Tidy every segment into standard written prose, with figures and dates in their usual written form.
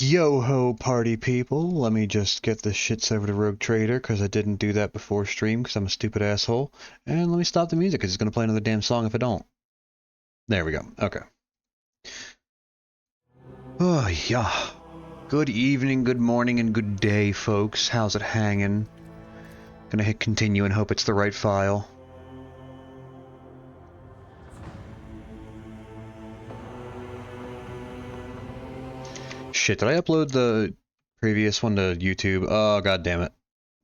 Yo-ho, party people. Let me just get this shit over to Rogue Trader, because I didn't do that before stream, because I'm a stupid asshole. And let me stop the music, because it's going to play another damn song if I don't. There we go. Okay. Oh, yeah. Good evening, good morning, and good day, folks. How's it hanging? Gonna hit continue and hope it's the right file. Shit, did I upload the previous one to YouTube? Oh, god damn it.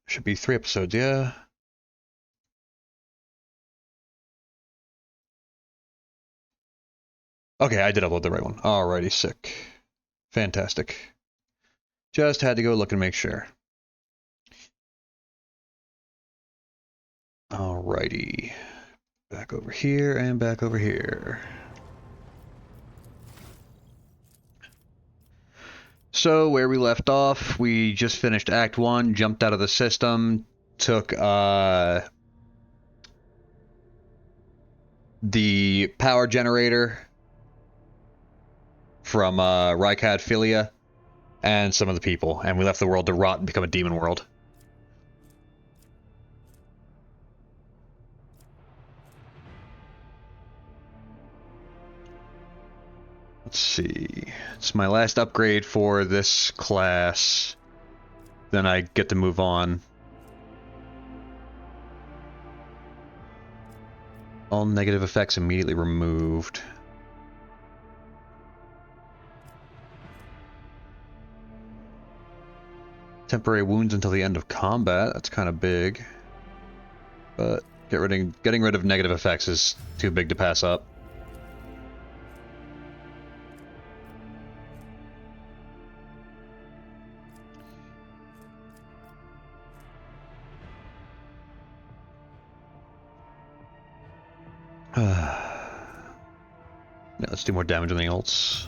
Should be 3 episodes, yeah. Okay, I did upload the right one. Alrighty, sick. Fantastic. Just had to go look and make sure. Alrighty. Back over here and back over here. So, where we left off, we just finished Act 1, jumped out of the system, took, the power generator from, Rykad Philia, and some of the people, and we left the world to rot and become a demon world. Let's see. It's my last upgrade for this class. Then I get to move on. All negative effects immediately removed. Temporary wounds until the end of combat. That's kind of big. But getting rid of negative effects is too big to pass up. Yeah, let's do more damage on the ults.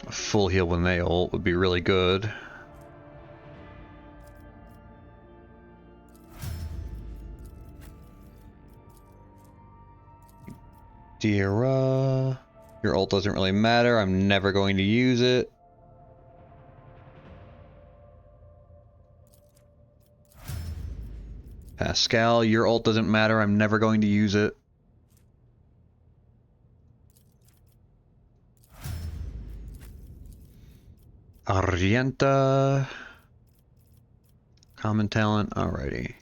A full heal when they ult would be really good. Dira. Your ult doesn't really matter. I'm never going to use it. Pascal, your ult doesn't matter. I'm never going to use it. Argenta. Common talent. Alrighty.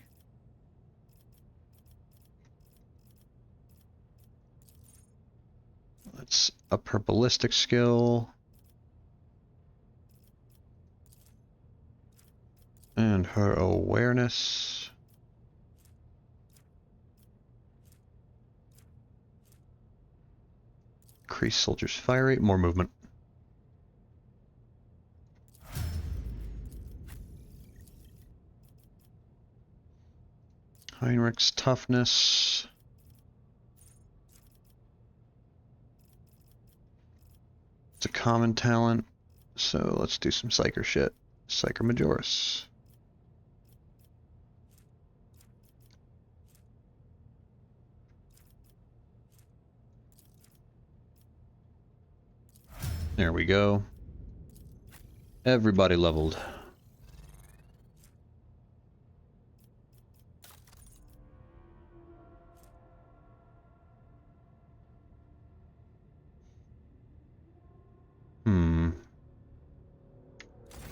Let's up her ballistic skill. And her awareness. Increase soldiers' fire rate. More movement. Heinrich's toughness. It's a common talent, so let's do some Psyker shit. Psyker Majoris. There we go. Everybody leveled.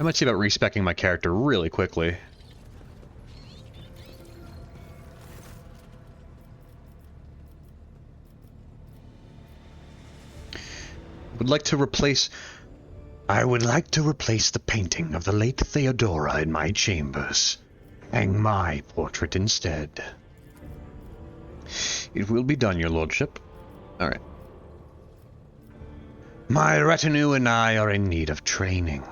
I might see about respecking my character really quickly. I would like to replace the painting of the late Theodora in my chambers. Hang my portrait instead. It will be done, your lordship. Alright. My retinue and I are in need of training.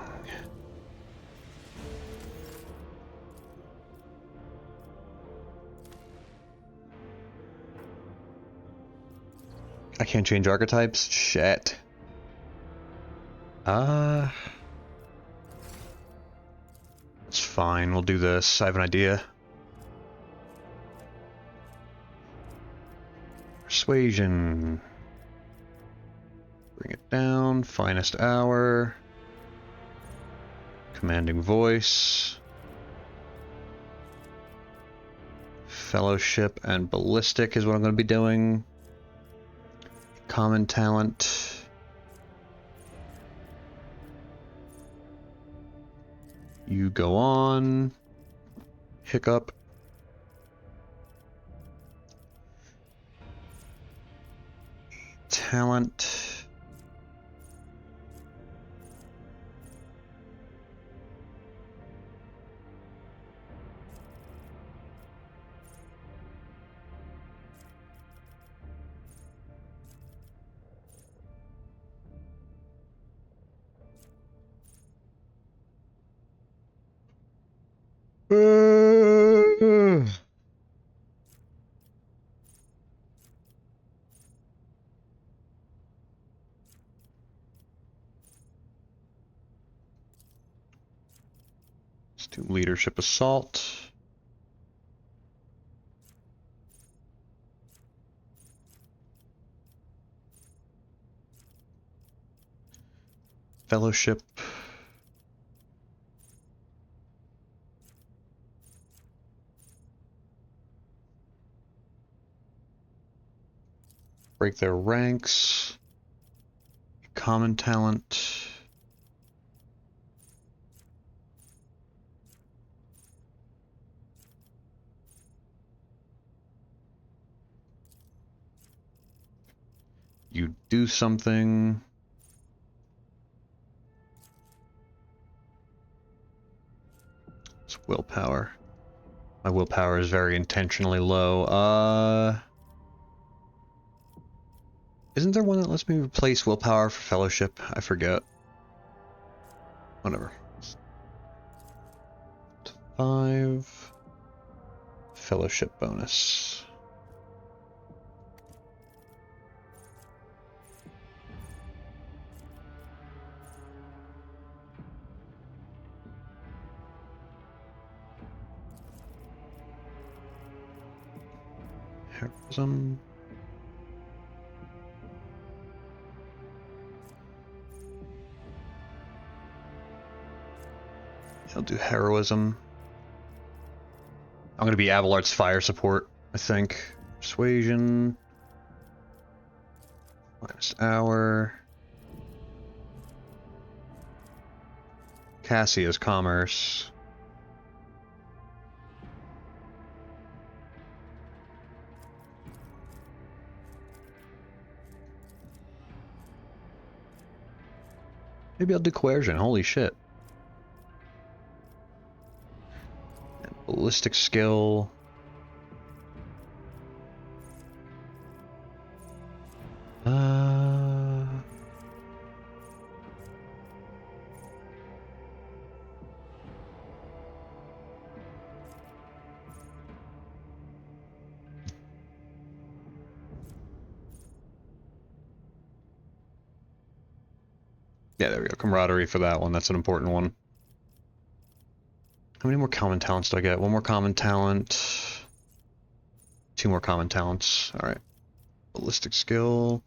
I can't change archetypes? Shit. fine. We'll do this. I have an idea. Persuasion. Bring it down. Finest hour. Commanding voice. Fellowship and ballistic is what I'm going to be doing. Common talent. You go on. Hiccup. Talent. Let's do leadership assault. Fellowship. Break their ranks. Common talent. You do something. It's willpower. My willpower is very intentionally low. Isn't there one that lets me replace willpower for fellowship? I forget. Whatever. 5. Fellowship bonus. Heroism. I'll do heroism. I'm going to be Abelard's fire support, I think. Persuasion. Minus hour. Cassia's commerce. Maybe I'll do coercion. Holy shit. And ballistic skill. Yeah, there we go. Camaraderie for that one. That's an important one. How many more common talents do I get? One more common talent. 2 more common talents. Alright. Ballistic skill.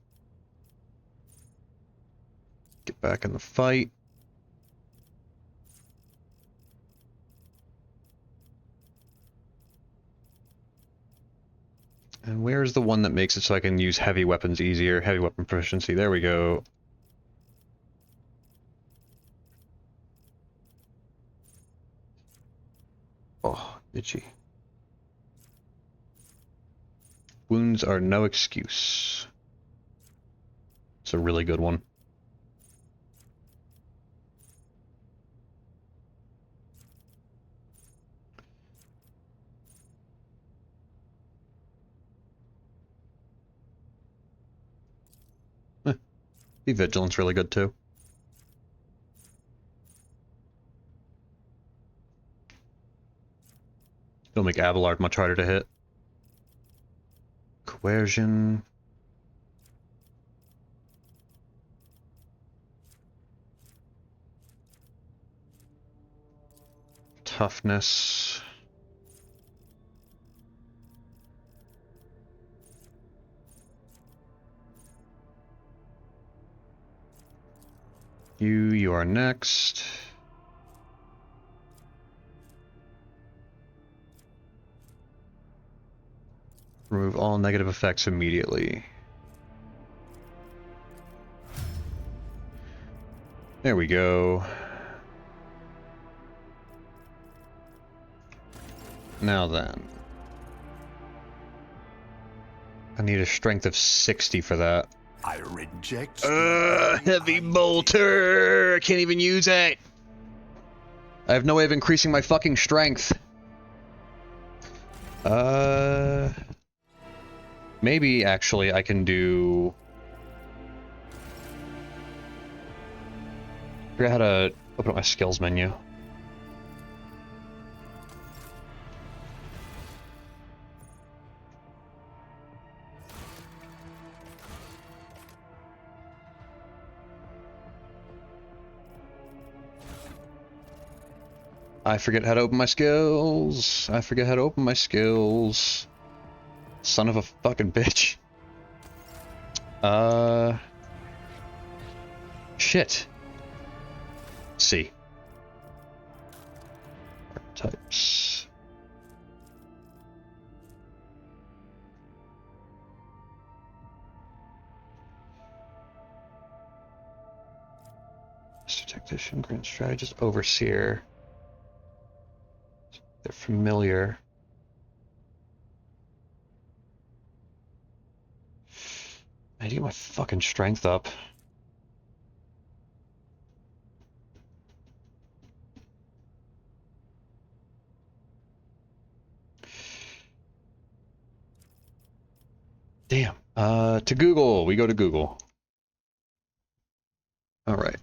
Get back in the fight. And where's the one that makes it so I can use heavy weapons easier? Heavy weapon proficiency. There we go. Oh, itchy. Wounds are no excuse. It's a really good one. Be vigilant's really good too. It'll make Abelard much harder to hit. Coercion. toughness. You are next. Remove all negative effects immediately. There we go. Now then. I need a strength of 60 for that. I reject. Heavy bolter! I can't even use it! I have no way of increasing my fucking strength. Maybe, actually, I can do... I forget how to open up my skills menu. I forget how to open my skills. I forget how to open my skills. Son of a fucking bitch. Shit. C. Types. Master Tactician, Grand Strategist, Overseer. They're familiar. I need to get my fucking strength up. Damn. To Google. We go to Google. All right.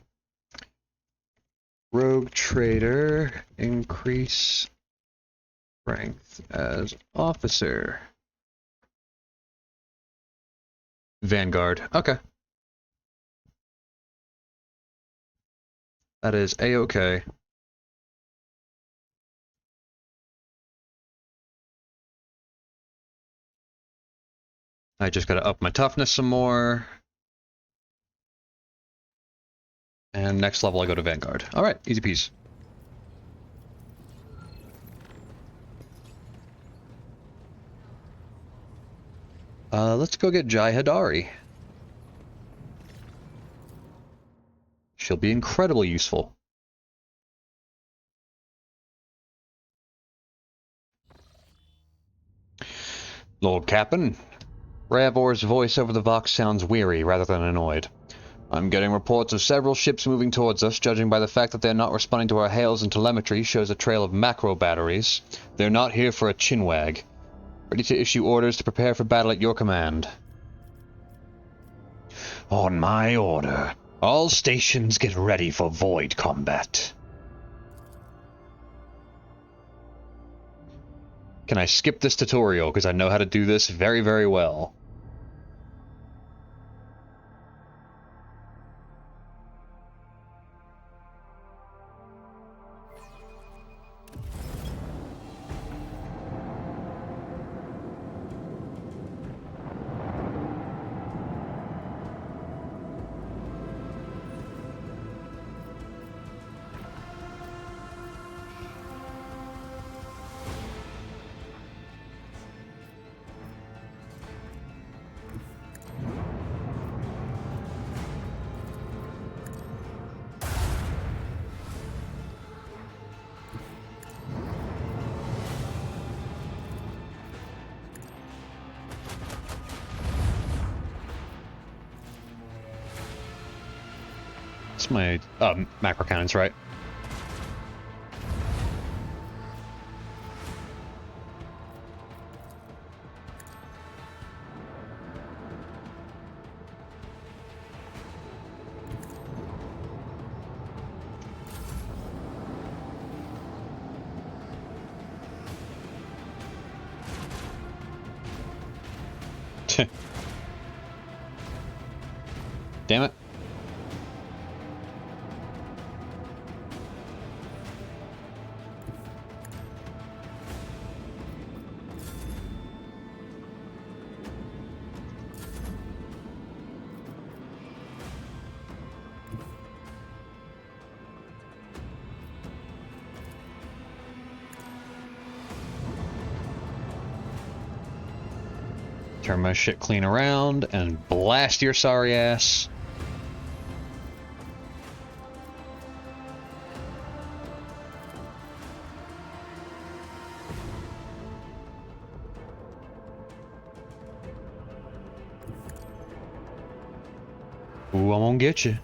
Rogue Trader. Increase strength as officer. Vanguard. Okay. That is A-okay. I just gotta up my toughness some more. And next level I go to Vanguard. Alright, easy peasy. Let's go get Jai Hadari. She'll be incredibly useful. Lord Captain. Ravor's voice over the Vox sounds weary rather than annoyed. I'm getting reports of several ships moving towards us. Judging by the fact that they're not responding to our hails and telemetry shows a trail of macro batteries. They're not here for a chinwag. Ready to issue orders to prepare for battle at your command. On my order. All stations get ready for void combat. Can I skip this tutorial because I know how to do this very, very well? It's my macro cannons, right? Damn it. Turn my shit clean around and blast your sorry ass. Ooh, I'm gonna get you.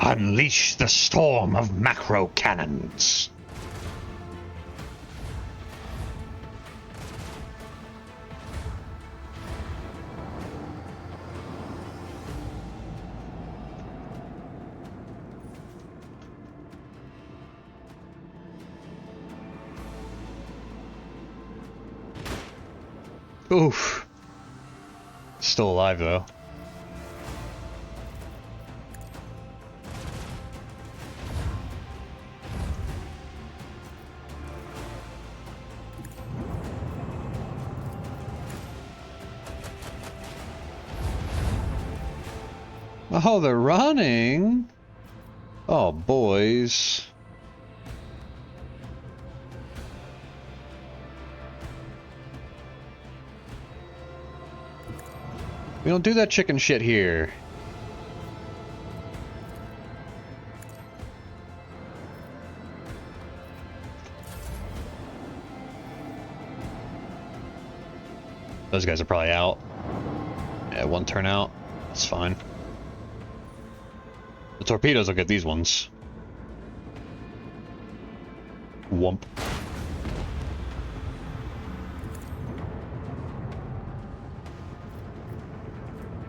Unleash the storm of macro cannons. Oof. Still alive though. Oh, they're running. Oh, boys. We don't do that chicken shit here. Those guys are probably out. Yeah, one turn out. That's fine. The torpedoes will get these ones. Wump.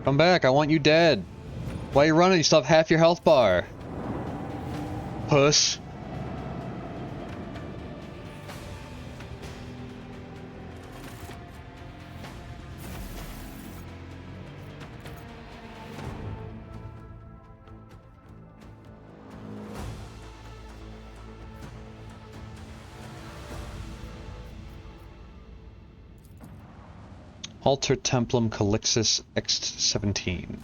Come back, I want you dead. Why are you running? You still have half your health bar. Puss. Alter Templum Calixis X-17.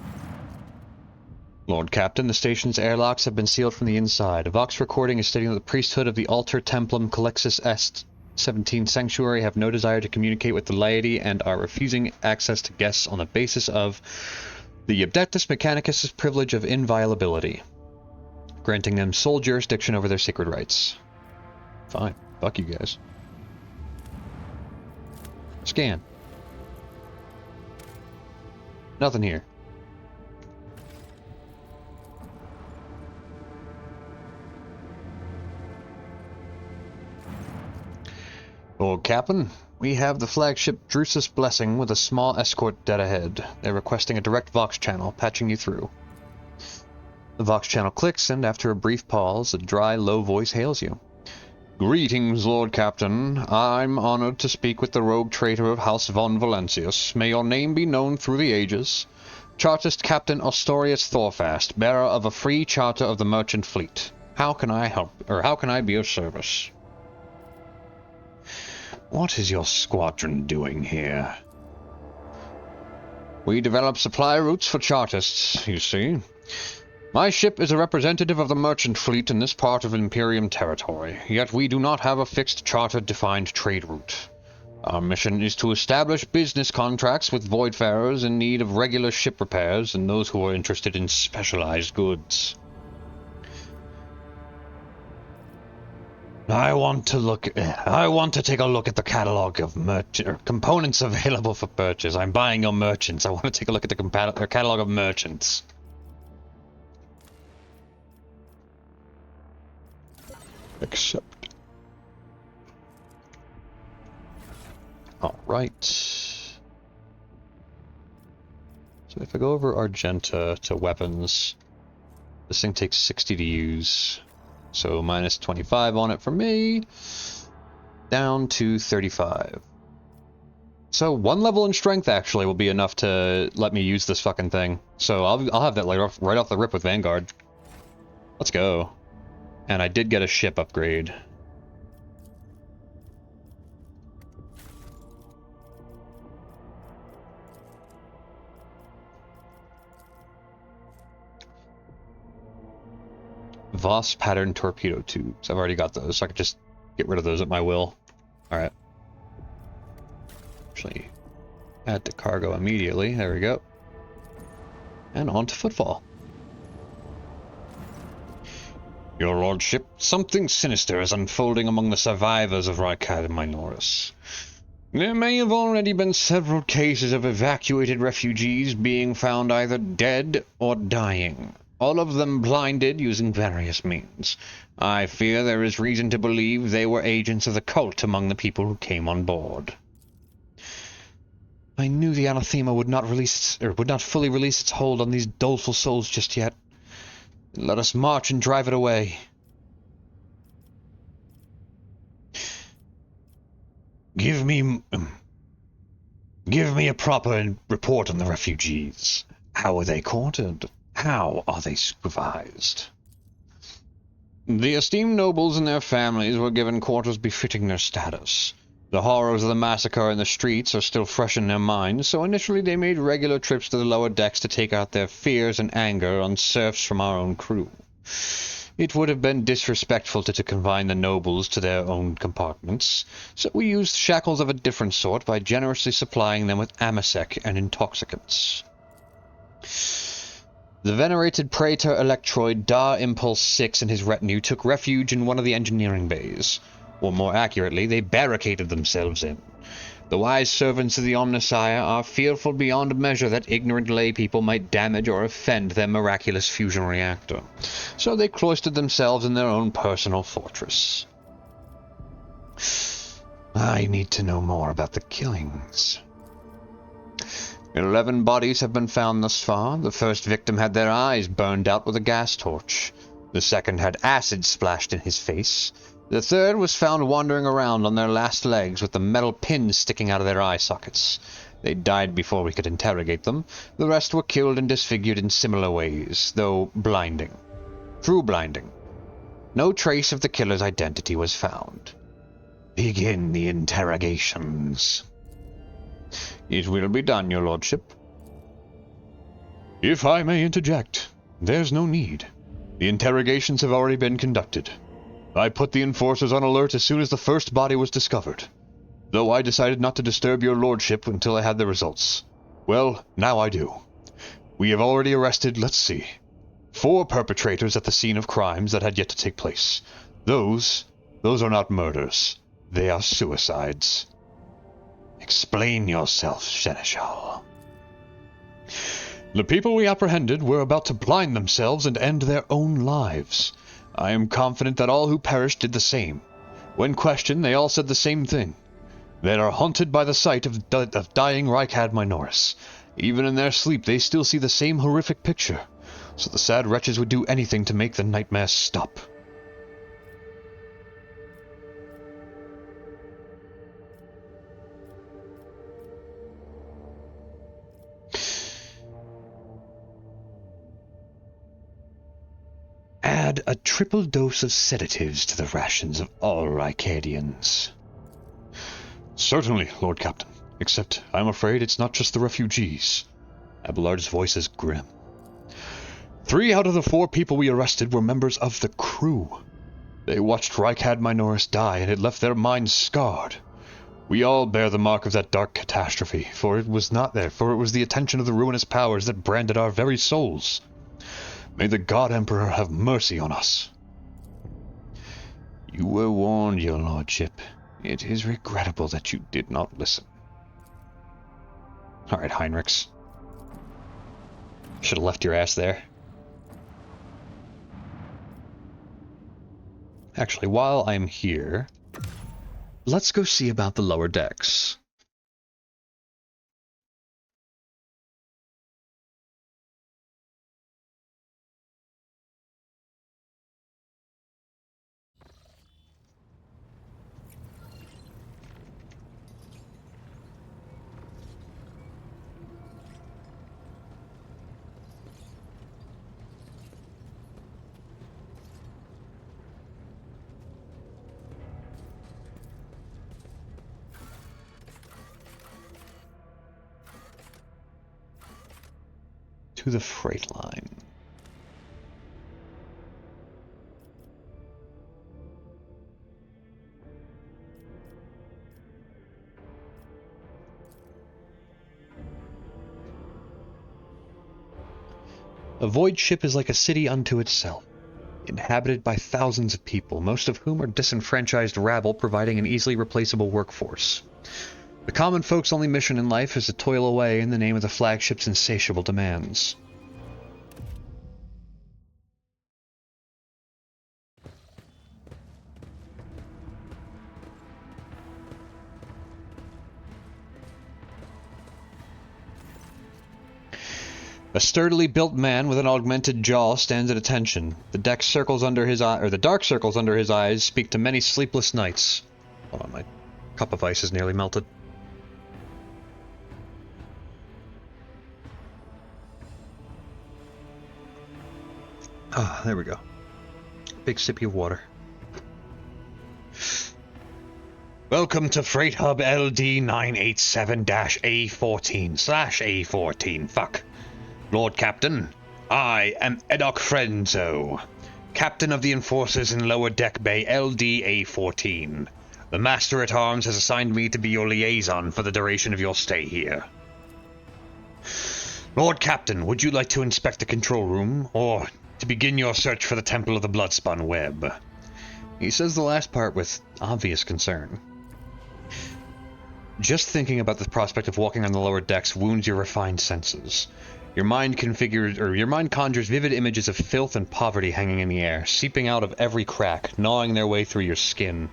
Lord Captain, the station's airlocks have been sealed from the inside. A Vox recording is stating that the priesthood of the Alter Templum Calixis S-17 Sanctuary have no desire to communicate with the laity and are refusing access to guests on the basis of the Adeptus Mechanicus' privilege of inviolability, granting them sole jurisdiction over their sacred rights. Fine. Fuck you guys. Scan. Nothing here. Lord Captain, we have the flagship Drusus Blessing with a small escort dead ahead. They're requesting a direct Vox channel, patching you through. The Vox channel clicks, and after a brief pause, a dry, low voice hails you. Greetings, Lord Captain. I'm honored to speak with the rogue traitor of House von Valentius. May your name be known through the ages. Chartist Captain Ostorius Thorfast, bearer of a free charter of the merchant fleet. How can I help, or how can I be of service? What is your squadron doing here? We develop supply routes for Chartists, you see. My ship is a representative of the merchant fleet in this part of Imperium territory, yet we do not have a fixed charter-defined trade route. Our mission is to establish business contracts with voidfarers in need of regular ship repairs and those who are interested in specialized goods. I want to take a look at the catalog of components available for purchase. I'm buying your merchants. I want to take a look at the catalog of merchants. Accept. Alright. So if I go over Argenta to weapons, this thing takes 60 to use. So minus 25 on it for me. Down to 35. So 1 level in strength actually will be enough to let me use this fucking thing. So I'll have that right off the rip with Vanguard. Let's go. And I did get a ship upgrade. Voss pattern torpedo tubes. I've already got those, so I could just get rid of those at my will. Alright. Actually, add to cargo immediately. There we go. And on to footfall. Your lordship, something sinister is unfolding among the survivors of Rykad Minoris. There may have already been several cases of evacuated refugees being found either dead or dying, all of them blinded using various means. I fear there is reason to believe they were agents of the cult among the people who came on board. I knew the anathema would not fully release its hold on these doleful souls just yet. Let us march and drive it away. Give me a proper report on the refugees. How are they quartered? How are they supervised? The esteemed nobles and their families were given quarters befitting their status. The horrors of the massacre in the streets are still fresh in their minds, so initially they made regular trips to the lower decks to take out their fears and anger on serfs from our own crew. It would have been disrespectful to confine the nobles to their own compartments, so we used shackles of a different sort by generously supplying them with amasec and intoxicants. The venerated Praetor Electroid Da Impulse 6 and his retinue took refuge in one of the engineering bays, or more accurately, they barricaded themselves in. The wise servants of the Omnissiah are fearful beyond measure that ignorant lay people might damage or offend their miraculous fusion reactor, so they cloistered themselves in their own personal fortress. I need to know more about the killings. 11 bodies have been found thus far. The first victim had their eyes burned out with a gas torch. The second had acid splashed in his face. The third was found wandering around on their last legs with the metal pins sticking out of their eye sockets. They died before we could interrogate them. The rest were killed and disfigured in similar ways, though through blinding. No trace of the killer's identity was found. Begin the interrogations. It will be done, your lordship. If I may interject, there's no need. The interrogations have already been conducted. I put the enforcers on alert as soon as the first body was discovered, though I decided not to disturb your lordship until I had the results. Well, now I do. We have already arrested, 4 perpetrators at the scene of crimes that had yet to take place. Those are not murders. They are suicides. Explain yourself, Seneschal. The people we apprehended were about to blind themselves and end their own lives. I am confident that all who perished did the same. When questioned, they all said the same thing. They are haunted by the sight of dying Rykad Minoris. Even in their sleep, they still see the same horrific picture, so the sad wretches would do anything to make the nightmare stop. Add a triple dose of sedatives to the rations of all Rykadians. Certainly, Lord Captain. Except, I'm afraid it's not just the refugees. Abelard's voice is grim. 3 out of the 4 people we arrested were members of the crew. They watched Rykad Minoris die, and it left their minds scarred. We all bear the mark of that dark catastrophe, for it was the attention of the ruinous powers that branded our very souls. May the God Emperor have mercy on us. You were warned, your lordship. It is regrettable that you did not listen. All right, Heinrichs. Should have left your ass there. Actually, while I'm here, let's go see about the lower decks. To the freight line. A void ship is like a city unto itself, inhabited by thousands of people, most of whom are disenfranchised rabble providing an easily replaceable workforce. The common folk's only mission in life is to toil away in the name of the flagship's insatiable demands. A sturdily built man with an augmented jaw stands at attention. The dark circles under his eyes speak to many sleepless nights. Hold on, my cup of ice is nearly melted. Ah, there we go. Big sippy of water. Welcome to Freight Hub LD 987-A14/A14. Fuck. Lord Captain, I am Edok Frenzo, Captain of the Enforcers in Lower Deck Bay LD-A14. The Master-at-Arms has assigned me to be your liaison for the duration of your stay here. Lord Captain, would you like to inspect the control room, or to begin your search for the Temple of the Bloodspun Web? He says the last part with obvious concern. Just thinking about the prospect of walking on the lower decks wounds your refined senses. Your mind conjures vivid images of filth and poverty hanging in the air, seeping out of every crack, gnawing their way through your skin.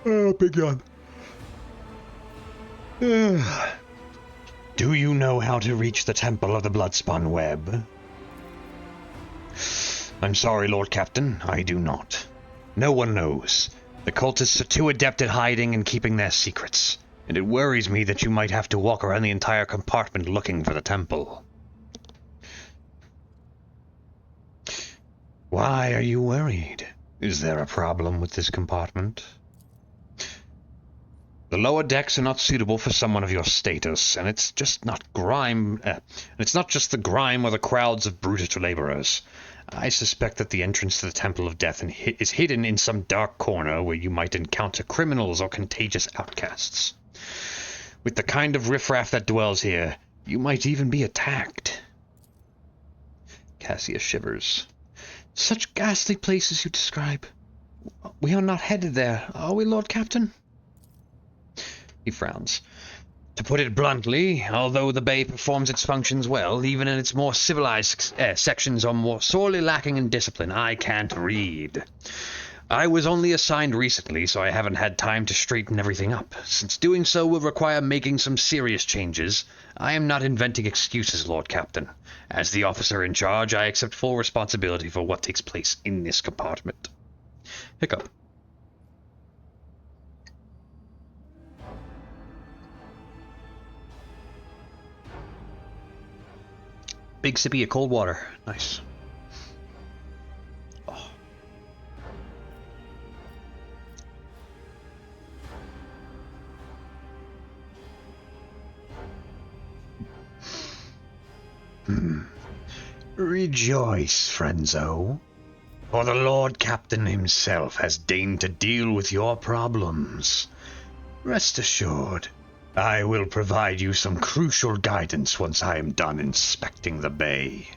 Oh, big yawn. Do you know how to reach the Temple of the Bloodspun Web? I'm sorry, Lord Captain, I do not. No one knows. The cultists are too adept at hiding and keeping their secrets, and it worries me that you might have to walk around the entire compartment looking for the temple. Why are you worried? Is there a problem with this compartment? The lower decks are not suitable for someone of your status, and it's just not it's not just the grime or the crowds of brutish laborers. I suspect that the entrance to the Temple of Death is hidden in some dark corner where you might encounter criminals or contagious outcasts. With the kind of riffraff that dwells here, you might even be attacked. Cassia shivers. Such ghastly places you describe. We are not headed there, are we, Lord Captain? He frowns. To put it bluntly, although the Bay performs its functions well, even in its more civilized sections are more sorely lacking in discipline. I can't read. I was only assigned recently, so I haven't had time to straighten everything up. Since doing so will require making some serious changes, I am not inventing excuses, Lord Captain. As the officer in charge, I accept full responsibility for what takes place in this compartment. Hiccup. Big sippy of cold water. Nice. Oh. Rejoice, Frenzo, for the Lord Captain himself has deigned to deal with your problems. Rest assured, I will provide you some crucial guidance once I am done inspecting the bay.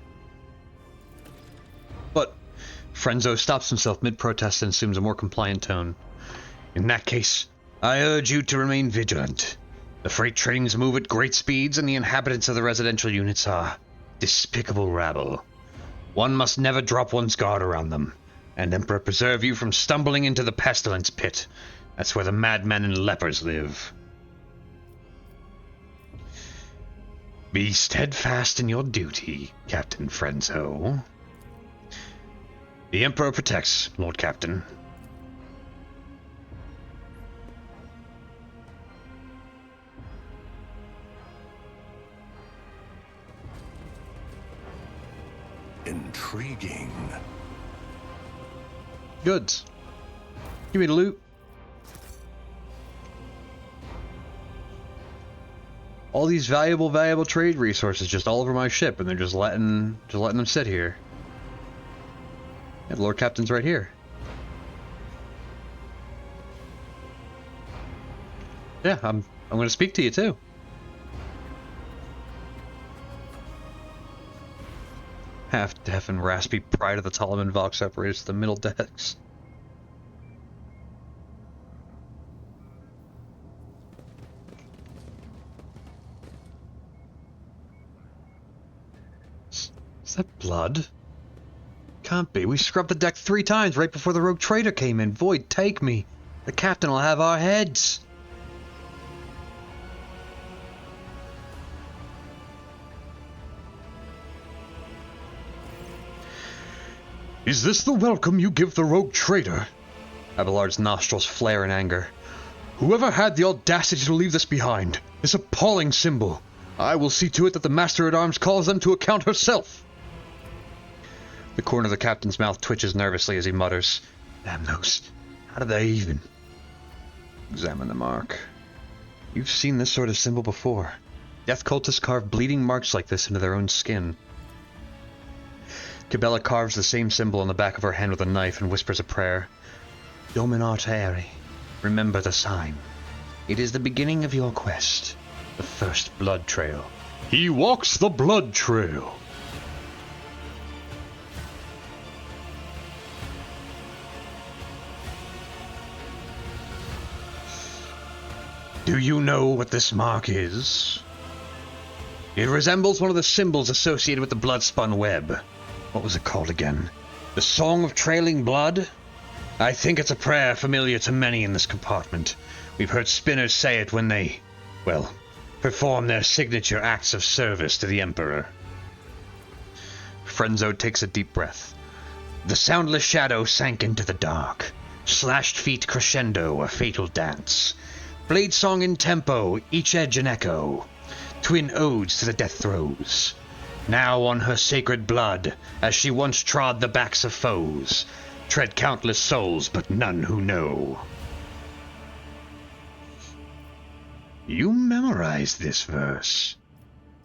But Frenzo stops himself mid-protest and assumes a more compliant tone. In that case, I urge you to remain vigilant. The freight trains move at great speeds, and the inhabitants of the residential units are despicable rabble. One must never drop one's guard around them, and Emperor preserve you from stumbling into the pestilence pit. That's where the madmen and lepers live. Be steadfast in your duty, Captain Frenzo. The Emperor protects, Lord Captain. Intriguing. Goods. Give me the loot. All these valuable trade resources just all over my ship, and they're just letting them sit here. Yeah, the Lord Captain's right here. Yeah, I'm going to speak to you too. Half-deaf and raspy pride of the Tolman Vox operators to the middle decks. Is that blood? Can't be. We scrubbed the deck 3 times right before the rogue trader came in. Void, take me. The captain will have our heads. Is this the welcome you give the rogue trader? Abelard's nostrils flare in anger. Whoever had the audacity to leave this behind, this appalling symbol, I will see to it that the Master-at-Arms calls them to account herself. The corner of the captain's mouth twitches nervously as he mutters, Damn those. How did they even? Examine the mark. You've seen this sort of symbol before. Death cultists carve bleeding marks like this into their own skin. Cabela carves the same symbol on the back of her hand with a knife and whispers a prayer. Domin Arteri, remember the sign. It is the beginning of your quest. The first blood trail. He walks the blood trail. Do you know what this mark is? It resembles one of the symbols associated with the blood-spun web. What was it called again? The Song of Trailing Blood? I think it's a prayer familiar to many in this compartment. We've heard spinners say it when they, well, perform their signature acts of service to the Emperor. Frenzo takes a deep breath. The soundless shadow sank into the dark. Slashed feet crescendo, a fatal dance. Blade song in tempo, each edge an echo. Twin odes to the death throes. Now on her sacred blood, as she once trod the backs of foes, tread countless souls, but none who know. You memorized this verse.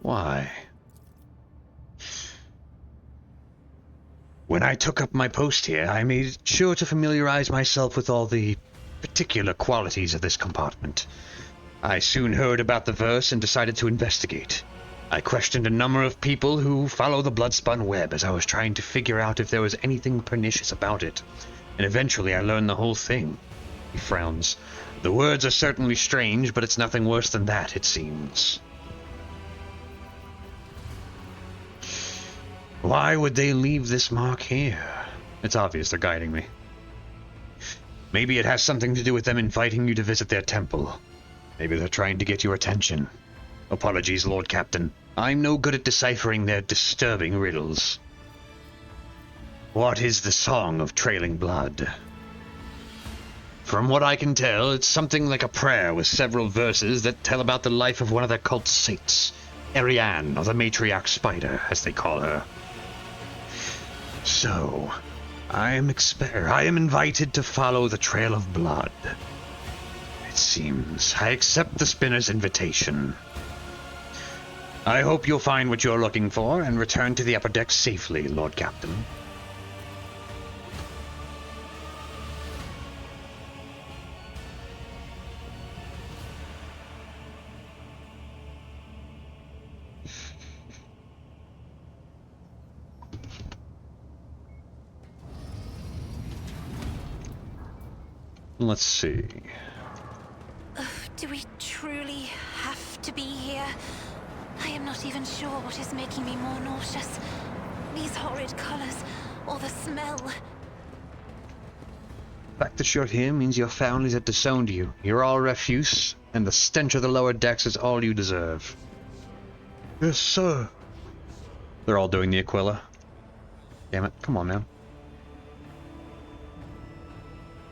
Why? When I took up my post here, I made sure to familiarize myself with all the particular qualities of this compartment. I soon heard about the verse and decided to investigate. I questioned a number of people who follow the blood-spun web as I was trying to figure out if there was anything pernicious about it, and eventually I learned the whole thing. He frowns. The words are certainly strange, but it's nothing worse than that, it seems. Why would they leave this mark here? It's obvious they're guiding me. Maybe it has something to do with them inviting you to visit their temple. Maybe they're trying to get your attention. Apologies, Lord Captain. I'm no good at deciphering their disturbing riddles. What is the Song of Trailing Blood? From what I can tell, it's something like a prayer with several verses that tell about the life of one of their cult saints, Ariane, or the Matriarch Spider, as they call her. So, I am invited to follow the trail of blood. It seems I accept the spinner's invitation. I hope you'll find what you're looking for and return to the upper deck safely, Lord Captain. Let's see. Do we truly have to be here? I am not even sure what is making me more nauseous. These horrid colors, or the smell. The fact that you're here means your families have disowned you. You're all refuse, and the stench of the lower decks is all you deserve. Yes, sir. They're all doing the Aquila. Damn it, come on now.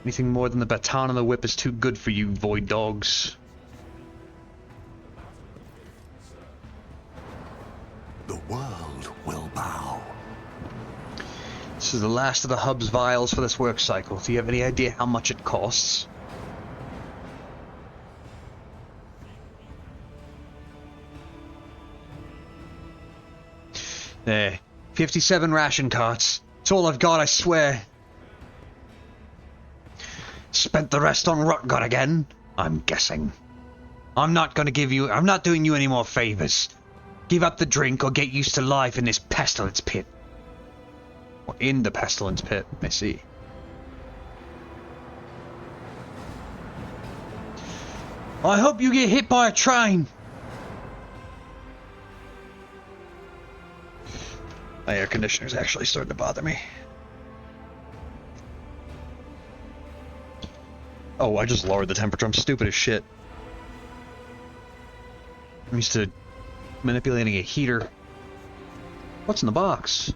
Anything more than the baton and the whip is too good for you, void dogs. The world will bow. This is the last of the hub's vials for this work cycle. Do you have any idea how much it costs? There. 57 ration carts. It's all I've got, I swear. Spent the rest on Rotgut again, I'm guessing. I'm not doing you any more favors. Give up the drink or get used to life in this pestilence pit. Or in the pestilence pit, I see. I hope you get hit by a train. My air conditioner's actually starting to bother me. Oh, I just lowered the temperature. I'm stupid as shit. I'm used to manipulating a heater. What's in the box?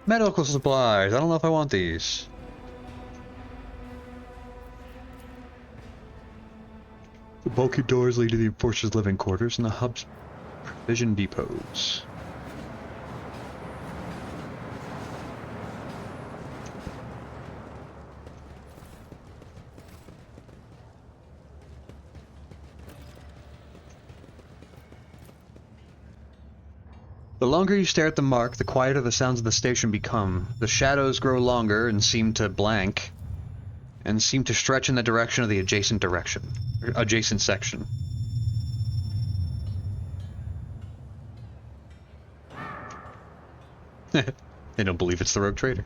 Medical supplies. I don't know if I want these. The bulky doors lead to the Enforcer's living quarters and the hub's provision depots. The longer you stare at the mark, the quieter the sounds of the station become. The shadows grow longer and seem to blank, and seem to stretch in the direction of the adjacent section. They don't believe it's the rogue trader.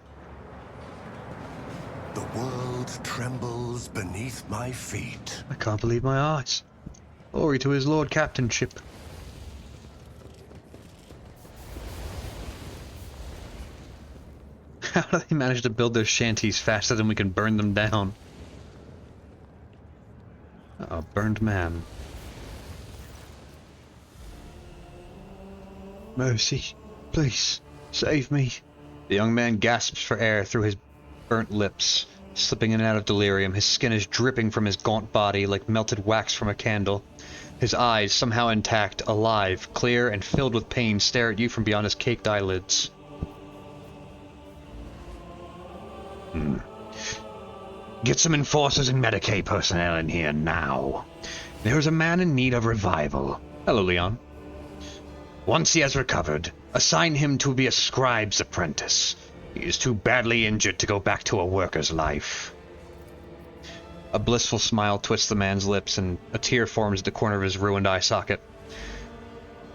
The world trembles beneath my feet. I can't believe my eyes. Glory to his Lord Captainship. How do they manage to build their shanties faster than we can burn them down? Oh, burned man. Mercy, please, save me. The young man gasps for air through his burnt lips, slipping in and out of delirium. His skin is dripping from his gaunt body like melted wax from a candle. His eyes, somehow intact, alive, clear, and filled with pain, stare at you from beyond his caked eyelids. Get some enforcers and Medicaid personnel in here now. There's a man in need of revival. Hello, Leon. Once he has recovered, assign him to be a scribe's apprentice. He is too badly injured to go back to a worker's life. A blissful smile twists the man's lips, and a tear forms at the corner of his ruined eye socket.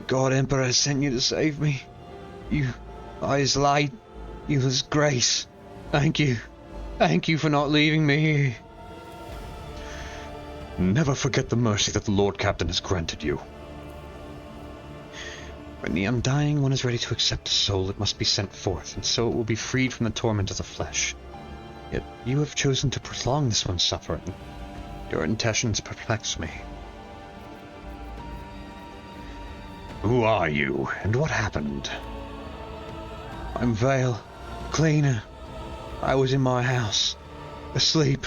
God Emperor has sent you to save me. You are his light. You are his grace. Thank you. Thank you for not leaving me here. Never forget the mercy that the Lord Captain has granted you. When the undying one is ready to accept a soul, it must be sent forth, and so it will be freed from the torment of the flesh. Yet you have chosen to prolong this one's suffering. Your intentions perplex me. Who are you, and what happened? I'm Vale, cleaner. I was in my house, asleep.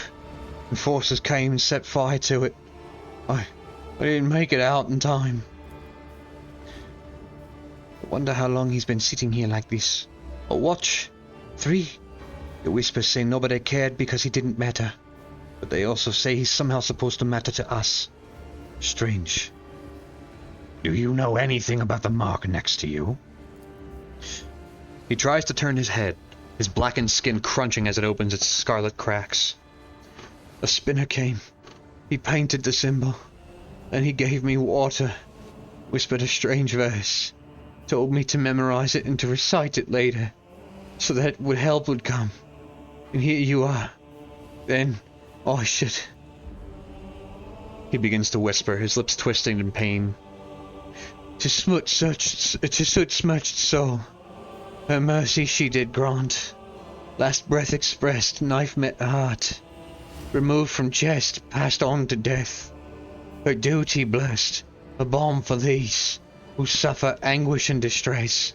Enforcers came and set fire to it. I didn't make it out in time. I wonder how long he's been sitting here like this. A watch? 3? The whispers say nobody cared because he didn't matter. But they also say he's somehow supposed to matter to us. Strange. Do you know anything about the mark next to you? He tries to turn his head, his blackened skin crunching as it opens its scarlet cracks. A spinner came. He painted the symbol. Then he gave me water, whispered a strange verse, told me to memorize it and to recite it later, so that help would come. And here you are. Then I should... He begins to whisper, his lips twisting in pain. To soot-smudged soul, her mercy she did grant. Last breath expressed, knife met heart. Removed from chest, passed on to death. Her duty blessed, a balm for these who suffer anguish and distress.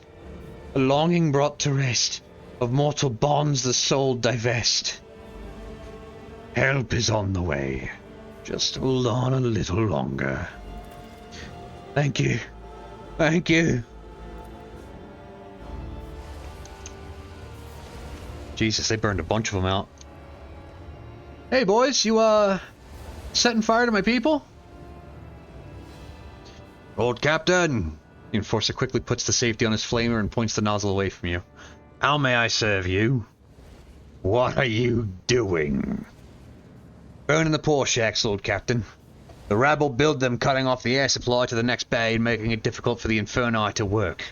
A longing brought to rest, of mortal bonds the soul divest. Help is on the way. Just hold on a little longer. Thank you. Thank you. Jesus, they burned a bunch of them out. Hey boys, you setting fire to my people? Old Captain! The enforcer quickly puts the safety on his flamer and points the nozzle away from you. How may I serve you? What are you doing? Burning the poor shacks, Lord Captain. The rabble billed them cutting off the air supply to the next bay and making it difficult for the Inferni to work.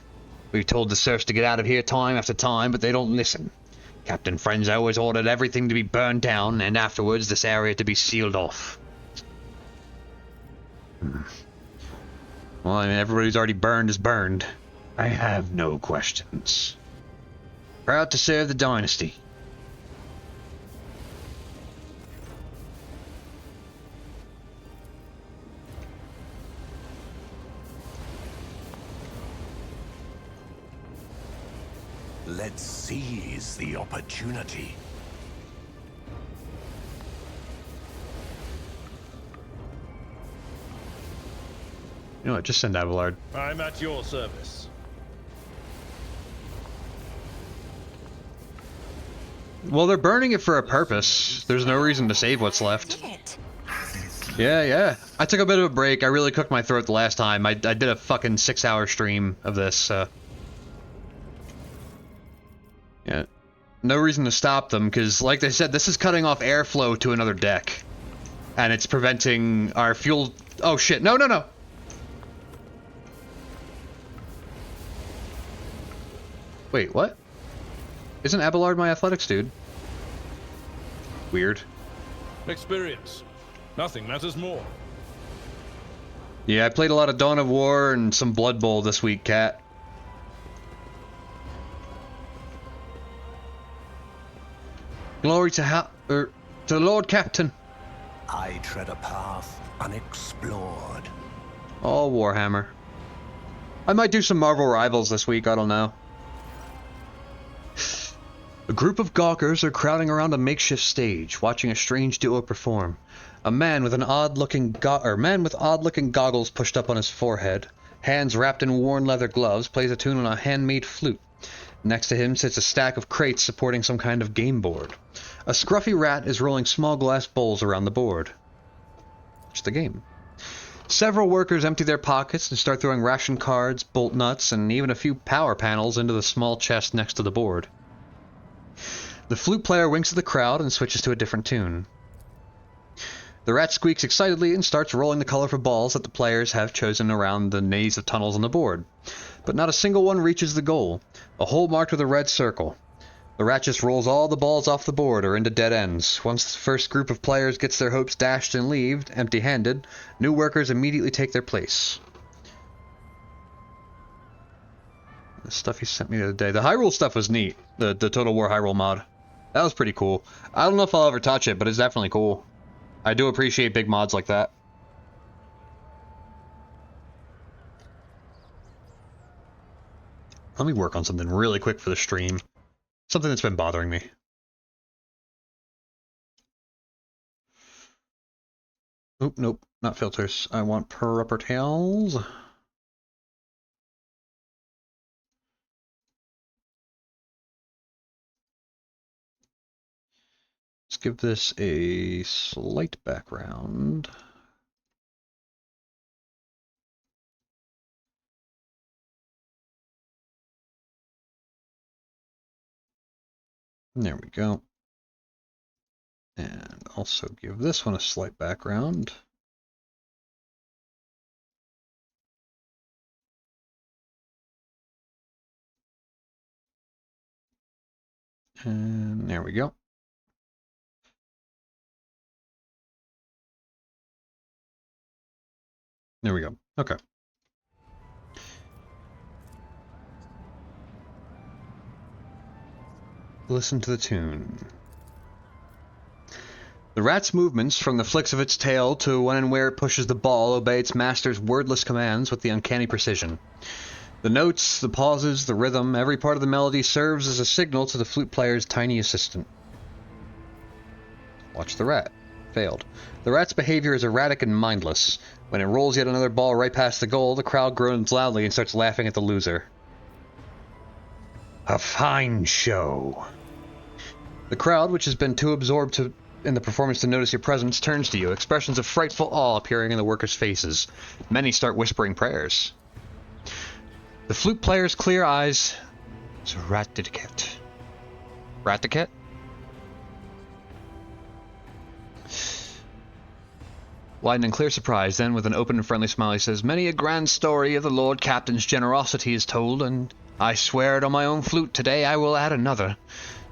We've told the serfs to get out of here time after time, but they don't listen. Captain Frenzo has ordered everything to be burned down, and afterwards this area to be sealed off. Well, I mean, everybody who's already burned is burned. I have no questions. Proud to serve the dynasty. Let's seize the opportunity. You know what, just send Abelard. I'm at your service. Well, they're burning it for a purpose. There's no reason to save what's left. Yeah. I took a bit of a break. I really cooked my throat the last time. I did a fucking 6-hour stream of this, yeah. No reason to stop them, because, like they said, this is cutting off airflow to another deck. And it's preventing our fuel... Oh, shit. No. Wait, what? Isn't Abelard my athletics dude? Weird. Experience. Nothing matters more. Yeah, I played a lot of Dawn of War and some Blood Bowl this week, Cat. Glory to to the Lord Captain. I tread a path unexplored. Oh, Warhammer. I might do some Marvel Rivals this week, I don't know. A group of gawkers are crowding around a makeshift stage, watching a strange duo perform. A man with odd-looking goggles pushed up on his forehead, hands wrapped in worn leather gloves, plays a tune on a handmade flute. Next to him sits a stack of crates supporting some kind of game board. A scruffy rat is rolling small glass bowls around the board. It's the game. Several workers empty their pockets and start throwing ration cards, bolt nuts, and even a few power panels into the small chest next to the board. The flute player winks at the crowd and switches to a different tune. The rat squeaks excitedly and starts rolling the colorful balls that the players have chosen around the maze of tunnels on the board. But not a single one reaches the goal, a hole marked with a red circle. The rat just rolls all the balls off the board or into dead ends. Once the first group of players gets their hopes dashed and leave, empty-handed, new workers immediately take their place. The stuff he sent me the other day. The Hyrule stuff was neat. The Total War Hyrule mod. That was pretty cool. I don't know if I'll ever touch it, but it's definitely cool. I do appreciate big mods like that. Let me work on something really quick for the stream. Something that's been bothering me. Oop, nope, not filters. I want properties. Let's give this a slight background. There we go. And also give this one a slight background. And there we go. There we go. Okay. Listen to the tune. The rat's movements, from the flicks of its tail to when and where it pushes the ball, obey its master's wordless commands with the uncanny precision. The notes, the pauses, the rhythm, every part of the melody serves as a signal to the flute player's tiny assistant. Watch the rat. Failed. The rat's behavior is erratic and mindless. When it rolls yet another ball right past the goal, the crowd groans loudly and starts laughing at the loser. A fine show. The crowd, which has been too absorbed in the performance to notice your presence, turns to you, expressions of frightful awe appearing in the workers' faces. Many start whispering prayers. The flute player's clear eyes... It's a rat-a-cat. Rat-a-cat? Wide in clear surprise, then, with an open and friendly smile, he says, "Many a grand story of the Lord Captain's generosity is told, and I swear it on my own flute today I will add another.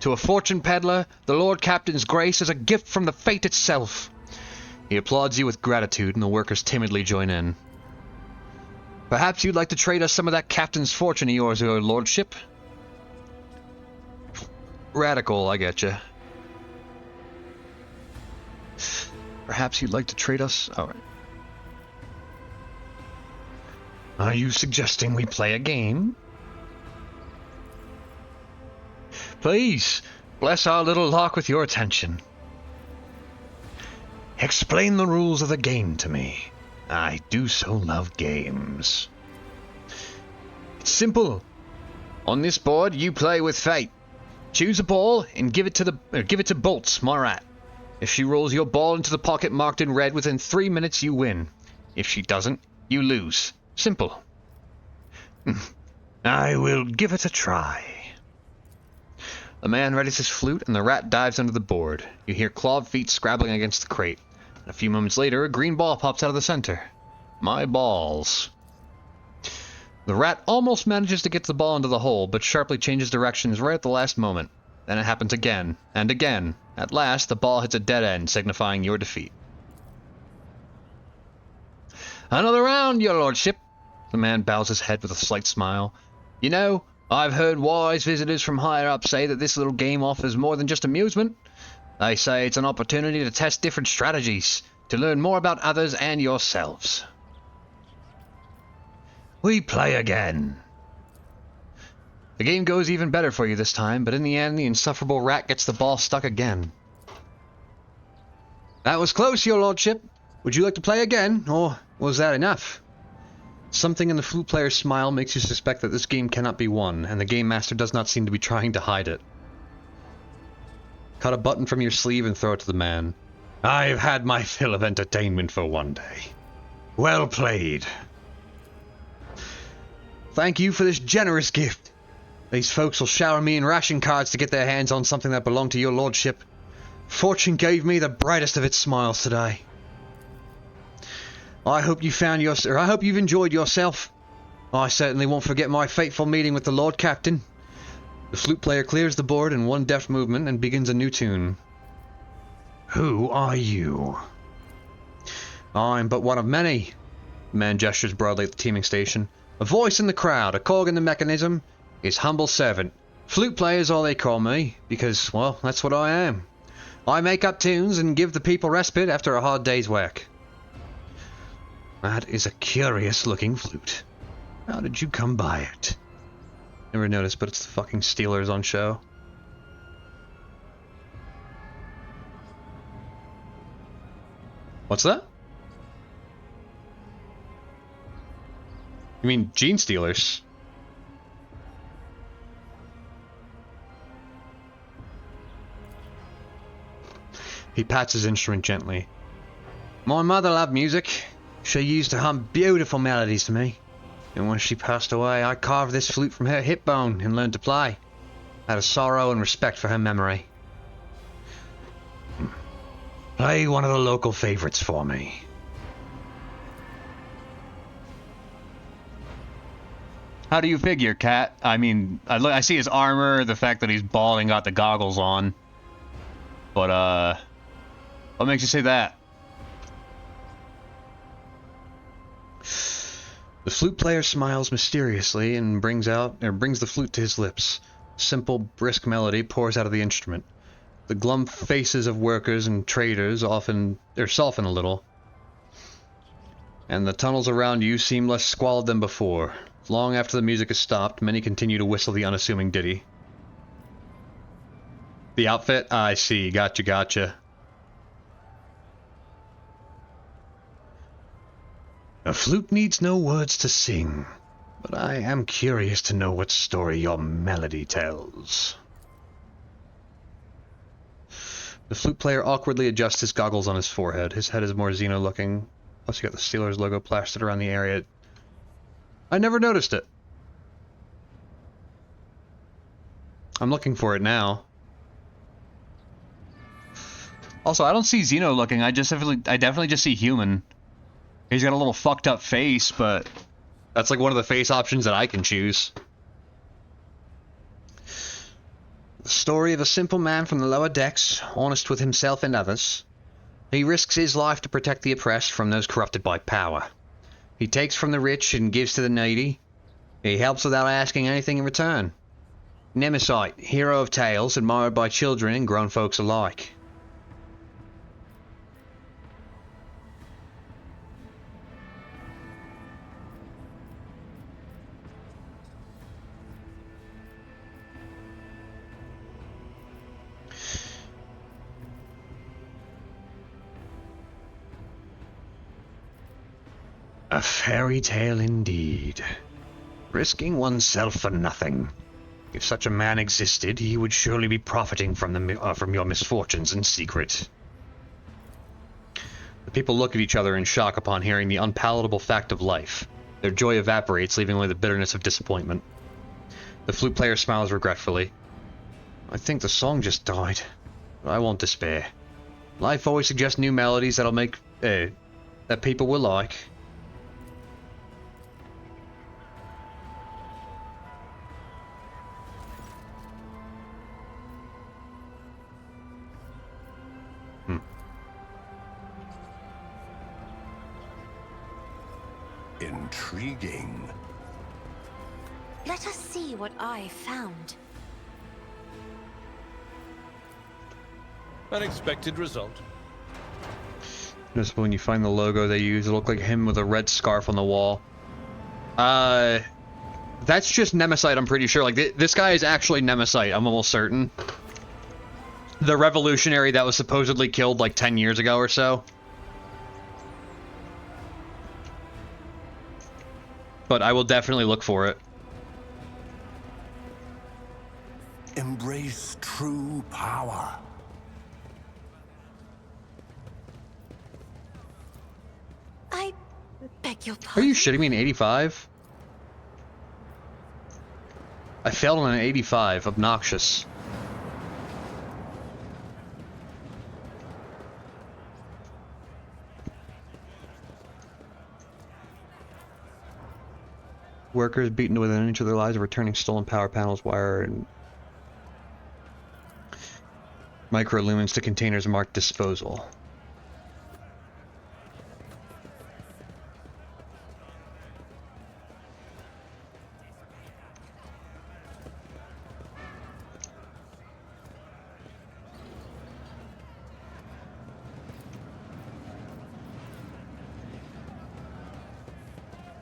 To a fortune peddler, the Lord Captain's grace is a gift from the fate itself." He applauds you with gratitude, and the workers timidly join in. "Perhaps you'd like to trade us some of that captain's fortune of yours, your lordship?" Radical, I getcha. "Perhaps you'd like to trade us..." Alright. "Are you suggesting we play a game?" "Please, bless our little lark with your attention. Explain the rules of the game to me. I do so love games." "It's simple. On this board, you play with fate. Choose a ball and give it to Bolts, my rat. If she rolls your ball into the pocket marked in red within 3 minutes, you win. If she doesn't, you lose. Simple." "I will give it a try." The man readies his flute, and the rat dives under the board. You hear clawed feet scrabbling against the crate. A few moments later, a green ball pops out of the center. My balls. The rat almost manages to get the ball into the hole, but sharply changes directions right at the last moment. Then it happens again, and again. At last, the ball hits a dead end, signifying your defeat. "Another round, your lordship." The man bows his head with a slight smile. "You know, I've heard wise visitors from higher up say that this little game offers more than just amusement. They say it's an opportunity to test different strategies, to learn more about others and yourselves." "We play again." The game goes even better for you this time, but in the end, the insufferable rat gets the ball stuck again. "That was close, your lordship. Would you like to play again, or was that enough?" Something in the flute player's smile makes you suspect that this game cannot be won, and the game master does not seem to be trying to hide it. Cut a button from your sleeve and throw it to the man. "I've had my fill of entertainment for one day. Well played." "Thank you for this generous gift. These folks will shower me in ration cards to get their hands on something that belonged to your lordship. Fortune gave me the brightest of its smiles today. I hope you've enjoyed yourself. I certainly won't forget my fateful meeting with the Lord Captain." The flute player clears the board in one deft movement and begins a new tune. "Who are you?" "I'm but one of many." The man gestures broadly at the teaming station. "A voice in the crowd, a cog in the mechanism, his humble servant. Flute player is all they call me, because, well, that's what I am. I make up tunes and give the people respite after a hard day's work." "That is a curious-looking flute. How did you come by it?" Never noticed, but it's the fucking Steelers on show. What's that? You mean Gene Steelers? He pats his instrument gently. "My mother loved music. She used to hum beautiful melodies to me. And when she passed away, I carved this flute from her hip bone and learned to play. Out of sorrow and respect for her memory." "Play one of the local favorites for me." "How do you figure, Cat? I mean, I see his armor, the fact that he's bald and got the goggles on. But, what makes you say that?" The flute player smiles mysteriously and brings the flute to his lips. Simple, brisk melody pours out of the instrument. The glum faces of workers and traders soften a little, and the tunnels around you seem less squalid than before. Long after the music has stopped, many continue to whistle the unassuming ditty. "The outfit? I see. Gotcha. A flute needs no words to sing, but I am curious to know what story your melody tells." The flute player awkwardly adjusts his goggles on his forehead. His head is more Xeno looking. Plus you got the Steelers logo plastered around the area. I never noticed it. I'm looking for it now. Also, I don't see Xeno looking. I definitely just see human. He's got a little fucked up face, but that's like one of the face options that I can choose. The story of a simple man from the lower decks, honest with himself and others. He risks his life to protect the oppressed from those corrupted by power. He takes from the rich and gives to the needy. He helps without asking anything in return. Nemesis, hero of tales, admired by children and grown folks alike. A fairy tale indeed. Risking oneself for nothing. If such a man existed, he would surely be profiting from your misfortunes in secret. The people look at each other in shock upon hearing the unpalatable fact of life. Their joy evaporates, leaving only the bitterness of disappointment. The flute player smiles regretfully. I think the song just died, but I won't despair. Life always suggests new melodies that'll make that people will like. Intriguing. Let us see what I found. Unexpected result. Notice when you find the logo they use, it look like him with a red scarf on the wall. That's just Nemesis, I'm pretty sure. Like, this guy is actually Nemesis, I'm almost certain. The revolutionary that was supposedly killed like 10 years ago or so. But I will definitely look for it. Embrace true power. I beg your Are pardon? you shitting me? In 85? I failed on an 85. Obnoxious. Workers beaten to within an inch of their lives of returning stolen power panels, wire, and microlumens to containers marked disposal.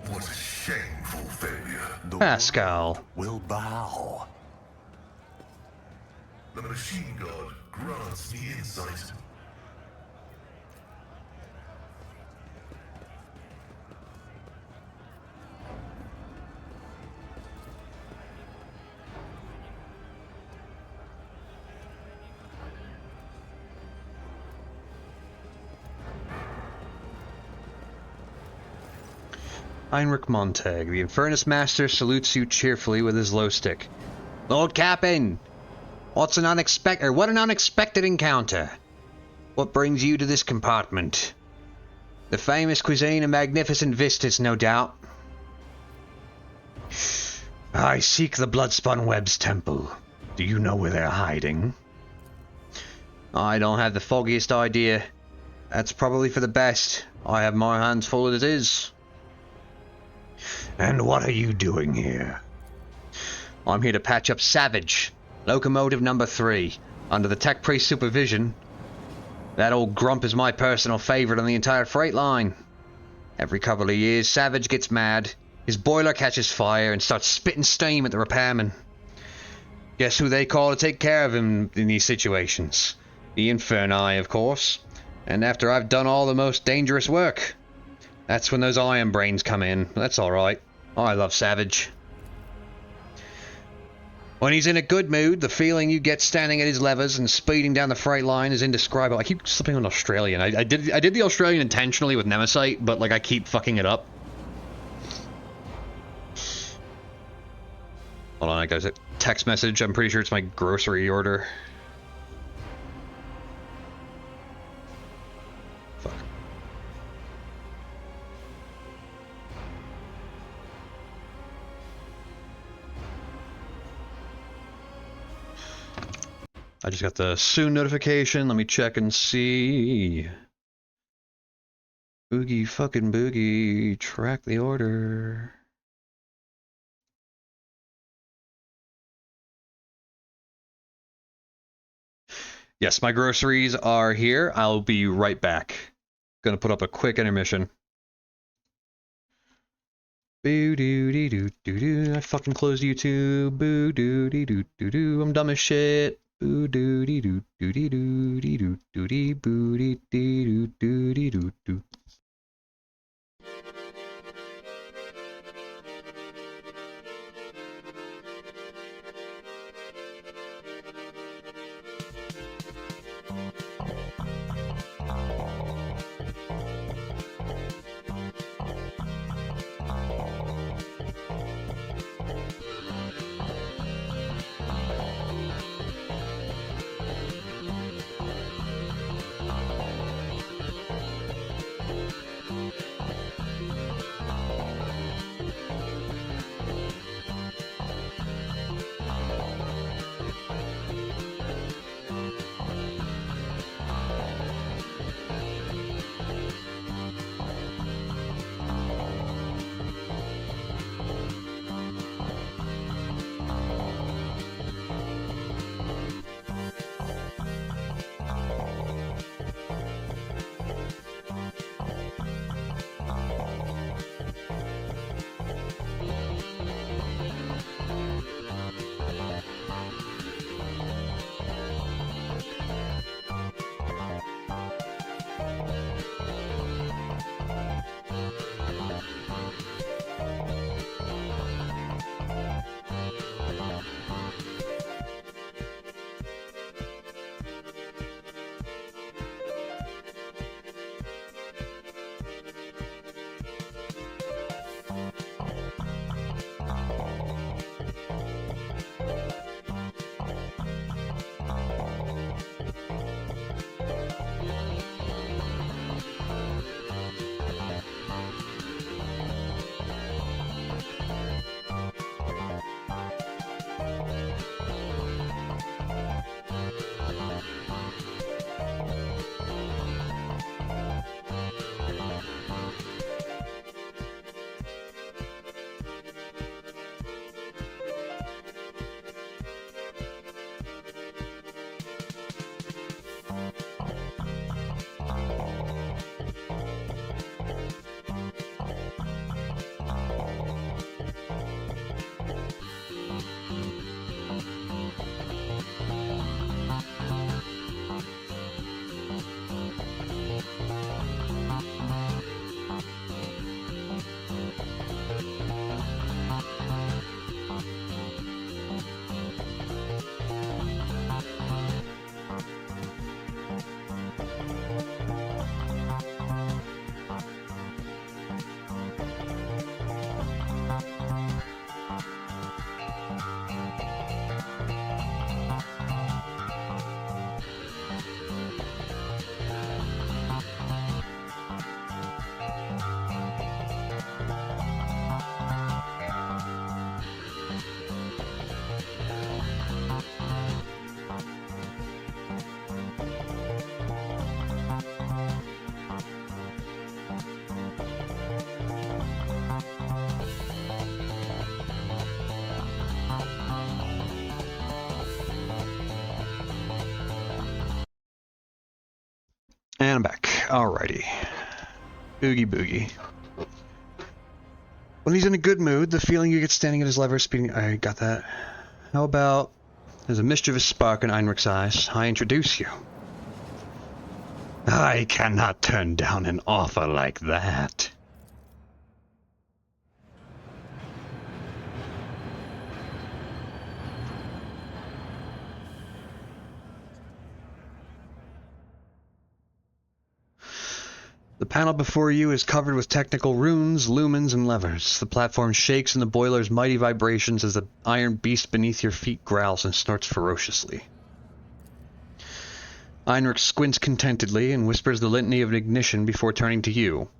What a shameful failure. The Pascal. world will bow. The machine god grants me insight. Heinrich Montag, the Infernus Master, salutes you cheerfully with his low stick. Lord Captain! What an unexpected encounter! What brings you to this compartment? The famous cuisine and magnificent vistas, no doubt. I seek the Bloodspun Web's temple. Do you know where they're hiding? I don't have the foggiest idea. That's probably for the best. I have my hands full as it is. And what are you doing here? I'm here to patch up Savage, locomotive number 3, under the tech priest supervision. That old grump is my personal favorite on the entire freight line. Every couple of years, Savage gets mad, his boiler catches fire, and starts spitting steam at the repairman. Guess who they call to take care of him in these situations? The Inferni, of course. And after I've done all the most dangerous work, that's when those iron brains come in. That's alright. I love Savage. When he's in a good mood, the feeling you get standing at his levers and speeding down the freight line is indescribable. I keep slipping on Australian. I did the Australian intentionally with Nemesis, but like I keep fucking it up. Hold on, I got a text message. I'm pretty sure it's my grocery order. I just got the soon notification. Let me check and see. Boogie fucking boogie. Track the order. Yes, my groceries are here. I'll be right back. Gonna put up a quick intermission. Boo doo dee doo doo doo. I fucking closed YouTube. Boo doo dee doo doo doo. I'm dumb as shit. Boo doo dee doo doo dee doo dee doo doo dee boo dee dee doo doo dee doo doo. And I'm back. Alrighty. Boogie boogie. When he's in a good mood, the feeling you get standing at his lever speeding... I got that. How about... There's a mischievous spark in Heinrich's eyes. I introduce you. I cannot turn down an offer like that. The panel before you is covered with technical runes, lumens, and levers. The platform shakes in the boiler's mighty vibrations as the iron beast beneath your feet growls and snorts ferociously. Heinrich squints contentedly and whispers the litany of ignition before turning to you.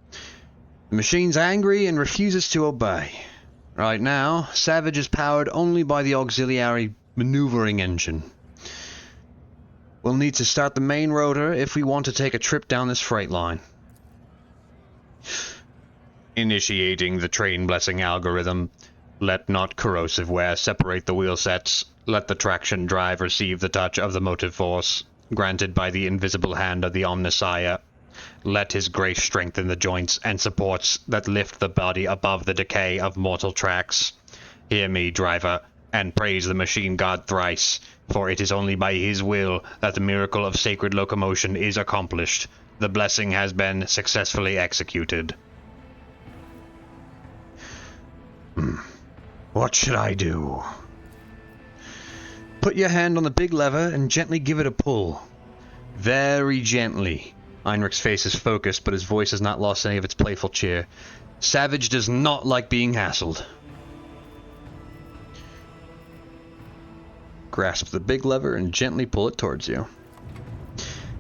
The machine's angry and refuses to obey. Right now, Savage is powered only by the auxiliary maneuvering engine. We'll need to start the main rotor if we want to take a trip down this freight line. Initiating the train blessing algorithm. Let not corrosive wear separate the wheel sets. Let the traction drive receive the touch of the motive force, granted by the invisible hand of the Omnissiah. Let his grace strengthen the joints and supports that lift the body above the decay of mortal tracks. Hear me, driver, and praise the machine god thrice, for it is only by his will that the miracle of sacred locomotion is accomplished. The blessing has been successfully executed. What should I do? Put your hand on the big lever and gently give it a pull. Very gently. Heinrich's face is focused, but his voice has not lost any of its playful cheer. Savage does not like being hassled. Grasp the big lever and gently pull it towards you.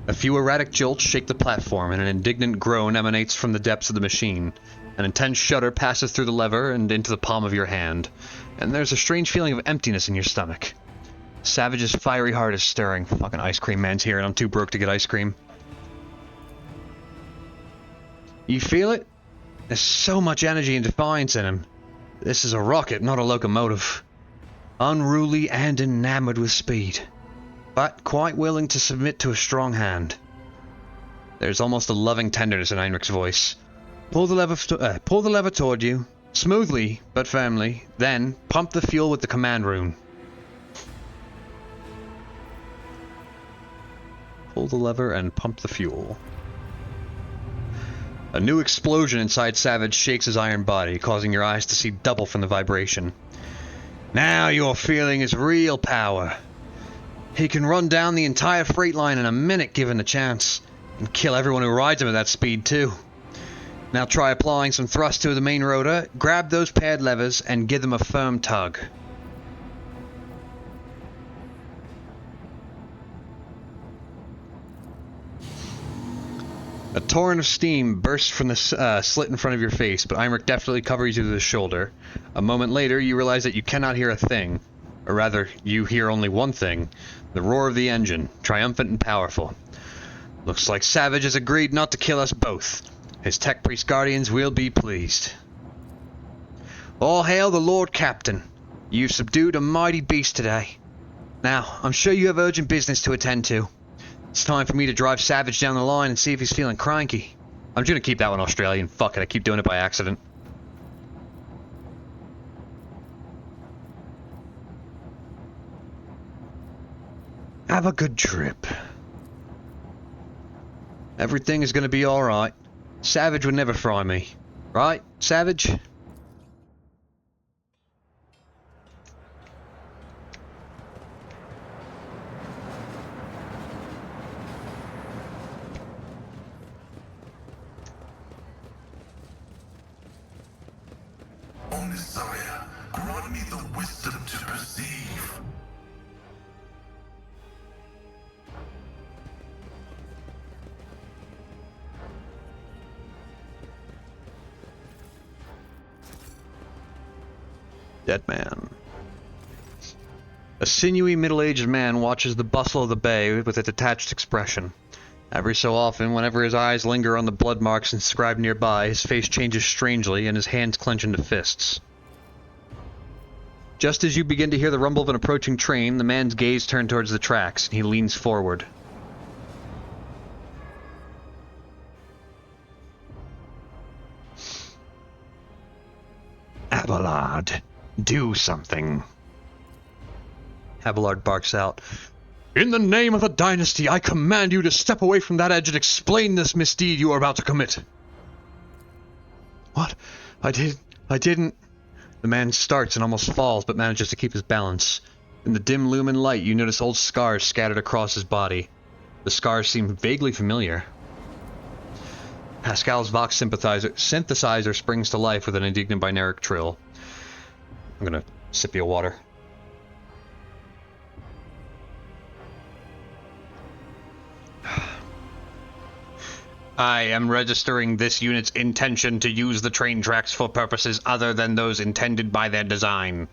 A few erratic jolts shake the platform, and an indignant groan emanates from the depths of the machine. An intense shudder passes through the lever and into the palm of your hand, and there's a strange feeling of emptiness in your stomach. Savage's fiery heart is stirring. Fucking ice cream man's here, and I'm too broke to get ice cream. You feel it? There's so much energy and defiance in him. This is a rocket, not a locomotive. Unruly and enamored with speed, but quite willing to submit to a strong hand. There's almost a loving tenderness in Heinrich's voice. Pull the lever toward you, smoothly but firmly, then pump the fuel with the command rune. Pull the lever and pump the fuel. A new explosion inside Savage shakes his iron body, causing your eyes to see double from the vibration. Now you're feeling his real power. He can run down the entire freight line in a minute given the chance, and kill everyone who rides him at that speed too. Now try applying some thrust to the main rotor, grab those paired levers, and give them a firm tug. A torrent of steam bursts from the slit in front of your face, but Heinrich deftly covers you to the shoulder. A moment later, you realize that you cannot hear a thing. Or rather, you hear only one thing. The roar of the engine, triumphant and powerful. Looks like Savage has agreed not to kill us both. His tech priest guardians will be pleased. All hail the Lord Captain. You've subdued a mighty beast today. Now, I'm sure you have urgent business to attend to. It's time for me to drive Savage down the line and see if he's feeling cranky. I'm just gonna keep that one Australian. Fuck it, I keep doing it by accident. Have a good trip. Everything is gonna be alright. Savage would never fry me. Right, Savage? Omnissiah, grant me the wisdom to perceive. Dead man. A sinewy middle-aged man watches the bustle of the bay with a detached expression. Every so often, whenever his eyes linger on the blood marks inscribed nearby, his face changes strangely and his hands clench into fists. Just as you begin to hear the rumble of an approaching train, the man's gaze turns towards the tracks, and he leans forward. Abelard, do something. Abelard barks out. In the name of the dynasty, I command you to step away from that edge and explain this misdeed you are about to commit. What? I didn't... The man starts and almost falls, but manages to keep his balance. In the dim lumen light, you notice old scars scattered across his body. The scars seem vaguely familiar. Pascal's Vox synthesizer springs to life with an indignant binaric trill. I'm gonna sip your water. I am registering this unit's intention to use the train tracks for purposes other than those intended by their design.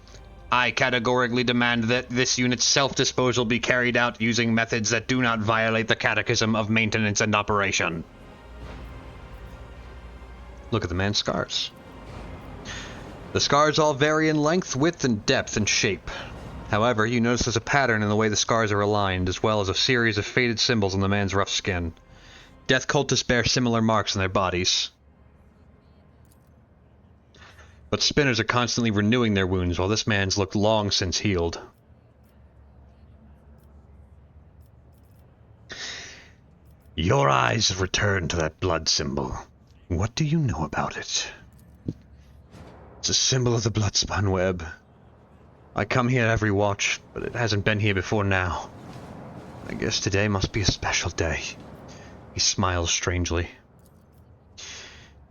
I categorically demand that this unit's self-disposal be carried out using methods that do not violate the catechism of maintenance and operation. Look at the man's scars. The scars all vary in length, width, and depth and shape. However, you notice there's a pattern in the way the scars are aligned, as well as a series of faded symbols on the man's rough skin. Death cultists bear similar marks on their bodies. But spinners are constantly renewing their wounds, while this man's looked long since healed. Your eyes have returned to that blood symbol. What do you know about it? It's a symbol of the blood-spun web. I come here every watch, but it hasn't been here before now. I guess today must be a special day. He smiles strangely.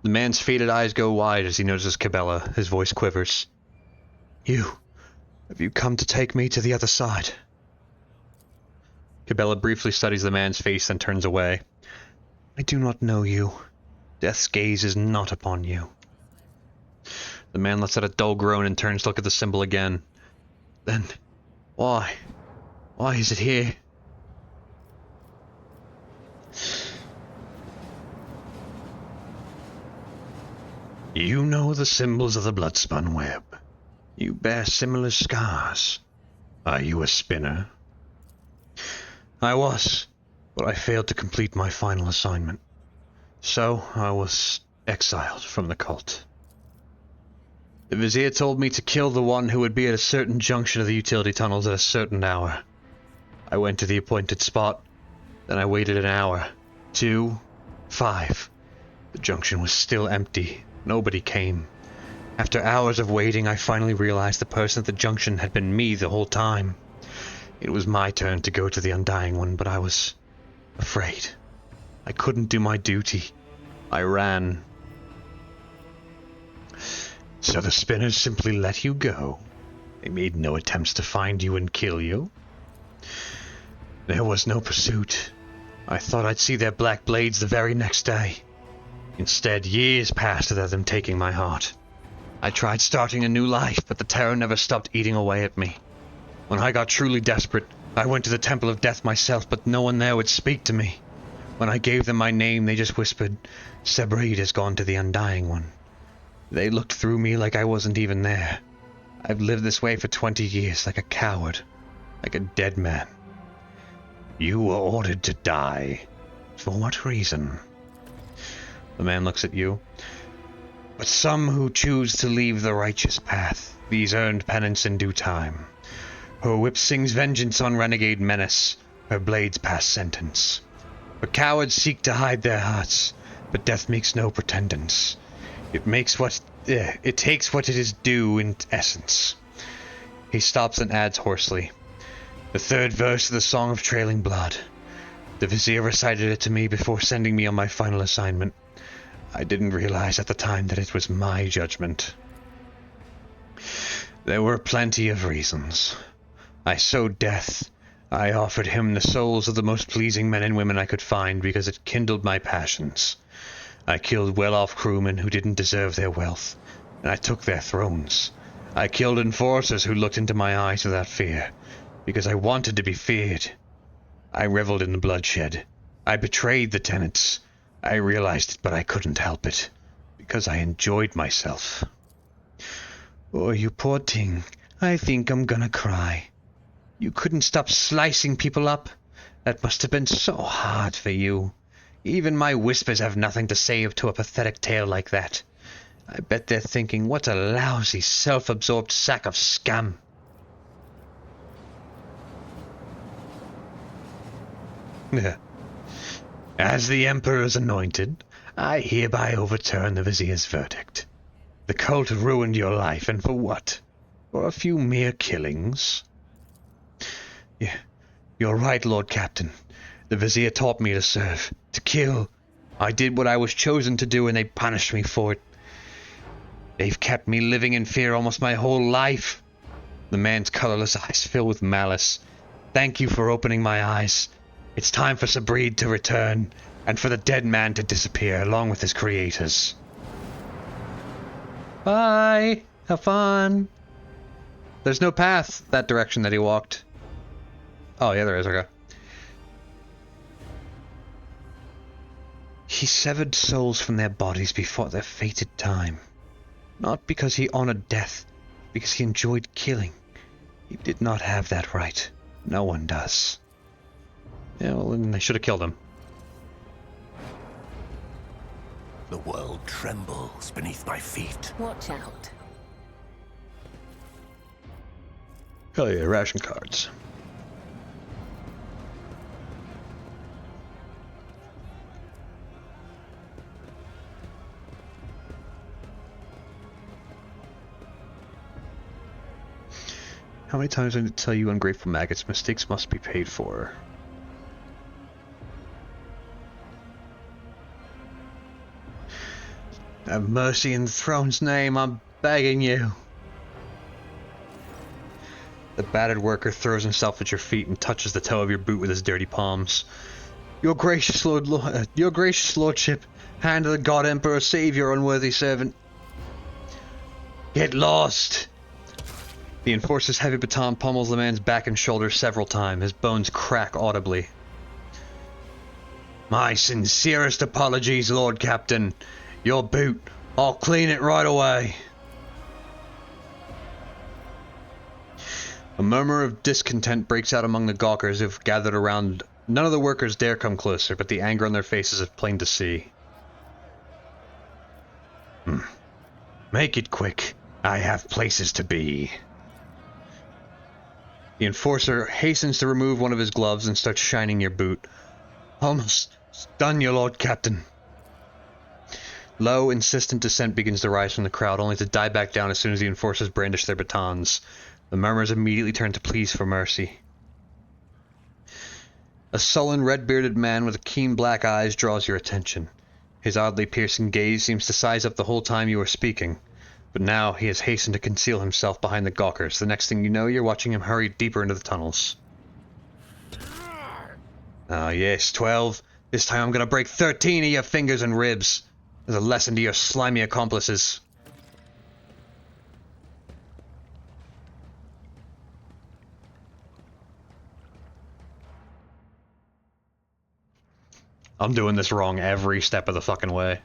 The man's faded eyes go wide as he notices Cabela. His voice quivers. Have you come to take me to the other side? Cabela briefly studies the man's face, then turns away. I do not know you. Death's gaze is not upon you. The man lets out a dull groan and turns to look at the symbol again. Then, why? Why is it here? You know the symbols of the bloodspun web. You bear similar scars. Are you a spinner? I was, but I failed to complete my final assignment. So I was exiled from the cult. The Vizier told me to kill the one who would be at a certain junction of the utility tunnels at a certain hour. I went to the appointed spot. Then I waited an hour. 2, 5. The junction was still empty. Nobody came. After hours of waiting, I finally realized the person at the junction had been me the whole time. It was my turn to go to the Undying One, but I was afraid. I couldn't do my duty. I ran. So the spinners simply let you go. They made no attempts to find you and kill you. There was no pursuit. I thought I'd see their black blades the very next day. Instead, years passed without them taking my heart. I tried starting a new life, but the terror never stopped eating away at me. When I got truly desperate, I went to the Temple of Death myself, but no one there would speak to me. When I gave them my name, they just whispered, Sebreed has gone to the Undying One. They looked through me like I wasn't even there. I've lived this way for 20 years, like a coward, like a dead man. You were ordered to die. For what reason? The man looks at you. But some who choose to leave the righteous path, these earned penance in due time. Her whip sings vengeance on renegade menace, her blades pass sentence. For cowards seek to hide their hearts, but death makes no pretendance. It takes what it is due in essence. He stops and adds hoarsely. The third verse of the Song of Trailing Blood. The Vizier recited it to me before sending me on my final assignment. I didn't realize at the time that it was my judgment. There were plenty of reasons. I sowed death. I offered him the souls of the most pleasing men and women I could find because it kindled my passions. I killed well-off crewmen who didn't deserve their wealth, and I took their thrones. I killed enforcers who looked into my eyes without fear, because I wanted to be feared. I reveled in the bloodshed. I betrayed the tenants. I realized it, but I couldn't help it, because I enjoyed myself. Oh, you poor thing. I think I'm gonna cry. You couldn't stop slicing people up? That must have been so hard for you. Even my whispers have nothing to say to a pathetic tale like that. I bet they're thinking, what a lousy, self-absorbed sack of scum. As the Emperor's anointed, I hereby overturn the Vizier's verdict. The cult ruined your life, and for what? For a few mere killings? Yeah, you're right, Lord Captain. The Vizier taught me to serve, to kill. I did what I was chosen to do, and they punished me for it. They've kept me living in fear almost my whole life. The man's colorless eyes fill with malice. Thank you for opening my eyes. It's time for Sebreed to return, and for the dead man to disappear along with his creators. Bye! Have fun! There's no path that direction that he walked. Oh, yeah, there is. Okay. He severed souls from their bodies before their fated time. Not because he honored death, because he enjoyed killing. He did not have that right. No one does. Yeah, well, then they should have killed him. The world trembles beneath my feet. Watch out. Hell yeah, ration cards. How many times did I tell you, ungrateful maggots, mistakes must be paid for? Have mercy in the throne's name, I'm begging you. The battered worker throws himself at your feet and touches the toe of your boot with his dirty palms. Your gracious your gracious lordship, hand of the god emperor, save your unworthy servant. Get lost! The enforcer's heavy baton pummels the man's back and shoulders several times. His bones crack audibly. My sincerest apologies, Lord Captain. Your boot. I'll clean it right away. A murmur of discontent breaks out among the gawkers who've gathered around. None of the workers dare come closer, but the anger on their faces is plain to see. Make it quick. I have places to be. The enforcer hastens to remove one of his gloves and starts shining your boot. Almost done, your Lord Captain. Low, insistent dissent begins to rise from the crowd, only to die back down as soon as the enforcers brandish their batons. The murmurs immediately turn to pleas for mercy. A sullen, red-bearded man with keen black eyes draws your attention. His oddly piercing gaze seems to size up the whole time you are speaking. But now he has hastened to conceal himself behind the gawkers. The next thing you know, you're watching him hurry deeper into the tunnels. Ah, yes, 12. This time I'm gonna break 13 of your fingers and ribs. As a lesson to your slimy accomplices. I'm doing this wrong every step of the fucking way.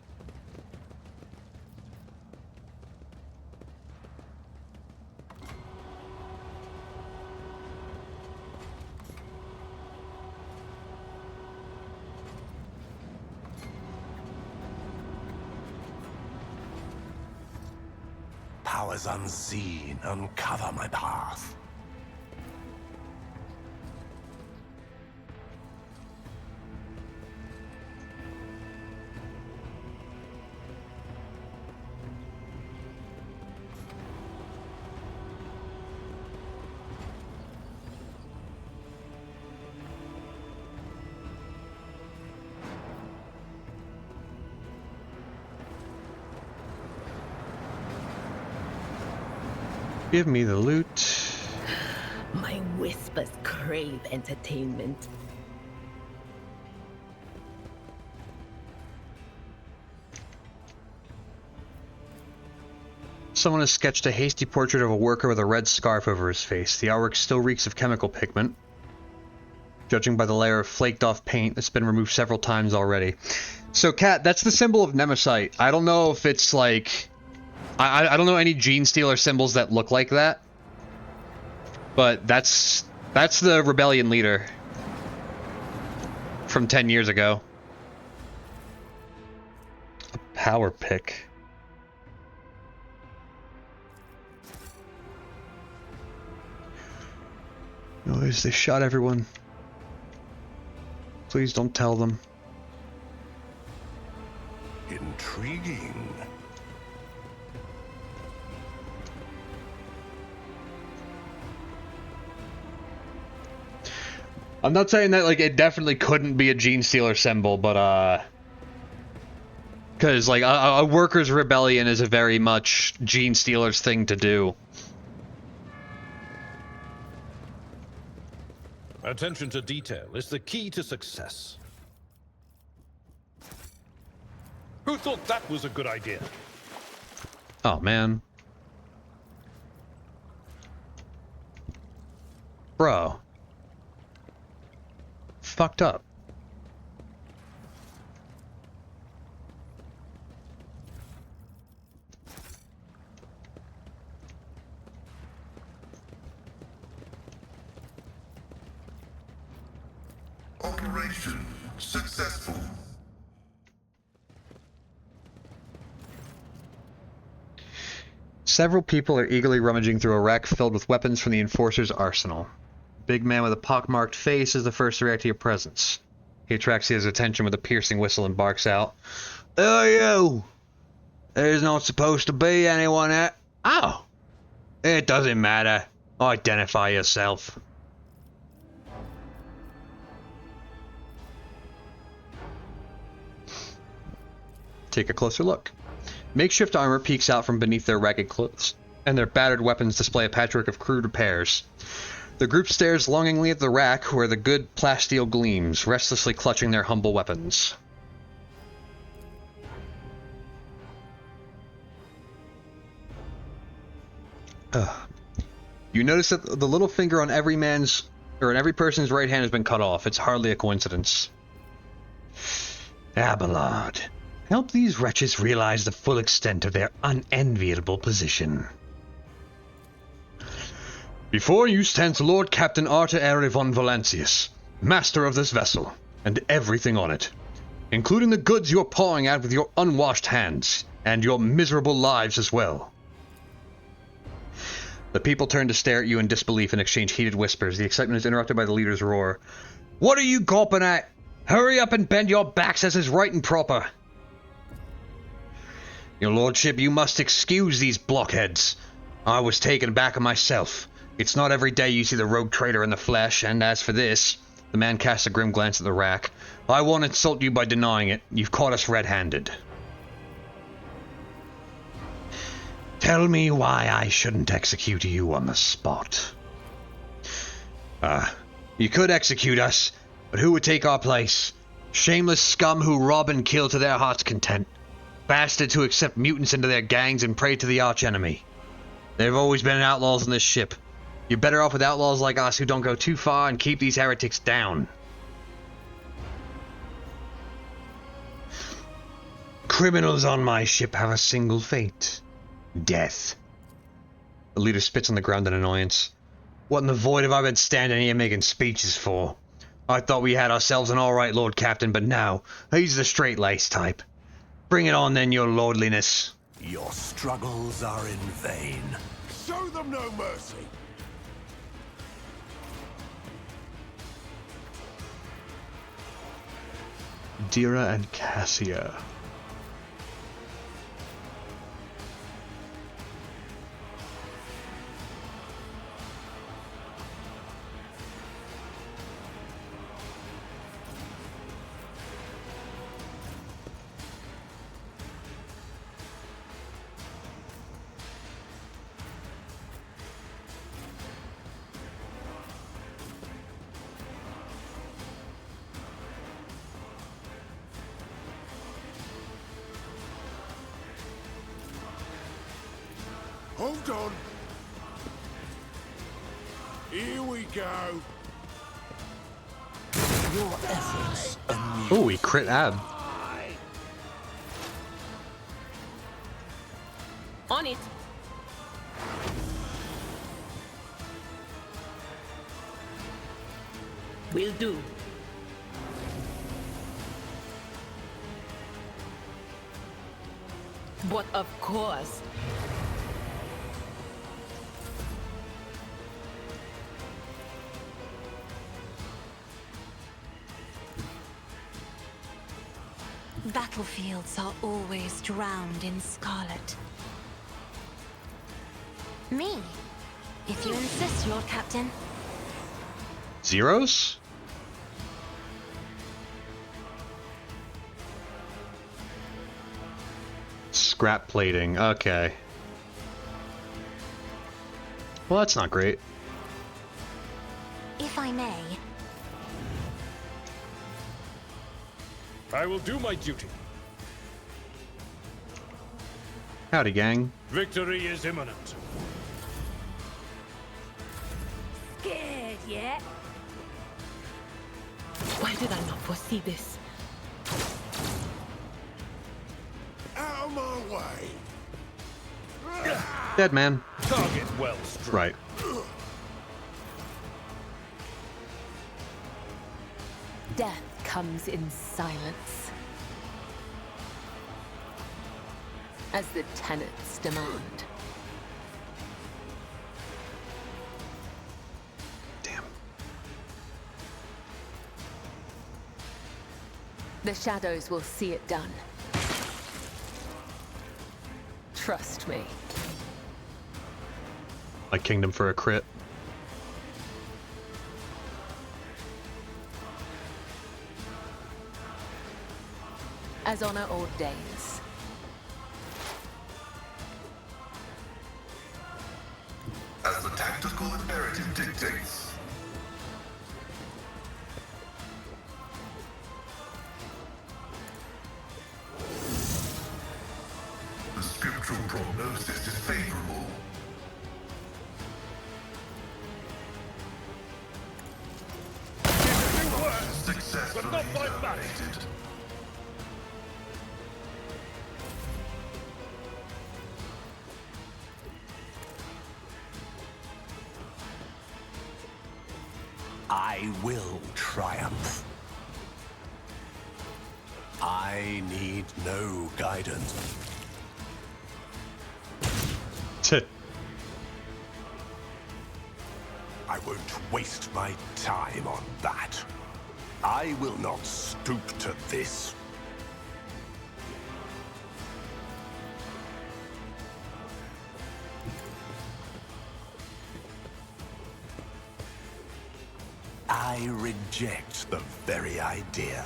Powers unseen uncover my path. Give me the loot. My whispers crave entertainment. Someone has sketched a hasty portrait of a worker with a red scarf over his face. The artwork still reeks of chemical pigment, judging by the layer of flaked off paint that's been removed several times already. So, Kat, that's the symbol of Nemesis. I don't know if it's like... I don't know any Gene Stealer symbols that look like that. But that's the rebellion leader from 10 years ago. A power pick. Noise, they shot everyone. Please don't tell them. Intriguing. I'm not saying that, like, it definitely couldn't be a Gene Stealer symbol, but, because, like, a workers' rebellion is a very much Gene Stealer's thing to do. Attention to detail is the key to success. Who thought that was a good idea? Oh, man. Bro. Fucked up. Operation successful. Several people are eagerly rummaging through a rack filled with weapons from the Enforcer's arsenal. Big man with a pockmarked face is the first to react to your presence. He attracts his attention with a piercing whistle and barks out, "Who are you? There's not supposed to be anyone at..." "Oh! It doesn't matter. Identify yourself." Take a closer look. Makeshift armor peeks out from beneath their ragged clothes, and their battered weapons display a patchwork of crude repairs. The group stares longingly at the rack where the good plasteel gleams, restlessly clutching their humble weapons. You notice that the little finger on every person's right hand has been cut off. It's hardly a coincidence. Abelard, help these wretches realize the full extent of their unenviable position. Before you stands Lord Captain Arthur Eri von Valancius, master of this vessel, and everything on it, including the goods you're pawing at with your unwashed hands, and your miserable lives as well. The people turn to stare at you in disbelief and exchange heated whispers. The excitement is interrupted by the leader's roar. "What are you gawping at? Hurry up and bend your backs as is right and proper." "Your lordship, you must excuse these blockheads. I was taken aback myself. It's not every day you see the rogue trader in the flesh, and as for this," the man casts a grim glance at the rack, "I won't insult you by denying it. You've caught us red-handed." "Tell me why I shouldn't execute you on the spot." You could execute us, but who would take our place? Shameless scum who rob and kill to their heart's content. Bastards who accept mutants into their gangs and pray to the archenemy. There have always been outlaws on this ship. You're better off with outlaws like us who don't go too far and keep these heretics down. Criminals on my ship have a single fate. Death. The leader spits on the ground in annoyance. What in the void have I been standing here making speeches for? I thought we had ourselves an alright Lord Captain, but now, he's the straight-laced type. Bring it on then, your lordliness. Your struggles are in vain. Show them no mercy. Dira and Cassia. Hold on. Here we go. Your efforts amuse. Oh, he crit ab. On it. Will do. But of course. Battlefields are always drowned in scarlet. Me, if you insist, Lord Captain. Zeros? Scrap plating, okay. Well, that's not great. If I may. I will do my duty. Howdy, gang. Victory is imminent. Scared yet. Why did I not foresee this? Out of my way! Dead man. Target well struck. Right. Death comes in silence, as the tenets demand. Damn. The shadows will see it done. Trust me. Like Kingdom for a crit. As on our old days. As the tactical imperative dictates. The scriptural prognosis is favorable. Successfully But not by much. terminated. I will triumph. I need no guidance. I won't waste my time on that. I will not stoop to this. I reject the very idea.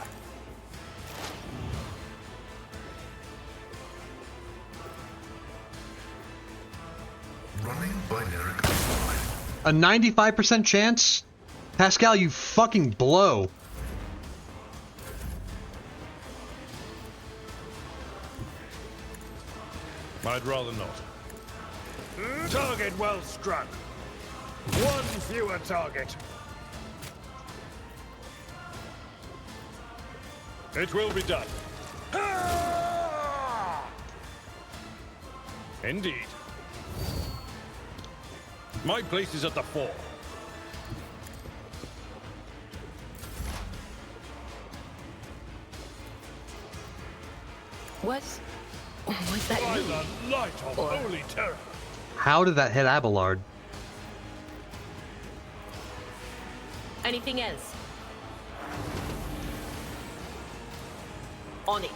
Running binary coastline. A 95% chance? Pascal, you fucking blow. I'd rather not. Target well struck. One fewer target. It will be done. Indeed. My place is at the fore. Was that By you? the light of Or- holy terror. How did that hit Abelard? Anything else? On it.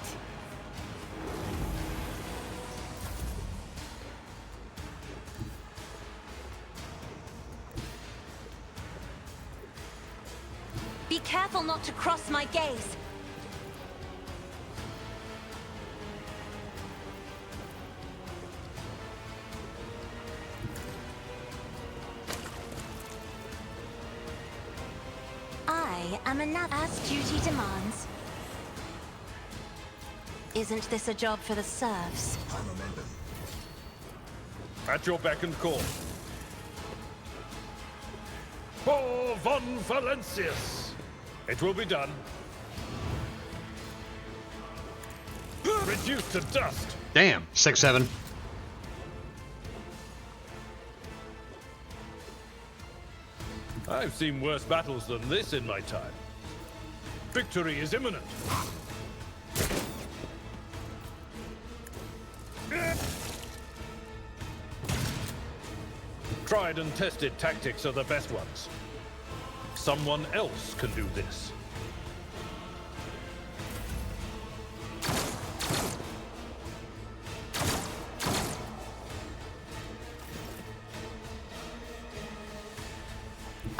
Be careful not to cross my gaze. I am a as duty demands. Isn't this a job for the serfs? At your beck and call. For von Valentius. It will be done. Reduced to dust. Damn. 6-7. I've seen worse battles than this in my time. Victory is imminent. Tried and tested tactics are the best ones. Someone else can do this.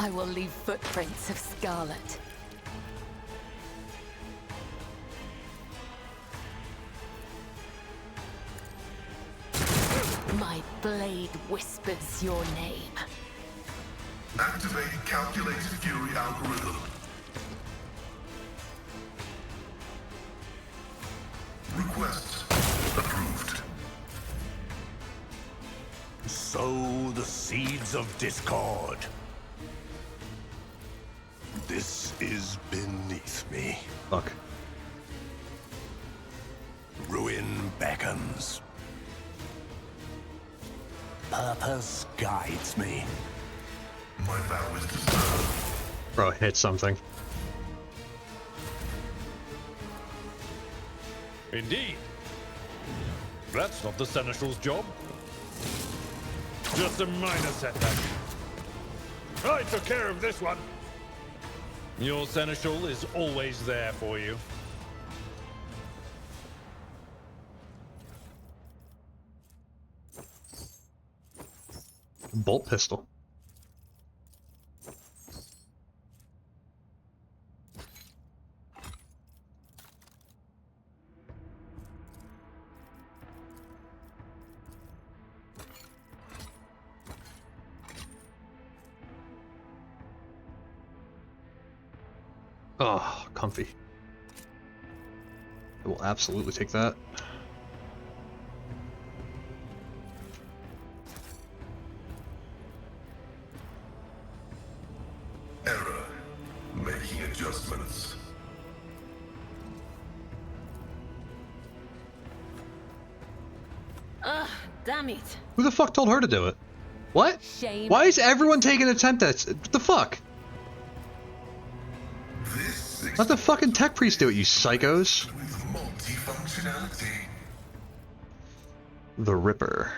I will leave footprints of scarlet. My blade whispers your name. Activate calculated fury algorithm. Request approved. Sow the seeds of discord. This is beneath me. Fuck. Ruin beckons. Purpose guides me. My vow is to serve. Bro, hit something. Indeed. That's not the Seneschal's job. Just a minor setback. I took care of this one. Your Seneschal is always there for you. Bolt pistol. Oh, comfy. I will absolutely take that. Error. Making adjustments. Ugh, damn it. Who the fuck told her to do it? What? Shame. Why is everyone taking an attempt at it? What the fuck? This Let the fucking tech priest do it, you psychos. with multifunctionality. The Ripper.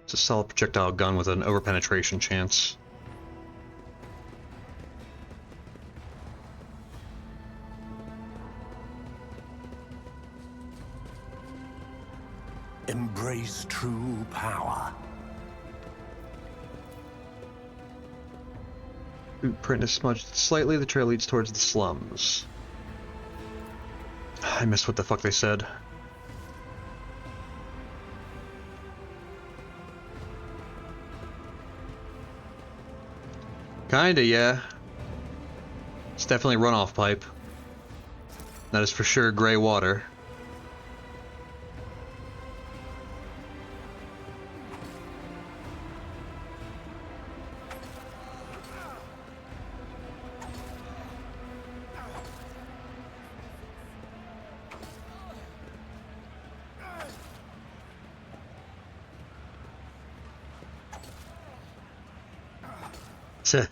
It's a solid projectile gun with an overpenetration chance. Embrace true power. Bootprint is smudged slightly. The trail leads towards the slums. I missed what the fuck they said. Kinda, yeah. It's definitely runoff pipe. That is for sure gray water. Tch.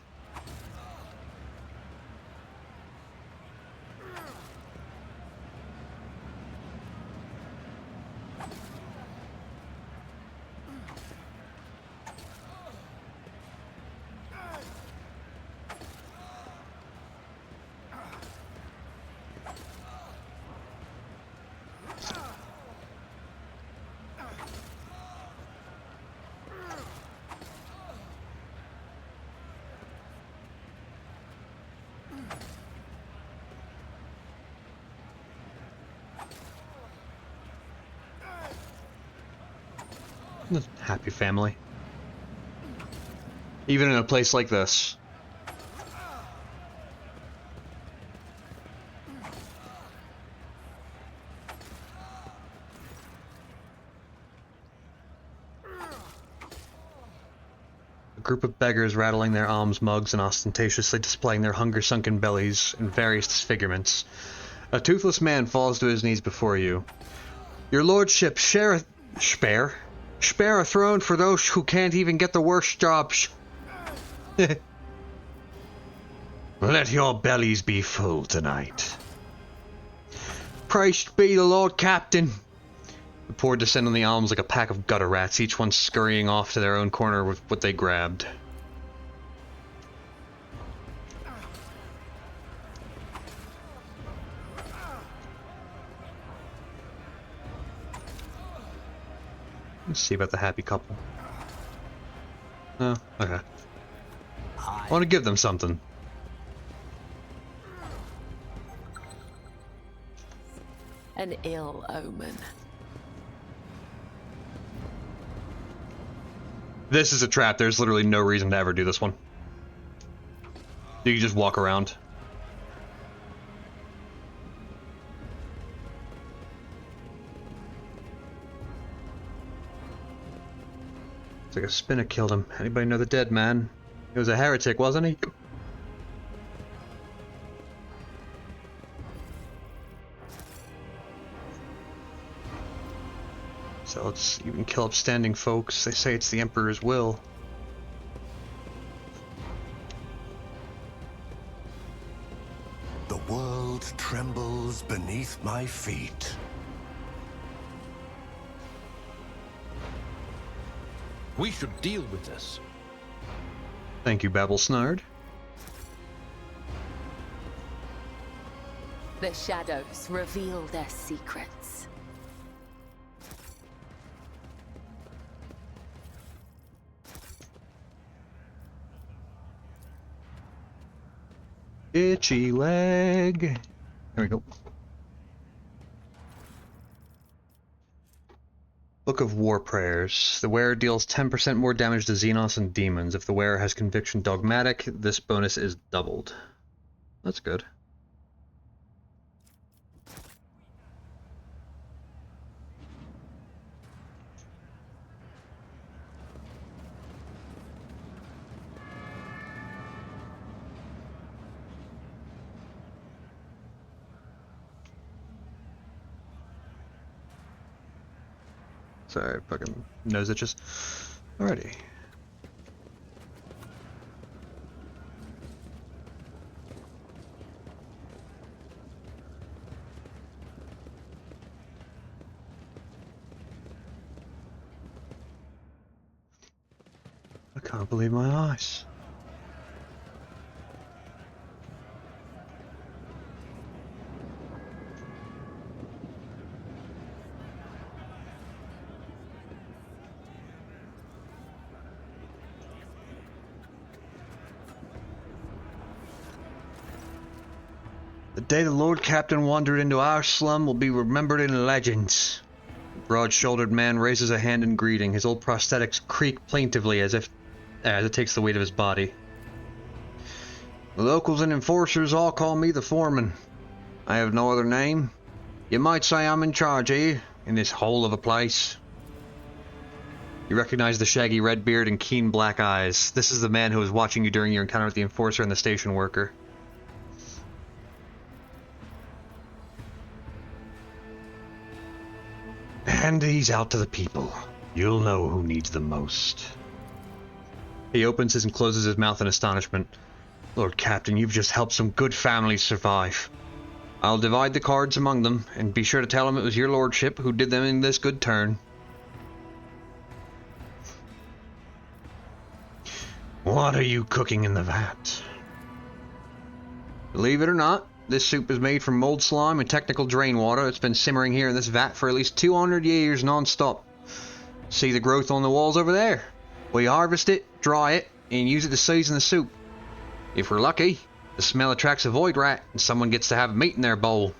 Happy family. Even in a place like this. A group of beggars rattling their alms mugs and ostentatiously displaying their hunger-sunken bellies in various disfigurements. A toothless man falls to his knees before you. Your lordship, spare a throne for those who can't even get the worst jobs. Let your bellies be full tonight. Praised be the Lord Captain. The poor descend on the alms like a pack of gutter rats, each one scurrying off to their own corner with what they grabbed. Let's see about the happy couple. Oh, okay. I want to give them something. An ill omen. This is a trap. There's literally no reason to ever do this one. You can just walk around. It's like a spinner killed him. Anybody know the dead man? He was a heretic, wasn't he? They'll just even kill upstanding folks. They say it's the Emperor's will. The world trembles beneath my feet. We should deal with this. Thank you, Babblesnard. The shadows reveal their secrets. Itchy leg. There we go. Book of War Prayers. The wearer deals 10% more damage to Xenos and demons. If the wearer has Conviction Dogmatic, this bonus is doubled. That's good. Sorry, fucking nose itches. Alrighty. I can't believe my eyes. The day the Lord Captain wandered into our slum will be remembered in legends. The broad-shouldered man raises a hand in greeting. His old prosthetics creak plaintively as it takes the weight of his body. The locals and enforcers all call me the foreman. I have no other name. You might say I'm in charge here, in this hole of a place. You recognize the shaggy red beard and keen black eyes. This is the man who was watching you during your encounter with the enforcer and the station worker. Hand these out to the people. You'll know who needs them most. He opens his and closes his mouth in astonishment. Lord Captain, you've just helped some good families survive. I'll divide the cards among them, and be sure to tell them it was your lordship who did them in this good turn. What are you cooking in the vat? Believe it or not, this soup is made from mold slime and technical drain water. It's been simmering here in this vat for at least 200 years non-stop. See the growth on the walls over there? We harvest it, dry it, and use it to season the soup. If we're lucky, the smell attracts a void rat, and someone gets to have meat in their bowl.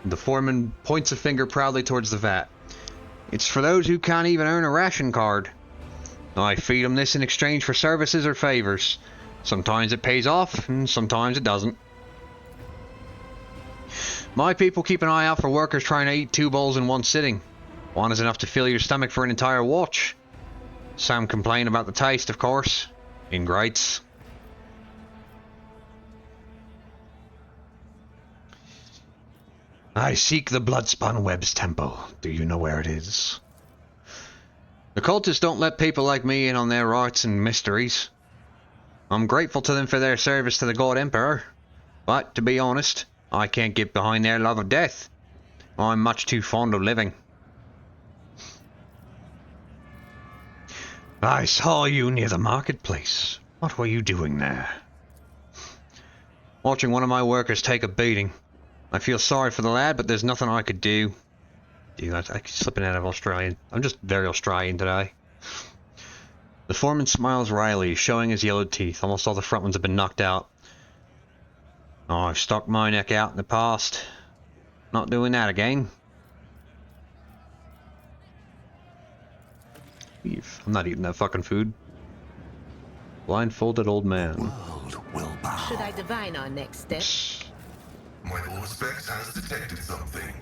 The foreman points a finger proudly towards the vat. It's for those who can't even earn a ration card. I feed them this in exchange for services or favors. Sometimes it pays off, and sometimes it doesn't. My people keep an eye out for workers trying to eat 2 bowls in one sitting. One is enough to fill your stomach for an entire watch. Some complain about the taste, of course. Ingrates. I seek the Bloodspun Web's temple. Do you know where it is? The cultists don't let people like me in on their rites and mysteries. I'm grateful to them for their service to the God Emperor. But, to be honest, I can't get behind their love of death. I'm much too fond of living. I saw you near the marketplace. What were you doing there? Watching one of my workers take a beating. I feel sorry for the lad, but there's nothing I could do. Dude, I'm slipping out of Australian. I'm just very Australian today. The foreman smiles wryly, showing his yellowed teeth. Almost all the front ones have been knocked out. Oh, I've stuck my neck out in the past. Not doing that again. Leave. I'm not eating that fucking food. Blindfolded old man. World will bow. Should I divine our next step? My Auspex has detected something.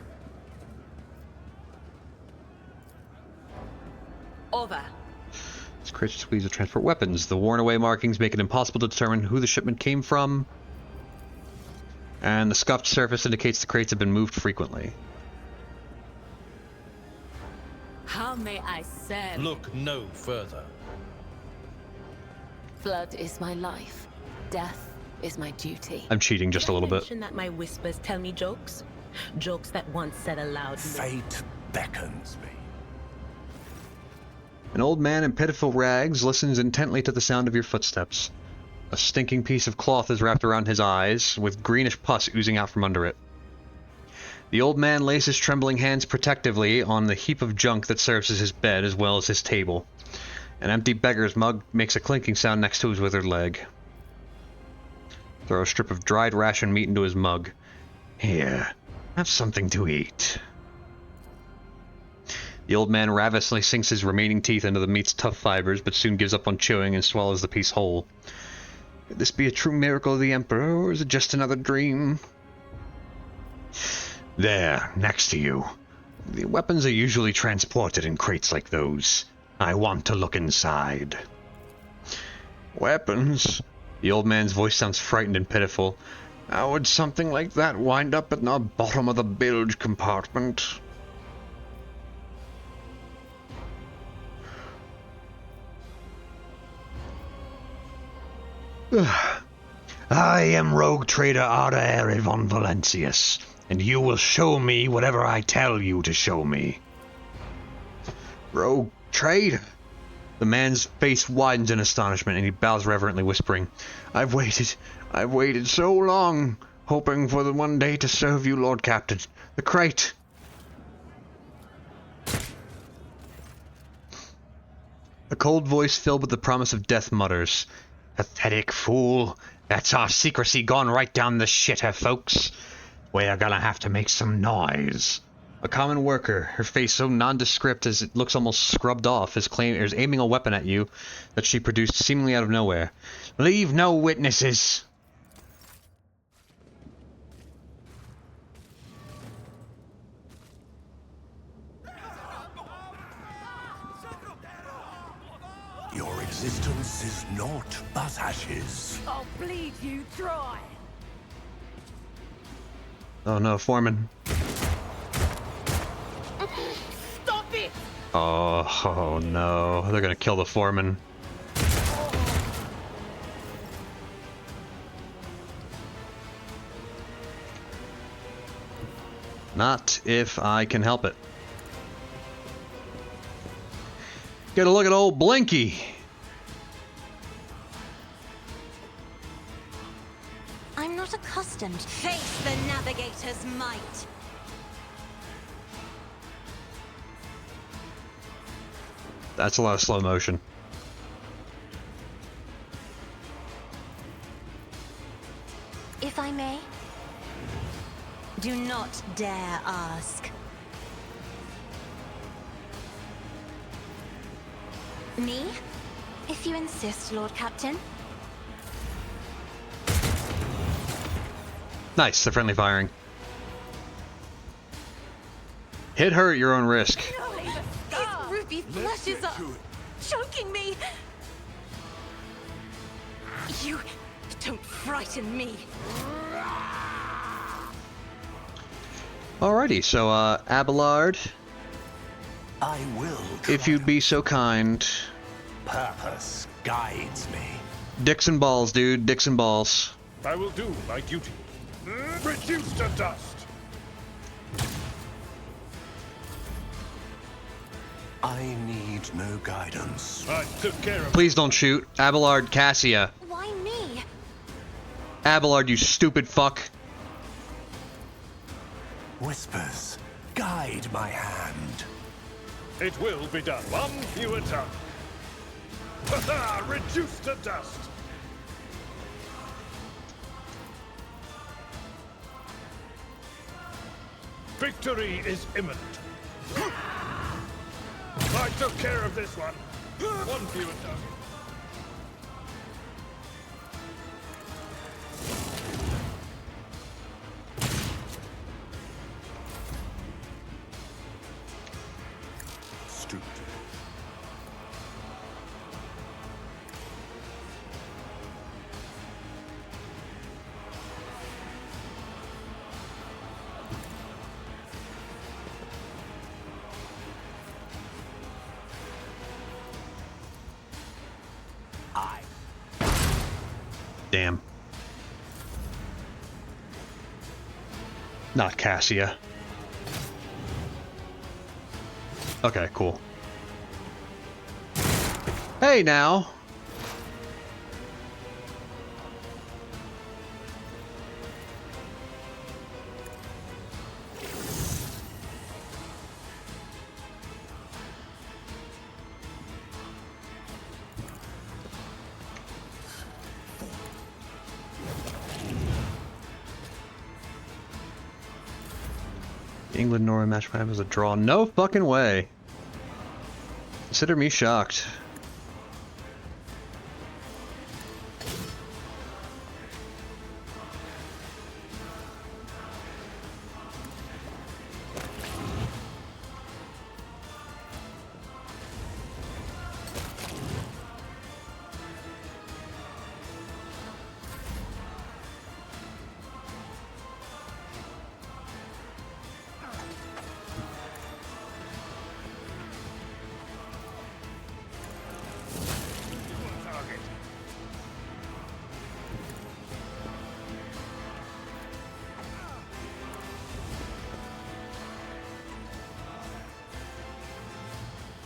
Over. This creates a squeeze to transport weapons. The worn away markings make it impossible to determine who the shipment came from. And the scuffed surface indicates the crates have been moved frequently. How How may I serve? Look no further. Blood is my life. Death is my duty. I'm cheating just a little bit. Mention that my whispers tell me jokes? Jokes that once said aloud. Fate beckons me. An old man in pitiful rags listens intently to the sound of your footsteps. A stinking piece of cloth is wrapped around his eyes, with greenish pus oozing out from under it. The old man lays his trembling hands protectively on the heap of junk that serves as his bed as well as his table. An empty beggar's mug makes a clinking sound next to his withered leg. Throw a strip of dried ration meat into his mug. Here, have something to eat. The old man ravenously sinks his remaining teeth into the meat's tough fibers, but soon gives up on chewing and swallows the piece whole. Could this be a true miracle of the Emperor, or is it just another dream? There, next to you. The weapons are usually transported in crates like those. I want to look inside. Weapons? The old man's voice sounds frightened and pitiful. How would something like that wind up at the bottom of the bilge compartment? I am rogue trader Arda von Valentius, and you will show me whatever I tell you to show me. Rogue trader? The man's face widens in astonishment, and he bows reverently, whispering, I've waited so long, hoping for the one day to serve you, Lord Captain. The crate. A cold voice filled with the promise of death mutters, Pathetic fool. That's our secrecy gone right down the shitter, folks. We're gonna have to make some noise. A common worker, her face so nondescript as it looks almost scrubbed off, is aiming a weapon at you that she produced seemingly out of nowhere. Leave no witnesses. Your existence is naught but ashes. I'll bleed you dry. Oh no, Foreman. Stop it! Oh no, they're gonna kill the Foreman. Not if I can help it. Get a look at old Blinky. I'm not accustomed. Face the navigator's might. That's a lot of slow motion. If I may, do not dare ask. Me? If you insist, Lord Captain. Nice, the friendly firing. Hit her at your own risk. His ruby flushes are choking me. You don't frighten me. Alrighty, so Abelard, I will. if you'd be so kind. Purpose guides me. Dicks and balls, dude. Dicks and balls. I will do my duty. Reduce to dust. I need no guidance. I took care of. Please don't shoot. Abelard, Cassia. Why me? Abelard, you stupid fuck. Whispers, guide my hand. It will be done. One fewer tongue. Ha-ha! Reduced to dust. Victory is imminent. I took care of this one. One fewer tongue. Stooped. Damn. Not Cassia. Okay, cool. Hey now! England-Norway match was a draw. No fucking way. Consider me shocked.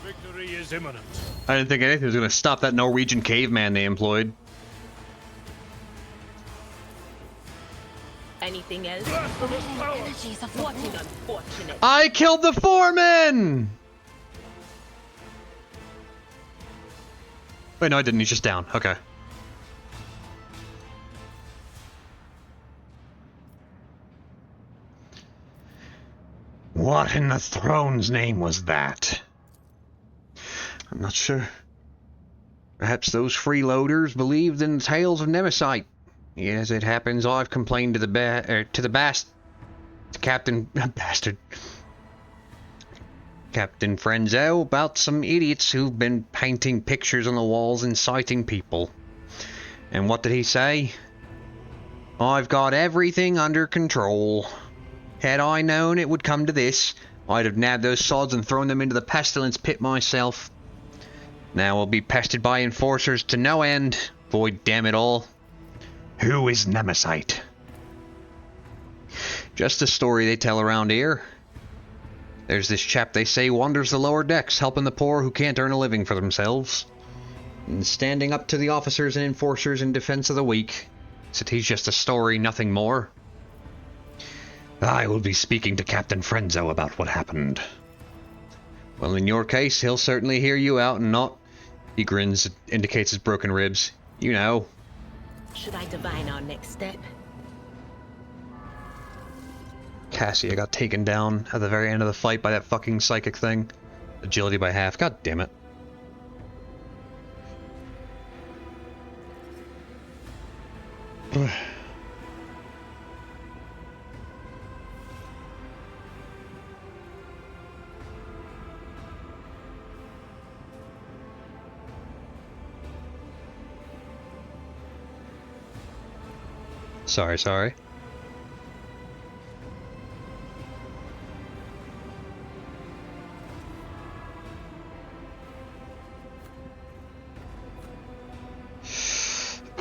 Victory is imminent. I didn't think anything was going to stop that Norwegian caveman they employed. Anything else? Energies of the What war. an unfortunate. I killed the foreman! Wait, no I didn't. He's just down. Okay. What in the throne's name was that? I'm not sure. Perhaps those freeloaders believed in the tales of Nemesis. As it happens, I've complained to the Captain Bastard. Captain Frenzo about some idiots who've been painting pictures on the walls inciting people. And what did he say? I've got everything under control. Had I known it would come to this, I'd have nabbed those sods and thrown them into the pestilence pit myself. Now we'll be pestered by enforcers to no end. Void damn it all. Who is Nemesis? Just a story they tell around here. There's this chap they say wanders the lower decks, helping the poor who can't earn a living for themselves. And standing up to the officers and enforcers in defense of the weak. Except he's just a story, nothing more. I will be speaking to Captain Frenzo about what happened. Well, in your case, he'll certainly hear you out and not... He grins, indicates his broken ribs. You know. Should I divine our next step? Cassia got taken down at the very end of the fight by that fucking psychic thing. Agility by half. God damn it. Sorry.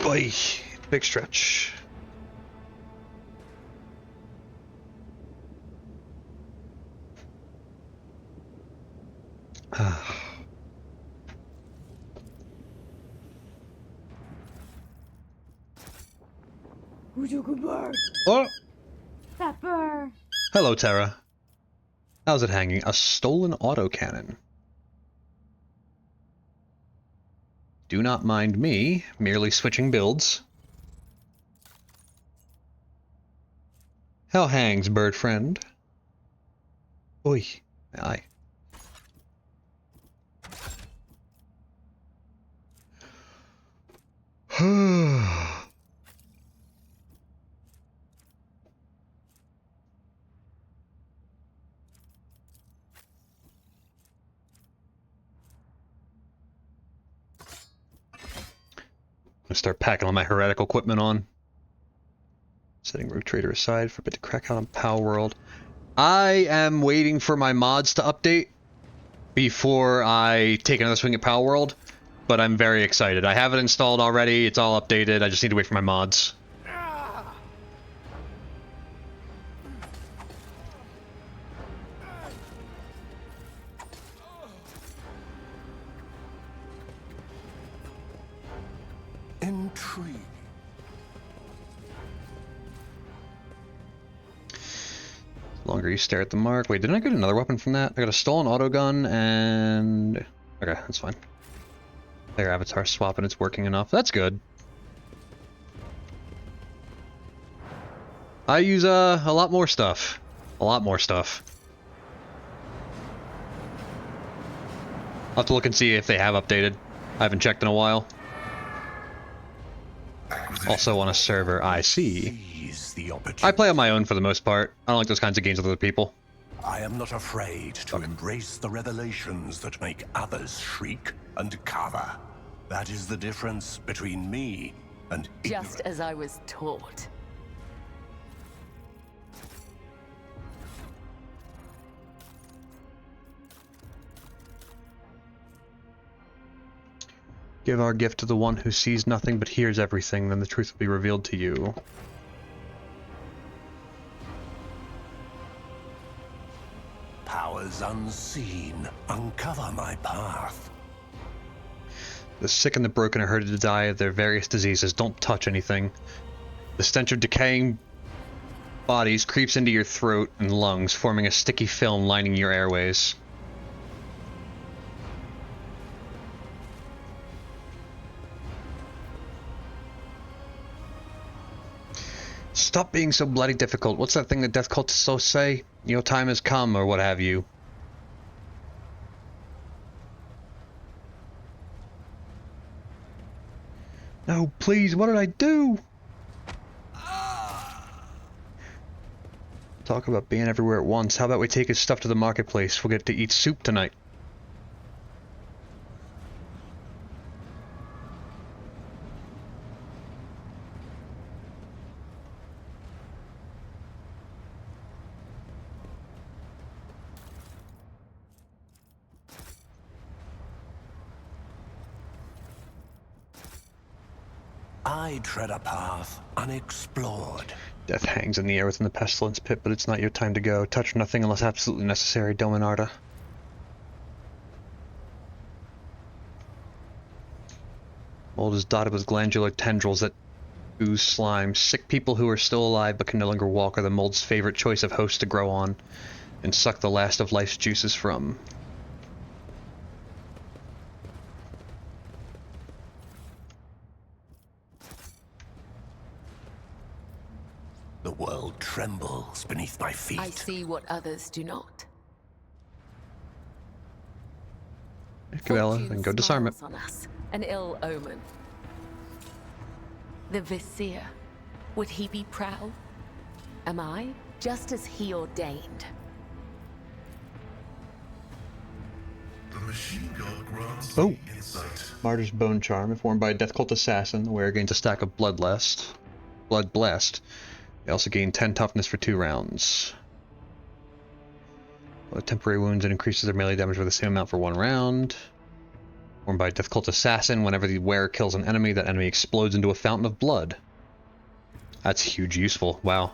Boy, big stretch. Oh! Sapper. Hello, Terra. How's it hanging? A stolen autocannon. Do not mind me, merely switching builds. How hangs, bird friend? Oi, aye. Start packing all my heretic equipment on. Setting Rogue Trader aside for a bit to crack out on Power World. I am waiting for my mods to update before I take another swing at Power World. but I'm very excited. I have it installed already. It's all updated. I just need to wait for my mods. Intrigue. The longer you stare at the mark. Wait, didn't I get another weapon from that? I got a stolen autogun and... Okay, that's fine. Their avatar swap and it's working enough. That's good. I use a lot more stuff. A lot more stuff. I'll have to look and see if they have updated. I haven't checked in a while. Also on a server, I see. Seize the opportunity. I play on my own for the most part. I don't like those kinds of games with other people. I am not afraid to embrace the revelations that make others shriek and cover. That is the difference between me and Just as I was taught. Give our gift to the one who sees nothing but hears everything, then the truth will be revealed to you. powers unseen uncover my path. The sick and the broken are herded to die of their various diseases. Don't touch anything. The stench of decaying bodies creeps into your throat and lungs, forming a sticky film lining your airways. Stop being so bloody difficult. What's that thing that death cultists say? Your time has come, or what have you. No, please, what did I do? Talk about being everywhere at once. How about we take his stuff to the marketplace? We'll get to eat soup tonight. I tread a path unexplored. Death hangs in the air within the pestilence pit, but it's not your time to go. Touch nothing unless absolutely necessary, Dominarda. Mold is dotted with glandular tendrils that ooze slime. Sick people who are still alive but can no longer walk are the mold's favorite choice of host to grow on and suck the last of life's juices from. The world trembles beneath my feet. I see what others do not. Gabella, Fortune and go disarm it. smiles on us, an ill omen. The Vizier, would he be proud? Am I? Just as he ordained. The machine gun grants Oh. me insight. Martyr's Bone Charm. If worn by a Death Cult Assassin, the wearer gains a stack of Blood Blessed. They also gain 10 toughness for 2 rounds. Temporary wounds and increases their melee damage by the same amount for 1 round. Worn by a Death Cult Assassin, whenever the wearer kills an enemy, that enemy explodes into a fountain of blood. That's huge useful. Wow.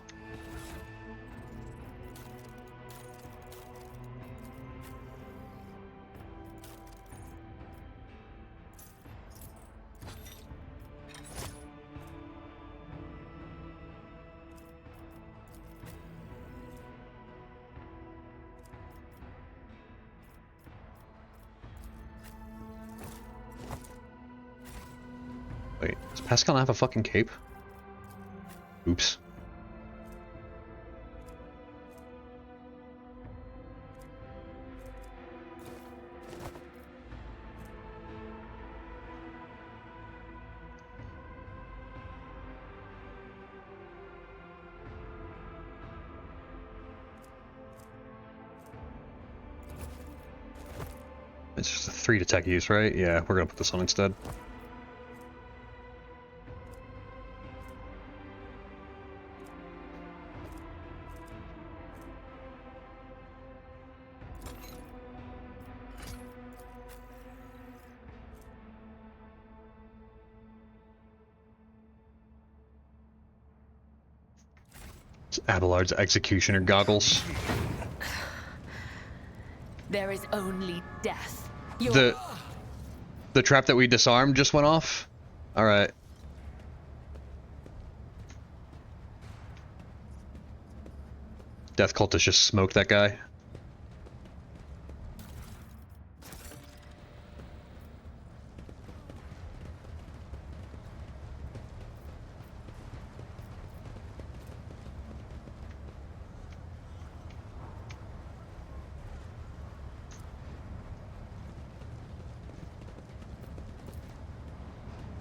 Wait, does Pascal not have a fucking cape? Oops. It's just a 3 to tech use, right? Yeah, we're gonna put this on instead. Abelard's executioner goggles. There is only death. The trap that we disarmed just went off? Alright. Death cultist just smoked that guy.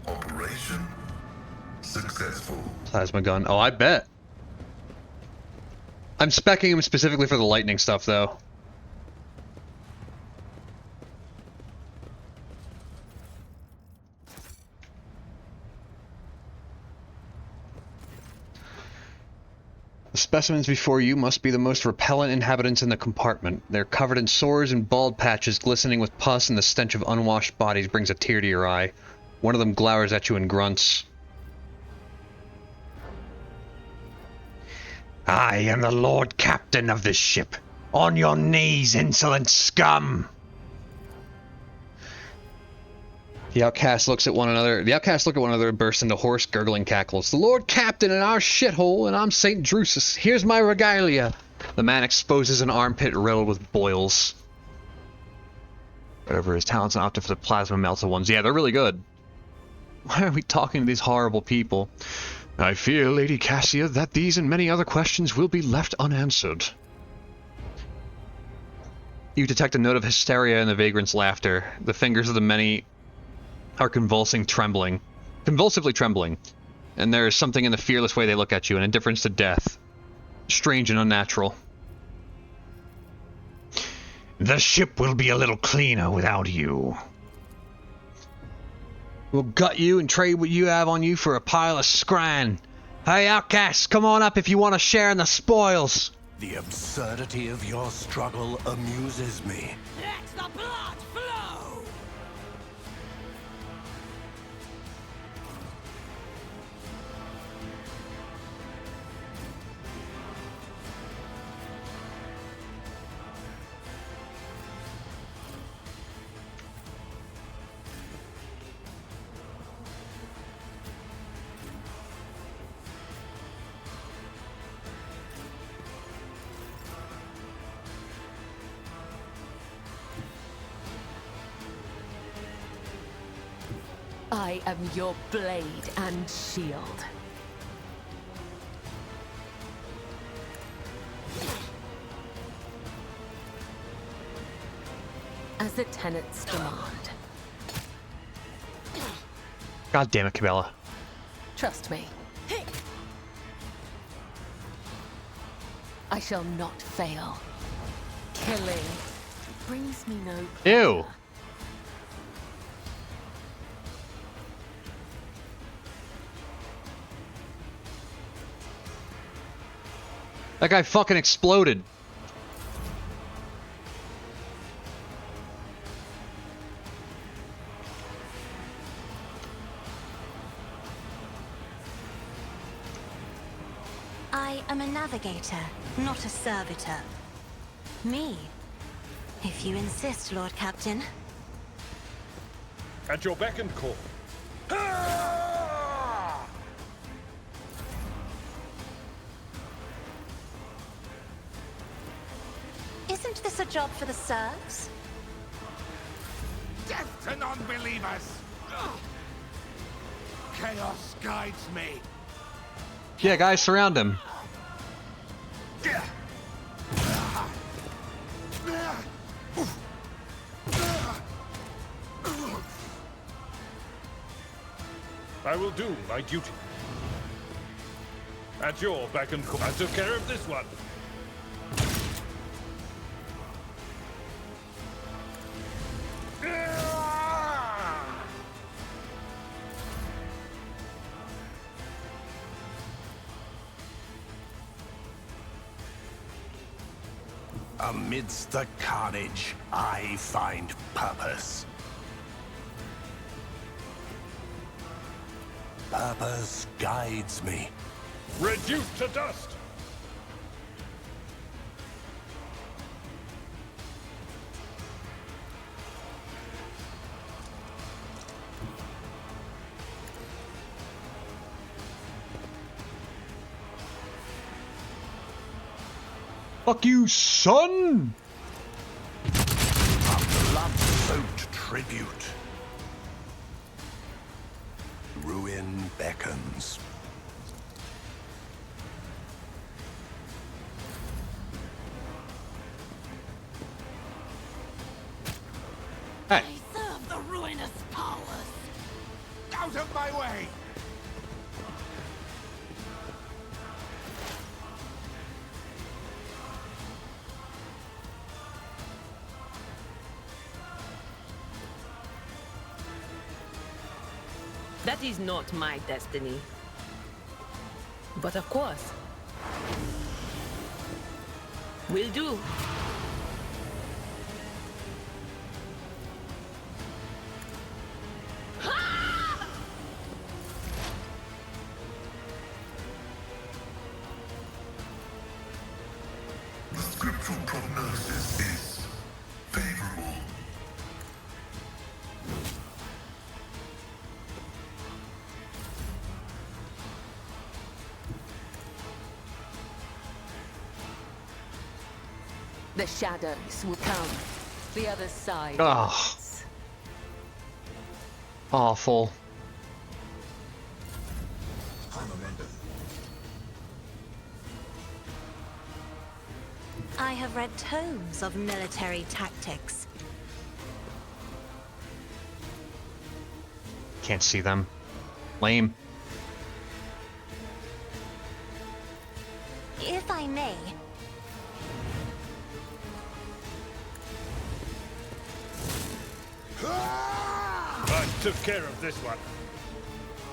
Operation successful. Plasma gun. Oh, I bet. I'm speccing him specifically for the lightning stuff, though. The specimens before you must be the most repellent inhabitants in the compartment. They're covered in sores and bald patches, glistening with pus, and the stench of unwashed bodies brings a tear to your eye. One of them glowers at you and grunts. I am the Lord Captain of this ship. On your knees, insolent scum! The outcasts look at one another and burst into hoarse, gurgling cackles. The Lord Captain in our shithole, and I'm St. Drusus. Here's my regalia. The man exposes an armpit riddled with boils. Whatever his talents and opted for the plasma melted ones. Yeah, they're really good. Why are we talking to these horrible people? I fear, Lady Cassia, that these and many other questions will be left unanswered. You detect a note of hysteria in the vagrant's laughter. The fingers of the many are convulsively trembling. And there is something in the fearless way they look at you, an indifference to death. Strange and unnatural. The ship will be a little cleaner without you. We'll gut you and trade what you have on you for a pile of scran. Hey, outcasts, come on up if you want to share in the spoils. The absurdity of your struggle amuses me. Let the blood flow! I am your blade and shield. As the tenants demand. God damn it, Cabela. Trust me. I shall not fail. Killing brings me no pleasure. Ew. That guy fucking exploded. I am a navigator, not a servitor. Me, if you insist, Lord Captain. At your beck and call. Isn't this a job for the serfs? Death to non-believers! Chaos guides me. Yeah, guys, surround him. I will do my duty. At your beck and call. I took care of this one. Amidst the carnage, I find purpose. Purpose guides me. Reduced to dust. Fuck you, son! A blood-soaked tribute. Ruin beckons. Hey. Serve the ruinous powers. Out of my way! That is not my destiny. But of course. Will do. The scriptural prognosis is favorable. The shadows will come. The other side. Ugh. Awful. I have read tomes of military tactics. Can't see them. Lame. If I may, I took care of this one.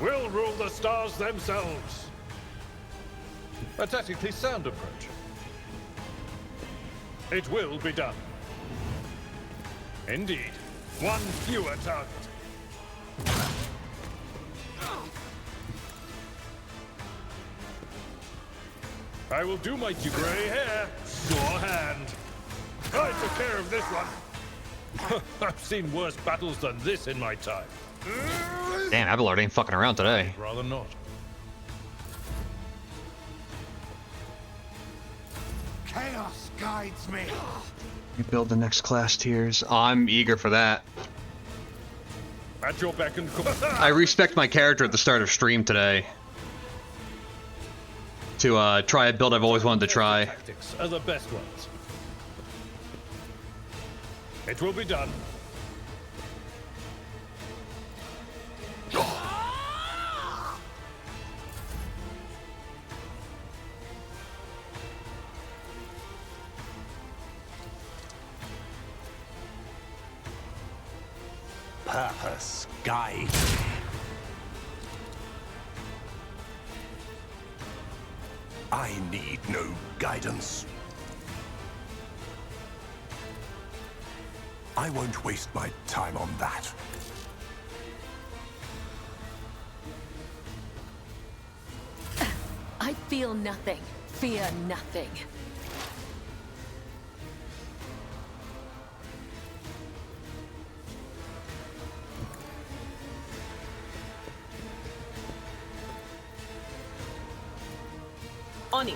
We'll rule the stars themselves. A tactically sound approach. It will be done. Indeed. One fewer target. I will do my duty. Grey hair, sure hand. I took care of this one. I've seen worse battles than this in my time. Damn, Abelard ain't fucking around today. Rather not. Chaos guides me. You build the next class tiers. I'm eager for that. At your beck and call. I respect my character at the start of stream today. To try a build I've always wanted to try. Tactics are the best ones. It will be done. Purpose guide. I need no guidance. I won't waste my time on that. I feel nothing. Fear nothing. On it.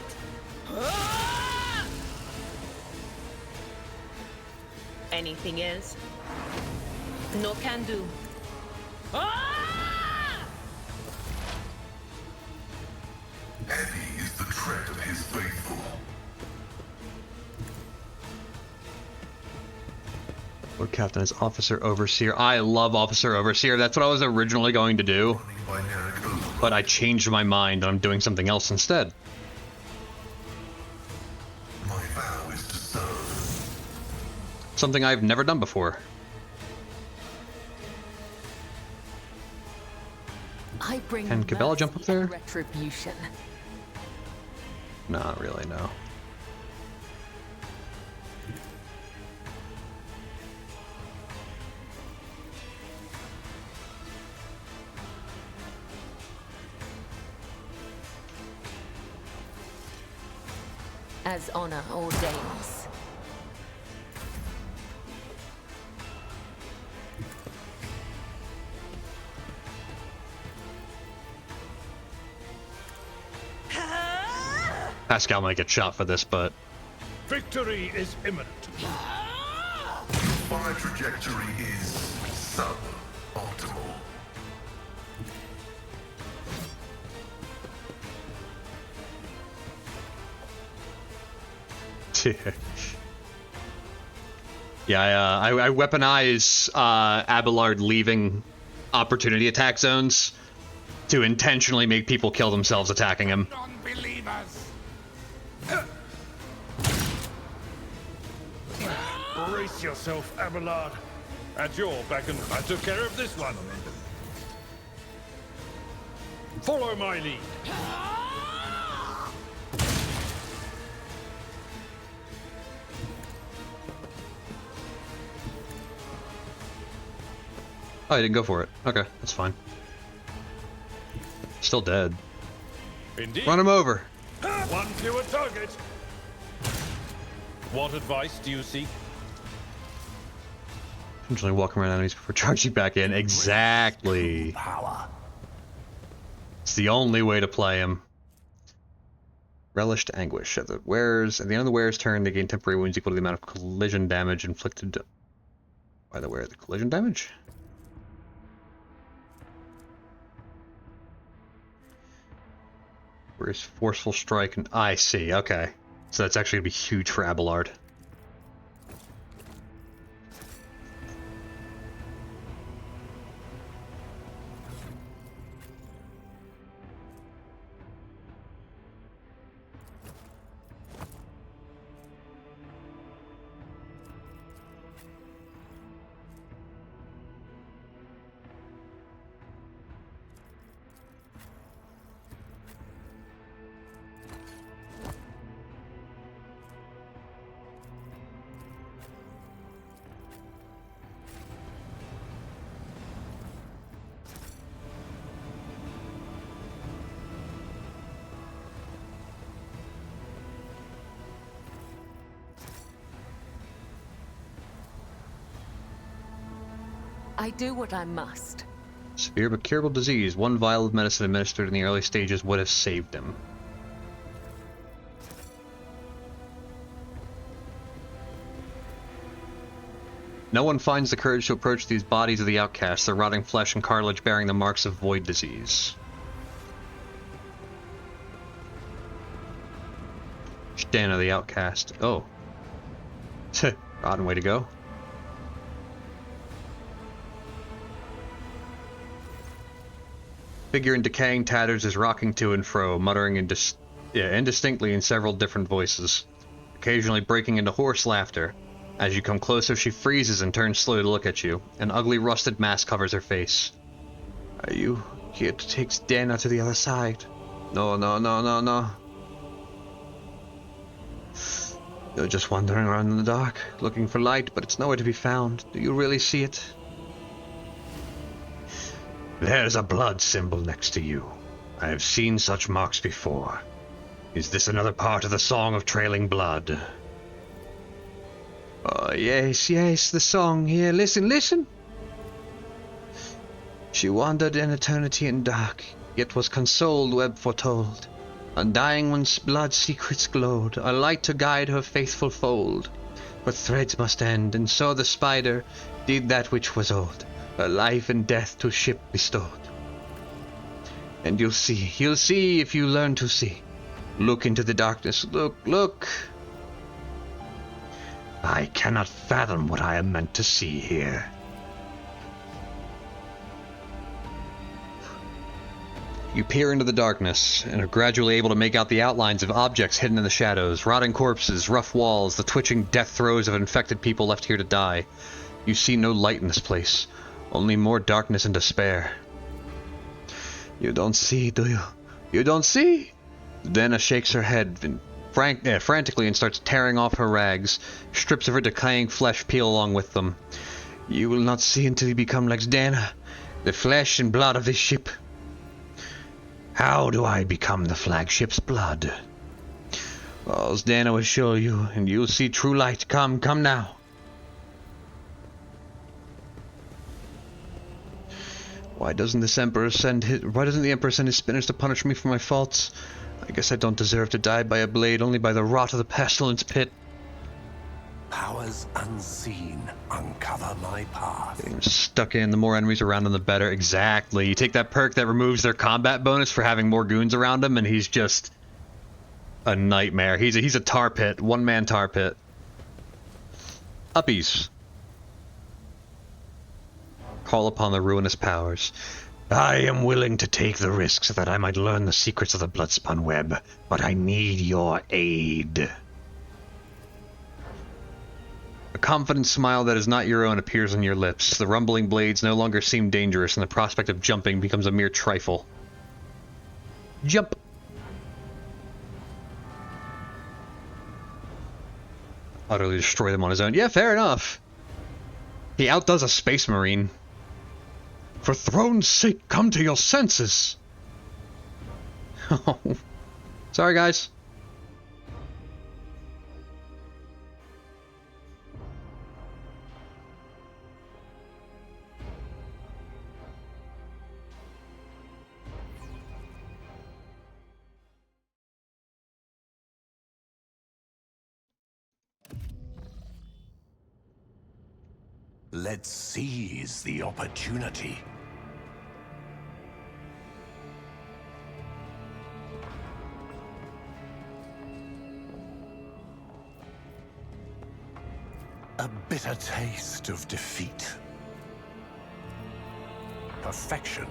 Anything else? No can do. Heavy is the tread of his faithful. Lord Captain is Officer Overseer. I love Officer Overseer. That's what I was originally going to do. Running binaric override. But I changed my mind and I'm doing something else instead. My vow is to serve. Something I've never done before. I bring Can Cabela jump up mercy and there? retribution. Not really, no. As honor ordains. Pascal might get shot for this, but Victory is imminent. My trajectory is sub-optimal. Yeah, I weaponize Abelard leaving opportunity attack zones to intentionally make people kill themselves attacking him. Non-believers! Brace yourself, Abelard. At your back and I took care of this one. Follow my lead. Oh, I didn't go for it. Okay, that's fine. Still dead. Indeed. Run him over. One fewer target. What advice do you seek? Usually walking around enemies before charging back in. Exactly. Power. It's the only way to play him. Relished anguish. At the end of the wearer's turn, they gain temporary wounds equal to the amount of collision damage inflicted by the wearer. The collision damage? Where's forceful strike? And I see. Okay, so that's actually gonna be huge for Abelard. I do what I must. Severe but curable disease. One vial of medicine administered in the early stages would have saved him. No one finds the courage to approach these bodies of the outcasts, their rotting flesh and cartilage bearing the marks of void disease. Dana the outcast. Oh. Rotten way to go. Figure in decaying tatters is rocking to and fro, muttering indistinctly in several different voices, occasionally breaking into hoarse laughter. As you come closer, she freezes and turns slowly to look at you. An ugly rusted mask covers her face. Are you here to take Dana to the other side? No, no, no, no, no. You're just wandering around in the dark, looking for light, but it's nowhere to be found. Do you really see it? There's a blood symbol next to you. I have seen such marks before. Is this another part of the Song of Trailing Blood? Oh, yes, yes, the song. Here, listen, listen. She wandered in eternity in dark, yet was consoled, web foretold. Undying when blood secrets glowed, a light to guide her faithful fold. But threads must end, and so the spider did that which was old. Her life and death to ship bestowed. And you'll see if you learn to see. Look into the darkness, look, look. I cannot fathom what I am meant to see here. You peer into the darkness, and are gradually able to make out the outlines of objects hidden in the shadows, rotting corpses, rough walls, the twitching death throes of infected people left here to die. You see no light in this place. Only more darkness and despair. You don't see, do you? You don't see? Dana shakes her head frantically and starts tearing off her rags. Strips of her decaying flesh peel along with them. You will not see until you become like Dana, the flesh and blood of this ship. How do I become the flagship's blood? Well, as Dana will show you, and you'll see true light. Come now. Why doesn't the Emperor send his spinners to punish me for my faults? I guess I don't deserve to die by a blade, only by the rot of the pestilence pit. Powers unseen uncover my path. Getting them stuck in. The more enemies around him, the better. Exactly. You take that perk that removes their combat bonus for having more goons around him, and he's just a nightmare. He's a tar pit. One-man tar pit. Uppies. Call upon the ruinous powers. I am willing to take the risk so that I might learn the secrets of the Bloodspun web, but I need your aid. A confident smile that is not your own appears on your lips. The rumbling blades no longer seem dangerous, and the prospect of jumping becomes a mere trifle. Jump! Utterly destroy them on his own. Yeah, fair enough. He outdoes a space marine. For throne's sake, come to your senses! Oh. Sorry, guys. Let's seize the opportunity. A bitter taste of defeat. Perfection.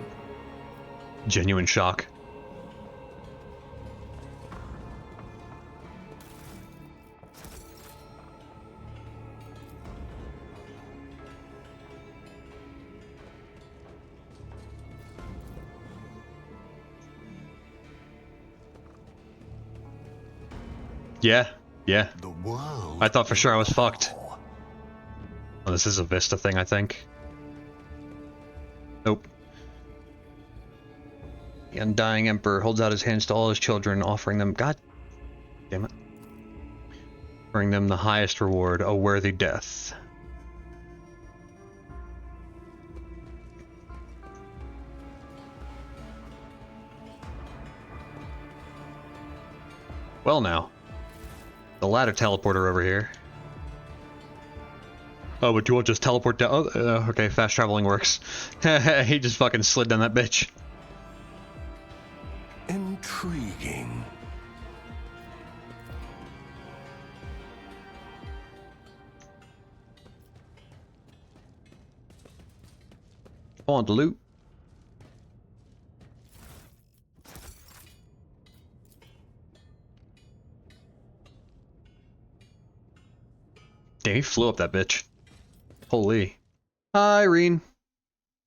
Genuine shock. Yeah. The world. I thought for sure I was fucked. Oh, this is a Vista thing, I think. Nope. The undying emperor holds out his hands to all his children, offering them... God damn it. Offering them the highest reward, a worthy death. Well now. The ladder teleporter over here. Oh, but you won't just teleport down? Oh, okay, fast traveling works. He just fucking slid down that bitch. Intriguing. On to loot. Damn, he flew up that bitch. Holy. Hi, Irene.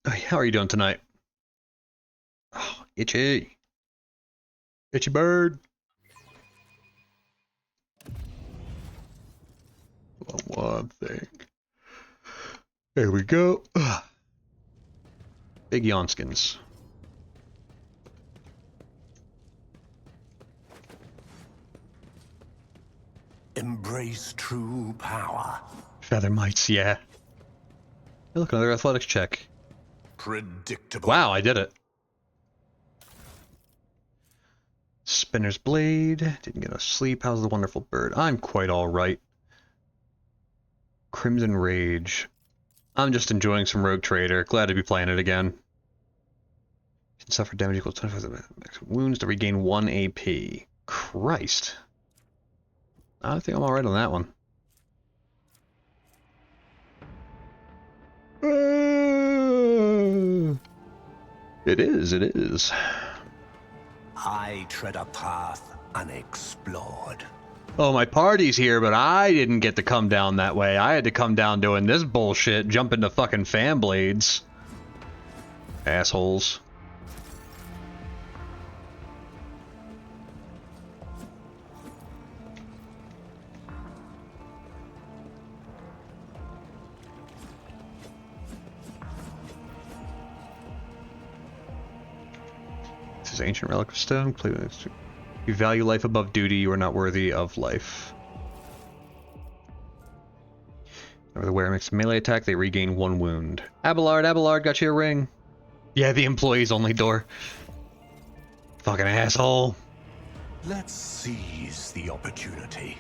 How are you doing tonight? Oh, itchy. Itchy bird. One thing. There we go. Big Yonskins. Embrace true power. Feather mites, yeah. Hey, look, another athletics check. Predictable. Wow, I did it. Spinner's blade. Didn't get enough sleep. How's the wonderful bird? I'm quite alright. Crimson Rage. I'm just enjoying some Rogue Trader. Glad to be playing it again. Can suffer damage equal to 25 wounds to regain 1 AP. Christ. I think I'm alright on that one. It is. I tread a path unexplored. Oh, my party's here, but I didn't get to come down that way. I had to come down doing this bullshit, jump into fucking fan blades. Assholes. This is ancient relic of stone. You value life above duty, you are not worthy of life. Whenever the wearer makes a melee attack, they regain 1 wound. Abelard, got you a ring. Yeah, the employees only door. Fucking asshole. Let's seize the opportunity.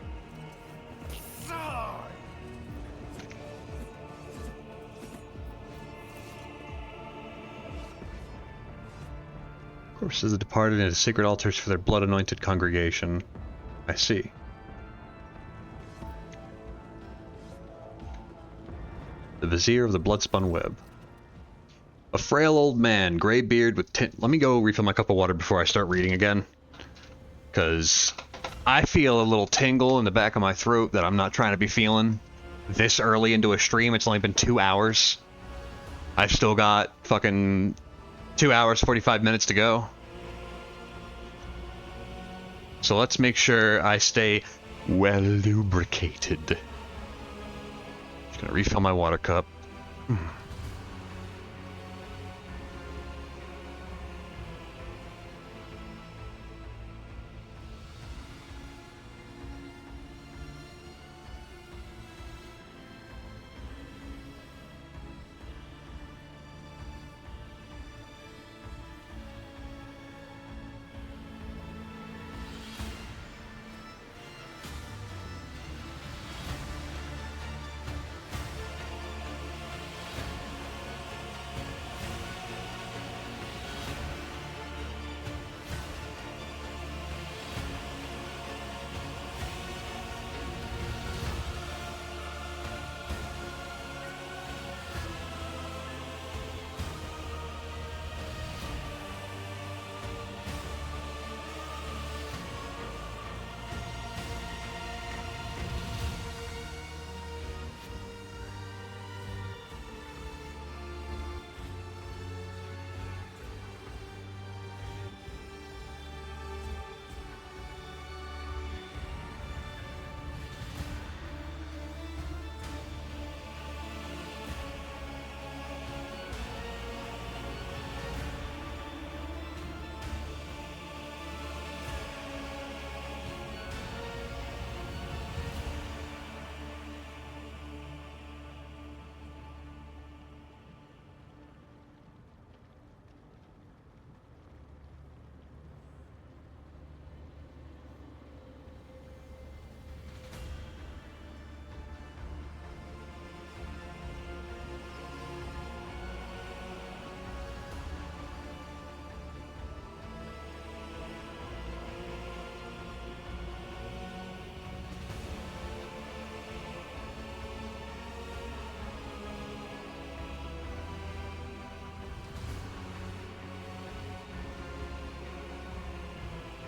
Corpses of the departed into sacred altars for their blood-anointed congregation. I see. The Vizier of the Bloodspun Web. A frail old man, gray beard with Let me go refill my cup of water before I start reading again. Because I feel a little tingle in the back of my throat that I'm not trying to be feeling this early into a stream. It's only been 2 hours. I've still got fucking 2 hours, 45 minutes to go. So let's make sure I stay well lubricated. Just gonna refill my water cup.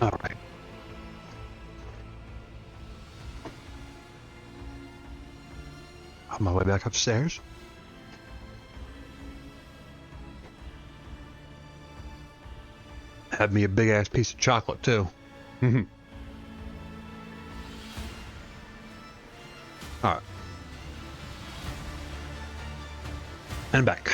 Alright. On my way back upstairs. Had me a big ass piece of chocolate too. Alright. And back.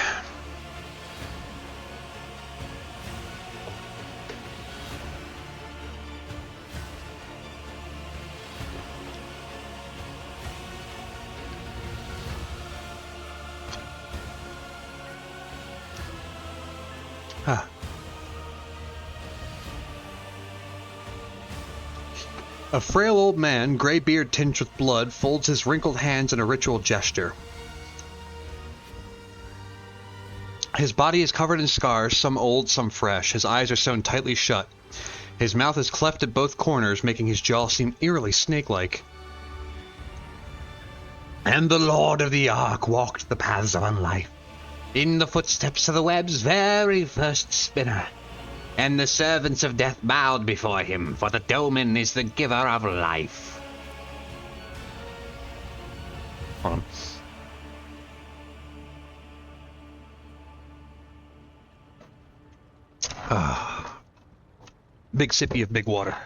Ah. A frail old man, gray beard tinged with blood, folds his wrinkled hands in a ritual gesture. His body is covered in scars, some old, some fresh. His eyes are sewn tightly shut. His mouth is cleft at both corners, making his jaw seem eerily snake-like. And the Lord of the Ark walked the paths of unlife, in the footsteps of the web's very first spinner. And the servants of death bowed before him, for the Domin is the giver of life. Hold on. Big sippy of big water.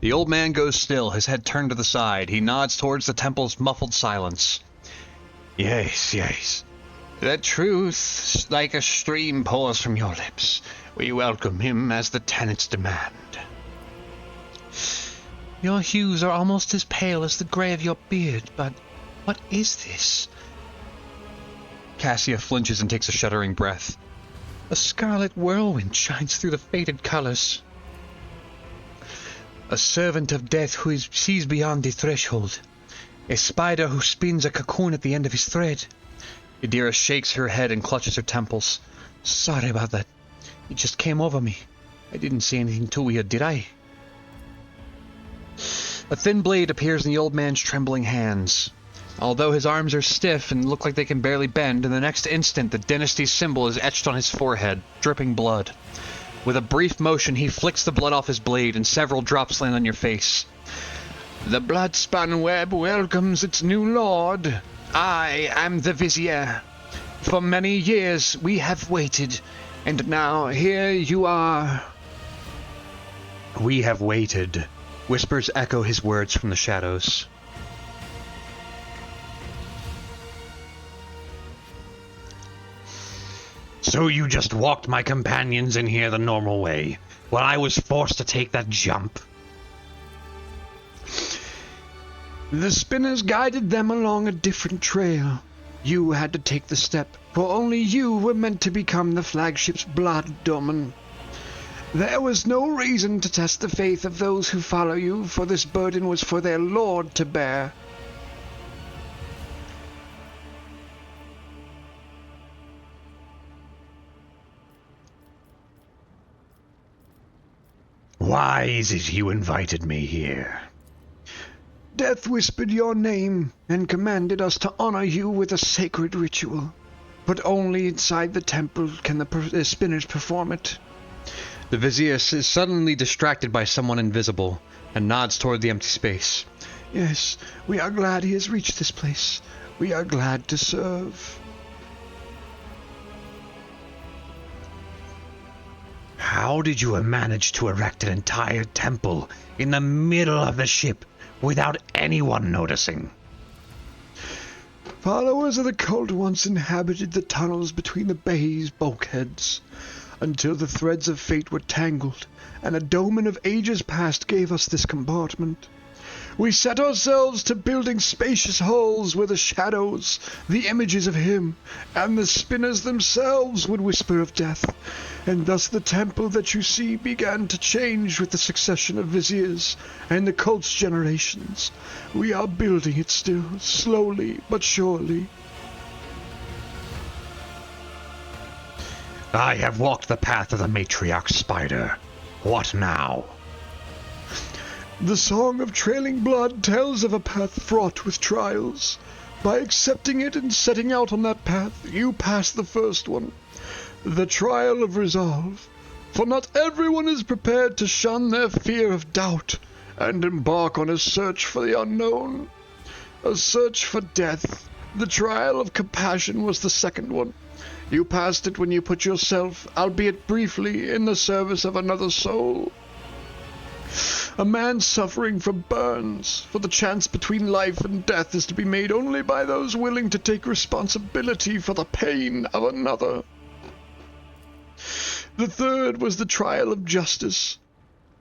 The old man goes still, his head turned to the side. He nods towards the temple's muffled silence. Yes, yes. The truth, like a stream, pours from your lips. We welcome him as the tenets demand. Your hues are almost as pale as the grey of your beard, but what is this? Cassia flinches and takes a shuddering breath. A scarlet whirlwind shines through the faded colours. A servant of death who sees beyond the threshold. A spider who spins a cocoon at the end of his thread. Idira shakes her head and clutches her temples. Sorry about that. It just came over me. I didn't say anything too weird, did I? A thin blade appears in the old man's trembling hands. Although his arms are stiff and look like they can barely bend, in the next instant the dynasty's symbol is etched on his forehead, dripping blood. With a brief motion, he flicks the blood off his blade, and several drops land on your face. The blood-spun web welcomes its new lord. I am the Vizier. For many years we have waited, and now here you are. We have waited. Whispers echo his words from the shadows. So you just walked my companions in here the normal way, while I was forced to take that jump? The spinners guided them along a different trail. You had to take the step, for only you were meant to become the flagship's blood domain. There was no reason to test the faith of those who follow you, for this burden was for their lord to bear. Why is it you invited me here? Death whispered your name and commanded us to honor you with a sacred ritual. But only inside the temple can the spinners perform it. The Vizier is suddenly distracted by someone invisible and nods toward the empty space. Yes, we are glad he has reached this place. We are glad to serve. How did you manage to erect an entire temple in the middle of the ship without anyone noticing? Followers of the cult once inhabited the tunnels between the bay's bulkheads, until the threads of fate were tangled, and a domain of ages past gave us this compartment. We set ourselves to building spacious halls where the shadows, the images of him, and the spinners themselves would whisper of death, and thus the temple that you see began to change with the succession of viziers and the cult's generations. We are building it still, slowly but surely. I have walked the path of the matriarch spider. What now? The Song of Trailing Blood tells of a path fraught with trials. By accepting it and setting out on that path, you pass the first one, the trial of resolve. For not everyone is prepared to shun their fear of doubt and embark on a search for the unknown. A search for death. The trial of compassion was the second one. You passed it when you put yourself, albeit briefly, in the service of another soul. A man suffering from burns, for the chance between life and death is to be made only by those willing to take responsibility for the pain of another. The third was the trial of justice.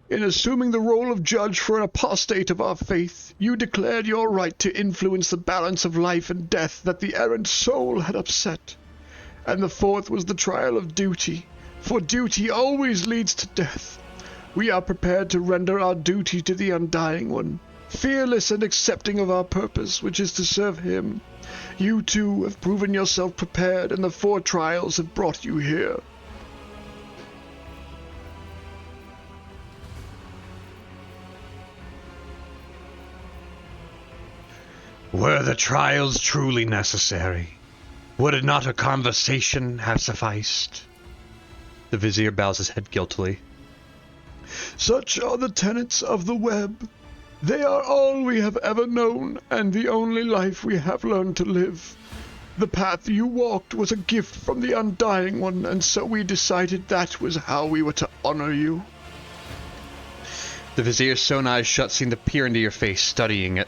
In assuming the role of judge for an apostate of our faith, you declared your right to influence the balance of life and death that the errant soul had upset. And the fourth was the trial of duty, for duty always leads to death. We are prepared to render our duty to the Undying One, fearless and accepting of our purpose, which is to serve him. You too have proven yourself prepared, and the 4 trials have brought you here. Were the trials truly necessary? Would not a conversation have sufficed? The Vizier bows his head guiltily. Such are the tenets of the web. They are all we have ever known, and the only life we have learned to live. The path you walked was a gift from the Undying One, and so we decided that was how we were to honor you. The Vizier's sewn eyes shut seem to peer into your face, studying it.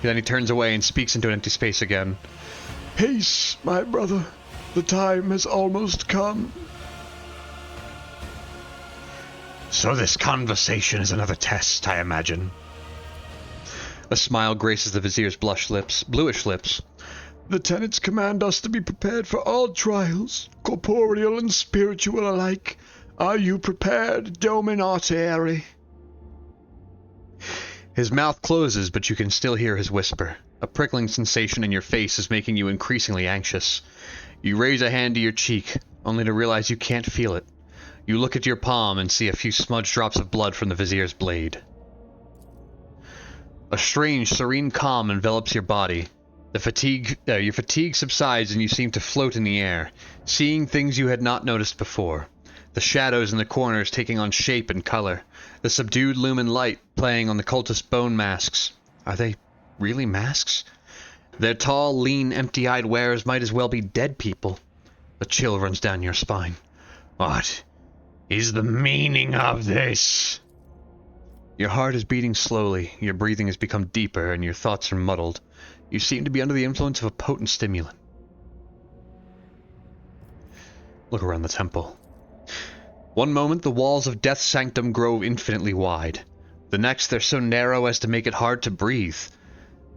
Then he turns away and speaks into an empty space again. Haste, my brother. The time has almost come. So this conversation is another test, I imagine. A smile graces the Vizier's bluish lips. The tenets command us to be prepared for all trials, corporeal and spiritual alike. Are you prepared, Dominatore? His mouth closes, but you can still hear his whisper. A prickling sensation in your face is making you increasingly anxious. You raise a hand to your cheek, only to realize you can't feel it. You look at your palm and see a few smudged drops of blood from the vizier's blade. A strange, serene calm envelops your body. Your fatigue subsides and you seem to float in the air, seeing things you had not noticed before. The shadows in the corners taking on shape and color. The subdued lumen light playing on the cultist bone masks. Are they really masks? Their tall, lean, empty-eyed wearers might as well be dead people. A chill runs down your spine. What is the meaning of this? Your heart is beating slowly, your breathing has become deeper, and your thoughts are muddled. You seem to be under the influence of a potent stimulant. Look around the temple. One moment, the walls of Death's Sanctum grow infinitely wide. The next, they're so narrow as to make it hard to breathe.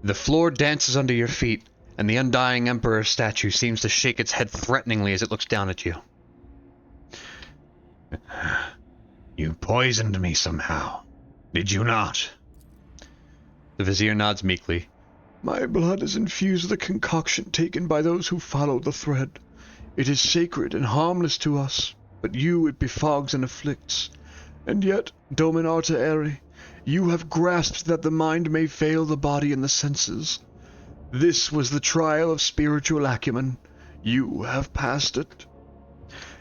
The floor dances under your feet, and the undying Emperor statue seems to shake its head threateningly as it looks down at you. You poisoned me somehow, did you not? The Vizier nods meekly. My blood is infused with a concoction taken by those who follow the thread. It is sacred and harmless to us, but you it befogs and afflicts. And yet, Dominata Eri, you have grasped that the mind may fail the body and the senses. This was the trial of spiritual acumen. You have passed it.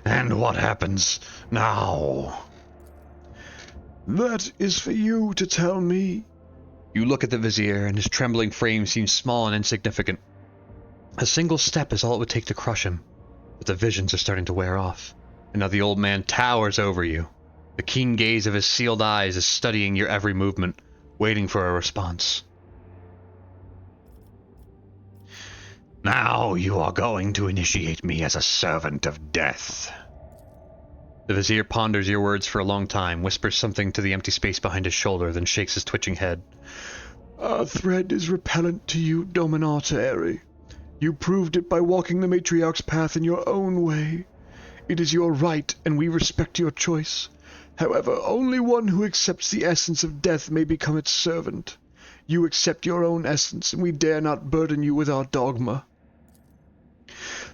And what happens now? That is for you to tell me. You look at the Vizier, and his trembling frame seems small and insignificant. A single step is all it would take to crush him, but the visions are starting to wear off, and now the old man towers over you. The keen gaze of his sealed eyes is studying your every movement, waiting for a response. Now you are going to initiate me as a servant of death. The Vizier ponders your words for a long time, whispers something to the empty space behind his shoulder, then shakes his twitching head. Our thread is repellent to you, Dominata Eri. You proved it by walking the Matriarch's path in your own way. It is your right, and we respect your choice. However, only one who accepts the essence of death may become its servant. You accept your own essence, and we dare not burden you with our dogma.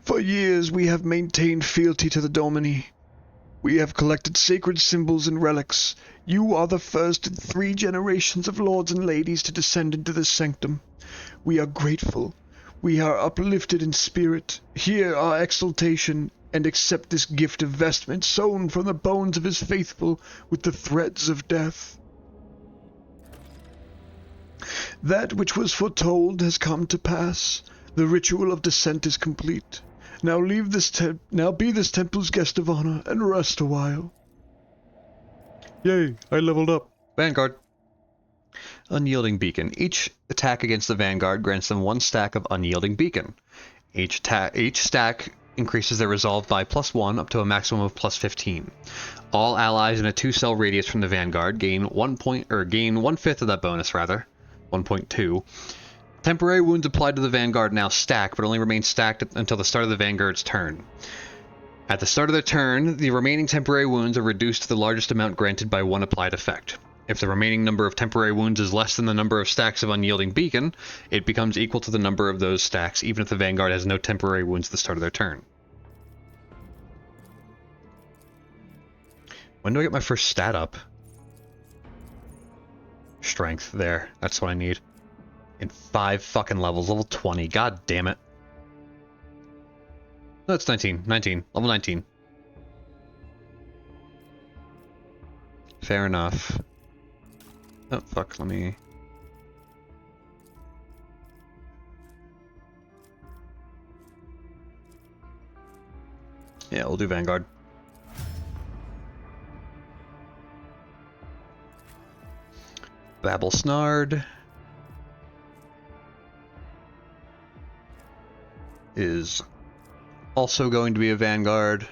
For years we have maintained fealty to the Domini. We have collected sacred symbols and relics. You are the first in 3 generations of lords and ladies to descend into this sanctum. We are grateful. We are uplifted in spirit. Hear our exultation, and accept this gift of vestment sewn from the bones of his faithful with the threads of death. That which was foretold has come to pass. The ritual of descent is complete. Now be this temple's guest of honor and rest a while. Yay, I leveled up. Vanguard. Unyielding Beacon. Each attack against the Vanguard grants them 1 stack of Unyielding Beacon. Each stack increases their resolve by +1 up to a maximum of +15. All allies in a 2-cell radius from the Vanguard gain 1/5 of that bonus, 1.2. Temporary wounds applied to the Vanguard now stack, but only remain stacked until the start of the Vanguard's turn. At the start of their turn, the remaining temporary wounds are reduced to the largest amount granted by 1 applied effect. If the remaining number of temporary wounds is less than the number of stacks of Unyielding Beacon, it becomes equal to the number of those stacks, even if the Vanguard has no temporary wounds at the start of their turn. When do I get my first stat up? Strength, there. That's what I need. In 5 fucking levels, level 20. God damn it. No, it's 19. Level 19. Fair enough. Oh, fuck, let me... Yeah, we'll do Vanguard. Babel Snard is also going to be a Vanguard.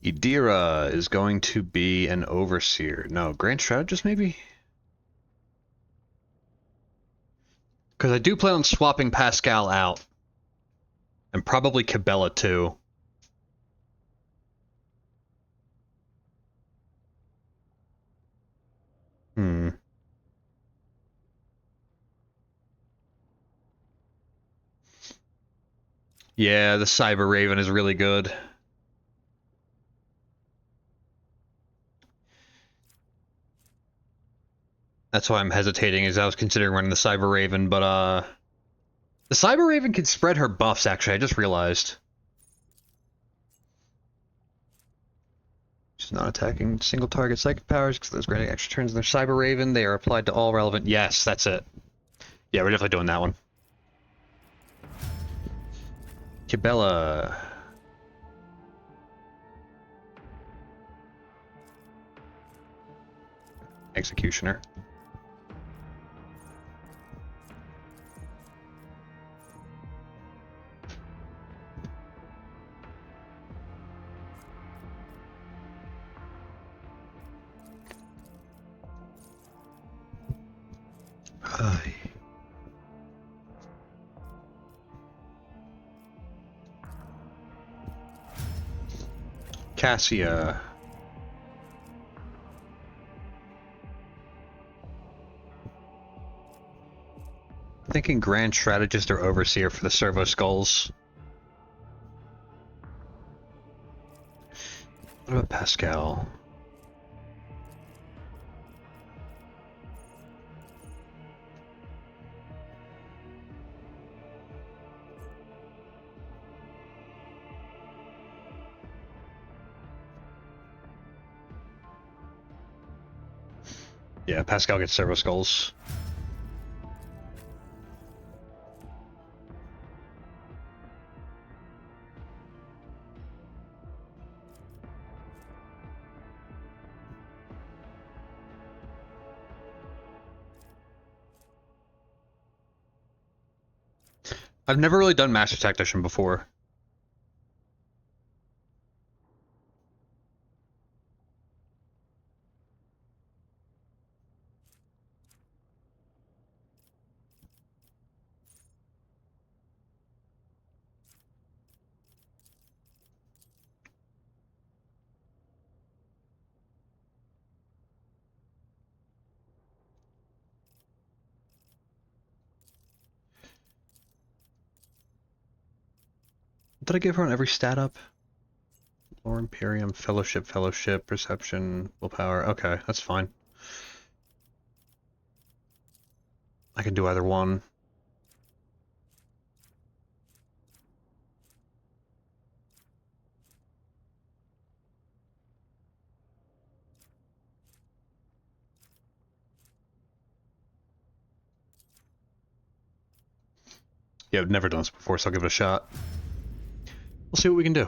Idira is going to be an Overseer. No, Grand Strategist maybe? Because I do plan on swapping Pascal out. And probably Cabela, too. Yeah, the Cyber Raven is really good. That's why I'm hesitating, is I was considering running the Cyber Raven, but, the Cyber Raven can spread her buffs, actually, I just realized. She's not attacking single target psychic powers, because those granting extra turns in their Cyber Raven. They are applied to all relevant... Yes, that's it. Yeah, we're definitely doing that one. Cabela. Executioner. Ay. Cassia. Thinking Grand Strategist or Overseer for the Servo Skulls. What about Pascal? Yeah, Pascal gets Servo Skulls. I've never really done Master Tactician before. Did I give her on every stat up? Lore Imperium, Fellowship, Perception, Willpower. Okay, that's fine. I can do either one. Yeah, I've never done this before, so I'll give it a shot. We'll see what we can do.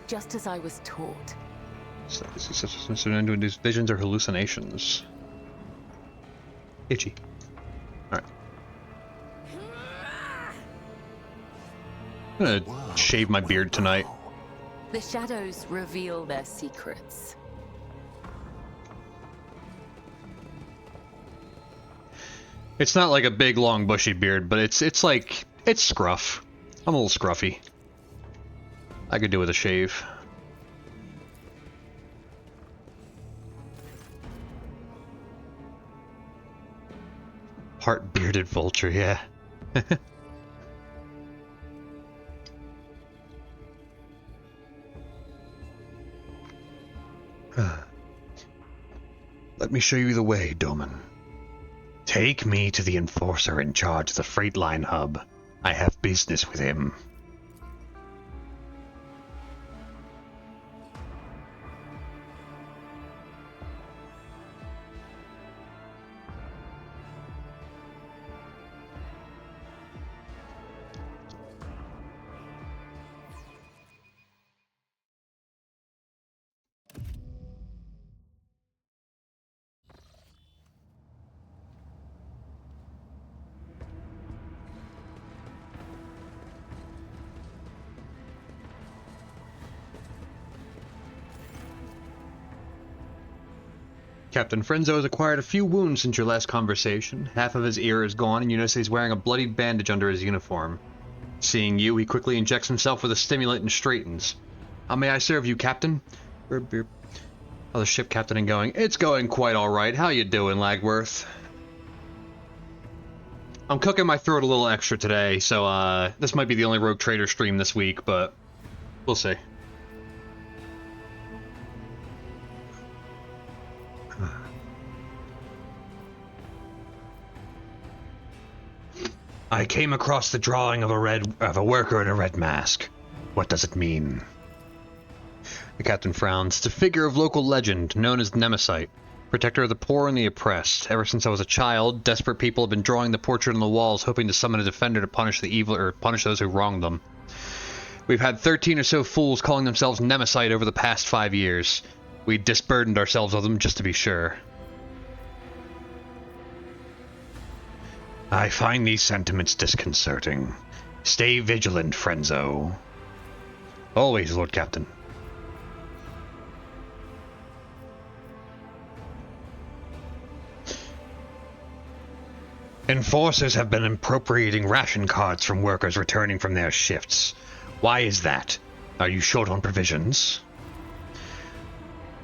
Just as I was taught. So this is such as into these visions or hallucinations. Itchy. Alright. I'm gonna shave my beard tonight. The shadows reveal their secrets. It's not like a big, long, bushy beard, but it's like, it's scruff. I'm a little scruffy. I could do with a shave. Part bearded vulture, yeah. Let me show you the way, Doman. Take me to the enforcer in charge of the freight line hub. I have business with him. Captain Frenzo has acquired a few wounds since your last conversation. Half of his ear is gone, and you notice he's wearing a bloodied bandage under his uniform. Seeing you, he quickly injects himself with a stimulant and straightens. How may I serve you, Captain? Other ship captain and going, it's going quite alright. How you doing, Lagworth? I'm cooking my throat a little extra today, so this might be the only Rogue Trader stream this week, but we'll see. I came across the drawing of a worker in a red mask. What does it mean? The captain frowns. It's a figure of local legend, known as Nemesite, protector of the poor and the oppressed. Ever since I was a child, desperate people have been drawing the portrait on the walls, hoping to summon a defender to punish the evil or punish those who wronged them. We've had 13 or so fools calling themselves Nemesite over the past 5 years. We disburdened ourselves of them just to be sure. I find these sentiments disconcerting. Stay vigilant, Frenzo. Always, Lord Captain. Enforcers have been appropriating ration cards from workers returning from their shifts. Why is that? Are you short on provisions?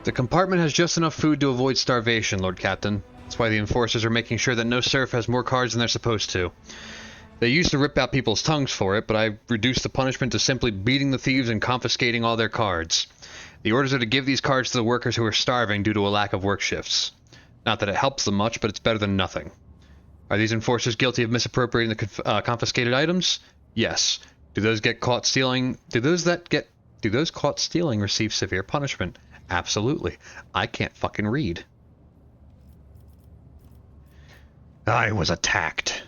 The compartment has just enough food to avoid starvation, Lord Captain. That's why the enforcers are making sure that no serf has more cards than they're supposed to. They used to rip out people's tongues for it, but I reduced the punishment to simply beating the thieves and confiscating all their cards. The orders are to give these cards to the workers who are starving due to a lack of work shifts. Not that it helps them much, but it's better than nothing. Are these enforcers guilty of misappropriating the confiscated items? Yes. Do those caught stealing receive severe punishment? Absolutely. I can't fucking read. I was attacked.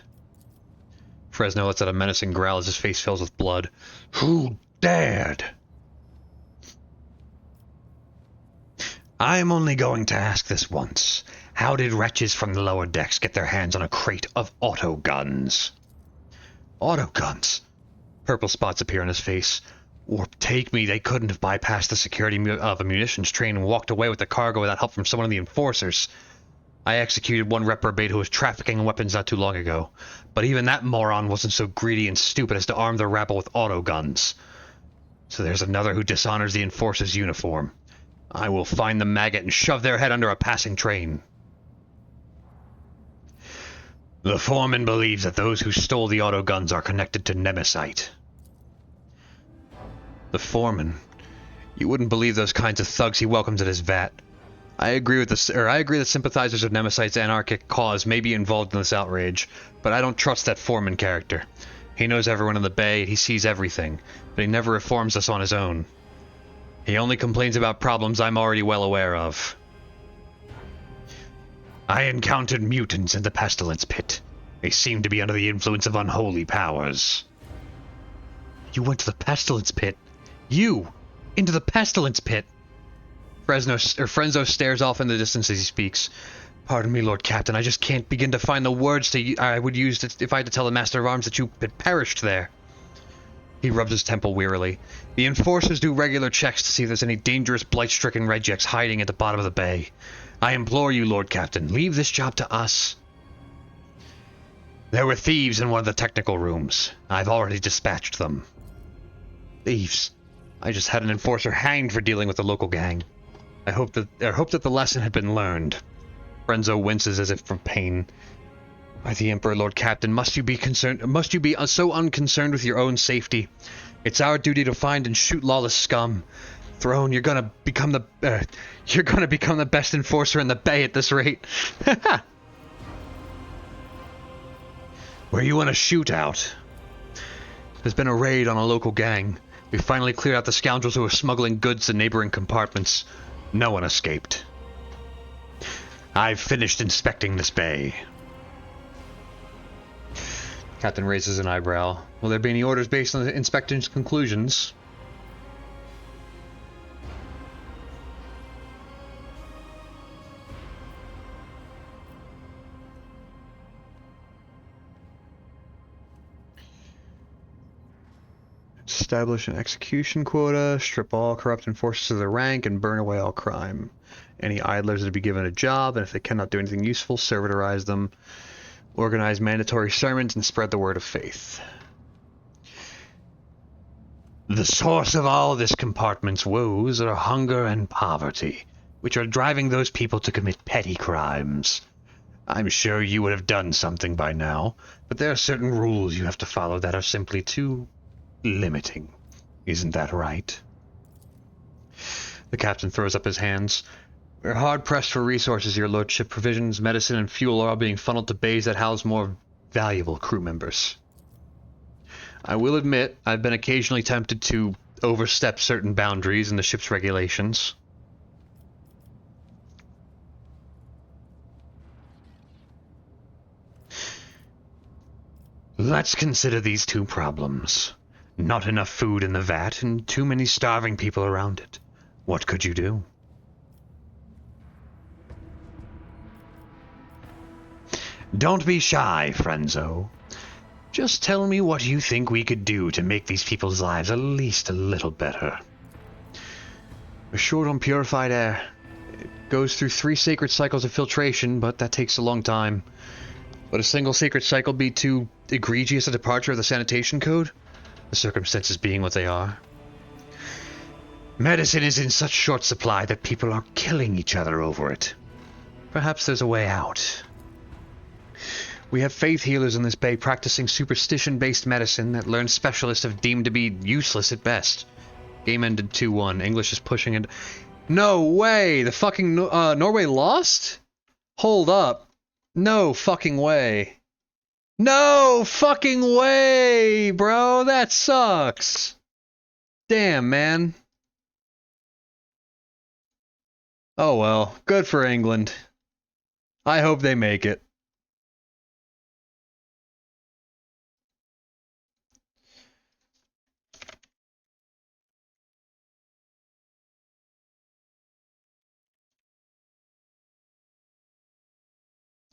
Fresno lets out a menacing growl as his face fills with blood. Who dared? I'm only going to ask this once. How did wretches from the lower decks get their hands on a crate of autoguns? Autoguns? Purple spots appear on his face. Warp take me, they couldn't have bypassed the security of a munitions train and walked away with the cargo without help from someone of the enforcers. I executed one reprobate who was trafficking in weapons not too long ago, but even that moron wasn't so greedy and stupid as to arm the rabble with autoguns. So there's another who dishonors the enforcer's uniform. I will find the maggot and shove their head under a passing train. The foreman believes that those who stole the autoguns are connected to Nemesite. The foreman? You wouldn't believe those kinds of thugs he welcomes at his vat. I agree that sympathizers of Nemesite's anarchic cause may be involved in this outrage, but I don't trust that foreman character. He knows everyone in the bay, he sees everything, but he never reforms us on his own. He only complains about problems I'm already well aware of. I encountered mutants in the Pestilence Pit. They seemed to be under the influence of unholy powers. You went to the Pestilence Pit? You! Into the Pestilence Pit! Frenzo stares off in the distance as he speaks. Pardon me, Lord Captain, I just can't begin to find the words I would use if I had to tell the Master of Arms that you had perished there. He rubs his temple wearily. The enforcers do regular checks to see if there's any dangerous blight-stricken rejects hiding at the bottom of the bay. I implore you, Lord Captain, leave this job to us. There were thieves in one of the technical rooms. I've already dispatched them. Thieves? I just had an enforcer hanged for dealing with the local gang. I hope that the lesson had been learned. Frenzo winces as if from pain. By the Emperor, Lord Captain, must you be so unconcerned with your own safety? It's our duty to find and shoot lawless scum. Throne, you're gonna become the best enforcer in the bay at this rate. Were you in a shootout? There's been a raid on a local gang. We finally cleared out the scoundrels who were smuggling goods to neighboring compartments. No one escaped. I've finished inspecting this bay. Captain raises an eyebrow. Will there be any orders based on the inspector's conclusions? Establish an execution quota, strip all corrupt enforcers of their rank, and burn away all crime. Any idlers are to be given a job, and if they cannot do anything useful, servitorize them, organize mandatory sermons, and spread the word of faith. The source of all this compartment's woes are hunger and poverty, which are driving those people to commit petty crimes. I'm sure you would have done something by now, but there are certain rules you have to follow that are simply too limiting. Isn't that right? The captain throws up his hands. We're hard-pressed for resources, your lordship. Provisions, medicine, and fuel are all being funneled to bays that house more valuable crew members. I will admit, I've been occasionally tempted to overstep certain boundaries in the ship's regulations. Let's consider these two problems. Not enough food in the vat, and too many starving people around it. What could you do? Don't be shy, Frenzo. Just tell me what you think we could do to make these people's lives at least a little better. We're short on purified air. It goes through 3 sacred cycles of filtration, but that takes a long time. Would a single sacred cycle be too egregious a departure of the sanitation code? The circumstances being what they are. Medicine is in such short supply that people are killing each other over it. Perhaps there's a way out. We have faith healers in this bay practicing superstition-based medicine that learned specialists have deemed to be useless at best. Game ended 2-1. English is pushing it. No way! The fucking Norway lost? Hold up. No fucking way. No fucking way, bro! That sucks! Damn, man. Oh well. Good for England. I hope they make it.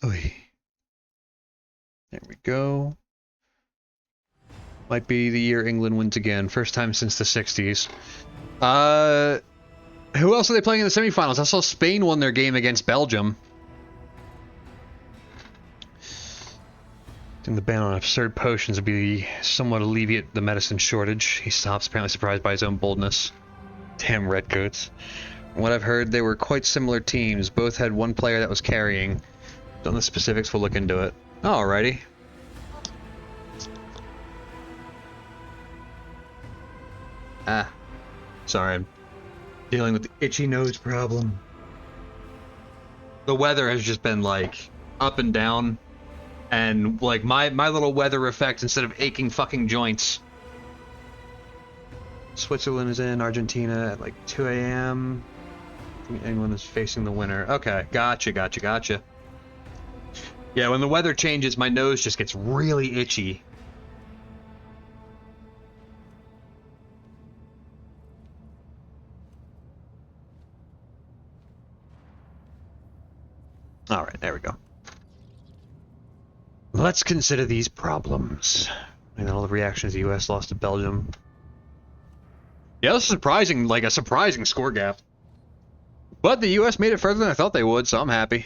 Oy. There we go. Might be the year England wins again. First time since the 60s. Who else are they playing in the semifinals? I saw Spain won their game against Belgium. I think the ban on absurd potions would be somewhat alleviate the medicine shortage. He stops, apparently surprised by his own boldness. Damn redcoats. From what I've heard, they were quite similar teams. Both had one player that was carrying. On the specifics, we'll look into it. Alrighty. Ah. Sorry, I'm dealing with the itchy nose problem. The weather has just been, like, up and down. And, like, my little weather effect instead of aching fucking joints. Switzerland is in, Argentina at, like, 2 a.m. England is facing the winner. Okay, gotcha. Yeah, when the weather changes, my nose just gets really itchy. Alright, there we go. Let's consider these problems. And all the reactions the US lost to Belgium. Yeah, this is surprising, like a surprising score gap. But the US made it further than I thought they would, so I'm happy.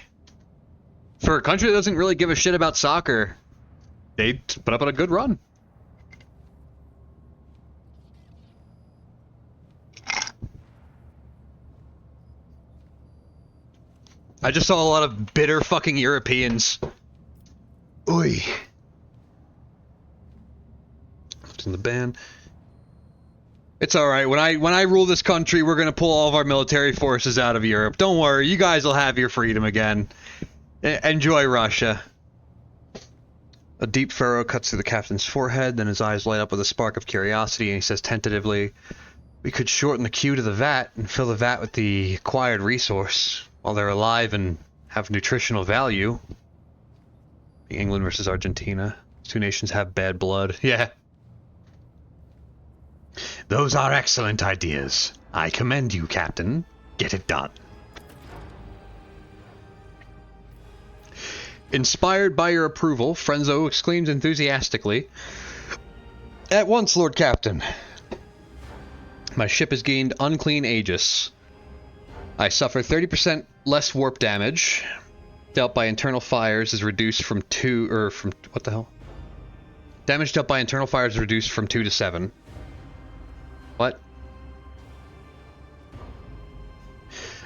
For a country that doesn't really give a shit about soccer, they put up a good run. I just saw a lot of bitter fucking Europeans. Oy. In the ban. It's alright. When I rule this country, we're gonna pull all of our military forces out of Europe. Don't worry, you guys will have your freedom again. Enjoy Russia. A deep furrow cuts through the captain's forehead, then his eyes light up with a spark of curiosity, and he says tentatively, "We could shorten the queue to the vat and fill the vat with the acquired resource while they're alive and have nutritional value." England versus Argentina. Two nations have bad blood. Yeah. Those are excellent ideas. I commend you, Captain. Get it done. Inspired by your approval, Frenzo exclaims enthusiastically, "At once, Lord Captain. My ship has gained unclean Aegis. I suffer 30% less warp damage. Dealt by internal fires is reduced from 2, or from, what the hell? Damage dealt by internal fires is reduced from 2 to 7. What?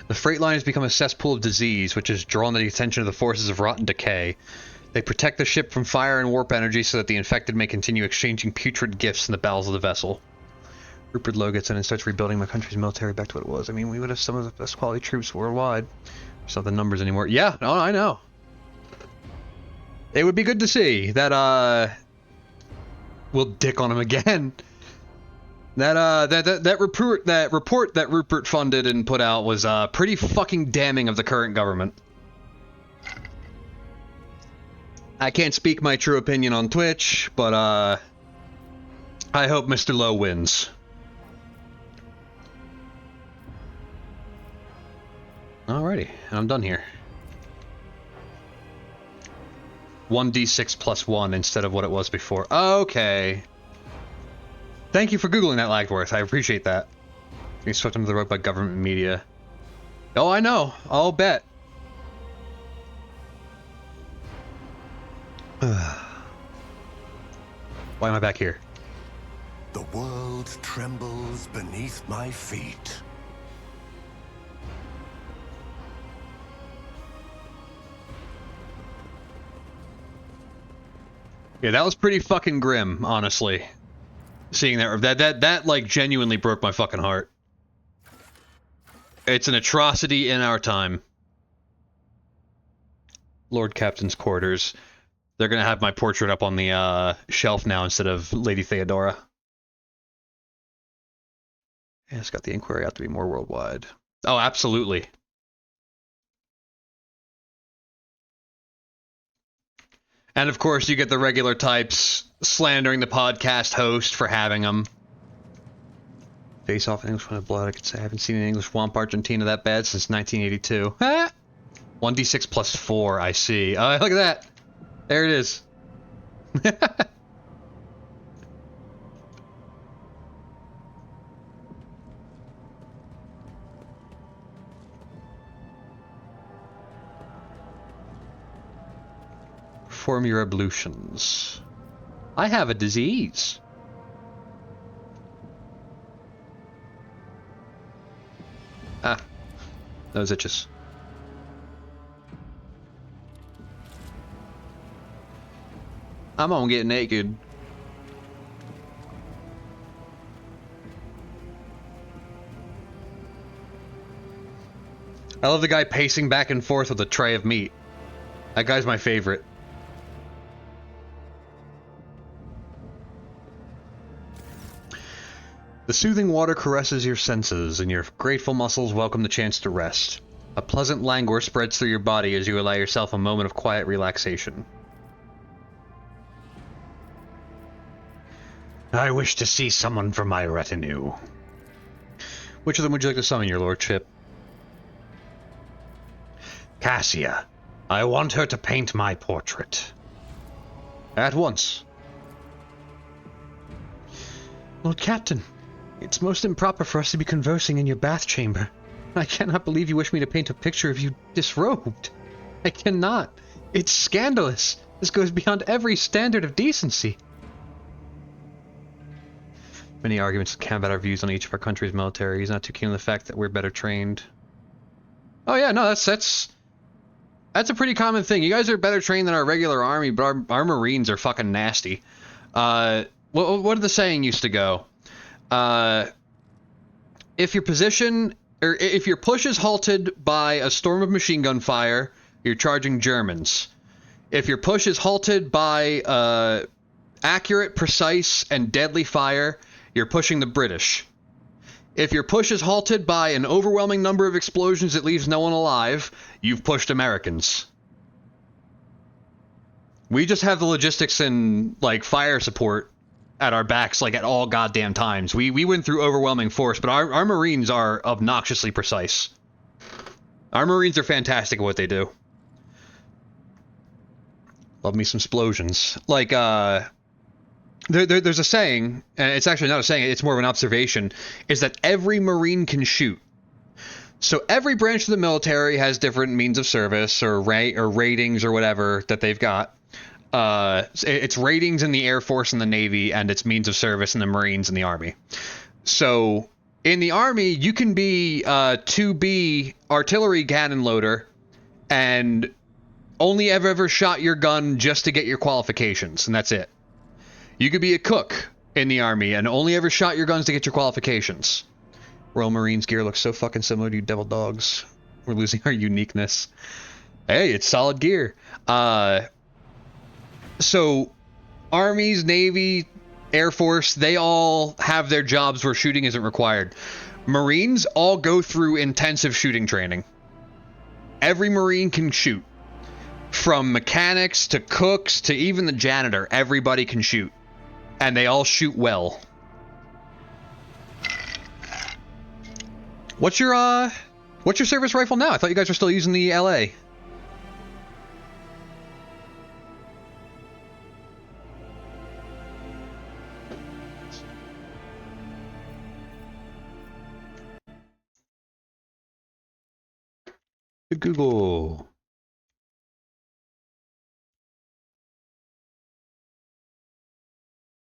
The freight line has become a cesspool of disease, which has drawn the attention of the forces of rot and decay. They protect the ship from fire and warp energy so that the infected may continue exchanging putrid gifts in the bowels of the vessel. Rupert Lowe gets in and starts rebuilding my country's military back to what it was. I mean, we would have some of the best quality troops worldwide. It's not the numbers anymore. Yeah, no, I know. It would be good to see that, we'll dick on him again. That report that Rupert funded and put out was pretty fucking damning of the current government. I can't speak my true opinion on Twitch, but I hope Mr. Lowe wins. Alrighty, and I'm done here. 1d6 plus 1 instead of what it was before. Okay. Thank you for Googling that, Lagworth. I appreciate that. Being swept under the rug by government media. Oh, I know. I'll bet. Why am I back here? The world trembles beneath my feet. Yeah, that was pretty fucking grim, honestly. Seeing that like genuinely broke my fucking heart. It's an atrocity in our time. Lord Captain's quarters. They're gonna have my portrait up on the shelf now instead of Lady Theodora. Yeah, it's got the inquiry out to be more worldwide. Oh, absolutely. And of course, you get the regular types slandering the podcast host for having them. Face off in English when I blood. I could say I haven't seen an English Womp Argentina that bad since 1982. Ah! 1d6 plus 4, I see. Oh, look at that. There it is. Perform your ablutions. I have a disease. Ah, those itches. I'm gonna get naked. I love the guy pacing back and forth with a tray of meat. That guy's my favorite. The soothing water caresses your senses, and your grateful muscles welcome the chance to rest. A pleasant languor spreads through your body as you allow yourself a moment of quiet relaxation. I wish to see someone from my retinue. Which of them would you like to summon, your lordship? Cassia. I want her to paint my portrait. At once. Lord Captain, it's most improper for us to be conversing in your bath chamber. I cannot believe you wish me to paint a picture of you disrobed. I cannot. It's scandalous. This goes beyond every standard of decency. Many arguments can about our views on each of our country's military. He's not too keen on the fact that we're better trained. Oh yeah, no, that's a pretty common thing. You guys are better trained than our regular army, but our Marines are fucking nasty. What did the saying used to go? If your position, or if your push is halted by a storm of machine gun fire, you're charging Germans. If your push is halted by accurate, precise, and deadly fire, you're pushing the British. If your push is halted by an overwhelming number of explosions that leaves no one alive, you've pushed Americans. We just have the logistics and, like, fire support at our backs, like, at all goddamn times. We went through overwhelming force, but our Marines are obnoxiously precise. Our Marines are fantastic at what they do. Love me some explosions. Like, there's a saying, and it's actually not a saying, it's more of an observation, is that every Marine can shoot. So every branch of the military has different means of service or ratings or whatever that they've got. It's ratings in the Air Force and the Navy, and it's means of service in the Marines and the Army. So in the Army, you can be 2B artillery cannon loader and only ever shot your gun just to get your qualifications, and that's it. You could be a cook in the Army and only ever shot your guns to get your qualifications. Royal Marines gear looks so fucking similar to you devil dogs. We're losing our uniqueness. Hey, it's solid gear. So, Armies, Navy, Air Force, they all have their jobs where shooting isn't required. Marines all go through intensive shooting training. Every Marine can shoot. From mechanics to cooks to even the janitor, everybody can shoot. And they all shoot well. What's your service rifle now? I thought you guys were still using the LA. Good Google.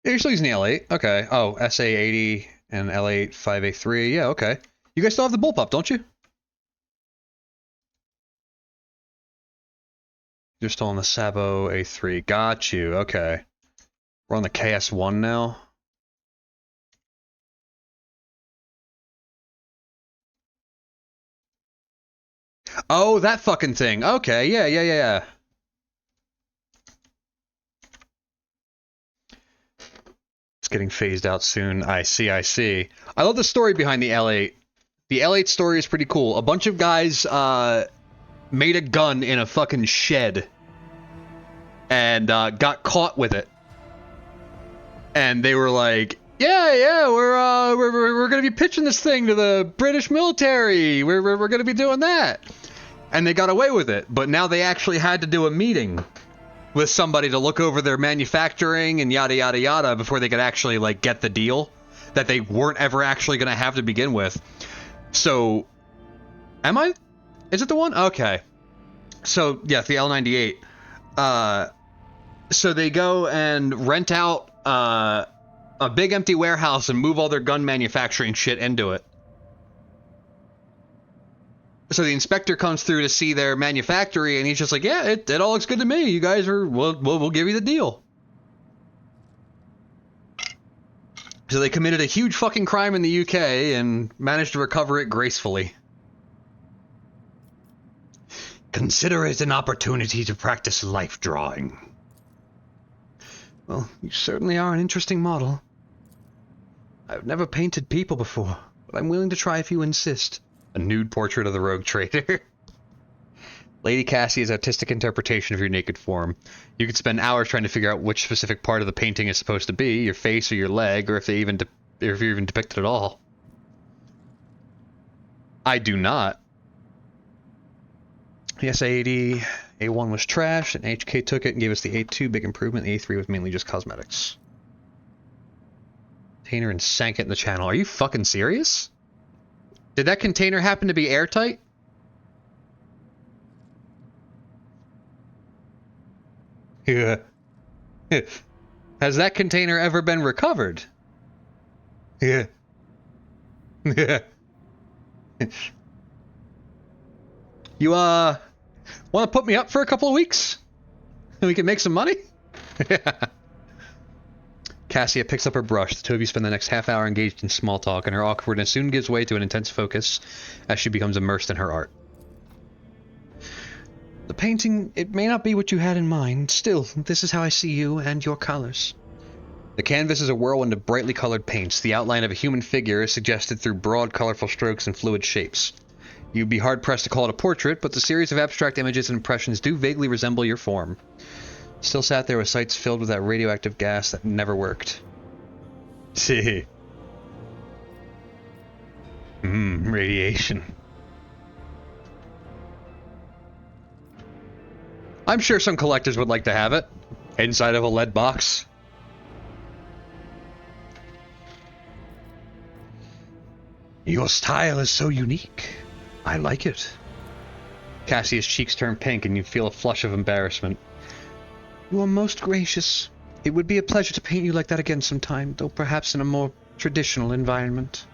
Yeah, you're still using the L8. Okay. Oh, SA80 and L8 5A3. Yeah, okay. You guys still have the bullpup, don't you? You're still on the Sabo A3. Got you. Okay. We're on the KS1 now. Oh, that fucking thing. Okay. Yeah. It's getting phased out soon. I see. I love the story behind the L8. The L8 story is pretty cool. A bunch of guys made a gun in a fucking shed and got caught with it. And they were like, yeah, we're gonna be pitching this thing to the British military. We're gonna be doing that. And they got away with it. But now they actually had to do a meeting with somebody to look over their manufacturing and yada yada yada before they could actually like get the deal that they weren't ever actually gonna have to begin with. So, is it the one? Okay. So, yeah, the L98. So they go and rent out a big empty warehouse and move all their gun manufacturing shit into it. So the inspector comes through to see their manufactory, and he's just like, yeah, it all looks good to me. You guys we'll give you the deal. So they committed a huge fucking crime in the UK and managed to recover it gracefully. Consider it an opportunity to practice life drawing. Well, you certainly are an interesting model. I've never painted people before, but I'm willing to try if you insist. A nude portrait of the rogue trader. Lady Cassie's artistic interpretation of your naked form. You could spend hours trying to figure out which specific part of the painting is supposed to be, your face or your leg, or if you're even depicted at all. I do not. The SA80 A1 was trash, and HK took it and gave us the A2, big improvement. The A3 was mainly just cosmetics. Container and sank it in the channel. Are you fucking serious? Did that container happen to be airtight? Yeah. Has that container ever been recovered? Yeah. Yeah. You, want to put me up for a couple of weeks? And we can make some money? Cassia picks up her brush. The two of you spend the next half hour engaged in small talk, and her awkwardness soon gives way to an intense focus as she becomes immersed in her art. The painting, it may not be what you had in mind. Still, this is how I see you and your colors. The canvas is a whirlwind of brightly colored paints. The outline of a human figure is suggested through broad, colorful strokes and fluid shapes. You'd be hard-pressed to call it a portrait, but the series of abstract images and impressions do vaguely resemble your form. Still sat there with sights filled with that radioactive gas that never worked. See. Radiation. I'm sure some collectors would like to have it. Inside of a lead box. Your style is so unique. I like it. Cassia's cheeks turn pink and you feel a flush of embarrassment. You are most gracious. It would be a pleasure to paint you like that again sometime, though perhaps in a more traditional environment.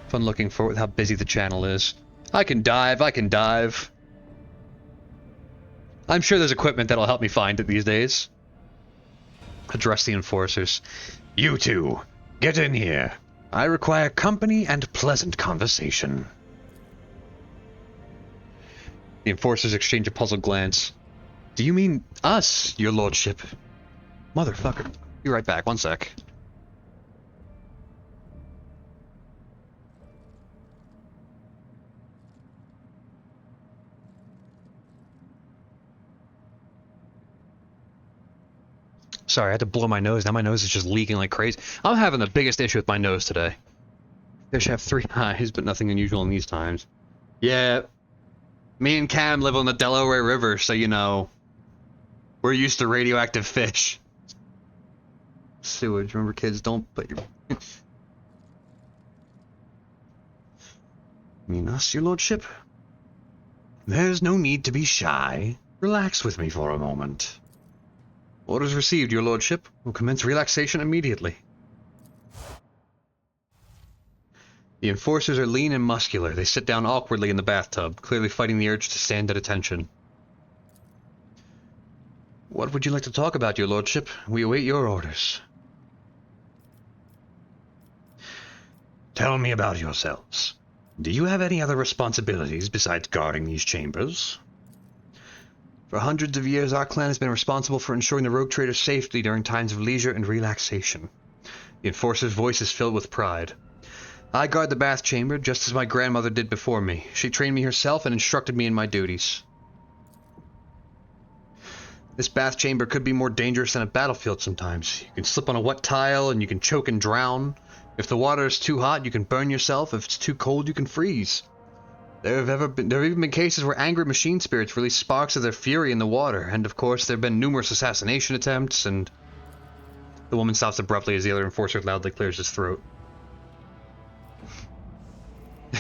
Fun looking for with how busy the channel is. I can dive. I'm sure there's equipment that'll help me find it these days. Address the enforcers. You two, get in here. I require company and pleasant conversation. The enforcers exchange a puzzled glance. Do you mean us, your lordship? Motherfucker. Be right back, one sec. Sorry, I had to blow my nose. Now my nose is just leaking like crazy. I'm having the biggest issue with my nose today. Fish have 3 eyes, but nothing unusual in these times. Yeah. Me and Cam live on the Delaware River, so you know. We're used to radioactive fish. Sewage. Remember, kids, don't put your... mean us, your lordship? There's no need to be shy. Relax with me for a moment. Orders received, your lordship. We'll commence relaxation immediately. The enforcers are lean and muscular. They sit down awkwardly in the bathtub, clearly fighting the urge to stand at attention. What would you like to talk about, your lordship? We await your orders. Tell me about yourselves. Do you have any other responsibilities besides guarding these chambers? For hundreds of years, our clan has been responsible for ensuring the rogue trader's safety during times of leisure and relaxation. The enforcer's voice is filled with pride. I guard the bath chamber just as my grandmother did before me. She trained me herself and instructed me in my duties. This bath chamber could be more dangerous than a battlefield sometimes. You can slip on a wet tile and you can choke and drown. If the water is too hot, you can burn yourself. If it's too cold, you can freeze. There have even been cases where angry machine spirits release sparks of their fury in the water, and of course there have been numerous assassination attempts, and... The woman stops abruptly as the other enforcer loudly clears his throat.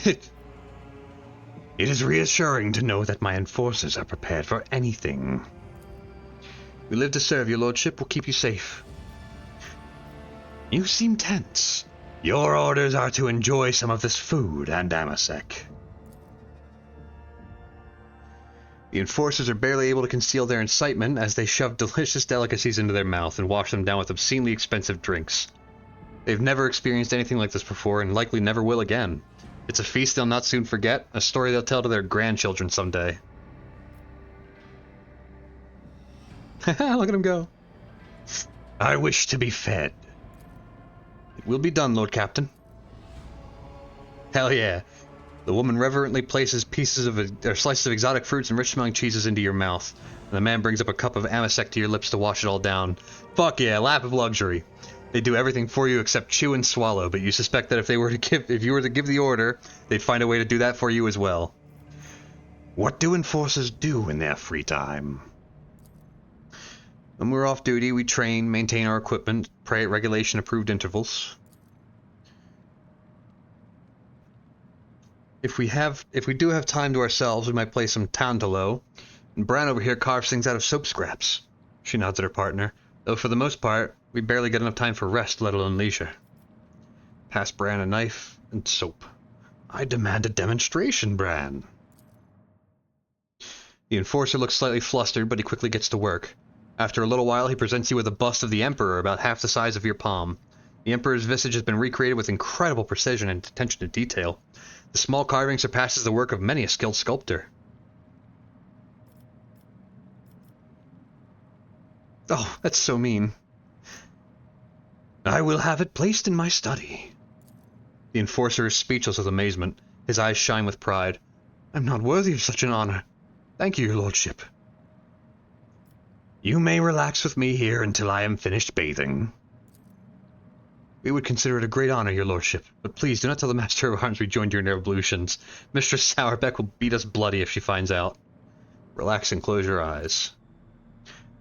It is reassuring to know that my enforcers are prepared for anything. We live to serve, your lordship. We'll keep you safe. You seem tense. Your orders are to enjoy some of this food and amasec. The enforcers are barely able to conceal their incitement as they shove delicious delicacies into their mouth and wash them down with obscenely expensive drinks. They've never experienced anything like this before and likely never will again. It's a feast they'll not soon forget, a story they'll tell to their grandchildren someday. Look at him go. I wish to be fed. It will be done, Lord Captain. Hell yeah. The woman reverently places slices of exotic fruits and rich-smelling cheeses into your mouth. And the man brings up a cup of amasec to your lips to wash it all down. Fuck yeah, lap of luxury. They do everything for you except chew and swallow, but you suspect that if you were to give the order, they'd find a way to do that for you as well. What do enforcers do in their free time? When we're off duty, we train, maintain our equipment, pray at regulation-approved intervals. If we do have time to ourselves, we might play some Tantalo, and Bran over here carves things out of soap scraps. She nods at her partner, though for the most part, we barely get enough time for rest, let alone leisure. Pass Bran a knife and soap. I demand a demonstration, Bran. The enforcer looks slightly flustered, but he quickly gets to work. After a little while, he presents you with a bust of the Emperor about half the size of your palm. The Emperor's visage has been recreated with incredible precision and attention to detail. The small carving surpasses the work of many a skilled sculptor. Oh, that's so mean. I will have it placed in my study. The enforcer is speechless with amazement. His eyes shine with pride. I'm not worthy of such an honor. Thank you, your lordship. You may relax with me here until I am finished bathing. We would consider it a great honor, your lordship, but please do not tell the Master of Arms we joined you in your ablutions. Mistress Sourbeck will beat us bloody if she finds out. Relax and close your eyes.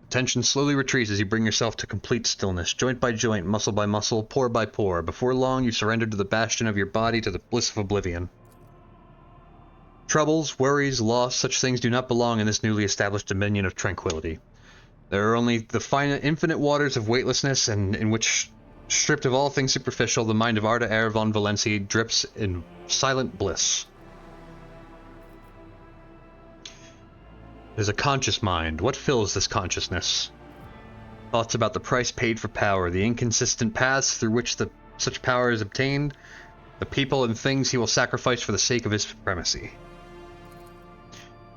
Tension slowly retreats as you bring yourself to complete stillness, joint by joint, muscle by muscle, pore by pore. Before long, you surrender to the bastion of your body to the bliss of oblivion. Troubles, worries, loss, such things do not belong in this newly established dominion of tranquility. There are only the finite, infinite waters of weightlessness, and in which, stripped of all things superficial, the mind of Arda Air von Valenci drips in silent bliss. It is a conscious mind. What fills this consciousness? Thoughts about the price paid for power, the inconsistent paths through which such power is obtained, the people and things he will sacrifice for the sake of his supremacy.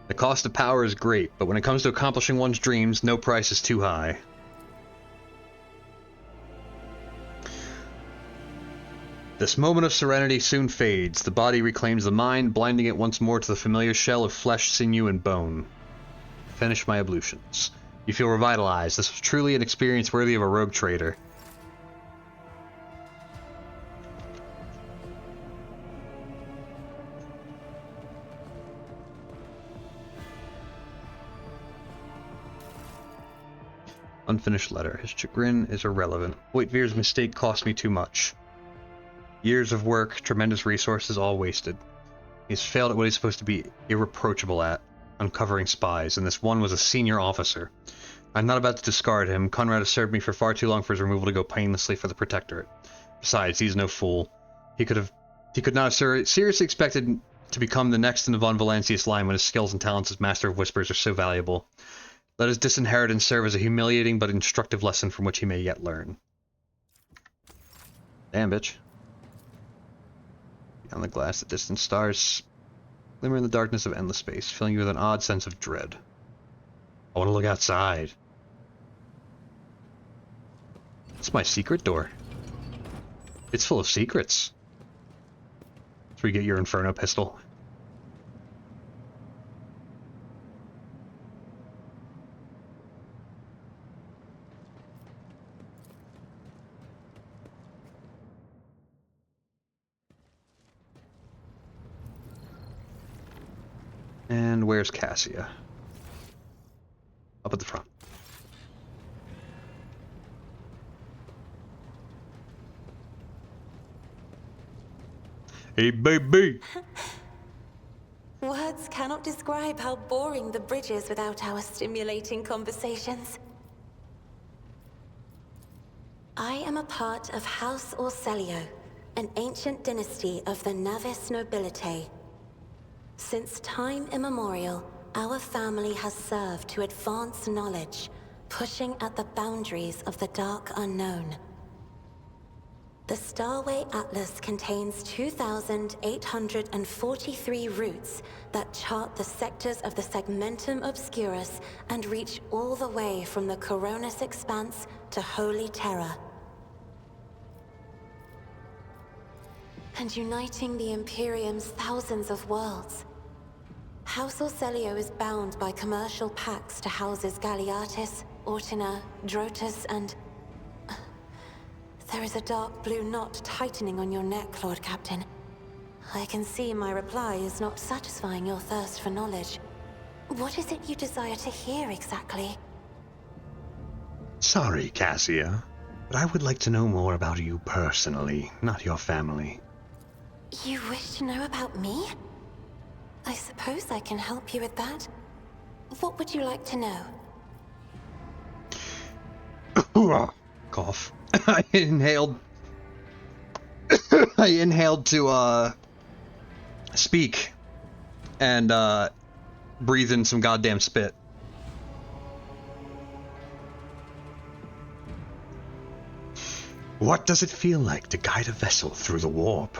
The cost of power is great, but when it comes to accomplishing one's dreams, no price is too high. This moment of serenity soon fades. The body reclaims the mind, blinding it once more to the familiar shell of flesh, sinew, and bone. Finish my ablutions. You feel revitalized. This was truly an experience worthy of a rogue trader. Unfinished letter. His chagrin is irrelevant. Waitvir's mistake cost me too much. Years of work, tremendous resources, all wasted. He's failed at what he's supposed to be irreproachable at, uncovering spies, and this one was a senior officer. I'm not about to discard him. Conrad has served me for far too long for his removal to go painlessly for the Protectorate. Besides, he's no fool. He could not have seriously expected to become the next in the von Valancius line when his skills and talents as Master of Whispers are so valuable. Let his disinheritance serve as a humiliating but instructive lesson from which he may yet learn. Damn, bitch. Beyond the glass, the distant stars glimmer in the darkness of endless space, filling you with an odd sense of dread. I want to look outside. It's my secret door. It's full of secrets. That's where you get your Inferno pistol. And where's Cassia? Up at the front. Hey, baby! Words cannot describe how boring the bridge is without our stimulating conversations. I am a part of House Orselio, an ancient dynasty of the Navis nobility. Since time immemorial, our family has served to advance knowledge, pushing at the boundaries of the dark unknown. The Starway Atlas contains 2,843 routes that chart the sectors of the Segmentum Obscurus and reach all the way from the Coronis Expanse to Holy Terror. And uniting the Imperium's thousands of worlds. House Orselio is bound by commercial pacts to houses Galeatis, Ortina, Drotus, and... There is a dark blue knot tightening on your neck, Lord Captain. I can see my reply is not satisfying your thirst for knowledge. What is it you desire to hear exactly? Sorry, Cassia, but I would like to know more about you personally, not your family. You wish to know about me? I suppose I can help you with that. What would you like to know? Cough. I inhaled to speak and breathe in some goddamn spit. What does it feel like to guide a vessel through the warp?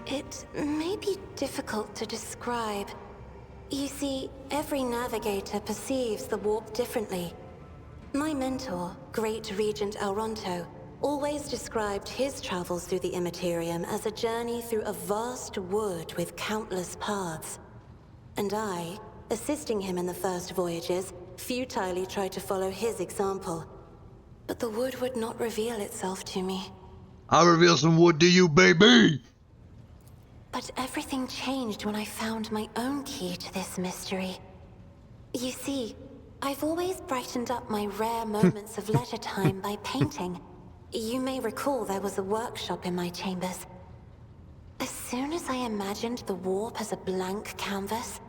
It may be difficult to describe. You see, every navigator perceives the warp differently. My mentor, Great Regent Elronto, always described his travels through the Immaterium as a journey through a vast wood with countless paths. And I, assisting him in the first voyages, futilely tried to follow his example. But the wood would not reveal itself to me. I'll reveal some wood to you, baby! But everything changed when I found my own key to this mystery. You see, I've always brightened up my rare moments of leisure time by painting. You may recall there was a workshop in my chambers. As soon as I imagined the warp as a blank canvas,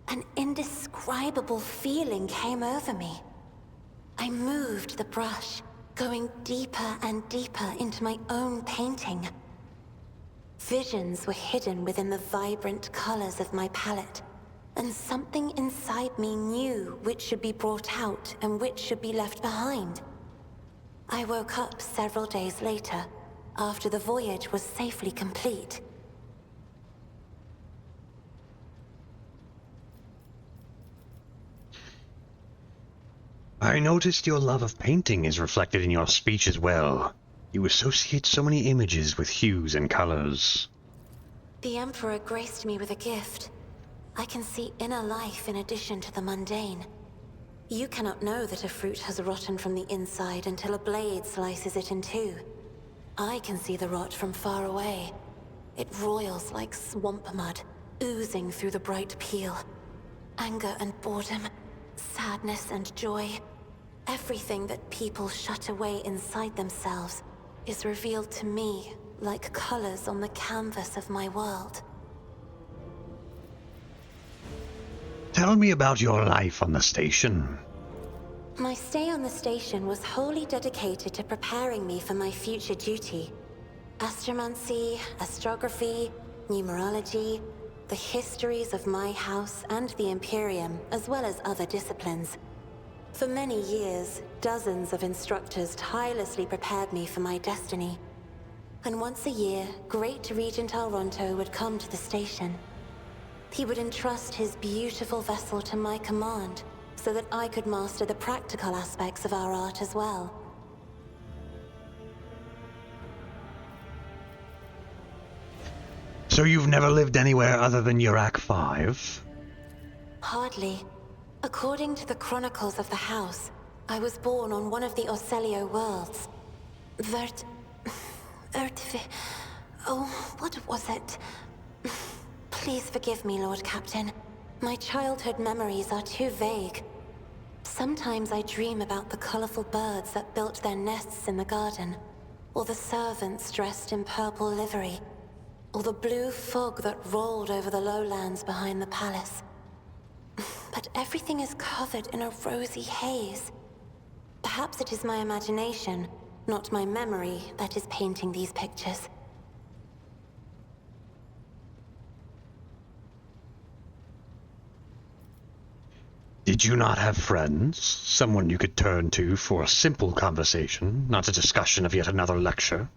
an indescribable feeling came over me. I moved the brush, going deeper and deeper into my own painting. Visions were hidden within the vibrant colors of my palette, and something inside me knew which should be brought out and which should be left behind. I woke up several days later, after the voyage was safely complete. I noticed your love of painting is reflected in your speech as well. You associate so many images with hues and colors. The Emperor graced me with a gift. I can see inner life in addition to the mundane. You cannot know that a fruit has rotten from the inside until a blade slices it in two. I can see the rot from far away. It roils like swamp mud, oozing through the bright peel. Anger and boredom, sadness and joy. Everything that people shut away inside themselves is revealed to me like colors on the canvas of my world. Tell me about your life on the station. My stay on the station was wholly dedicated to preparing me for my future duty. Astromancy, astrography, numerology, the histories of my house and the Imperium, as well as other disciplines. For many years, dozens of instructors tirelessly prepared me for my destiny. And once a year, Great Regent Alronto would come to the station. He would entrust his beautiful vessel to my command, so that I could master the practical aspects of our art as well. So you've never lived anywhere other than Urak 5? Hardly. According to the chronicles of the house, I was born on one of the Orcelio worlds. What was it? Please forgive me, Lord Captain. My childhood memories are too vague. Sometimes I dream about the colorful birds that built their nests in the garden, or the servants dressed in purple livery, or the blue fog that rolled over the lowlands behind the palace. But everything is covered in a rosy haze. Perhaps it is my imagination, not my memory, that is painting these pictures. Did you not have friends? Someone you could turn to for a simple conversation, not a discussion of yet another lecture?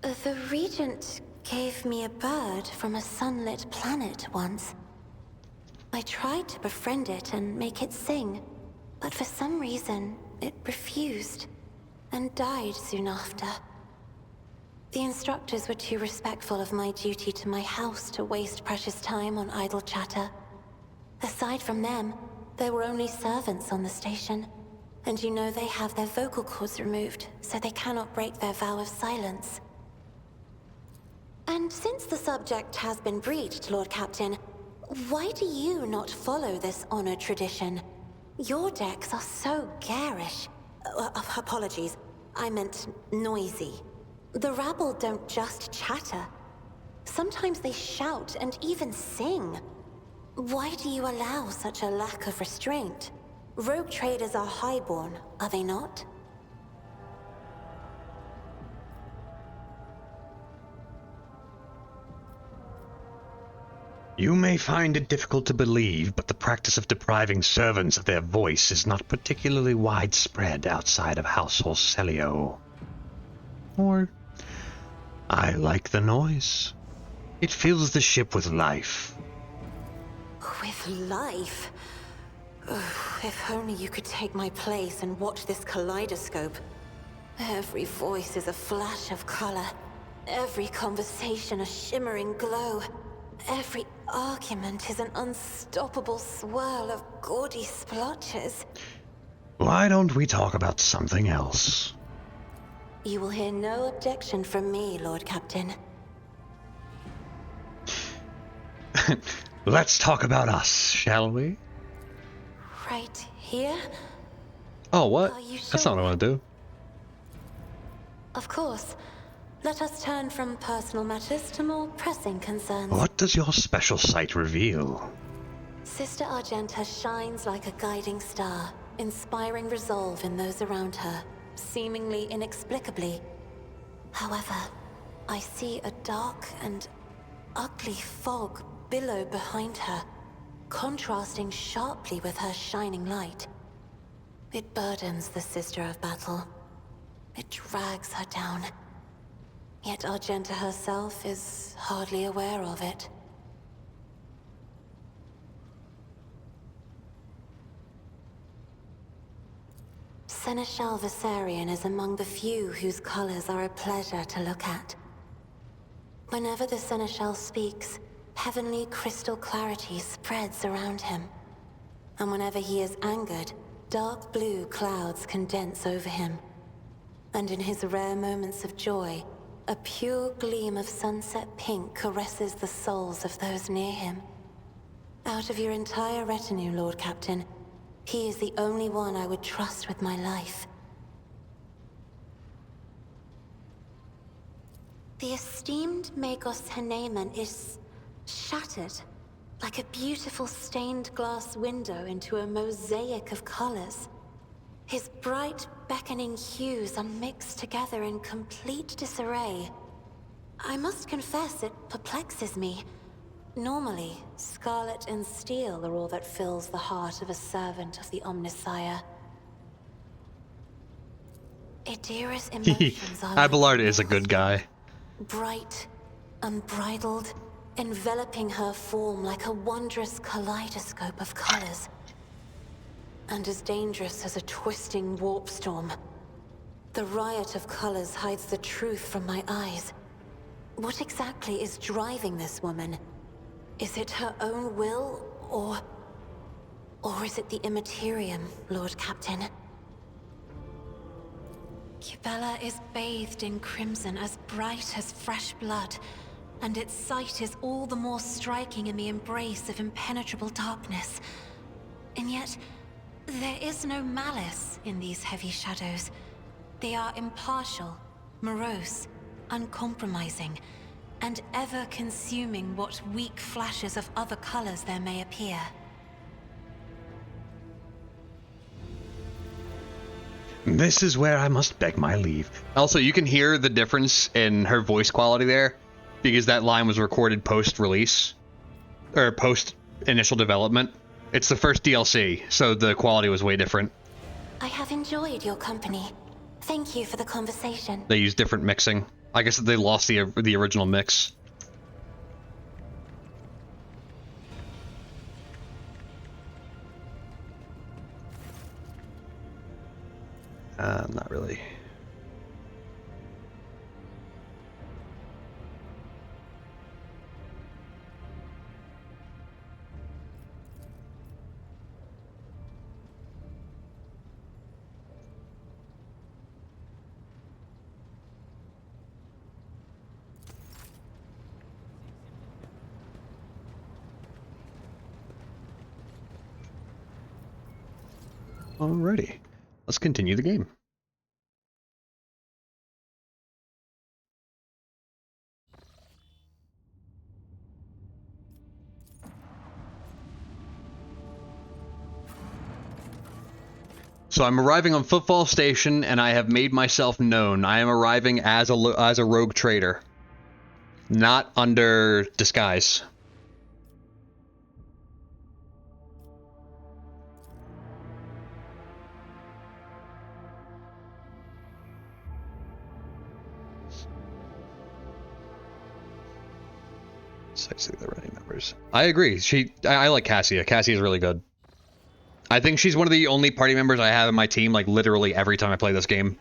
The Regent gave me a bird from a sunlit planet once. I tried to befriend it and make it sing, but for some reason, it refused, and died soon after. The instructors were too respectful of my duty to my house to waste precious time on idle chatter. Aside from them, there were only servants on the station, and you know they have their vocal cords removed, so they cannot break their vow of silence. And since the subject has been breached, Lord Captain, why do you not follow this honored tradition? Your decks are so garish. Apologies, I meant noisy. The rabble don't just chatter. Sometimes they shout and even sing. Why do you allow such a lack of restraint? Rogue traders are highborn, are they not? You may find it difficult to believe, but the practice of depriving servants of their voice is not particularly widespread outside of House Orcelio. Or, I like the noise. It fills the ship with life. With life? If only you could take my place and watch this kaleidoscope. Every voice is a flash of color. Every conversation a shimmering glow. Every argument is an unstoppable swirl of gaudy splotches. Why don't we talk about something else? You will hear no objection from me, Lord Captain. Let's talk about us, shall we? Right here? Oh, what? Are you That's not what I sure? want to do. Of course. Let us turn from personal matters to more pressing concerns. What does your special sight reveal? Sister Argenta shines like a guiding star, inspiring resolve in those around her, seemingly inexplicably. However, I see a dark and ugly fog billow behind her, contrasting sharply with her shining light. It burdens the Sister of Battle. It drags her down. Yet Argenta herself is hardly aware of it. Seneschal Viserion is among the few whose colors are a pleasure to look at. Whenever the Seneschal speaks, heavenly crystal clarity spreads around him. And whenever he is angered, dark blue clouds condense over him. And in his rare moments of joy, a pure gleam of sunset pink caresses the souls of those near him. Out of your entire retinue, Lord Captain, he is the only one I would trust with my life. The esteemed Magos Haneman is shattered, like a beautiful stained glass window into a mosaic of colors. His bright, beckoning hues are mixed together in complete disarray. I must confess it perplexes me. Normally, scarlet and steel are all that fills the heart of a servant of the Omnissiah. Idira's emotions are like Abelard is a good guy. bright, unbridled, enveloping her form like a wondrous kaleidoscope of colors. And as dangerous as a twisting warp storm. The riot of colors hides the truth from my eyes. What exactly is driving this woman? Is it her own will, or is it the Immaterium, Lord Captain? Cubella is bathed in crimson as bright as fresh blood, and its sight is all the more striking in the embrace of impenetrable darkness. And yet, there is no malice in these heavy shadows. They are impartial, morose, uncompromising, and ever consuming what weak flashes of other colors there may appear. This is where I must beg my leave. Also, you can hear the difference in her voice quality there, because that line was recorded post-release, or post-initial development. It's the first DLC, so the quality was way different. I have enjoyed your company. Thank you for the conversation. They used different mixing. I guess they lost the original mix. Not really. Alrighty, let's continue the game. So I'm arriving on Footfall Station, and I have made myself known. I am arriving as a rogue trader, not under disguise. Sightsee the running members. I agree. I like Cassia. Cassia is really good. I think she's one of the only party members I have in my team, like, literally every time I play this game.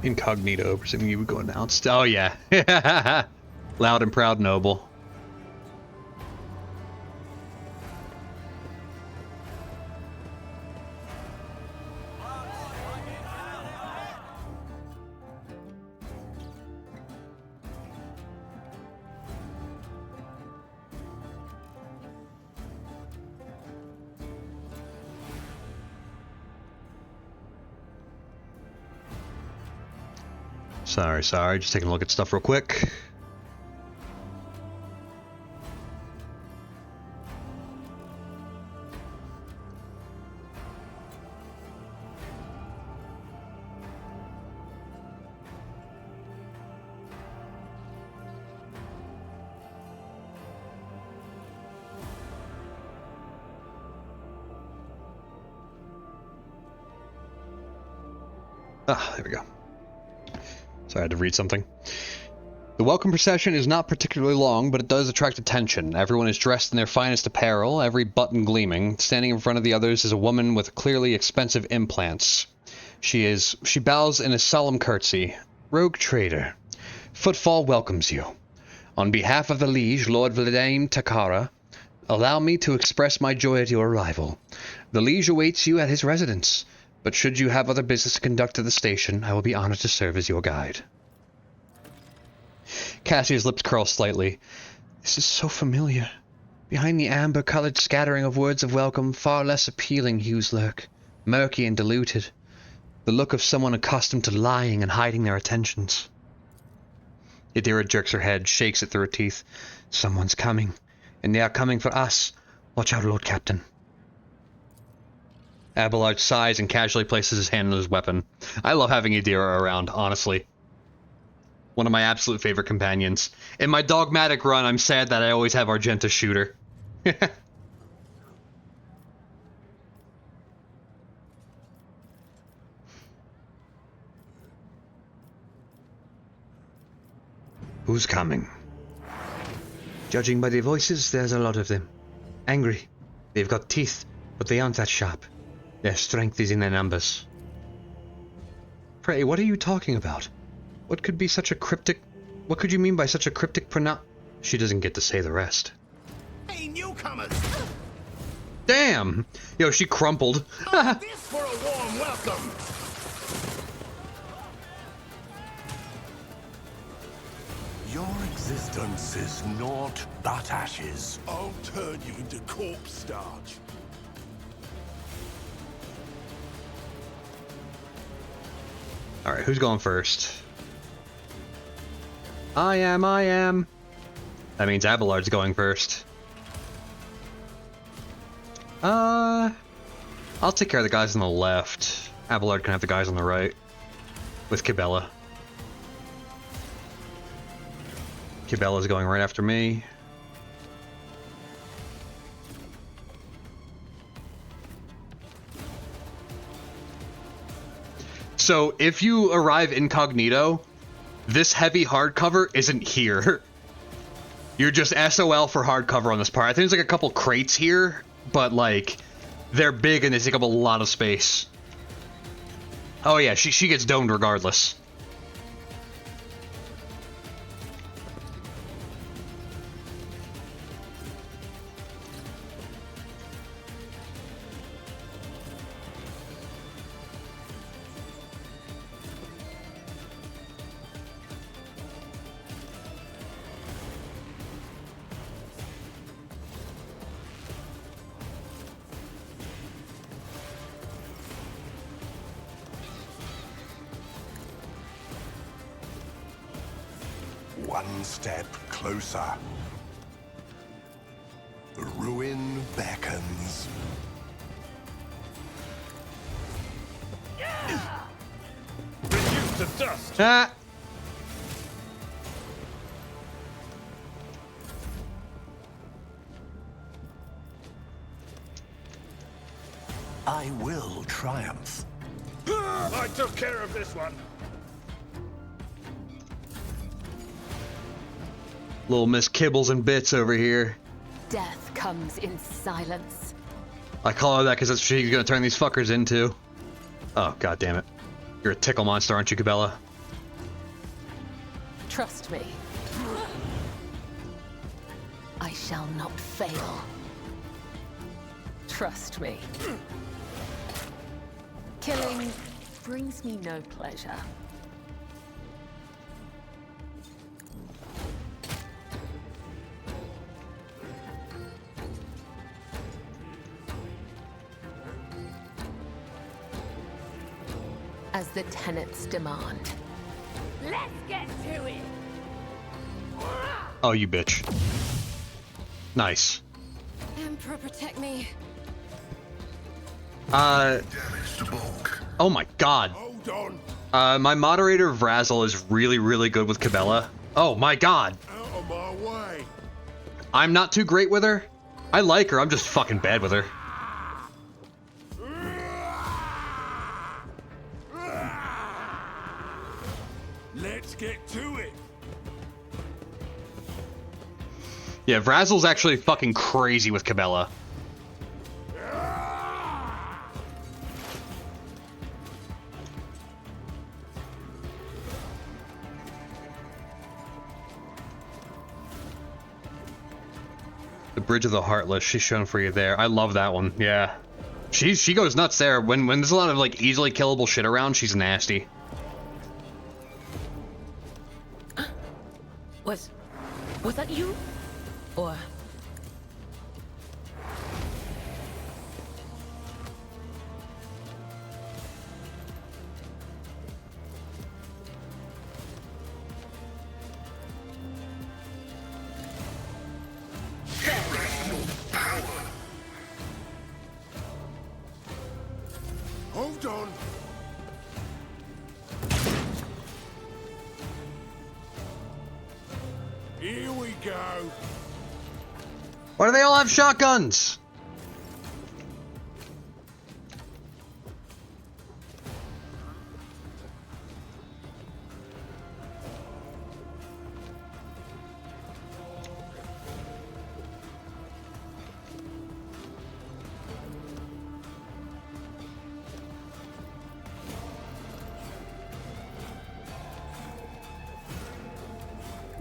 Incognito, presuming you would go announced. Oh, yeah. Loud and proud noble. Sorry, just taking a look at stuff real quick. Ah, there we go. So I had to read something. The welcome procession is not particularly long, but it does attract attention. Everyone is dressed in their finest apparel, every button gleaming. Standing in front of the others is a woman with clearly expensive implants. She bows in a solemn curtsy. Rogue trader, Footfall welcomes you. On behalf of the liege, Lord Vladimir Takara, allow me to express my joy at your arrival. The liege awaits you at his residence. But should you have other business to conduct at the station, I will be honored to serve as your guide. Cassia's lips curl slightly. This is so familiar. Behind the amber-colored scattering of words of welcome, far less appealing hues lurk, murky and diluted. The look of someone accustomed to lying and hiding their attentions. Yadira jerks her head, shakes it through her teeth. Someone's coming, and they are coming for us. Watch out, Lord Captain. Abelard sighs and casually places his hand on his weapon. I love having Yadira around, honestly. One of my absolute favorite companions. In my dogmatic run, I'm sad that I always have Argenta shoot her. Who's coming? Judging by the voices, there's a lot of them. Angry. They've got teeth, but they aren't that sharp. Their strength is in their numbers. Pray, what are you talking about? What could be such a cryptic... What could you mean by such a cryptic She doesn't get to say the rest. Hey, newcomers! Damn! Yo, she crumpled. This for a warm welcome! Your existence is naught but ashes. I'll turn you into corpse starch. Alright, who's going first? I am. That means Abelard's going first. I'll take care of the guys on the left. Abelard can have the guys on the right. With Cabela. Cabela's going right after me. So, if you arrive incognito, this heavy hardcover isn't here. You're just SOL for hardcover on this part. I think there's like a couple crates here, but like, they're big and they take up a lot of space. Oh yeah, she gets domed regardless. One step closer. The ruin beckons. Reduced to dust. Ah! I will triumph. I took care of this one. Little Miss Kibbles and Bits over here. Death comes in silence. I call her that because that's what she's gonna turn these fuckers into. Oh, god damn it. You're a tickle monster, aren't you, Cabela? Trust me. I shall not fail. Trust me. Killing brings me no pleasure. As the tenets demand. Let's get to it. Oh, you bitch. Nice. Emperor, protect me. Damage to bulk. Oh my god. Hold on. My moderator Vrazzle is really, really good with Cabela. Oh my god. Out of my way. I'm not too great with her. I like her, I'm just fucking bad with her. Let's get to it. Yeah, Vrazzle's actually fucking crazy with Cabela. The Bridge of the Heartless, she's shown for you there. I love that one, yeah. She goes nuts there. When there's a lot of like easily killable shit around, she's nasty. Was that you? Or... Hold on. Here we go. Why do they all have shotguns?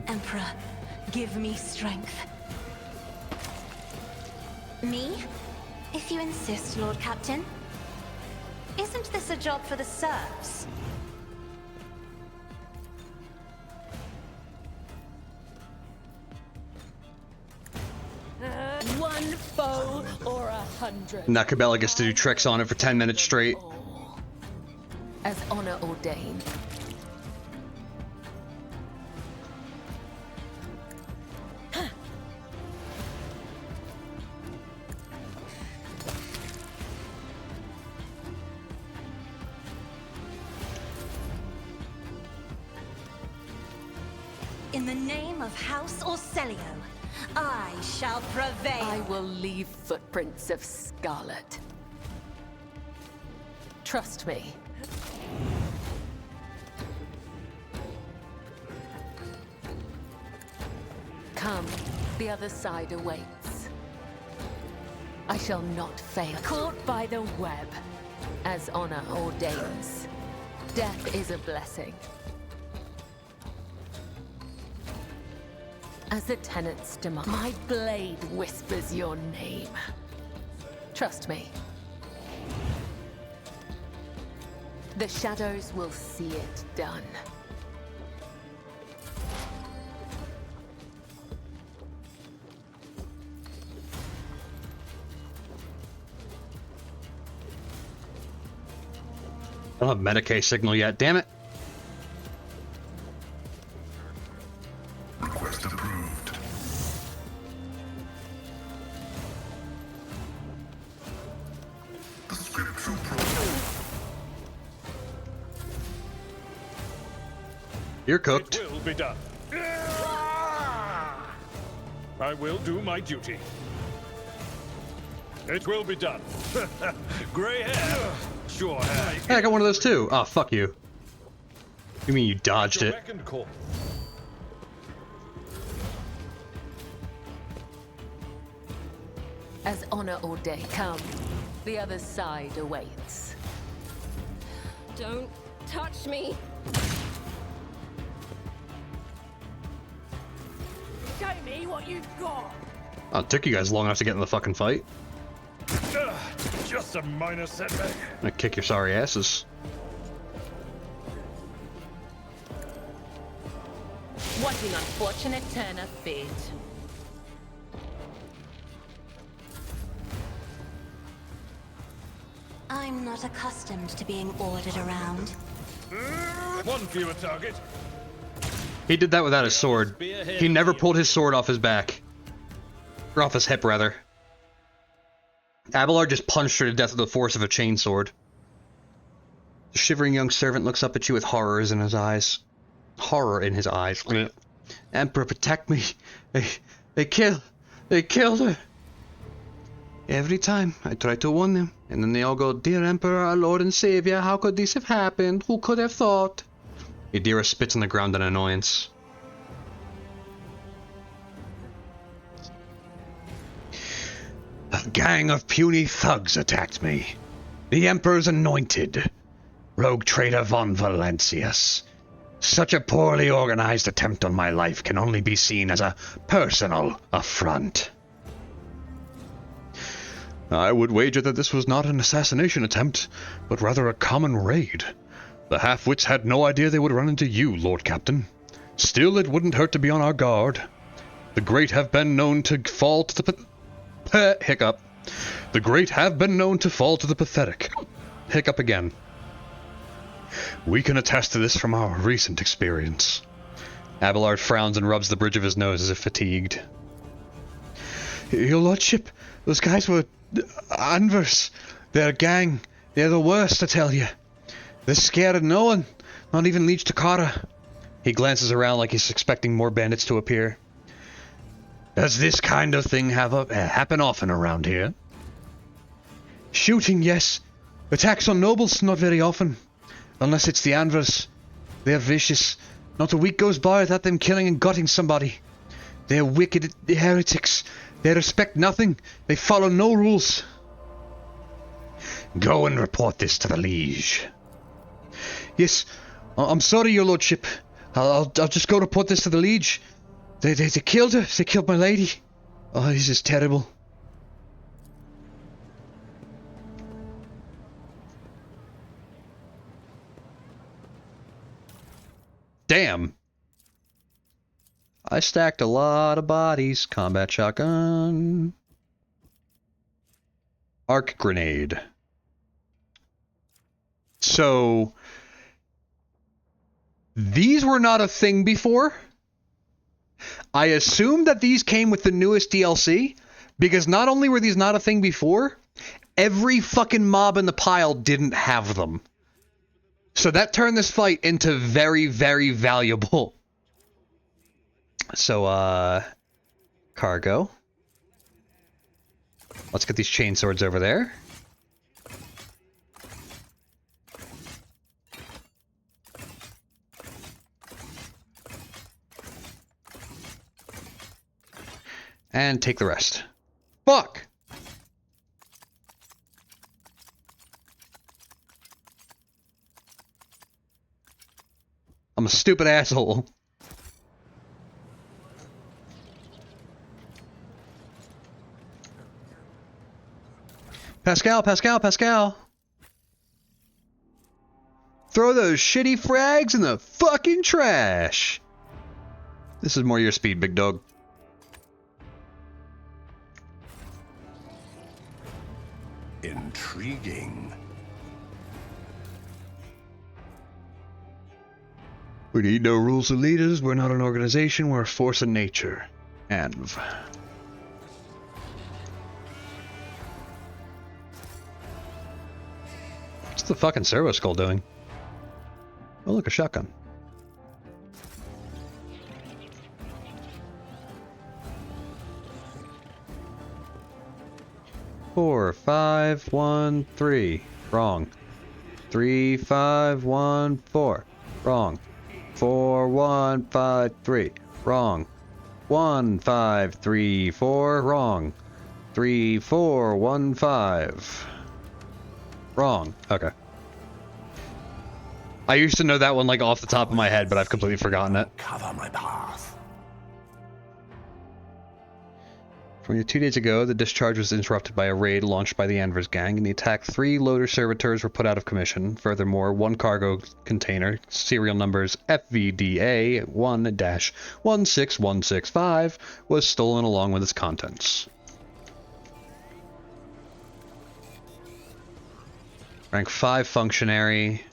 Emperor, give me strength. Me? If you insist, Lord Captain. Isn't this a job for the serfs? One foe or 100. Now Cabela gets to do tricks on it for 10 minutes straight. As honor ordained. In the name of House Orcelio, I shall prevail. I will leave footprints of scarlet. Trust me. Come, the other side awaits. I shall not fail. Caught by the web, as honor ordains. Death is a blessing. As the tenets demand, my blade whispers your name. Trust me. The shadows will see it done. I don't have Medicaid signal yet, damn it. Request approved. The scriptural You're cooked. It will be done. I will do my duty. It will be done. Gray hair. Sure hair. Hey, I got one of those too. Oh, fuck you. You mean you dodged it? Second call. As honor ordained, come. The other side awaits. Don't touch me. Show me what you've got. Oh, it took you guys long enough to get in the fucking fight. Just a minor setback. I'm gonna kick your sorry asses. What an unfortunate turn of fate. I'm not accustomed to being ordered around. One fewer target. He did that without his sword. He never pulled his sword off his back. Or off his hip, rather. Abelard just punched her to death with the force of a chainsword. The shivering young servant looks up at you with horrors in his eyes. Horror in his eyes. Emperor, protect me. They killed her. Every time I try to warn them, and then they all go, "Dear Emperor, our Lord and Savior, how could this have happened? Who could have thought?" Yadira spits on the ground in annoyance. A gang of puny thugs attacked me. The Emperor's anointed. Rogue trader von Valentius. Such a poorly organized attempt on my life can only be seen as a personal affront. I would wager that this was not an assassination attempt, but rather a common raid. The half-wits had no idea they would run into you, Lord Captain. Still, it wouldn't hurt to be on our guard. The great have been known to fall to the hiccup. The great have been known to fall to the pathetic. Hiccup again. We can attest to this from our recent experience. Abelard frowns and rubs the bridge of his nose as if fatigued. Your Lordship, those guys were Anvers. They're a gang. They're the worst, I tell you. They're scared of no one, not even Liege Takara. He glances around like he's expecting more bandits to appear. Does this kind of thing happen often around here? Shooting, yes. Attacks on nobles, not very often. Unless it's the Anvers. They're vicious. Not a week goes by without them killing and gutting somebody. They're wicked heretics. They respect nothing. They follow no rules. Go and report this to the liege. Yes, I'm sorry, your lordship. I'll just go report this to the liege. They killed her. They killed my lady. Oh, this is terrible. Damn. I stacked a lot of bodies. Combat shotgun. Arc grenade. So, these were not a thing before. I assume that these came with the newest DLC, because not only were these not a thing before, every fucking mob in the pile didn't have them. So that turned this fight into very, very valuable. So, cargo. Let's get these chainswords over there. And take the rest. Fuck! I'm a stupid asshole. Pascal, Pascal, Pascal. Throw those shitty frags in the fucking trash. This is more your speed, big dog. Intriguing. We need no rules or leaders. We're not an organization. We're a force of nature. Anv. What's the fucking servo skull doing? Oh, look, a shotgun. Four, 5, 1, 3. Wrong. 3, 5, 1, 4. Wrong. 4, 1, 5, 3. Wrong. 1, 5, 3, 4. Wrong. 3, 4, 1, 5. Wrong. Okay. I used to know that one like off the top of my head, but I've completely forgotten it. Cover my path. From 2 days ago, the discharge was interrupted by a raid launched by the Anvers gang. In the attack, 3 loader servitors were put out of commission. Furthermore, 1 cargo container, serial numbers FVDA 1-16165, was stolen along with its contents. Rank 5 functionary.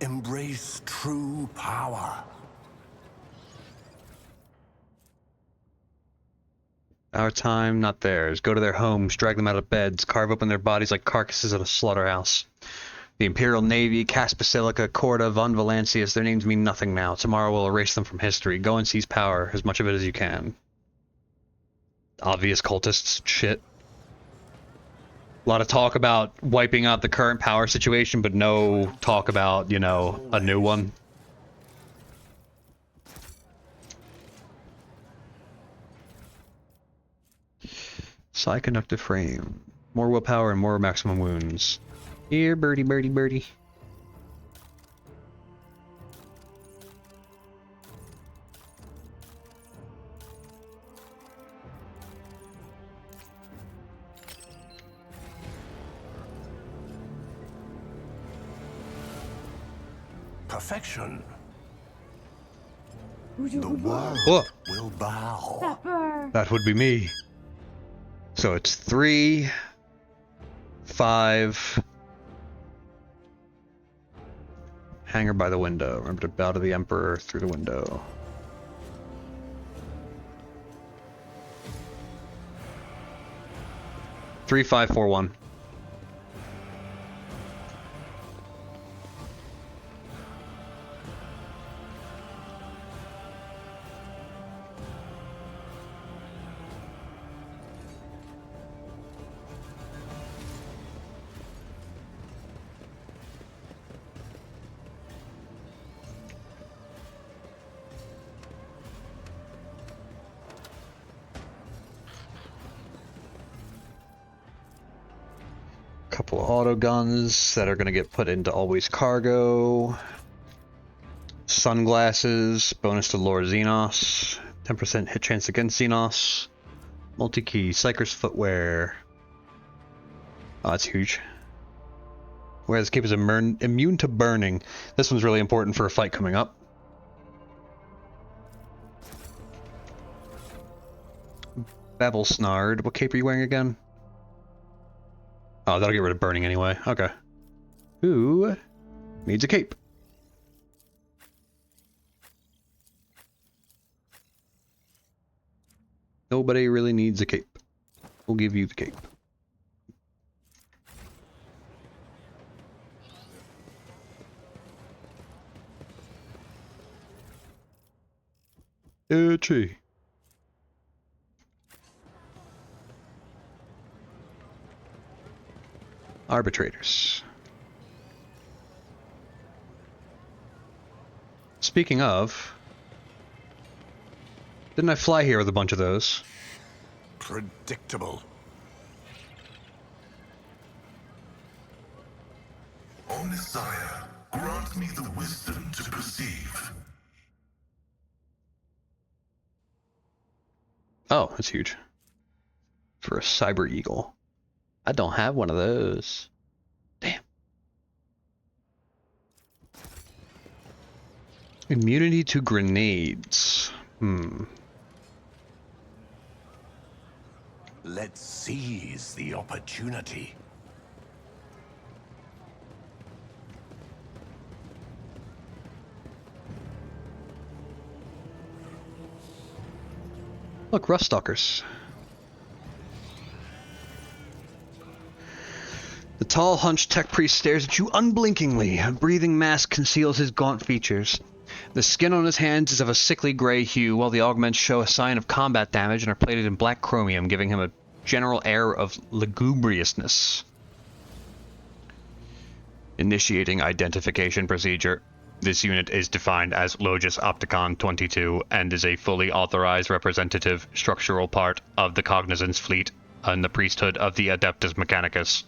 Embrace true power. Our time, not theirs. Go to their homes, drag them out of beds, carve open their bodies like carcasses at a slaughterhouse. The Imperial Navy, Cass Basilica, Corda, Von Valancius, their names mean nothing now. Tomorrow we'll erase them from history. Go and seize power, as much of it as you can. Obvious cultists shit. A lot of talk about wiping out the current power situation, but no talk about, you know, a new one. Psi-conductive frame. More willpower and more maximum wounds. Here, birdie, birdie, birdie. Perfection. The world Whoa. will bow. That would be me. So it's 3, 5. Hanger by the window. Remember to bow to the Emperor through the window. Three, 5, 4, 1. Couple of auto guns that are going to get put into always cargo. Sunglasses, bonus to Lord Xenos, 10% hit chance against Xenos. Multi-key, Psyker's footwear. Oh, that's huge. Whereas cape is immune to burning. This one's really important for a fight coming up. Bevel Snarred. What cape are you wearing again? Oh, that'll get rid of burning anyway. Okay. Who needs a cape? Nobody really needs a cape. We'll give you the cape. Itchy. Arbitrators. Speaking of, didn't I fly here with a bunch of those? Predictable. O Messiah, grant me the wisdom to perceive. Oh, that's huge. For a Cyber Eagle. I don't have one of those. Damn. Immunity to grenades. Let's seize the opportunity. Look, Rust Stalkers. The tall, hunched tech priest stares at you unblinkingly. A breathing mask conceals his gaunt features. The skin on his hands is of a sickly gray hue, while the augments show a sign of combat damage and are plated in black chromium, giving him a general air of lugubriousness. Initiating identification procedure. This unit is defined as Logis Opticon 22 and is a fully authorized representative structural part of the Cognizance Fleet and the priesthood of the Adeptus Mechanicus.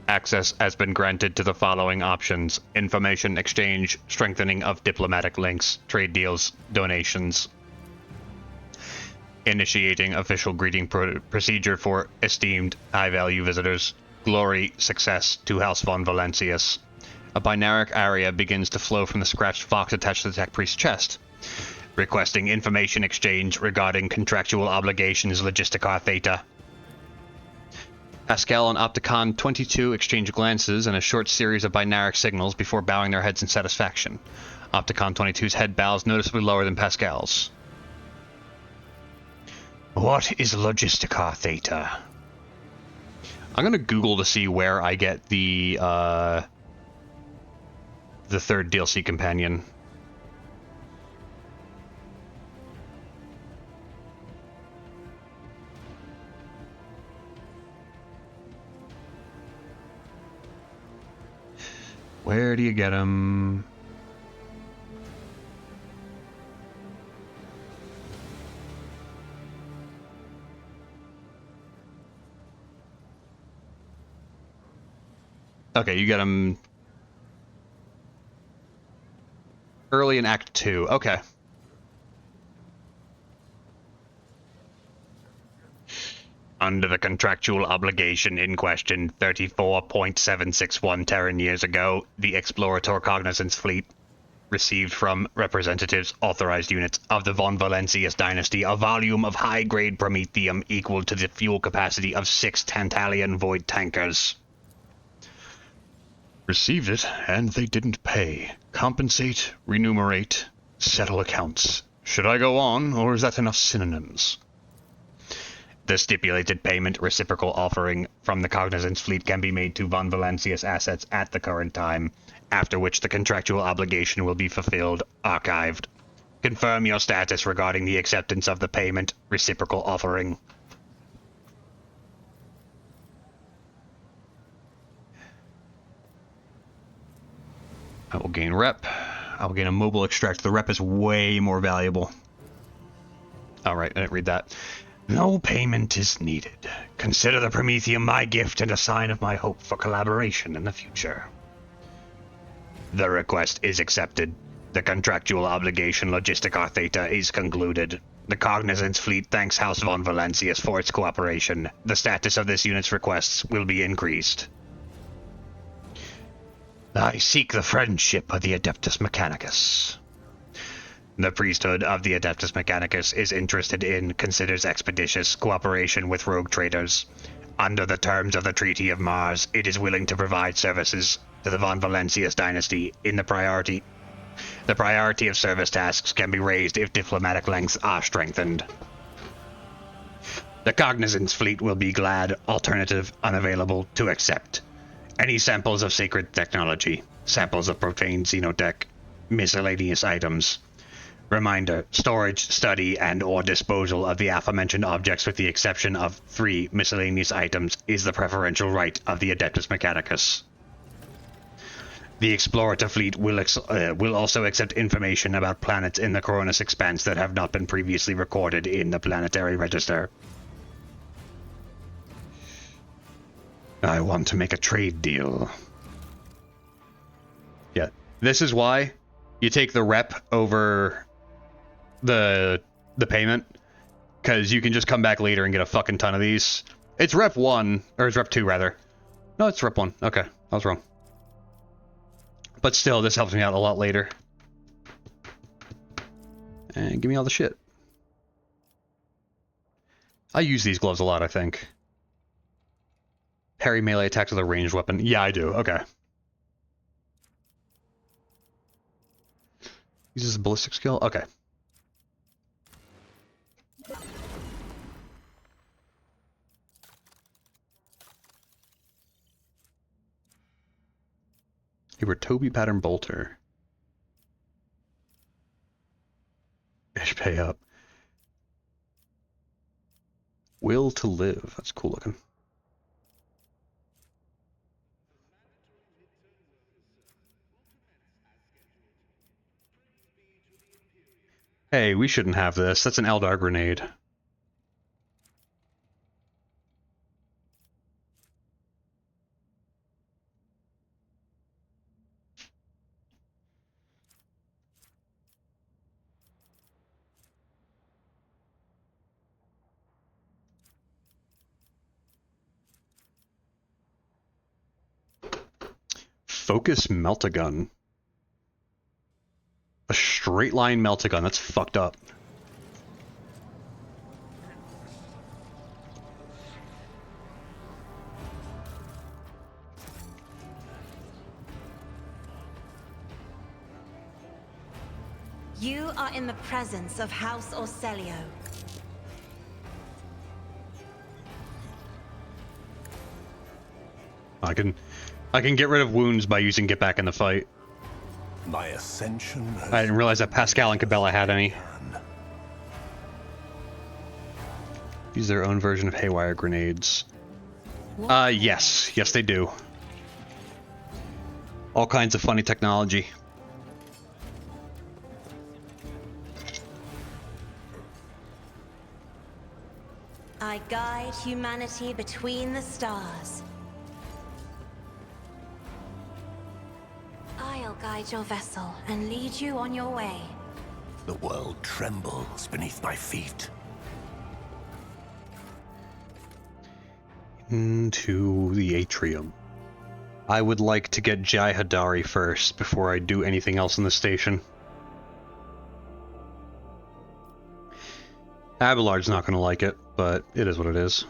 Access has been granted to the following options: information exchange, strengthening of diplomatic links, trade deals, donations. Initiating official greeting procedure for esteemed high-value visitors. Glory, success to House von Valancius. A binaric aria begins to flow from the scratched fox attached to the tech priest's chest. Requesting information exchange regarding contractual obligations Logistica Theta. Pascal and Opticon 22 exchange glances and a short series of binary signals before bowing their heads in satisfaction. Opticon 22's head bows noticeably lower than Pascal's. What is Logistica Theta? I'm gonna Google to see where I get the third DLC companion. Where do you get them? Okay, you get them early in Act 2. Okay. Under the contractual obligation in question 34.761 Terran years ago, the Explorator Cognizance fleet received from representatives, authorized units of the Von Valencius dynasty a volume of high-grade promethium equal to the fuel capacity of 6 Tantalian void tankers. Received it, and they didn't pay. Compensate, remunerate, settle accounts. Should I go on, or is that enough synonyms? The stipulated payment reciprocal offering from the Cognizance fleet can be made to Von Valencius assets at the current time, after which the contractual obligation will be fulfilled, archived. Confirm your status regarding the acceptance of the payment reciprocal offering. I will gain rep. I will gain a mobile extract. The rep is way more valuable. Alright, I didn't read that. No payment is needed. Consider the Prometheum my gift and a sign of my hope for collaboration in the future. The request is accepted. The contractual obligation Logistica Theta is concluded. The Cognizance fleet thanks House Von Valencius for its cooperation. The status of this unit's requests will be increased. I seek the friendship of the Adeptus Mechanicus. The priesthood of the Adeptus Mechanicus is interested in, considers expeditious cooperation with rogue traders. Under the terms of the Treaty of Mars, it is willing to provide services to the Von Valencius dynasty in the priority. The priority of service tasks can be raised if diplomatic links are strengthened. The Cognizance fleet will be glad, alternative, unavailable, to accept. Any samples of sacred technology, samples of profane xenotech, miscellaneous items. Reminder, storage, study, and or disposal of the aforementioned objects with the exception of 3 miscellaneous items is the preferential right of the Adeptus Mechanicus. The Explorator fleet will also accept information about planets in the Coronis Expanse that have not been previously recorded in the Planetary Register. I want to make a trade deal. Yeah, this is why you take the rep over the payment, because you can just come back later and get a fucking ton of these. It's rep 1, or it's rep 2 rather. No, it's rep 1. Okay, I was wrong. But still, this helps me out a lot later. And give me all the shit. I use these gloves a lot, I think. Parry melee attacks with a ranged weapon. Yeah, I do. Okay. Uses a ballistic skill? Okay. A Rotobi pattern bolter. Ish pay up. Will to live. That's cool looking. Hey, we shouldn't have this. That's an Eldar grenade. Focus Meltagun. A straight line Meltagun. That's fucked up. You are in the presence of House Orselio. I can get rid of wounds by using get back in the fight. My ascension. I didn't realize that Pascal and Cabela had any. Use their own version of haywire grenades. Yes they do. All kinds of funny technology. I guide humanity between the stars. I'll guide your vessel and lead you on your way. The world trembles beneath my feet. Into the atrium. I would like to get Jai Hadari first before I do anything else in the station. Abelard's not going to like it, but it is what it is.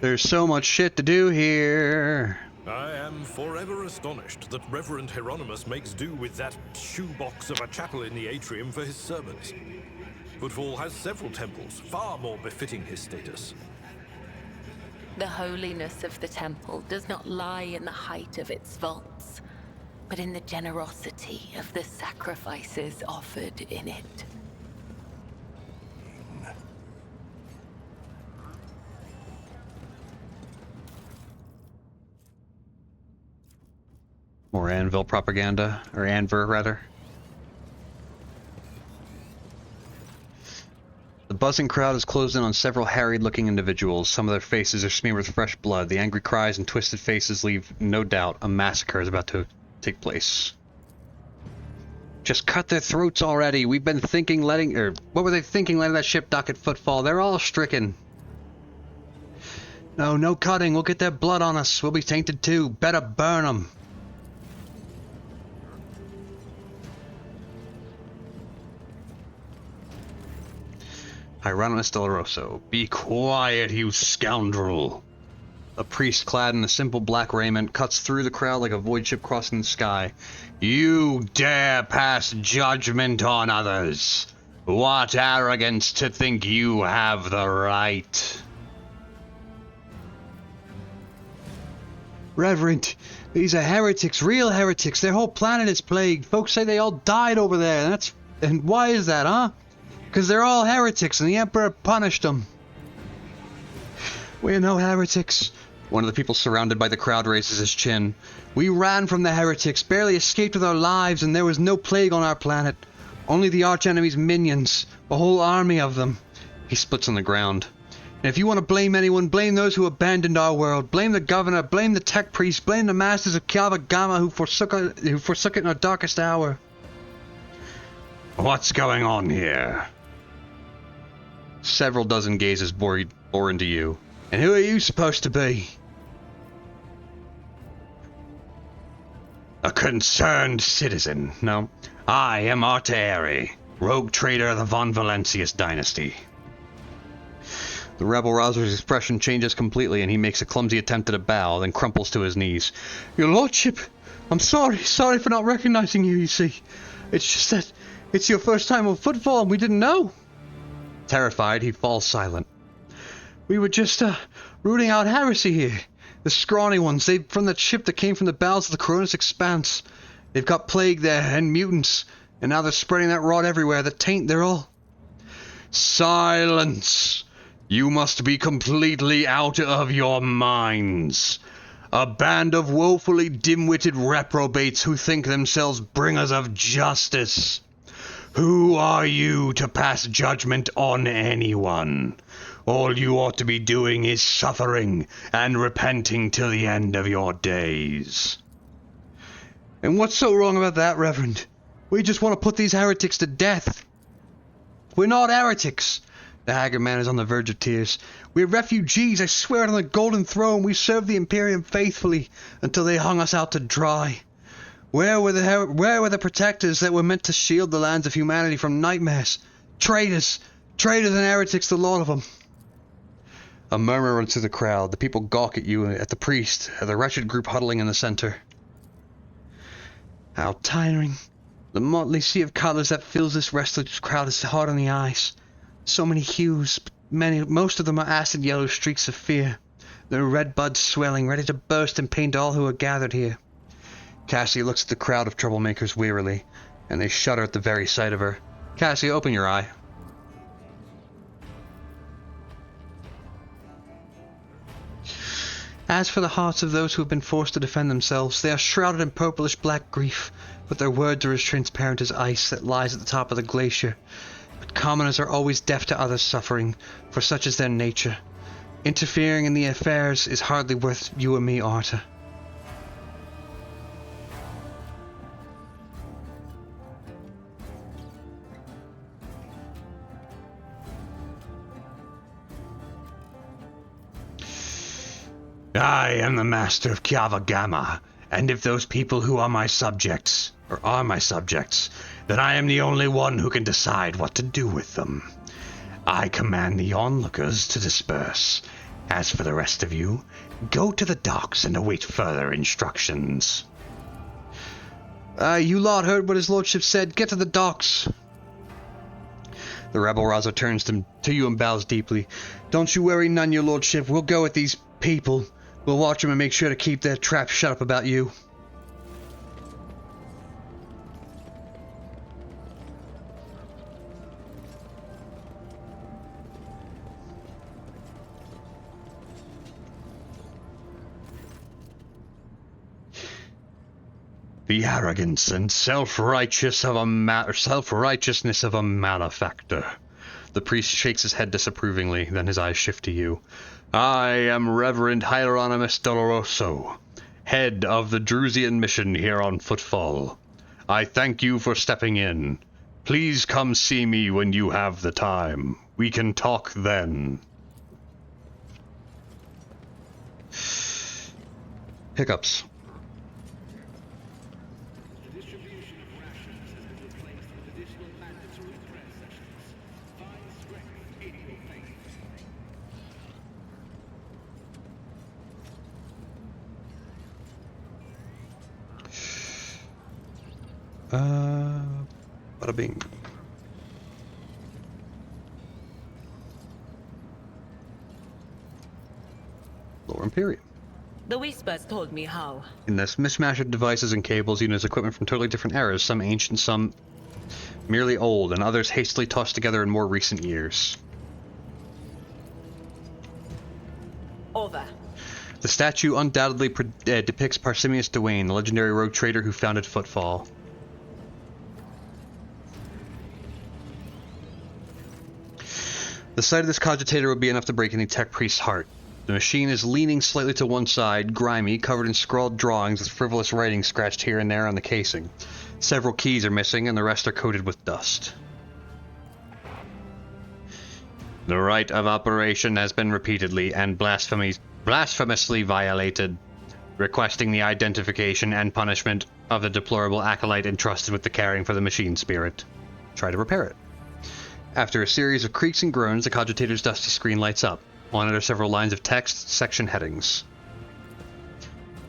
There's so much shit to do here. I am forever astonished that Reverend Hieronymus makes do with that shoebox of a chapel in the atrium for his sermons. Footfall has several temples, far more befitting his status. The holiness of the temple does not lie in the height of its vaults, but in the generosity of the sacrifices offered in it. More Anvil propaganda, or Anver rather. The buzzing crowd is closed in on several harried-looking individuals. Some of their faces are smeared with fresh blood. The angry cries and twisted faces leave no doubt a massacre is about to take place. Just cut their throats already. We've been thinking what were they thinking letting that ship dock at Footfall? They're all stricken. No cutting. We'll get their blood on us. We'll be tainted too. Better burn them. Hieronymus Doloroso. Be quiet, you scoundrel! A priest clad in a simple black raiment cuts through the crowd like a void ship crossing the sky. You dare pass judgment on others! What arrogance to think you have the right! Reverend, these are heretics, real heretics. Their whole planet is plagued. Folks say they all died over there. And why is that, huh? Because they're all heretics, and the Emperor punished them. We're no heretics. One of the people surrounded by the crowd raises his chin. We ran from the heretics, barely escaped with our lives, and there was no plague on our planet. Only the archenemy's minions, a whole army of them. He splits on the ground. And if you want to blame anyone, blame those who abandoned our world. Blame the governor, blame the tech priest, blame the masters of Kava Gamma who forsook it in our darkest hour. What's going on here? Several dozen gazes bore into you. And who are you supposed to be? A concerned citizen. No, I am Arteri, rogue trader of the Von Valentius dynasty. The rebel rouser's expression changes completely and he makes a clumsy attempt at a bow, then crumples to his knees. Your lordship, I'm sorry for not recognizing you, you see. It's just that it's your first time on Footfall and we didn't know. Terrified, he falls silent. We were just, rooting out heresy here. The scrawny ones, they from that ship that came from the bowels of the Coronis Expanse. They've got plague there, and mutants. And now they're spreading that rot everywhere. The taint, they're all... Silence! You must be completely out of your minds. A band of woefully dim-witted reprobates who think themselves bringers of justice. Who are you to pass judgment on anyone? All you ought to be doing is suffering and repenting till the end of your days. And what's so wrong about that, Reverend? We just want to put these heretics to death. We're not heretics. The haggard man is on the verge of tears. "We're refugees, I swear it on the golden throne. We served the Imperium faithfully until they hung us out to dry. Where were the protectors that were meant to shield the lands of humanity from nightmares? Traitors! Traitors and heretics, the lot of them." A murmur runs through the crowd. The people gawk at you, at the priest, at the wretched group huddling in the center. How tiring. The motley sea of colors that fills this restless crowd is hard on the eyes. So many hues, but most of them are acid yellow streaks of fear. Their red buds swelling, ready to burst and paint all who are gathered here. Cassie looks at the crowd of troublemakers wearily, and they shudder at the very sight of her. Cassie, open your eye. As for the hearts of those who have been forced to defend themselves, they are shrouded in purplish black grief, but their words are as transparent as ice that lies at the top of the glacier. But commoners are always deaf to others' suffering, for such is their nature. Interfering in the affairs is hardly worth you or me, Arta. I am the master of Kiava Gamma, and if those people who are my subjects, then I am the only one who can decide what to do with them. I command the onlookers to disperse. As for the rest of you, go to the docks and await further instructions. You lot heard what his lordship said. Get to the docks. The rebel Raza turns to you and bows deeply. Don't you worry none, your lordship. We'll go with these people. We'll watch them and make sure to keep their trap shut up about you. The arrogance and self-righteousness of a malefactor. The priest shakes his head disapprovingly, then his eyes shift to you. I am Reverend Hieronymus Doloroso, head of the Drusian mission here on Footfall. I thank you for stepping in. Please come see me when you have the time. We can talk then. Hiccups. Bada bing. Lower Imperium. The Whispers told me how. In this mishmash of devices and cables, units equipment from totally different eras, some ancient, some merely old, and others hastily tossed together in more recent years. Over. The statue undoubtedly depicts Parsimius Dwayne, the legendary rogue trader who founded Footfall. The sight of this cogitator would be enough to break any tech priest's heart. The machine is leaning slightly to one side, grimy, covered in scrawled drawings with frivolous writing scratched here and there on the casing. Several keys are missing, and the rest are coated with dust. The right of operation has been repeatedly and blasphemously violated, requesting the identification and punishment of the deplorable acolyte entrusted with the caring for the machine spirit. Try to repair it. After a series of creaks and groans, the cogitator's dusty screen lights up. On it are several lines of text, section headings.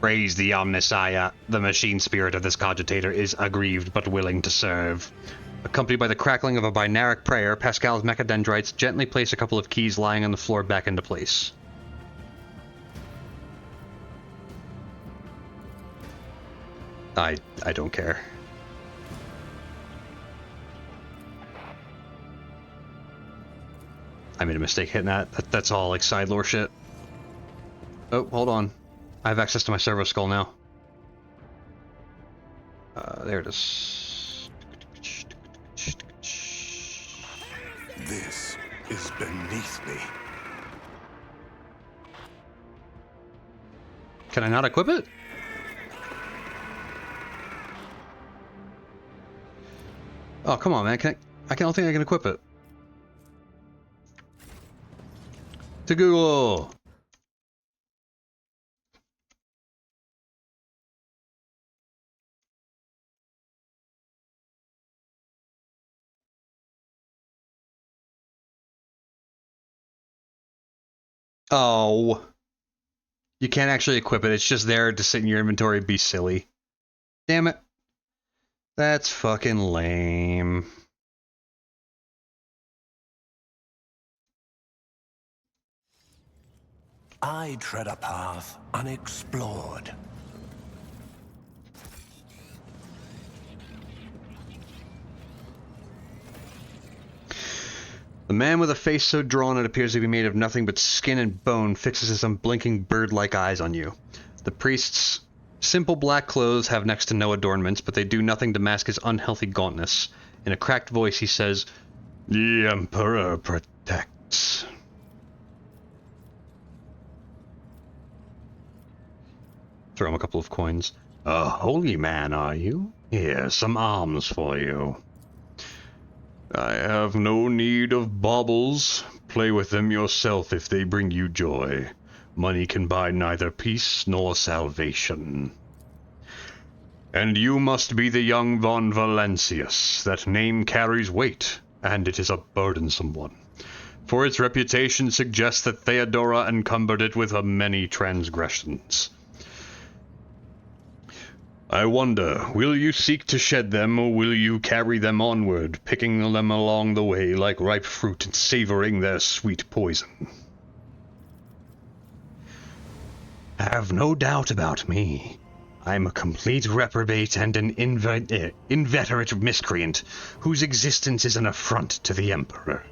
Praise the Omnissiah. The machine spirit of this cogitator is aggrieved but willing to serve. Accompanied by the crackling of a binaric prayer, Pascal's mechadendrites gently place a couple of keys lying on the floor back into place. I don't care. I made a mistake hitting that. That's all like side lore shit. Oh, hold on. I have access to my servo skull now. There it is. This is beneath me. Can I not equip it? Oh, come on, man. I don't think I can equip it. to Google. Oh. You can't actually equip it. It's just there to sit in your inventory and be silly. Damn it. That's fucking lame. I tread a path unexplored. The man with a face so drawn it appears to be made of nothing but skin and bone fixes his unblinking bird-like eyes on you. The priest's simple black clothes have next to no adornments, but they do nothing to mask his unhealthy gauntness. In a cracked voice, he says, "The Emperor protects." Throw him a couple of coins. "A holy man, are you? Here, some alms for you." "I have no need of baubles. Play with them yourself if they bring you joy. Money can buy neither peace nor salvation." "And you must be the young von Valancius. That name carries weight, and it is a burdensome one, for its reputation suggests that Theodora encumbered it with many transgressions. I wonder, will you seek to shed them, or will you carry them onward, picking them along the way like ripe fruit and savoring their sweet poison?" "Have no doubt about me. I'm a complete reprobate and an inveterate miscreant, whose existence is an affront to the Emperor."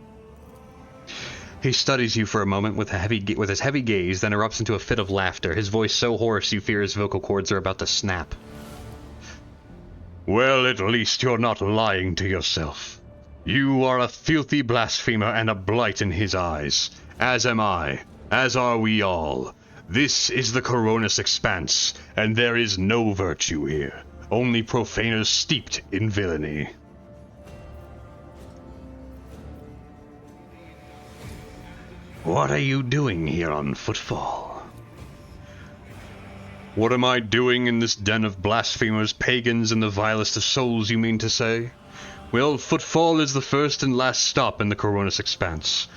He studies you for a moment with his heavy gaze, then erupts into a fit of laughter, his voice so hoarse you fear his vocal cords are about to snap. "Well, at least you're not lying to yourself. You are a filthy blasphemer and a blight in his eyes. As am I. As are we all. This is the Coronus Expanse, and there is no virtue here. Only profaners steeped in villainy." "What are you doing here on Footfall?" "What am I doing in this den of blasphemers, pagans, and the vilest of souls, you mean to say? Well, Footfall is the first and last stop in the Coronus Expanse.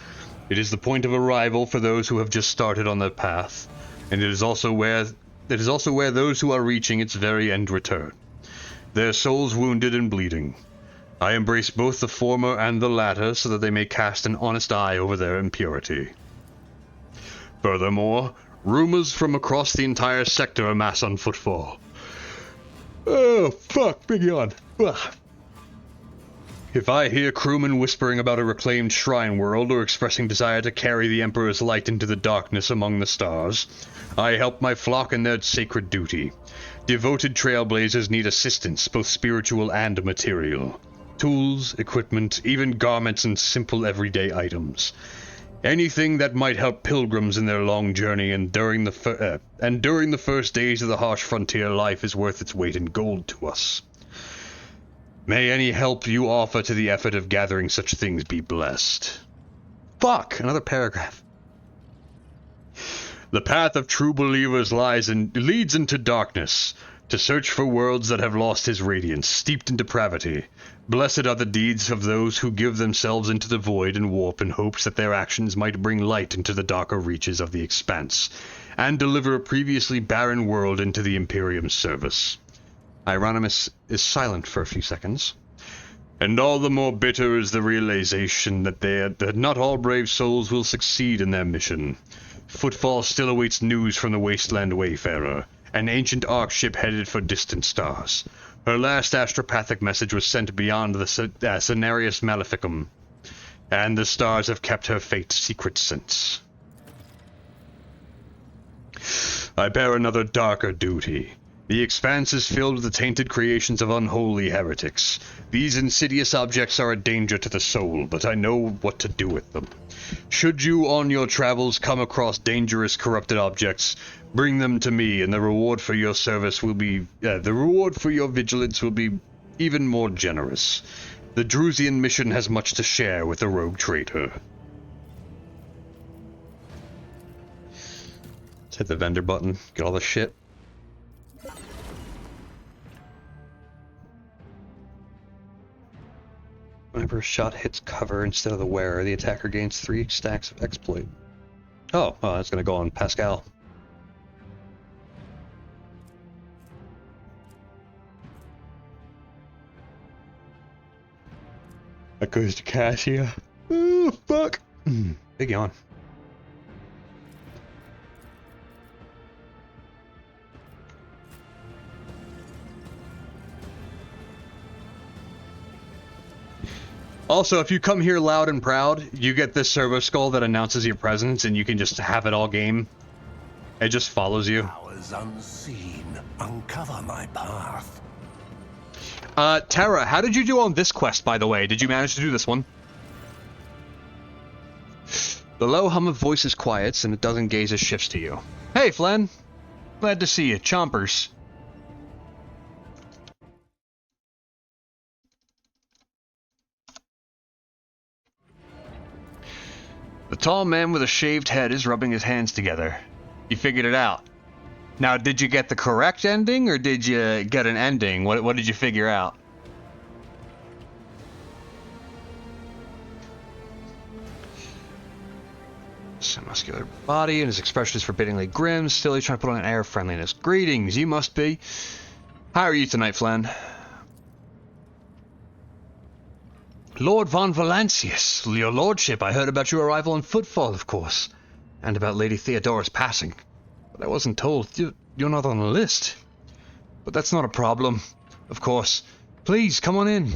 It is the point of arrival for those who have just started on their path, and it is also where those who are reaching its very end return, their souls wounded and bleeding. I embrace both the former and the latter so that they may cast an honest eye over their impurity. Furthermore, rumors from across the entire sector amass on Footfall." Oh, fuck, big yawn. Ugh. "If I hear crewmen whispering about a reclaimed shrine world or expressing desire to carry the Emperor's light into the darkness among the stars, I help my flock in their sacred duty. Devoted trailblazers need assistance, both spiritual and material. Tools, equipment, even garments and simple everyday items. Anything that might help pilgrims in their long journey, and during the first days of the harsh frontier life is worth its weight in gold to us. May any help you offer to the effort of gathering such things be blessed." Fuck! Another paragraph. "The path of true believers leads into darkness, to search for worlds that have lost his radiance, steeped in depravity. Blessed are the deeds of those who give themselves into the void and warp in hopes that their actions might bring light into the darker reaches of the expanse, and deliver a previously barren world into the Imperium's service." Hieronymus is silent for a few seconds. "And all the more bitter is the realization that not all brave souls will succeed in their mission. Footfall still awaits news from the Wasteland Wayfarer, an ancient Ark ship headed for distant stars. Her last astropathic message was sent beyond the Cenarius Maleficum, and the stars have kept her fate secret since. I bear another darker duty. The Expanse is filled with the tainted creations of unholy heretics. These insidious objects are a danger to the soul, but I know what to do with them. Should you on your travels come across dangerous corrupted objects, bring them to me, and the reward for your vigilance will be even more generous. The Drusian mission has much to share with the rogue traitor." Let's hit the vendor button, get all the shit. Whenever a shot hits cover instead of the wearer, the attacker gains 3 stacks of exploit. Oh, well, that's gonna go on Pascal. That goes to Cassia. Oh, fuck. Big yawn. Also, if you come here loud and proud, you get this servo skull that announces your presence, and you can just have it all game. It just follows you. Powers unseen, uncover my path. Tara, how did you do on this quest, by the way? Did you manage to do this one? The low hum of voices quiets, and a dozen gazes shifts to you. Hey, Flynn. Glad to see you. Chompers. The tall man with a shaved head is rubbing his hands together. You figured it out. Now, did you get the correct ending, or did you get an ending? What did you figure out? His muscular body and his expression is forbiddingly grim. Still, he's trying to put on an air of friendliness. Greetings, you must be. How are you tonight, Flan? Lord von Valancius, your lordship, I heard about your arrival in Footfall, of course, and about Lady Theodora's passing. But I wasn't told you're not on the list. But that's not a problem, of course. Please, come on in.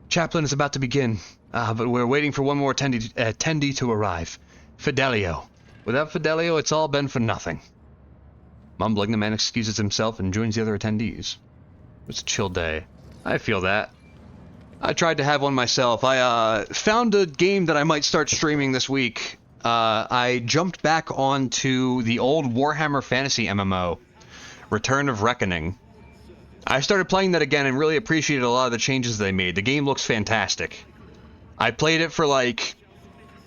Chaplain is about to begin, but we're waiting for one more attendee to arrive. Fidelio. Without Fidelio, it's all been for nothing. Mumbling, the man excuses himself and joins the other attendees. It's a chill day. I feel that. I tried to have one myself. I found a game that I might start streaming this week. I jumped back onto the old Warhammer Fantasy MMO, Return of Reckoning. I started playing that again and really appreciated a lot of the changes they made. The game looks fantastic. I played it for like,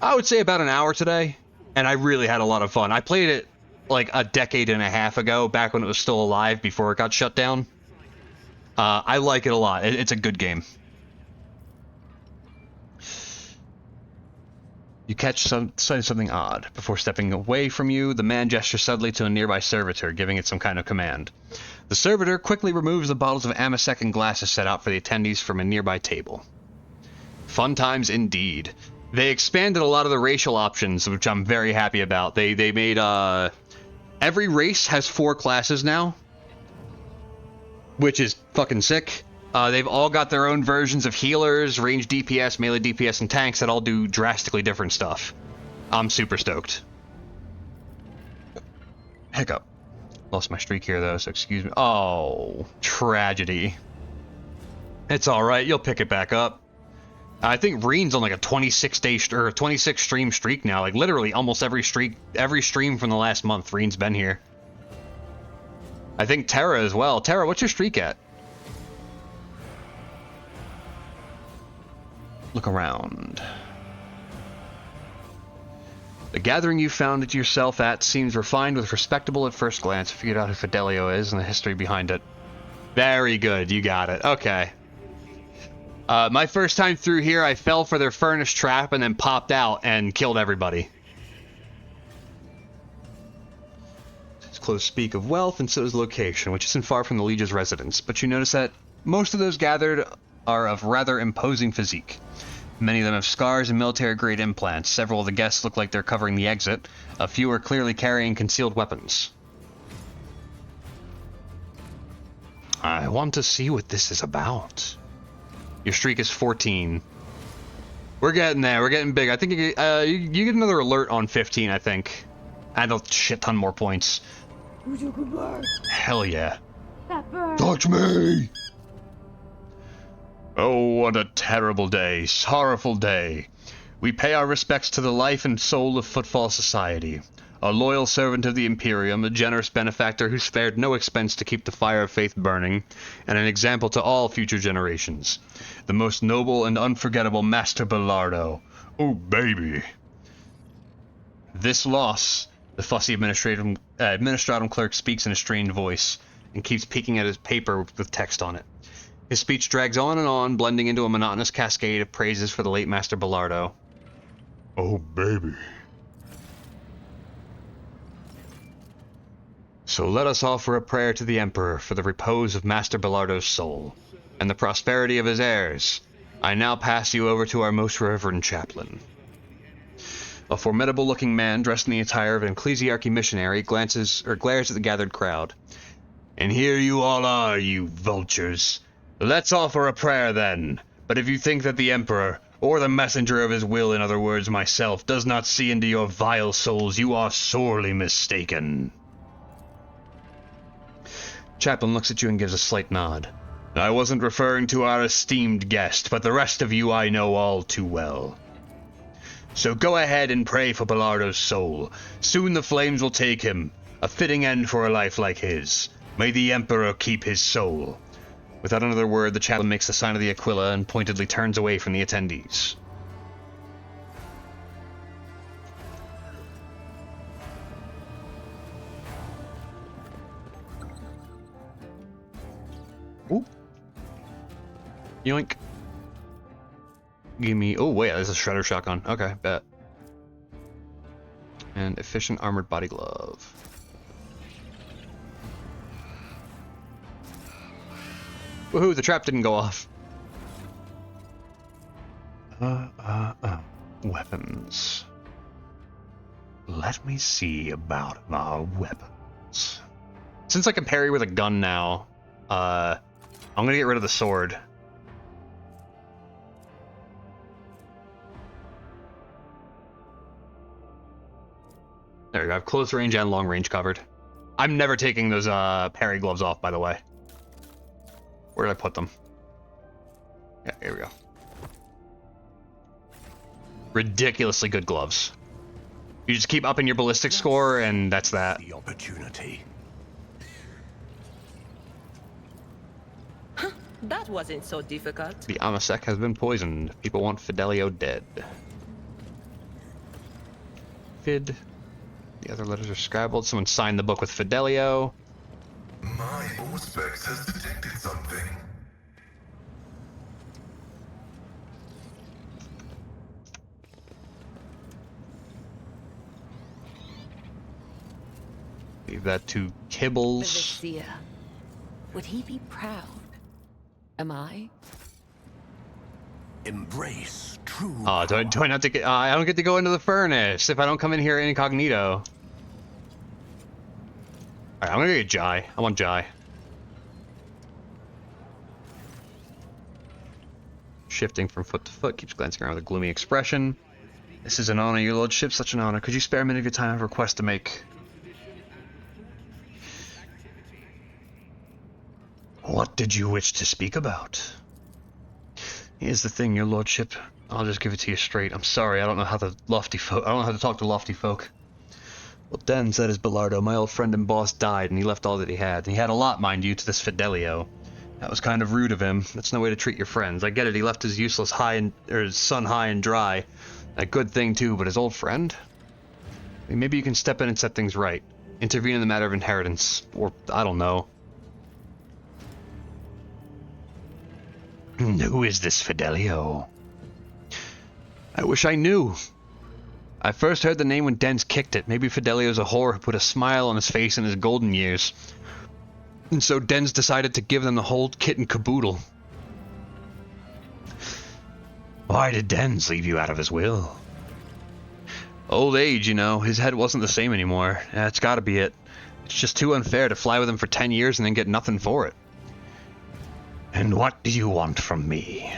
I would say about an hour today, and I really had a lot of fun. I played it like a decade and a half ago, back when it was still alive before it got shut down. I like it a lot. It's a good game. You catch something odd. Before stepping away from you, the man gestures suddenly to a nearby servitor, giving it some kind of command. The servitor quickly removes the bottles of amasec and glasses set out for the attendees from a nearby table. Fun times indeed. They expanded a lot of the racial options, which I'm very happy about. They made, every race has 4 classes now, which is fucking sick. They've all got their own versions of healers, range DPS, melee DPS, and tanks that all do drastically different stuff. I'm super stoked. Hiccup. Lost my streak here, though, so excuse me. Oh, tragedy. It's alright, you'll pick it back up. I think Reen's on like a 26-day or 26-stream streak now. Like, literally almost every stream from the last month, Reen's been here. I think Terra as well. Terra, what's your streak at? Look around. The gathering you found yourself at seems refined with respectable at first glance. Figured out who Fidelio is and the history behind it. Very good, you got it. Okay. My first time through here, I fell for their furnace trap and then popped out and killed everybody. His clothes speak of wealth, and so does location, which isn't far from the Liege's residence. But you notice that most of those gathered are of rather imposing physique. Many of them have scars and military-grade implants. Several of the guests look like they're covering the exit. A few are clearly carrying concealed weapons. I want to see what this is about. Your streak is 14. We're getting there. We're getting big. I think you get another alert on 15, I think. And a shit ton more points. Hell yeah. Touch me! Oh, what a terrible day, sorrowful day. We pay our respects to the life and soul of Footfall Society, a loyal servant of the Imperium, a generous benefactor who spared no expense to keep the fire of faith burning, and an example to all future generations. The most noble and unforgettable Master Bellardo. Oh, baby. This loss The fussy administratum clerk speaks in a strained voice and keeps peeking at his paper with text on it. His speech drags on and on, blending into a monotonous cascade of praises for the late Master Bellardo. Oh, baby. So let us offer a prayer to the Emperor for the repose of Master Bellardo's soul, and the prosperity of his heirs. I now pass you over to our most reverend chaplain. A formidable-looking man dressed in the attire of an ecclesiarchy missionary glares at the gathered crowd. And here you all are, you vultures. Let's offer a prayer then. But if you think that the Emperor, or the messenger of his will, in other words myself, does not see into your vile souls, you are sorely mistaken. Chaplain looks at you and gives a slight nod. I wasn't referring to our esteemed guest, but the rest of you I know all too well. So go ahead and pray for Bellardo's soul. Soon the flames will take him. A fitting end for a life like his. May the Emperor keep his soul. Without another word, the chaplain makes the sign of the Aquila and pointedly turns away from the attendees. Ooh. Yoink. Give me... Oh, wait, there's a shredder shotgun. Okay, bet. And efficient armored body glove. Woohoo, the trap didn't go off. Weapons. Let me see about our weapons. Since I can parry with a gun now, I'm gonna get rid of the sword. There we go. I have close range and long range covered. I'm never taking those parry gloves off, by the way. Where did I put them? Yeah, here we go. Ridiculously good gloves. You just keep upping your ballistic score, and that's that. The opportunity. That wasn't so difficult. The Amasek has been poisoned. People want Fidelio dead. Fid. The other letters are scrabbled. Someone signed the book with Fidelio. My Auspex has detected something. Leave that to The Kibbles. Vizier. Would he be proud? Am I? Embrace true. Oh, do I not get? I don't get to go into the furnace if I don't come in here incognito. All right, I'm gonna get Jai. I want Jai. Shifting from foot to foot, keeps glancing around with a gloomy expression. This is an honor, your lordship, such an honor. Could you spare a minute of your time? I have a request to make. What did you wish to speak about? Here's the thing, your lordship. I'll just give it to you straight. I'm sorry, I don't know how to talk to lofty folk. Well, Den said his Bellardo, my old friend and boss, died, and he left all that he had. And he had a lot, mind you, to this Fidelio. That was kind of rude of him. That's no way to treat your friends. I get it, he left his useless his son high and dry. A good thing too, but his old friend? I mean, maybe you can step in and set things right. Intervene in the matter of inheritance. Or, I don't know. Who is this Fidelio? I wish I knew. I first heard the name when Den's kicked it. Maybe Fidelio's a whore who put a smile on his face in his golden years. And so Den's decided to give them the whole kit and caboodle. Why did Den's leave you out of his will? Old age, you know. His head wasn't the same anymore. That's gotta be it. It's just too unfair to fly with him for 10 years and then get nothing for it. And what do you want from me?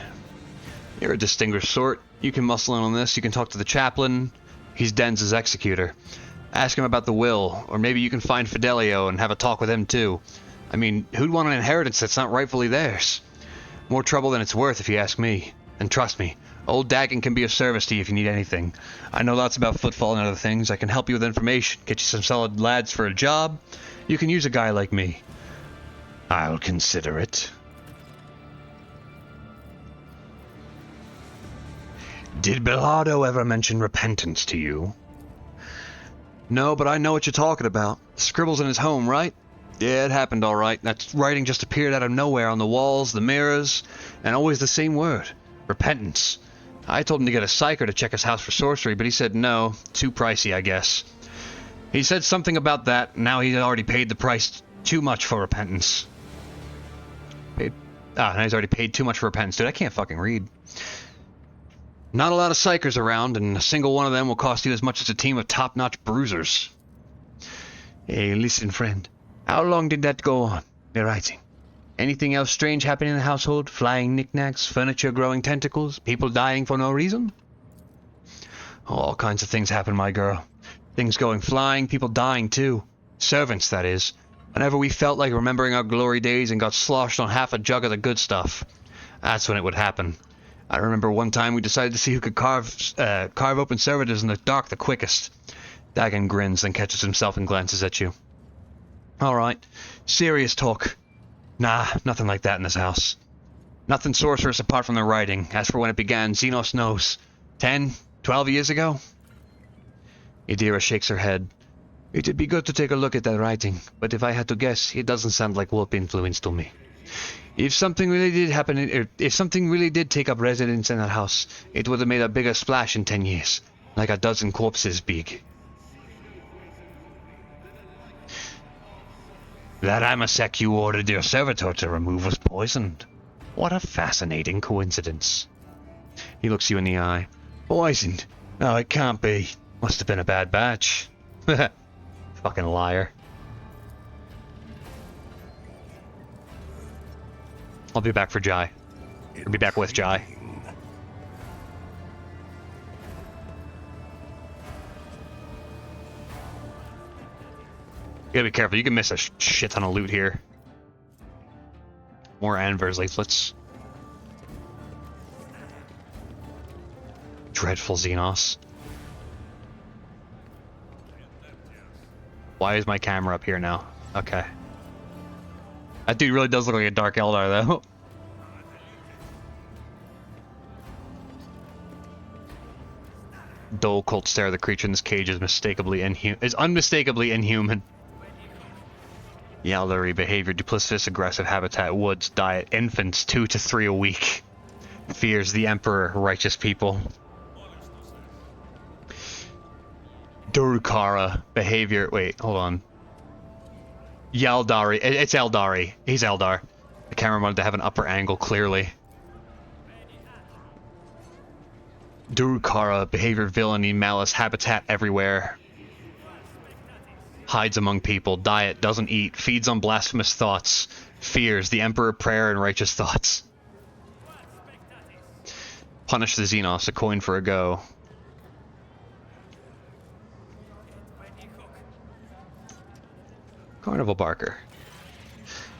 You're a distinguished sort. You can muscle in on this. You can talk to the chaplain. He's Den's executor. Ask him about the will, or maybe you can find Fidelio and have a talk with him too. I mean, who'd want an inheritance that's not rightfully theirs? More trouble than it's worth if you ask me. And trust me, old Dagon can be of service to you if you need anything. I know lots about footfall and other things. I can help you with information, get you some solid lads for a job. You can use a guy like me. I'll consider it. Did Bellardo ever mention repentance to you? No, but I know what you're talking about. The scribbles in his home, right? Yeah, it happened all right. That writing just appeared out of nowhere on the walls, the mirrors, and always the same word. Repentance. I told him to get a psyker to check his house for sorcery, but he said no. Too pricey, I guess. He said something about that. Now he's already paid the price too much for repentance. Now he's already paid too much for repentance. Dude, I can't fucking read. Not a lot of psychers around, and a single one of them will cost you as much as a team of top-notch bruisers. Hey, listen, friend. How long did that go on, the writing? Anything else strange happening in the household? Flying knickknacks, furniture growing tentacles, people dying for no reason? All kinds of things happen, my girl. Things going flying, people dying too. Servants, that is. Whenever we felt like remembering our glory days and got sloshed on half a jug of the good stuff, that's when it would happen. I remember one time we decided to see who could carve open servitors in the dark the quickest. Dagon grins, then catches himself and glances at you. Alright, serious talk. Nah, nothing like that in this house. Nothing sorcerous apart from the writing. As for when it began, Xenos knows. 10, 12 years ago? Idira shakes her head. It'd be good to take a look at that writing, but if I had to guess, it doesn't sound like warp influence to me. If something really did happen, if something really did take up residence in that house, it would have made a bigger splash in 10 years. Like a dozen corpses big. That amasec you ordered your servitor to remove was poisoned. What a fascinating coincidence. He looks you in the eye. Poisoned? No, it can't be. Must have been a bad batch. Fucking liar. I'll be back for Jai. I'll be back with Jai. You gotta be careful, you can miss a shit ton of loot here. More Anvers leaflets. Dreadful Xenos. Why is my camera up here now? Okay. That dude really does look like a Dark Eldar, though. Dull, cold stare of the creature in this cage is unmistakably inhuman. Yaldari behavior, duplicitous, aggressive habitat, woods, diet, infants, 2 to 3 a week. Fears the Emperor, righteous people. Durukara, behavior, wait, hold on. Yaldari, it's Eldari. He's Eldar. The camera wanted to have an upper angle, clearly. Durukara, behavior, villainy, malice, habitat everywhere. Hides among people, diet, doesn't eat, feeds on blasphemous thoughts, fears the Emperor, prayer, and righteous thoughts. Punish the Xenos, a coin for a go. Carnival Barker.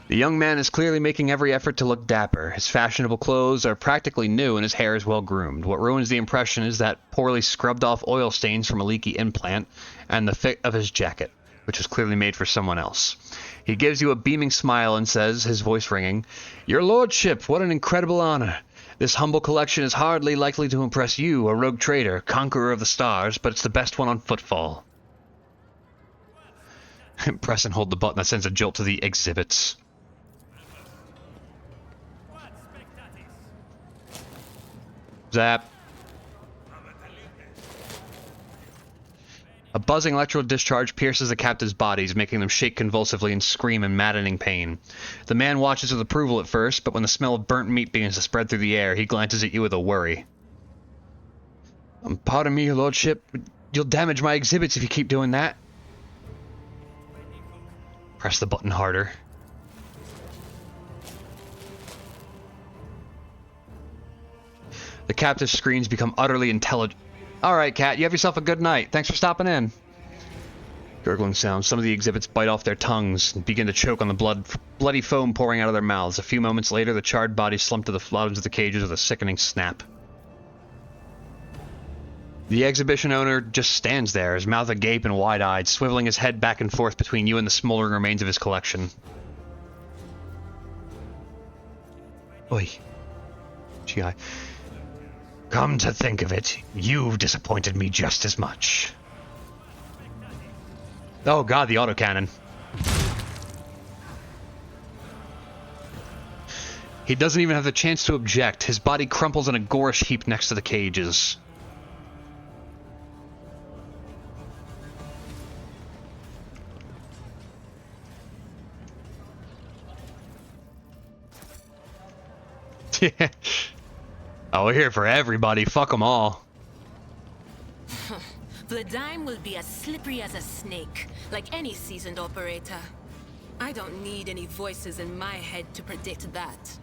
The young man is clearly making every effort to look dapper. His fashionable clothes are practically new and his hair is well groomed. What ruins the impression is that poorly scrubbed off oil stains from a leaky implant and the fit of his jacket, which was clearly made for someone else. He gives you a beaming smile and says, his voice ringing, "Your lordship, what an incredible honor. This humble collection is hardly likely to impress you, a rogue trader, conqueror of the stars, but it's the best one on footfall." Press and hold the button that sends a jolt to the exhibits. Zap. A buzzing electrical discharge pierces the captive's bodies, making them shake convulsively and scream in maddening pain. The man watches with approval at first, but when the smell of burnt meat begins to spread through the air, he glances at you with a worry. Pardon me, your lordship. You'll damage my exhibits if you keep doing that. Press the button harder. The captive's screams become utterly intelligent. Alright, Cat, you have yourself a good night. Thanks for stopping in. Gurgling sounds. Some of the exhibits bite off their tongues and begin to choke on the bloody foam pouring out of their mouths. A few moments later, the charred bodies slump to the bottoms of the cages with a sickening snap. The exhibition owner just stands there, his mouth agape and wide-eyed, swiveling his head back and forth between you and the smoldering remains of his collection. Oi. G.I. Come to think of it, you've disappointed me just as much. Oh god, the autocannon. He doesn't even have the chance to object. His body crumples in a gorish heap next to the cages. Oh, we're here for everybody. Fuck them all. Vladime will be as slippery as a snake, like any seasoned operator. I don't need any voices in my head to predict that.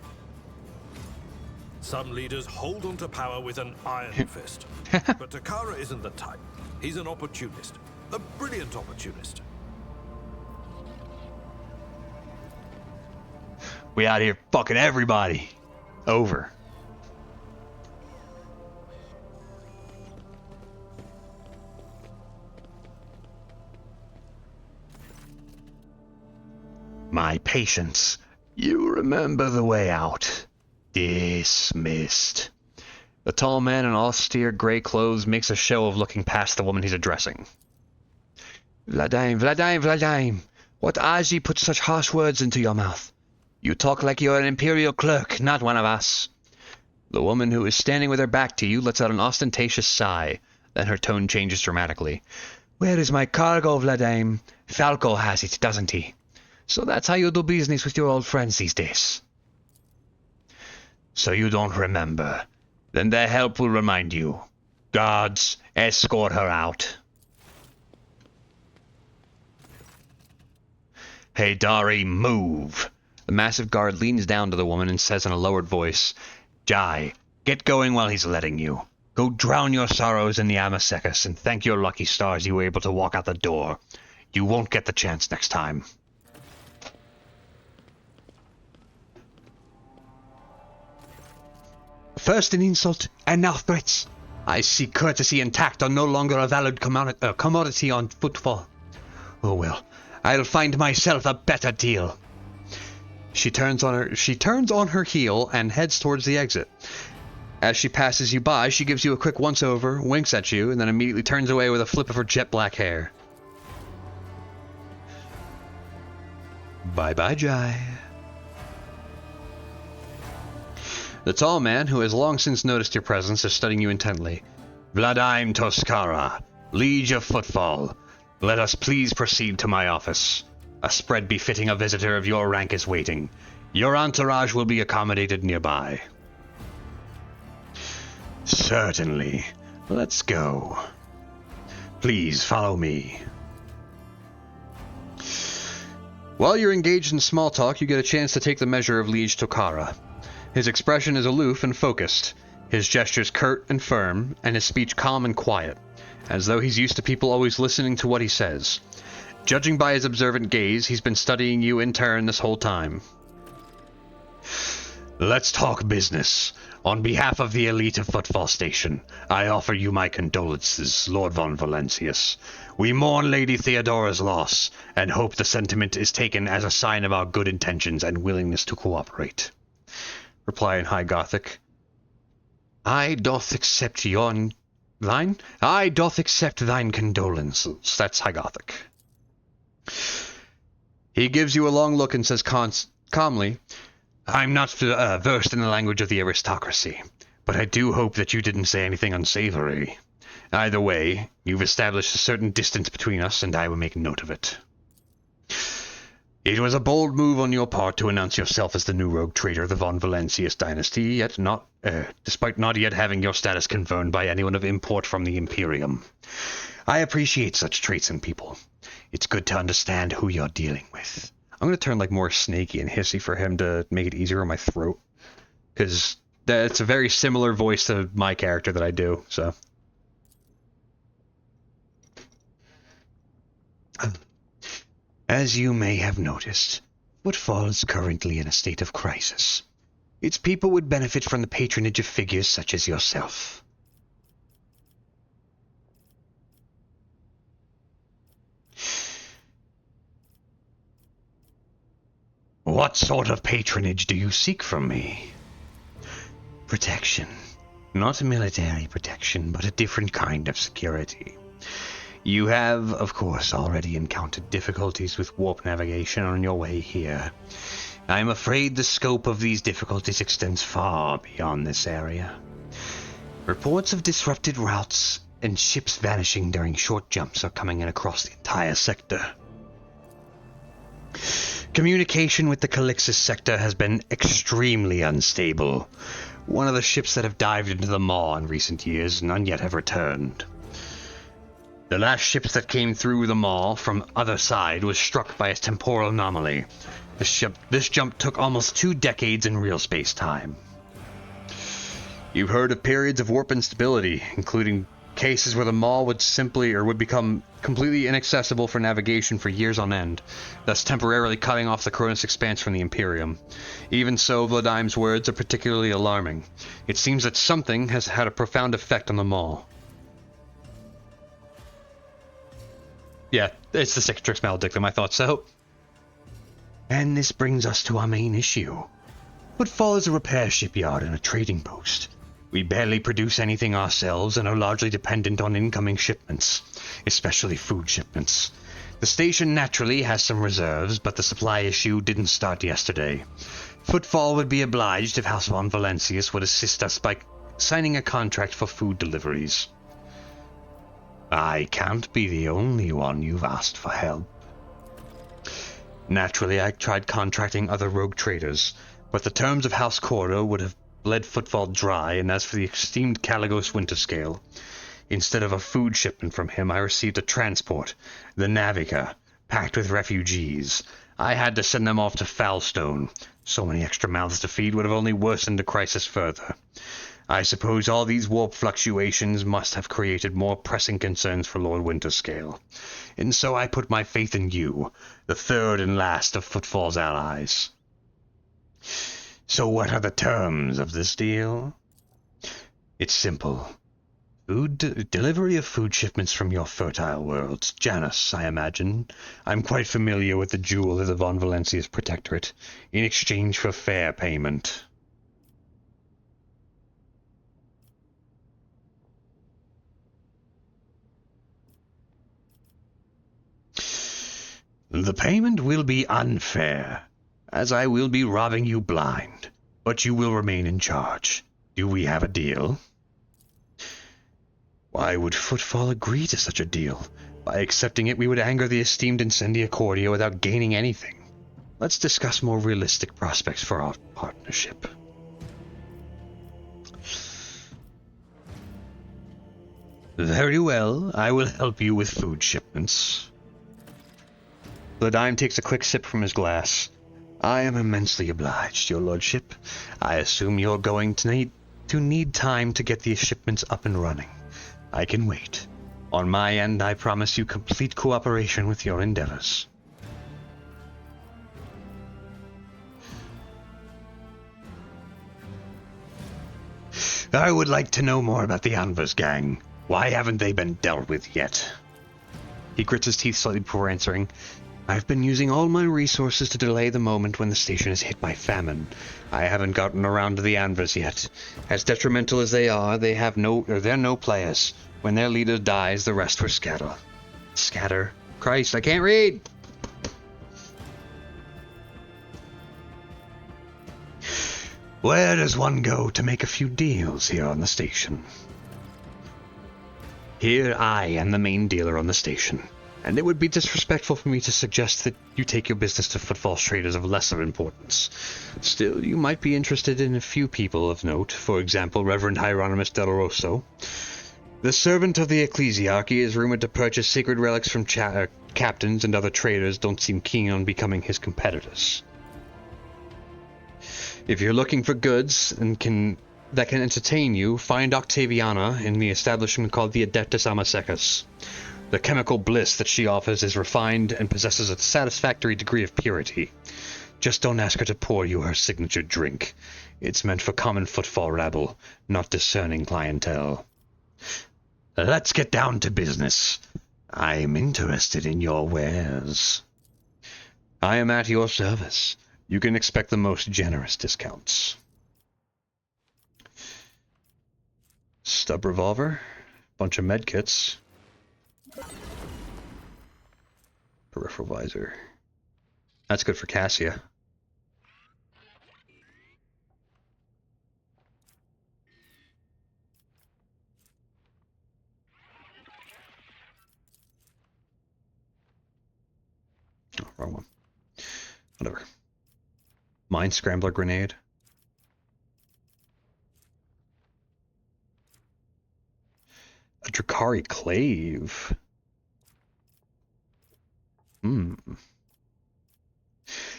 Some leaders hold onto power with an iron fist. But Takara isn't the type. He's an opportunist. A brilliant opportunist. We out here fucking everybody. Over. My patience. You remember the way out. Dismissed. The tall man in austere gray clothes makes a show of looking past the woman he's addressing. Vladime, Vladime, Vladime. What Aji put such harsh words into your mouth? You talk like you're an imperial clerk, not one of us. The woman who is standing with her back to you lets out an ostentatious sigh. Then her tone changes dramatically. Where is my cargo, Vladime? Falco has it, doesn't he? So that's how you do business with your old friends these days. So you don't remember. Then their help will remind you. Guards, escort her out. Hey, Dari, move. The massive guard leans down to the woman and says in a lowered voice, Jai, get going while he's letting you. Go drown your sorrows in the Amasekis and thank your lucky stars you were able to walk out the door. You won't get the chance next time. First an insult, and now threats. I see courtesy and tact are no longer a valid commodity on footfall. Oh well, I'll find myself a better deal. She turns on her heel and heads towards the exit. As she passes you by, she gives you a quick once-over, winks at you, and then immediately turns away with a flip of her jet black hair. Bye-bye, Jai. The tall man, who has long since noticed your presence, is studying you intently. Vladime Toskara, lead your footfall. Let us please proceed to my office. A spread befitting a visitor of your rank is waiting. Your entourage will be accommodated nearby. Certainly. Let's go. Please follow me. While you're engaged in small talk, you get a chance to take the measure of Liege Tokara. His expression is aloof and focused, his gestures curt and firm, and his speech calm and quiet, as though he's used to people always listening to what he says. Judging by his observant gaze, he's been studying you in turn this whole time. Let's talk business. On behalf of the elite of Footfall Station, I offer you my condolences, Lord von Valencius. We mourn Lady Theodora's loss, and hope the sentiment is taken as a sign of our good intentions and willingness to cooperate. Reply in High Gothic. I doth accept thine condolences. That's High Gothic. He gives you a long look and says calmly, I'm not versed in the language of the aristocracy, but I do hope that you didn't say anything unsavory. Either way, you've established a certain distance between us, and I will make note of it. It was a bold move on your part to announce yourself as the new rogue trader of the von Valencius dynasty, despite not yet having your status confirmed by anyone of import from the Imperium. I appreciate such traits in people. It's good to understand who you're dealing with. I'm going to turn more snaky and hissy for him to make it easier on my throat, because that's a very similar voice to my character that I do, so. As you may have noticed, Footfall is currently in a state of crisis. Its people would benefit from the patronage of figures such as yourself. What sort of patronage do you seek from me? Protection. Not military protection, but a different kind of security. You have, of course, already encountered difficulties with warp navigation on your way here. I am afraid the scope of these difficulties extends far beyond this area. Reports of disrupted routes and ships vanishing during short jumps are coming in across the entire sector. Communication with the Calixis sector has been extremely unstable. One of the ships that have dived into the maw in recent years, none yet have returned. The last ship that came through the maw from other side was struck by a temporal anomaly. This jump took almost 2 decades in real space-time. You've heard of periods of warp instability, including cases where the maw would become completely inaccessible for navigation for years on end, thus temporarily cutting off the Cronus Expanse from the Imperium. Even so, Vladime's words are particularly alarming. It seems that something has had a profound effect on the maw. Yeah, it's the Cicatrix Maledictum, I thought so. And this brings us to our main issue. Footfall is a repair shipyard and a trading post. We barely produce anything ourselves and are largely dependent on incoming shipments, especially food shipments. The station naturally has some reserves, but the supply issue didn't start yesterday. Footfall would be obliged if House von Valencius would assist us by signing a contract for food deliveries. I can't be the only one you've asked for help. Naturally, I tried contracting other rogue traders, but the terms of House Scrotor would have bled Footfall dry, and as for the esteemed Caligos Winterscale, instead of a food shipment from him, I received a transport, the Navica, packed with refugees. I had to send them off to Foulstone. So many extra mouths to feed would have only worsened the crisis further. I suppose all these warp fluctuations must have created more pressing concerns for Lord Winterscale. And so I put my faith in you, the third and last of Footfall's allies. So what are the terms of this deal? It's simple. Delivery of food shipments from your fertile worlds. Janus, I imagine. I'm quite familiar with the jewel of the Von Valencius Protectorate, in exchange for fair payment. The payment will be unfair, as I will be robbing you blind, but you will remain in charge. Do we have a deal? Why would Footfall agree to such a deal? By accepting it, we would anger the esteemed Incendia Cordia without gaining anything. Let's discuss more realistic prospects for our partnership. Very well, I will help you with food shipments. Vladime takes a quick sip from his glass. I am immensely obliged, your lordship. I assume you're going to need time to get these shipments up and running. I can wait. On my end, I promise you complete cooperation with your endeavors. I would like to know more about the Anvers gang. Why haven't they been dealt with yet? He grits his teeth slightly before answering. I've been using all my resources to delay the moment when the station is hit by famine. I haven't gotten around to the Anvers yet. As detrimental as they are, they're no players. When their leader dies, the rest will scatter. Scatter? Christ, I can't read! Where does one go to make a few deals here on the station? Here I am the main dealer on the station, and it would be disrespectful for me to suggest that you take your business to Footfall's traders of lesser importance. Still, you might be interested in a few people of note, for example, Reverend Hieronymus Del Rosso. The servant of the ecclesiarchy is rumored to purchase sacred relics from captains, and other traders don't seem keen on becoming his competitors. If you're looking for goods that can entertain you, find Octaviana in the establishment called the Adeptus Amasecus. The chemical bliss that she offers is refined and possesses a satisfactory degree of purity. Just don't ask her to pour you her signature drink. It's meant for common Footfall rabble, not discerning clientele. Let's get down to business. I'm interested in your wares. I am at your service. You can expect the most generous discounts. Stub revolver, bunch of medkits. peripheral visor. That's good for Cassia. Oh, wrong one. Whatever. Mine Scrambler Grenade. A Drakari Clave.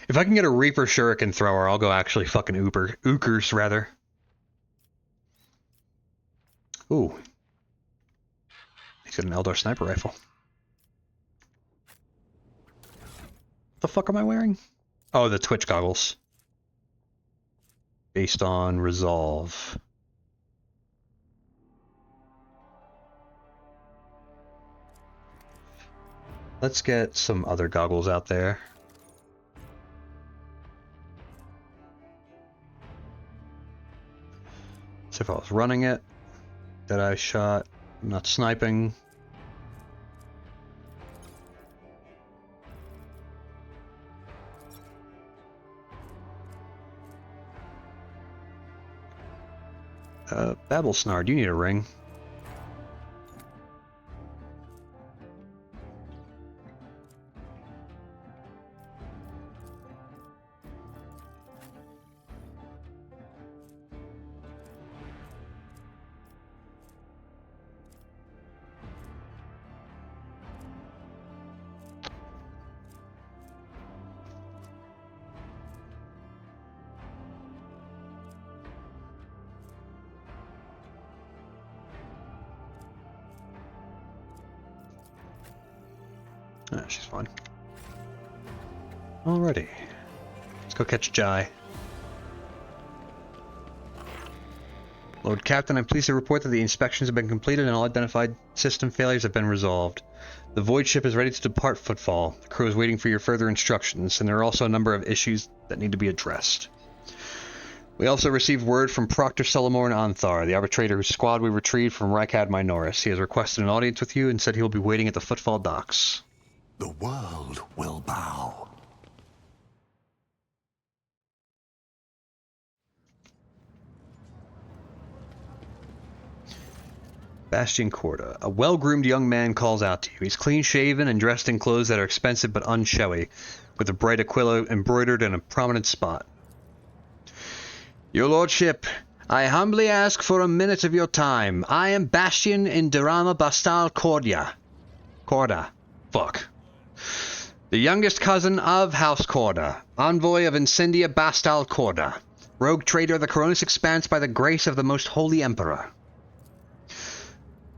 If I can get a Reaper Shuriken Thrower, I'll go actually fucking Ookers, rather. Ooh. He's got an Eldar Sniper Rifle. What the fuck am I wearing? Oh, the Twitch goggles. Based on Resolve. Let's get some other goggles out there. So if I was running it, that I shot, not sniping. Babble Snarl, you need a ring. She's fine. Alrighty. Let's go catch Jai. Lord Captain, I'm pleased to report that the inspections have been completed and all identified system failures have been resolved. The Void Ship is ready to depart Footfall. The crew is waiting for your further instructions, and there are also a number of issues that need to be addressed. We also received word from Proctor Sulamorn Anthar, the arbitrator whose squad we retrieved from Rykad Minoris. He has requested an audience with you and said he will be waiting at the Footfall docks. The world will bow. Bastion Corda. A well-groomed young man calls out to you. He's clean-shaven and dressed in clothes that are expensive but unshowy, with a bright aquila embroidered in a prominent spot. Your lordship, I humbly ask for a minute of your time. I am Bastion in Durama Bastal Corda. Fuck. The youngest cousin of House Corda, envoy of Incendia Bastal Corda, rogue trader of the Coronis Expanse by the grace of the most holy emperor.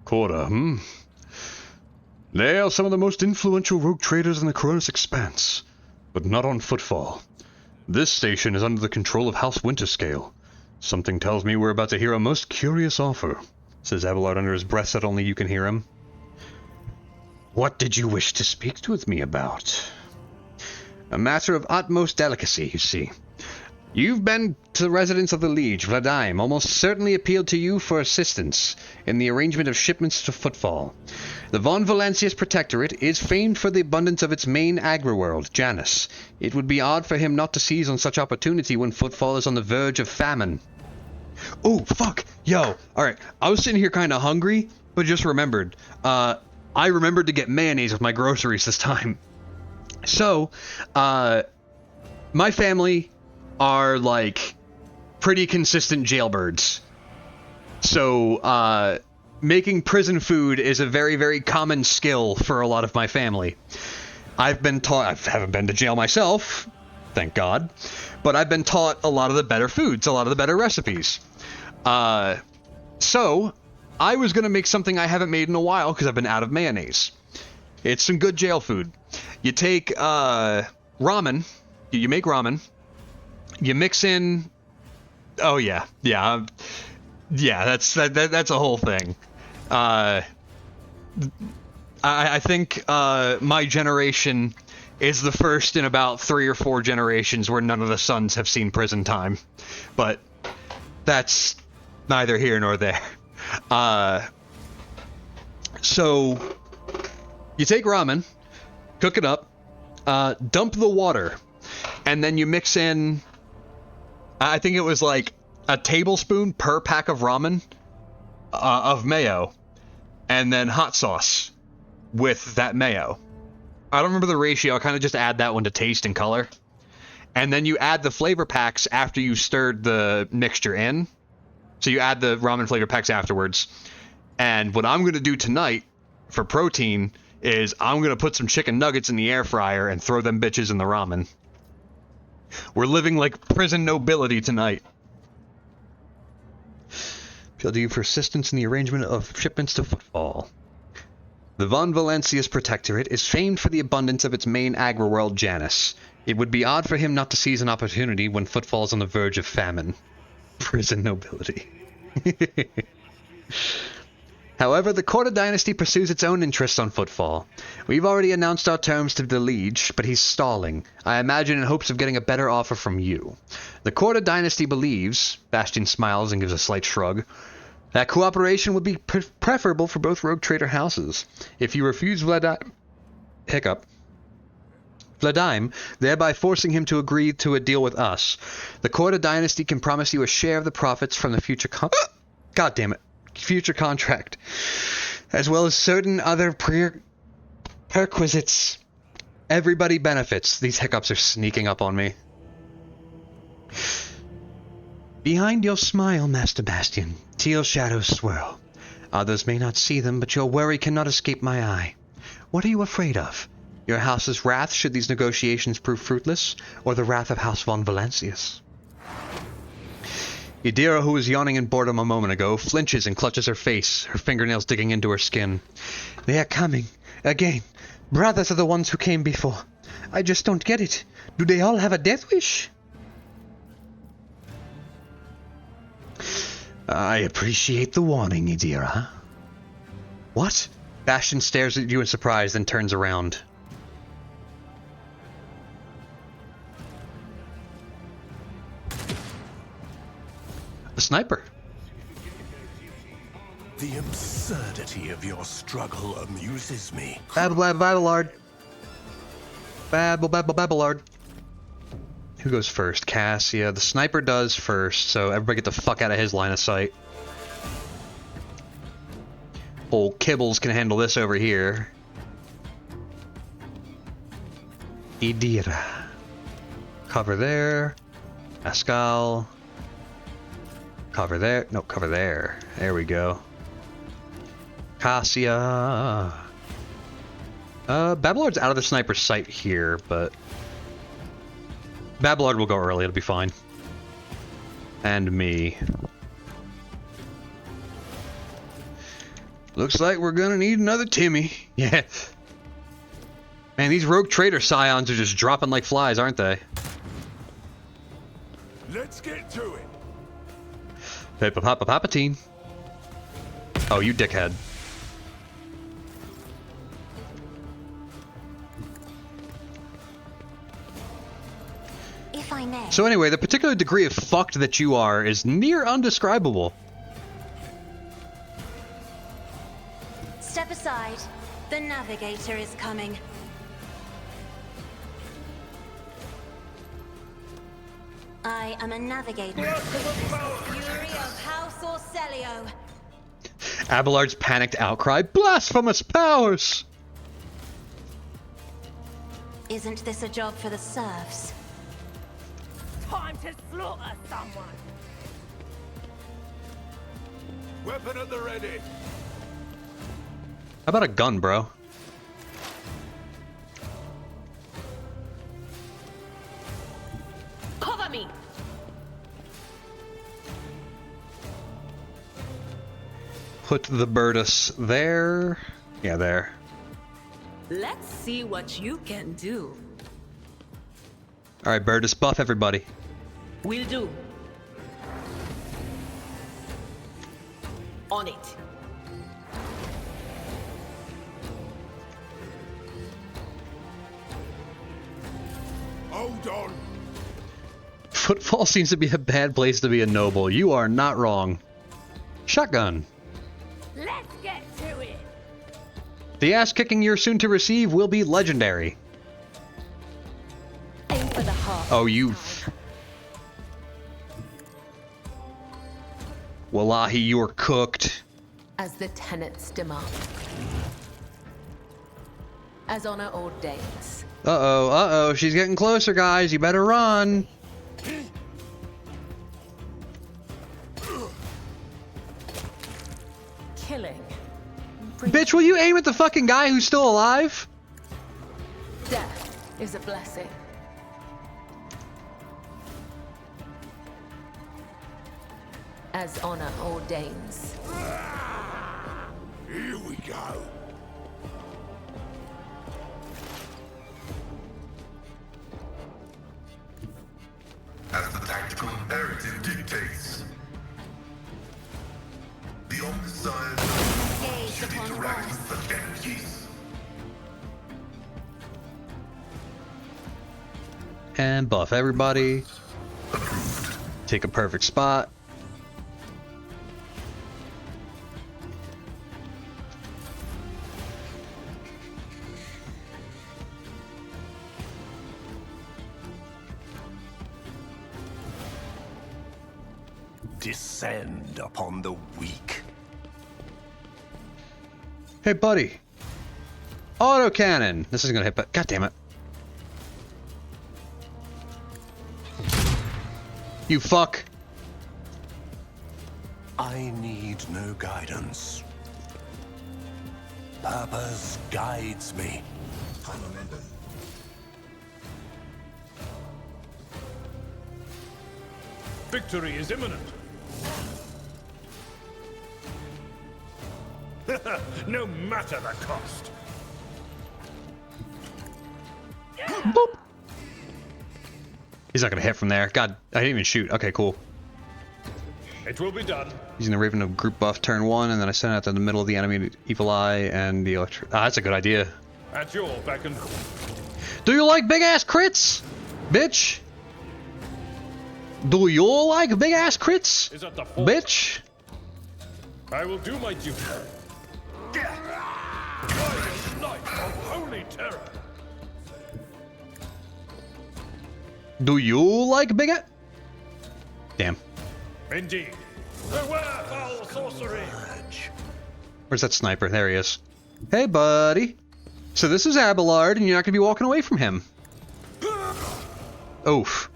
Corda, They are some of the most influential rogue traders in the Coronis Expanse, but not on Footfall. This station is under the control of House Winterscale. Something tells me we're about to hear a most curious offer, says Abelard under his breath so that only you can hear him. What did you wish to speak with me about? A matter of utmost delicacy, you see. You've been to the residence of the Liege, Vladaim, almost certainly appealed to you for assistance in the arrangement of shipments to Footfall. The Von Valancius Protectorate is famed for the abundance of its main agri-world, Janus. It would be odd for him not to seize on such opportunity when Footfall is on the verge of famine. Oh, fuck! Yo, alright, I was sitting here kinda hungry, but just remembered. I remembered to get mayonnaise with my groceries this time. So, my family are, like, pretty consistent jailbirds. So, making prison food is a very, very common skill for a lot of my family. I've been taught, I haven't been to jail myself, thank God, but I've been taught a lot of the better foods, a lot of the better recipes. So, I was going to make something I haven't made in a while because I've been out of mayonnaise. It's some good jail food. You take ramen, you make ramen, you mix in... Oh, yeah, that's a whole thing. I think my generation is the first in about 3 or 4 generations where none of the sons have seen prison time. But that's neither here nor there. So you take ramen, cook it up, dump the water, and then you mix in, I think it was like a tablespoon per pack of ramen of mayo, and then hot sauce with that mayo. I don't remember the ratio. I kind of just add that one to taste and color. And then you add the flavor packs after you stirred the mixture in. So you add the ramen flavor packs afterwards. And what I'm going to do tonight for protein is I'm going to put some chicken nuggets in the air fryer and throw them bitches in the ramen. We're living like prison nobility tonight. Appeal to you for assistance in the arrangement of shipments to Footfall. The Von Valencia's protectorate is famed for the abundance of its main agri-world, Janus. It would be odd for him not to seize an opportunity when Footfall's on the verge of famine. Prison nobility. However, the Scrotor dynasty pursues its own interests on Footfall. We've already announced our terms to the Liege, but he's stalling. I imagine in hopes of getting a better offer from you. The Scrotor dynasty believes, Bastion smiles and gives a slight shrug, that cooperation would be preferable for both rogue trader houses. If you refuse Vladime, thereby forcing him to agree to a deal with us, the Scrotor dynasty can promise you a share of the profits from the future future contract, as well as certain other perquisites. Everybody benefits. These hiccups are sneaking up on me. Behind your smile, Master Bastion, teal shadows swirl. Others may not see them, but your worry cannot escape my eye. What are you afraid of? Your house's wrath should these negotiations prove fruitless, or the wrath of House von Valencius? Idira, who was yawning in boredom a moment ago, flinches and clutches her face, her fingernails digging into her skin. They are coming. Again. Brothers are the ones who came before. I just don't get it. Do they all have a death wish? I appreciate the warning, Idira. What? Bastion stares at you in surprise, then turns around. The sniper. The absurdity of your struggle amuses me. Babblard. Babblard. Who goes first? Cassia. The sniper does first, so everybody get the fuck out of his line of sight. Old Kibbles can handle this over here. Idira. Cover there. Pascal. Cover there. No, cover there. There we go. Cassia. Babblard's out of the sniper's sight here, but Babblard will go early, it'll be fine. And me. Looks like we're gonna need another Timmy. Yeah. Man, these rogue trader scions are just dropping like flies, aren't they? Let's get to it. Palpatine. Oh, you dickhead. If I may. So anyway, the particular degree of fucked that you are is near undescribable. Step aside. The navigator is coming. I am a navigator. Fury of House Orcelio. Abelard's panicked outcry. Blasphemous powers! Isn't this a job for the serfs? Time to slaughter someone. Weapon at the ready. How about a gun, bro? Cover me. Put the Bertus there. Yeah, there. Let's see what you can do. Alright, Bertus, buff everybody. Will do. On it. Hold on. Footfall seems to be a bad place to be a noble. You are not wrong. Shotgun. Let's get to it. The ass kicking you're soon to receive will be legendary. Oh, you... Wallahi, you're cooked. As the tenets demand. As honor ordains. Uh-oh, uh-oh, she's getting closer, guys. You better run. Killing. Bitch, will you aim at the fucking guy who's still alive? Death is a blessing. As honor ordains. Here we go. As the tactical imperative dictates. The Omnissiah Gaze should upon interact us. with such energies. And buff everybody. Take a perfect spot. Descend upon the weak. Hey, buddy. Autocannon. This is gonna hit, but god damn it. You fuck. I need no guidance. Purpose guides me. Victory is imminent. No matter the cost. Boop. He's not gonna hit from there. God, I didn't even shoot. Okay, cool. It will be done. Using the Raven of group buff turn 1, and then I send out to the middle of the enemy Evil Eye and the electric. Ah, that's a good idea. At your beck and call. Do you like big ass crits, bitch? Do you like big ass crits, Is at the fort. bitch? I will do my duty. Guiding light of holy terror. Do you like big ass? Damn. Indeed. Beware foul sorcery. Where's that sniper? There he is. Hey, buddy. So this is Abelard, and you're not gonna be walking away from him. Oof.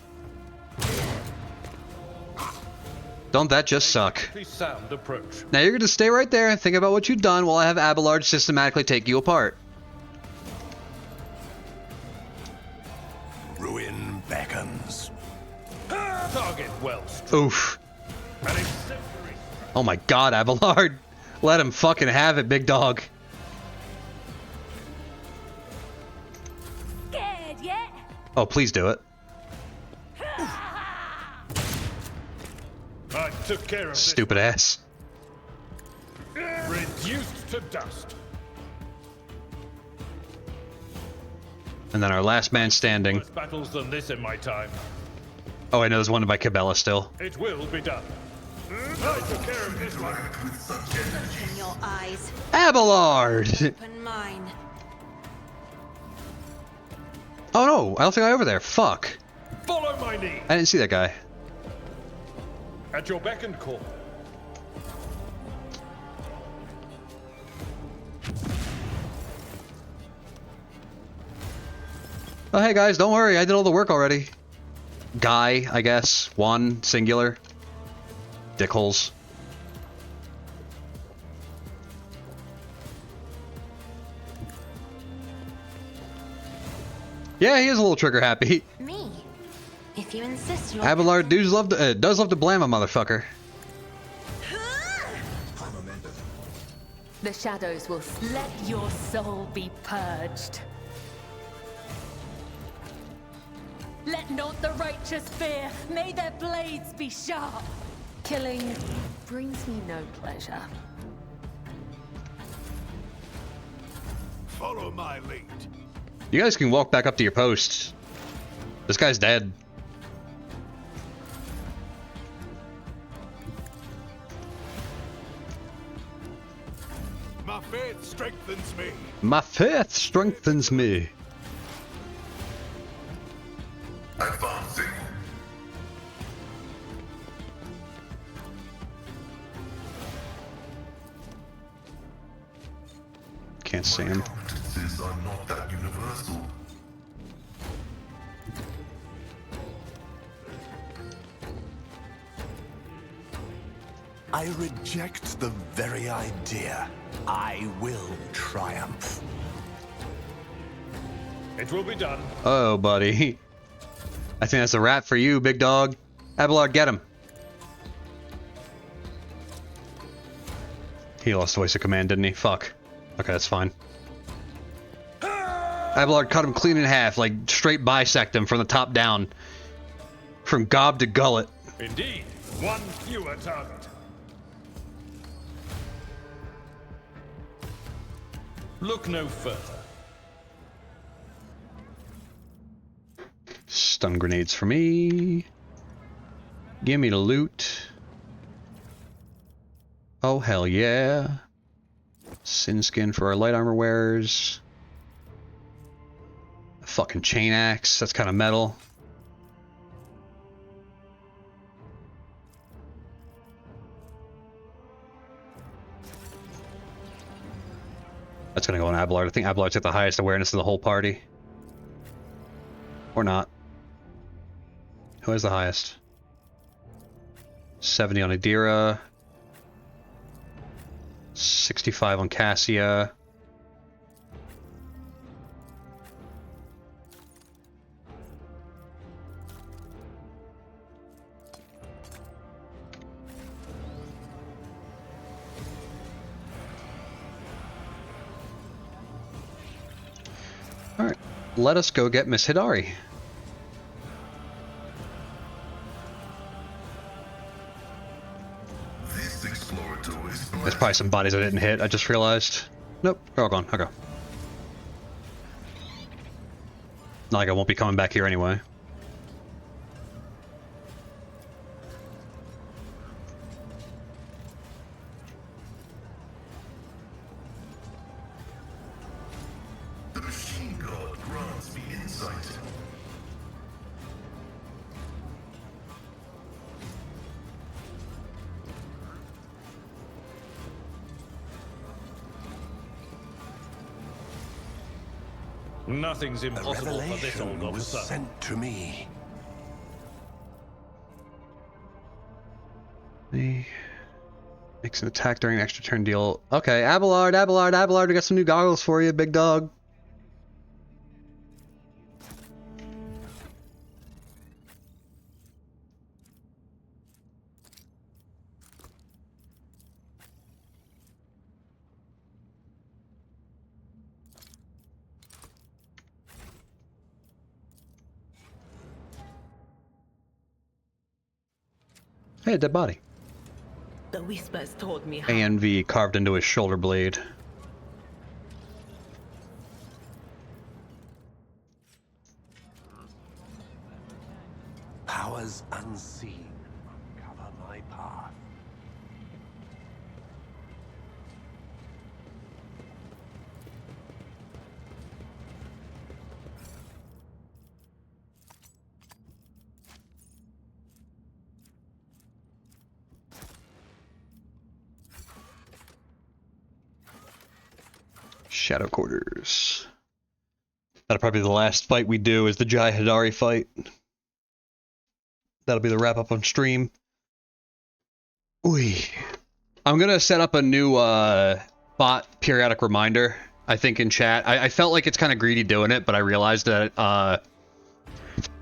Don't that just suck? The sound approach. Now you're gonna stay right there and think about what you've done while I have Abelard systematically take you apart. Ruin beckons. Target well struck. Oof. An exemplary. Oh my god, Abelard. Let him fucking have it, big dog. Scared yet? Oh, please do it. I took care of this. Stupid ass. Reduced to dust. And then our last man standing. Worse battles than this in my time. Oh, I know there's one by Cabela still. It will be done. I took care of this one. Interact with such energies. Open your eyes. Abelard! Open mine. Oh no, I left the guy over there. Fuck. Follow my lead. I didn't see that guy. At your beck and call. Oh, hey guys, don't worry, I did all the work already. Guy, I guess. One, singular. Dickholes. Yeah, he is a little trigger happy. Me. If you insist, Lord. Abelard does love to blam a motherfucker. The shadows will let your soul be purged. Let not the righteous fear. May their blades be sharp. Killing brings me no pleasure. Follow my lead. You guys can walk back up to your posts. This guy's dead. My faith strengthens me. My faith strengthens me. Advance Can't see him. Competences are not that universal. I reject the very idea. I will triumph. It will be done. Oh, buddy. I think that's a wrap for you, big dog. Abelard, get him. He lost voice of command, didn't he? Fuck. Okay, that's fine. Abelard cut him clean in half, like straight bisect him from the top down. From gob to gullet. Indeed, one fewer target. Look no further. Stun grenades for me. Give me the loot. Oh, hell yeah. Sin skin for our light armor wearers. A fucking chain axe. That's kind of metal. That's gonna go on Abelard. I think Abelard's got the highest awareness of the whole party. Or not. Who has the highest? 70 on Adira. 65 on Cassia. Alright, let us go get Miss Hidari. This explorator is There's probably some bodies I didn't hit, I just realized. Nope, they're all gone. Okay. Not like I won't be coming back here anyway. The machine god grants me insight. Nothing's A impossible for this old revelation was officer. sent to me. Makes an attack during an extra turn deal. Okay, Abelard, Abelard, Abelard, we got some new goggles for you, big dog. Hey, a dead body. The whispers told me how. ANV carved into his shoulder blade. Powers unseen cover my path. Shadow quarters. That'll probably be the last fight we do, is the Jai Hidari fight. That'll be the wrap up on stream. Ooh. I'm gonna set up a new bot periodic reminder, I think, in chat. I felt like it's kind of greedy doing it, but I realized that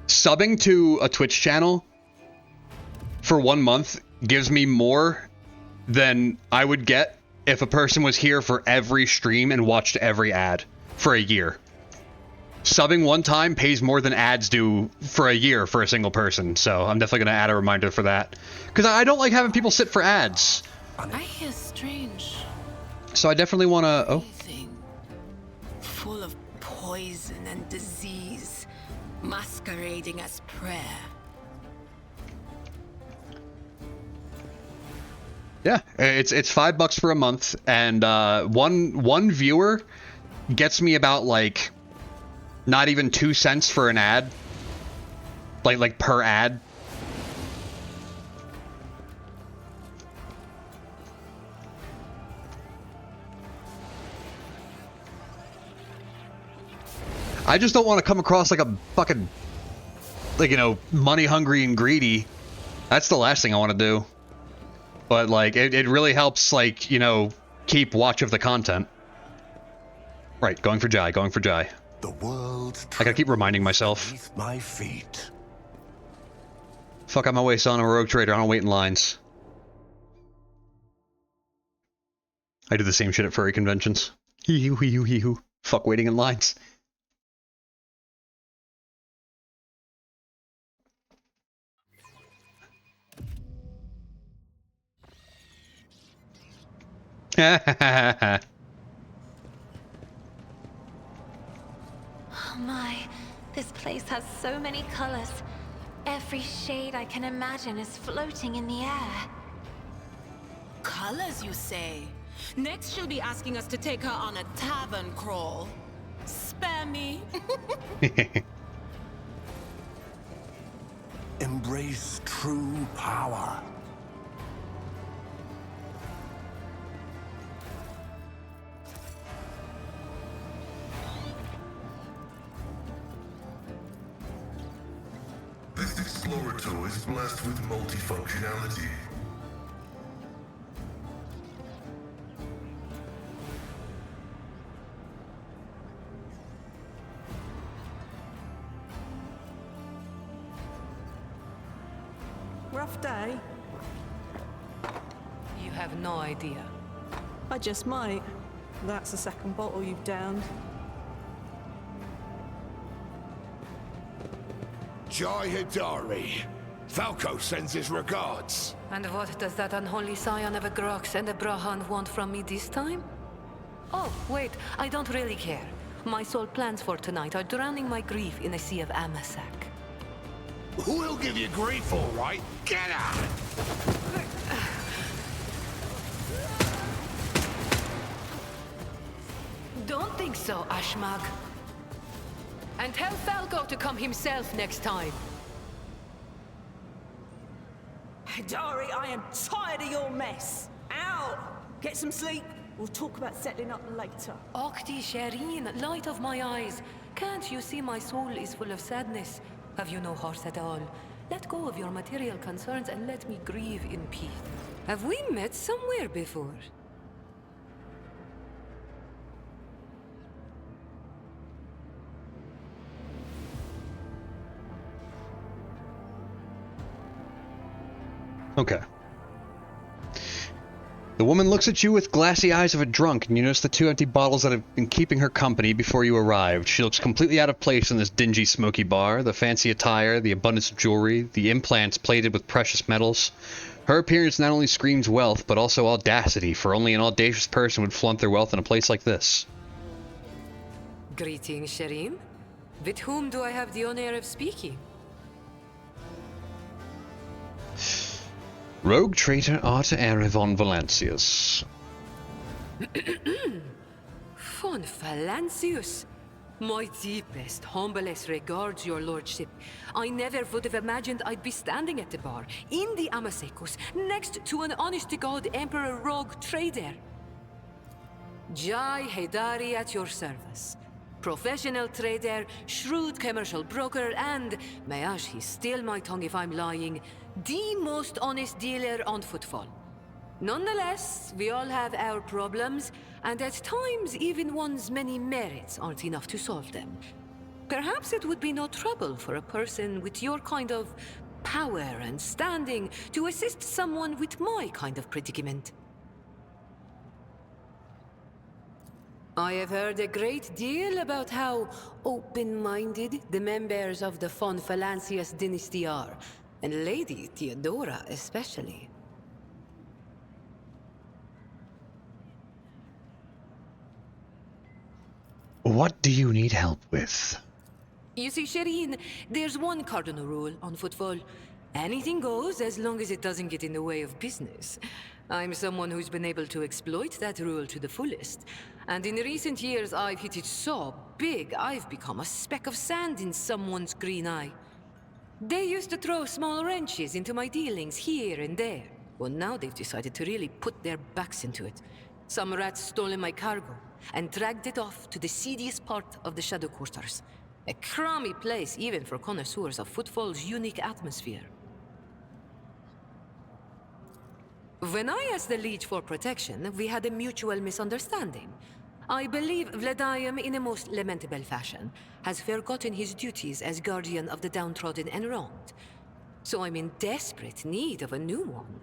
subbing to a Twitch channel for 1 month gives me more than I would get if a person was here for every stream and watched every ad for a year. Subbing one time pays more than ads do for a year for a single person, so I'm definitely going to add a reminder for that. Because I don't like having people sit for ads. I hear strange. So I definitely want to... Oh. Breathing, full of poison and disease, masquerading as prayer. Yeah, it's $5 for a month, and one viewer gets me about, like, not even 2 cents for an ad. Like per ad. I just don't want to come across like a fucking, like, you know, money hungry and greedy. That's the last thing I want to do. But, like, it really helps, like, you know, keep watch of the content. Right, going for Jai, going for Jai. The world I gotta keep reminding myself. beneath my feet. Fuck out my way, son. I'm a rogue trader. I don't wait in lines. I do the same shit at furry conventions. Hee-hoo, hee-hoo, hee-hoo. Fuck waiting in lines. Oh my, this place has so many colors. Every shade I can imagine is floating in the air. Colors, you say? Next, she'll be asking us to take her on a tavern crawl. Spare me. Embrace true power. This Scrotor is blessed with multifunctionality. Rough day? You have no idea. I just might. That's the second bottle you've downed. Jai Hidari. Falco sends his regards. And what does that unholy scion of a Grox and a Brahan want from me this time? Oh, wait, I don't really care. My sole plans for tonight are drowning my grief in a sea of Amasak. We'll give you grief, all right. Get out! Don't think so, Ashmag. And tell Falco to come himself next time. Hidari, I am tired of your mess. Out! Get some sleep. We'll talk about settling up later. Okti Shireen, light of my eyes. Can't you see my soul is full of sadness? Have you no heart at all? Let go of your material concerns and let me grieve in peace. Have we met somewhere before? Okay. The woman looks at you with glassy eyes of a drunk, and you notice the 2 empty bottles that have been keeping her company before you arrived. She looks completely out of place in this dingy, smoky bar. The fancy attire, the abundance of jewelry, the implants plated with precious metals. Her appearance not only screams wealth, but also audacity, for only an audacious person would flaunt their wealth in a place like this. Greetings, Shireen. With whom do I have the honor of speaking? Rogue traitor Arta Ere von Valancius. Von Valancius. My deepest, humblest regards, your lordship. I never would have imagined I'd be standing at the bar, in the Amasekos, next to an honest-to-God Emperor Rogue trader. Jai Hidari at your service. Professional trader, shrewd commercial broker, and, may he steal my tongue if I'm lying, the most honest dealer on footfall. Nonetheless, we all have our problems, and at times even one's many merits aren't enough to solve them. Perhaps it would be no trouble for a person with your kind of power and standing to assist someone with my kind of predicament. I have heard a great deal about how open-minded the members of the von Valancius dynasty are, and Lady Theodora especially. What do you need help with? You see, Shireen, there's one cardinal rule on footfall. Anything goes as long as it doesn't get in the way of business. I'm someone who's been able to exploit that rule to the fullest. And in recent years, I've hit it so big, I've become a speck of sand in someone's green eye. They used to throw small wrenches into my dealings here and there. Well, now they've decided to really put their backs into it. Some rat's stolen my cargo. and dragged it off to the seediest part of the Shadow Quarters. A crummy place even for connoisseurs of Footfall's unique atmosphere. When I asked the Liege for protection, we had a mutual misunderstanding. I believe Vladium, in a most lamentable fashion, has forgotten his duties as guardian of the downtrodden and wronged. So I'm in desperate need of a new one.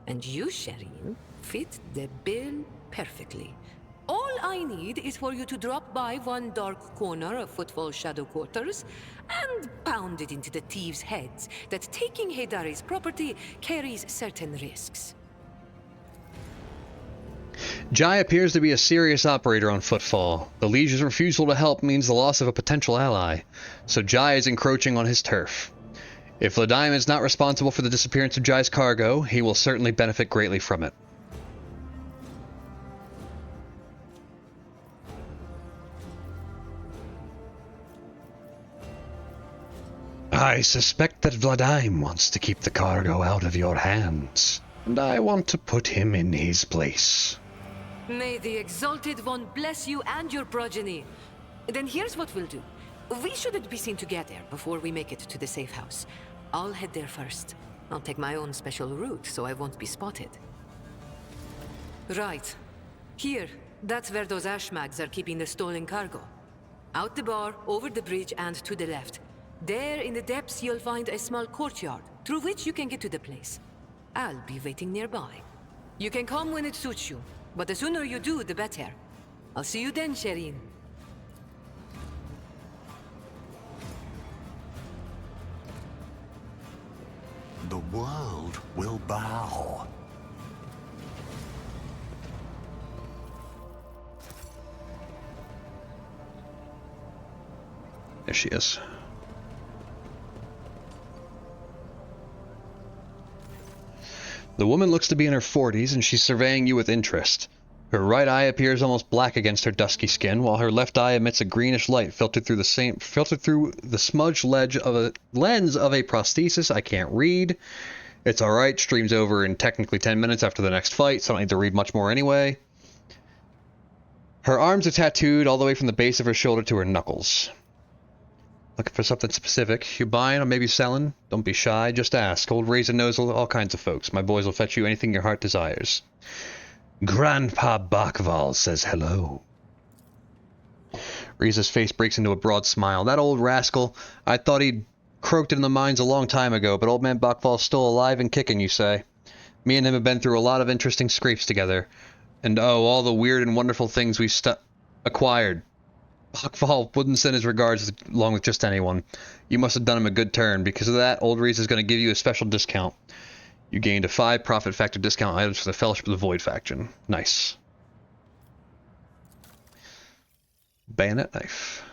And you, Shireen, fit the bill perfectly. All I need is for you to drop by one dark corner of Footfall's Shadow Quarters and pound it into the thieves' heads that taking Heydari's property carries certain risks. Jai appears to be a serious operator on Footfall. The Liege's refusal to help means the loss of a potential ally, so Jai is encroaching on his turf. If Vladium is not responsible for the disappearance of Jai's cargo, he will certainly benefit greatly from it. I suspect that Vladium wants to keep the cargo out of your hands, and I want to put him in his place. May the Exalted One bless you and your progeny. Then here's what we'll do. We shouldn't be seen together before we make it to the safe house. I'll head there first. I'll take my own special route so I won't be spotted. Right. Here, that's where those ashmags are keeping the stolen cargo. Out the bar, over the bridge, and to the left. There in the depths you'll find a small courtyard, through which you can get to the place. I'll be waiting nearby. You can come when it suits you, but the sooner you do, the better. I'll see you then, Shireen. The world will bow. There she is. The woman looks to be in her 40s, and she's surveying you with interest. Her right eye appears almost black against her dusky skin, while her left eye emits a greenish light filtered through the smudged lens of a prosthesis I can't read. It's alright, stream's over in technically 10 minutes after the next fight, so I don't need to read much more anyway. Her arms are tattooed all the way from the base of her shoulder to her knuckles. Looking for something specific? You buying or maybe selling? Don't be shy, just ask. Old Razor knows all kinds of folks. My boys will fetch you anything your heart desires. Grandpa Bakval says hello. Riza's face breaks into a broad smile. That old rascal. I thought he'd croaked in the mines a long time ago, but old man Bakval's still alive and kicking, you say? Me and him have been through a lot of interesting scrapes together. And oh, all the weird and wonderful things we acquired. Bakval wouldn't send his regards along with just anyone. You must have done him a good turn. Because of that, old Riza is going to give you a special discount. You gained a 5 profit factor discount items for the Fellowship of the Void faction. Nice. Bayonet knife.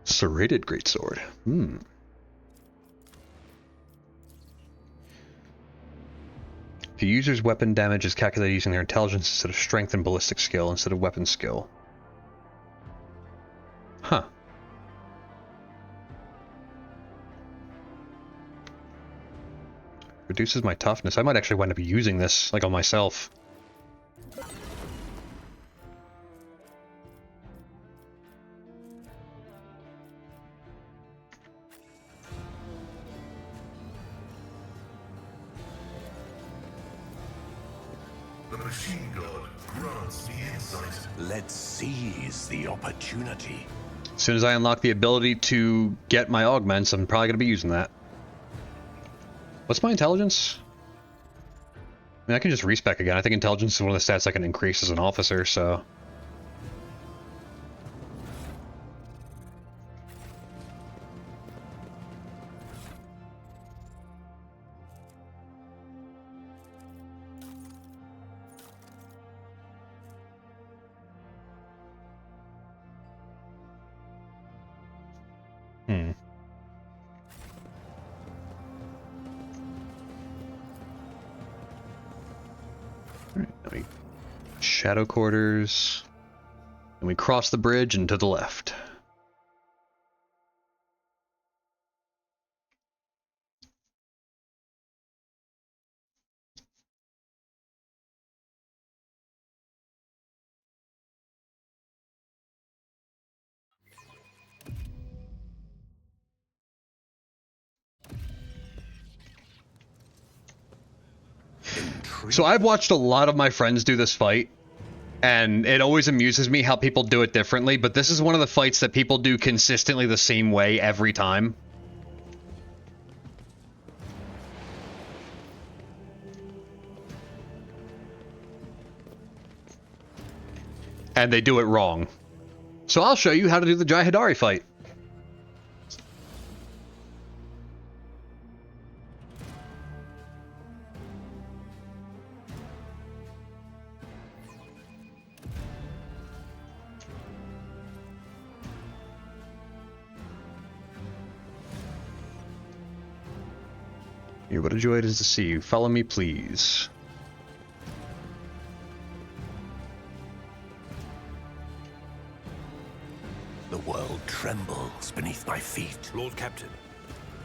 Serrated greatsword. The user's weapon damage is calculated using their intelligence instead of strength and ballistic skill instead of weapon skill. Huh. Reduces my toughness. I might actually wind up using this, like, on myself. The machine god grants me insight. Let's seize the opportunity. As soon as I unlock the ability to get my augments, I'm probably going to be using that. What's my intelligence? I mean, I can just respec again. I think intelligence is one of the stats I can increase as an officer, so... Shadow quarters, and we cross the bridge and to the left. So I've watched a lot of my friends do this fight, and it always amuses me how people do it differently, but this is one of the fights that people do consistently the same way every time. And they do it wrong. So I'll show you how to do the Jai Hidari fight. What a joy it is to see you. Follow me, please. The world trembles beneath my feet. Lord Captain,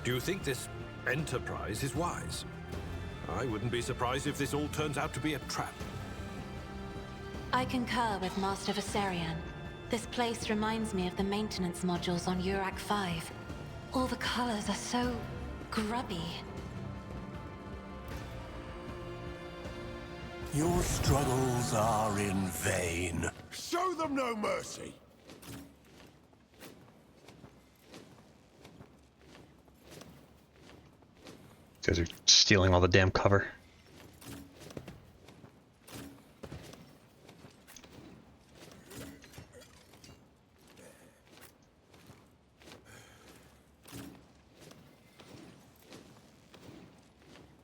do you think this enterprise is wise? I wouldn't be surprised if this all turns out to be a trap. I concur with Master Viserion. This place reminds me of the maintenance modules on Urak 5. All the colors are so grubby. Your struggles are in vain. Show them no mercy. These guys are stealing all the damn cover.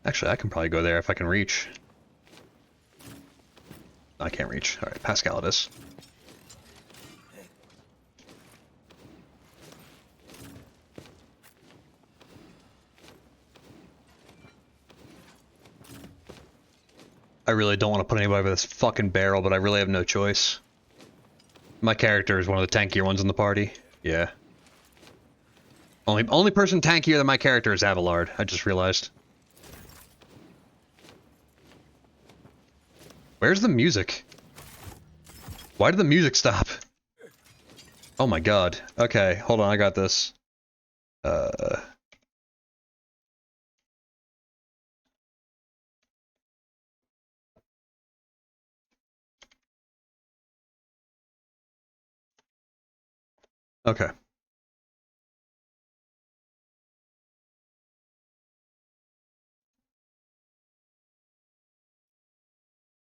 Actually, I can probably go there if I can reach. I can't reach. Alright, Pascal it is. I really don't want to put anybody over this fucking barrel, but I really have no choice. My character is one of the tankier ones in the party. Yeah. Only person tankier than my character is Avalard, I just realized. Where's the music? Why did the music stop? Oh my god. Okay, hold on, I got this. Okay.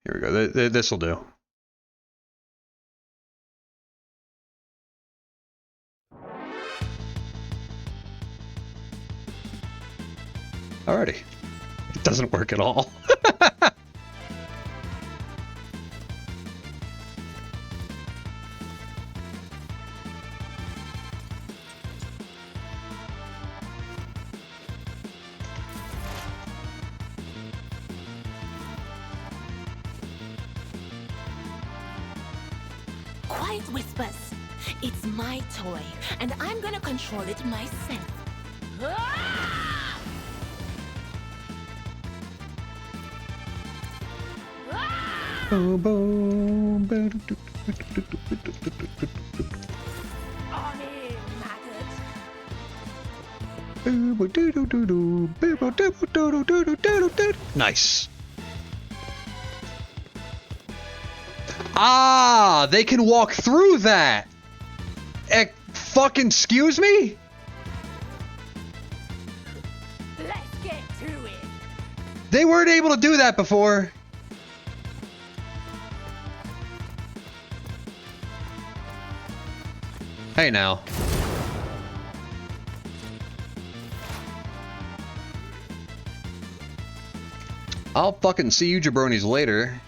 Here we go. This will do. Alrighty. It doesn't work at all. Quiet whispers. It's my toy, and I'm gonna control it myself. Ah! Ah! Boom, boom, On in, maggot. Nice. Ah, they can walk through that. Fucking excuse me? Let's get to it. They weren't able to do that before. Hey now. I'll fucking see you jabronis later.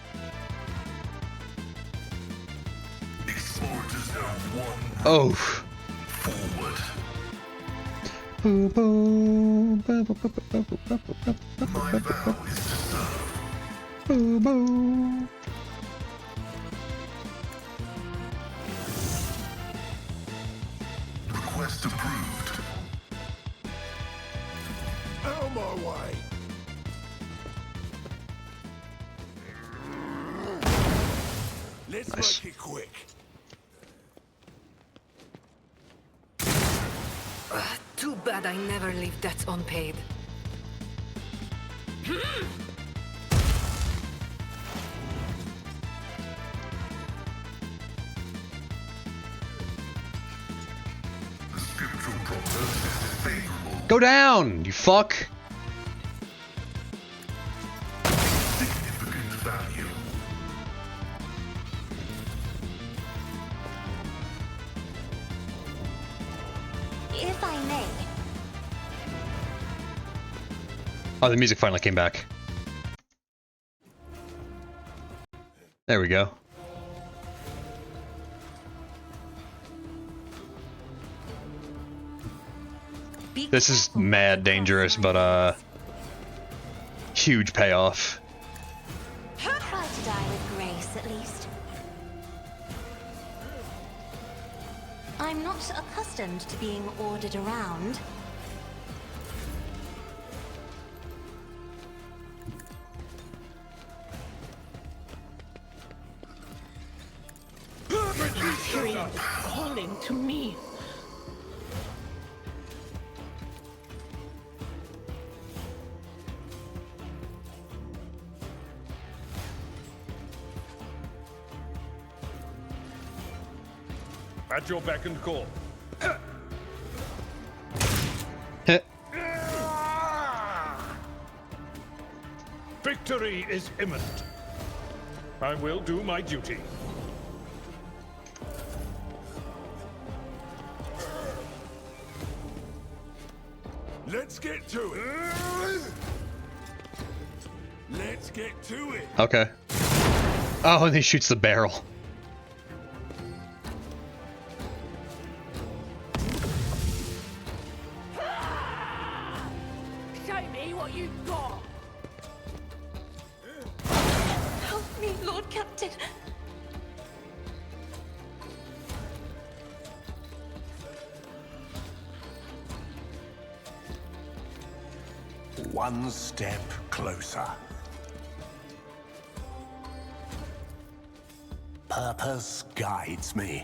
Oh. Forward. My vow is to serve. Request approved. Out of my way. Let's Nice. make it quick. Too bad I never leave debts unpaid. Go down, you fuck! Significant value. If I may, Oh, the music finally came back. There we go. This is mad dangerous, but huge payoff. try to die with grace at least. I'm not accustomed to being ordered around. Hearing the calling to me. At your beck and call. Victory is imminent. I will do my duty. Let's get to it. Let's get to it. Okay. Oh, and he shoots the barrel. Show me what you've got. Help me, Lord Captain. One step closer. Purpose guides me.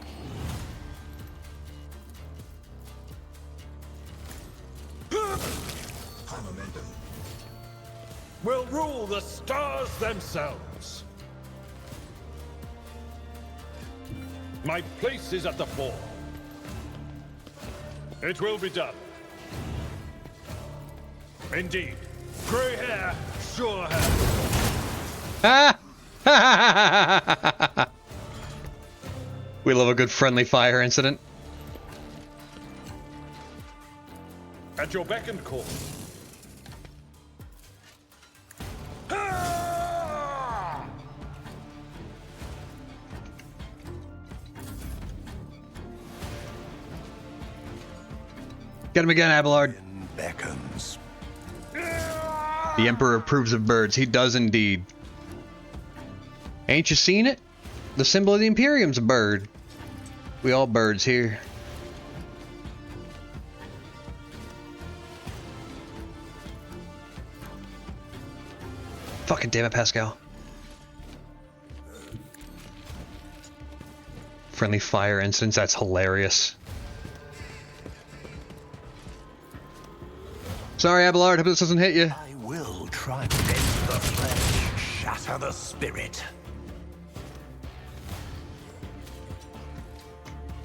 Will rule the stars themselves. My place is at the fore. It will be done. Indeed. Grey hair, sure hair. Ah! We love a good friendly fire incident. At your beck and call. Get him again, Abelard. Beckons. The Emperor approves of birds. He does indeed. Ain't you seen it? The symbol of the Imperium's a bird. We all birds here. Fucking damn it, Pascal. Friendly fire instance, that's hilarious. Sorry, Abelard, hope this doesn't hit you. I will try to bend the flesh, shatter the spirit.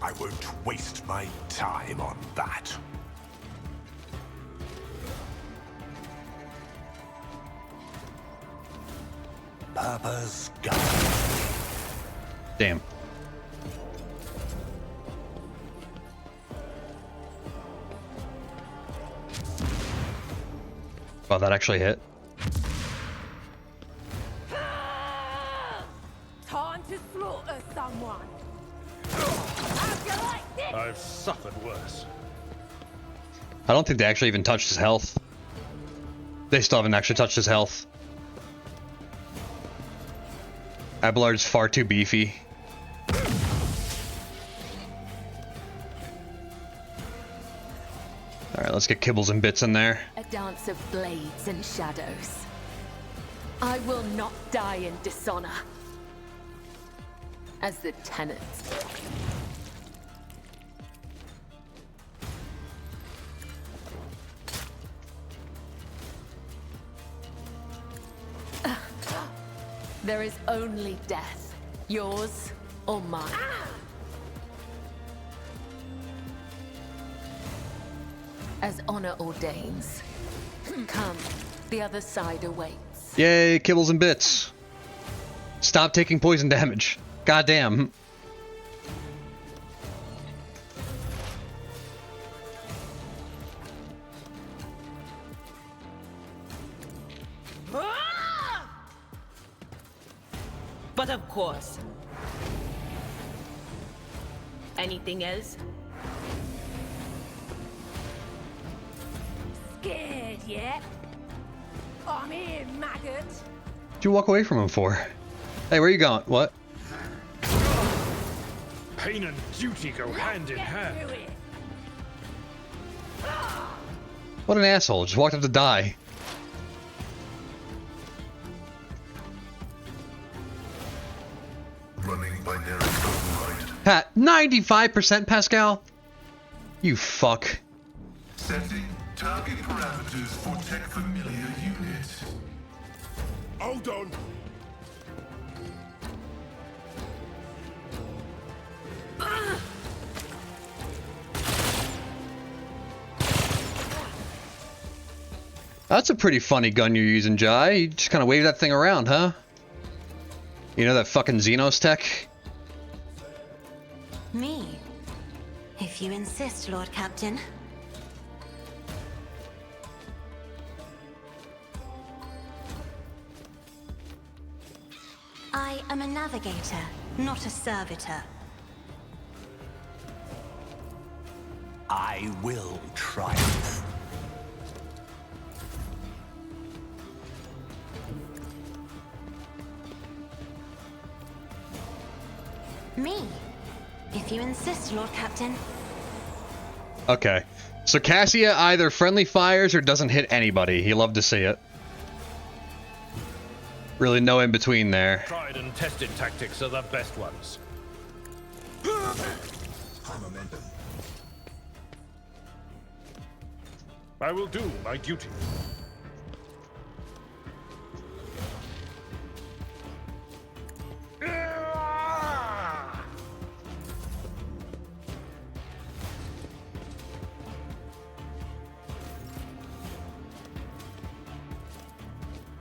I won't waste my time on that. Purpose guide. Damn. Wow, that actually hit. Time to slaughter someone. How'd you like this? I've suffered worse. I don't think they actually even touched his health. They still haven't actually touched his health. Abelard's far too beefy. Alright, let's get kibbles and bits in there. A dance of blades and shadows. I will not die in dishonor. As the tenants. There is only death, yours or mine. as honor ordains. Come, the other side awaits. Yay, kibbles and bits. Stop taking poison damage. Goddamn. But of course. Anything else? Scared yet? I'm here, maggot. What'd you walk away from him for? Hey, where you going? What? Pain and duty go hand in hand. What an asshole. Just walked up to die. Running binary override. Ha! 95% Pascal? You fuck. Setting target parameters for tech familiar unit. Hold on. That's a pretty funny gun you're using, Jai. You just kind of wave that thing around, huh? You know that fucking Xenos tech? Me? If you insist, Lord Captain. I am a navigator, not a servitor. I will triumph. Me? If you insist, Lord Captain. Okay. So Cassia either friendly fires or doesn't hit anybody. You love to see it. Really no in between there. Tried and tested tactics are the best ones. I will do my duty.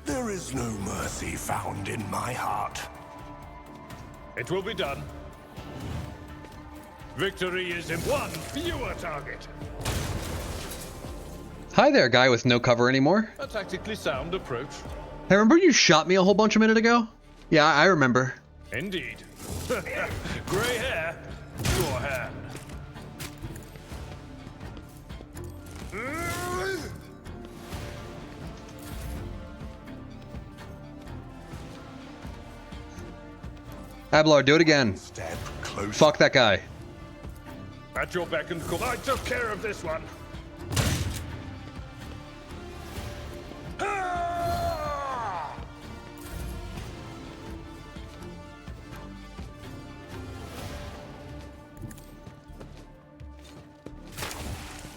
There is no mercy found in my heart. It will be done. Victory is in one fewer target. Hi there, guy with no cover anymore. A tactically sound approach. Hey, remember you shot me a whole bunch a minute ago? Yeah, I remember. Indeed. Grey hair, your hand. Ablar, do it again. Step closer. Fuck that guy. At your beck and call. I took care of this one.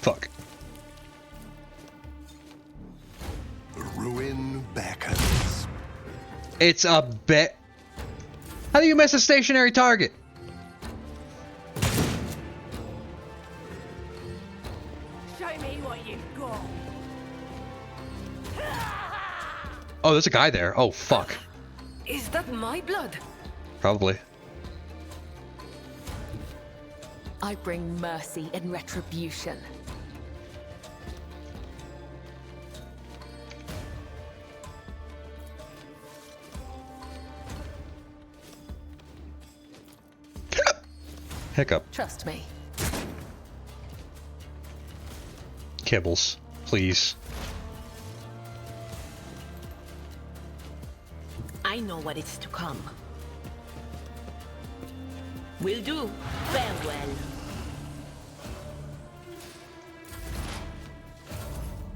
Fuck. The ruin beckons. It's a bet. How do you miss a stationary target? Show me what you've got. Oh, there's a guy there. Oh, fuck. Is that my blood? Probably. I bring mercy and retribution. Hiccup. Trust me. Kibbles. Please. I know what is to come. Will do. Farewell.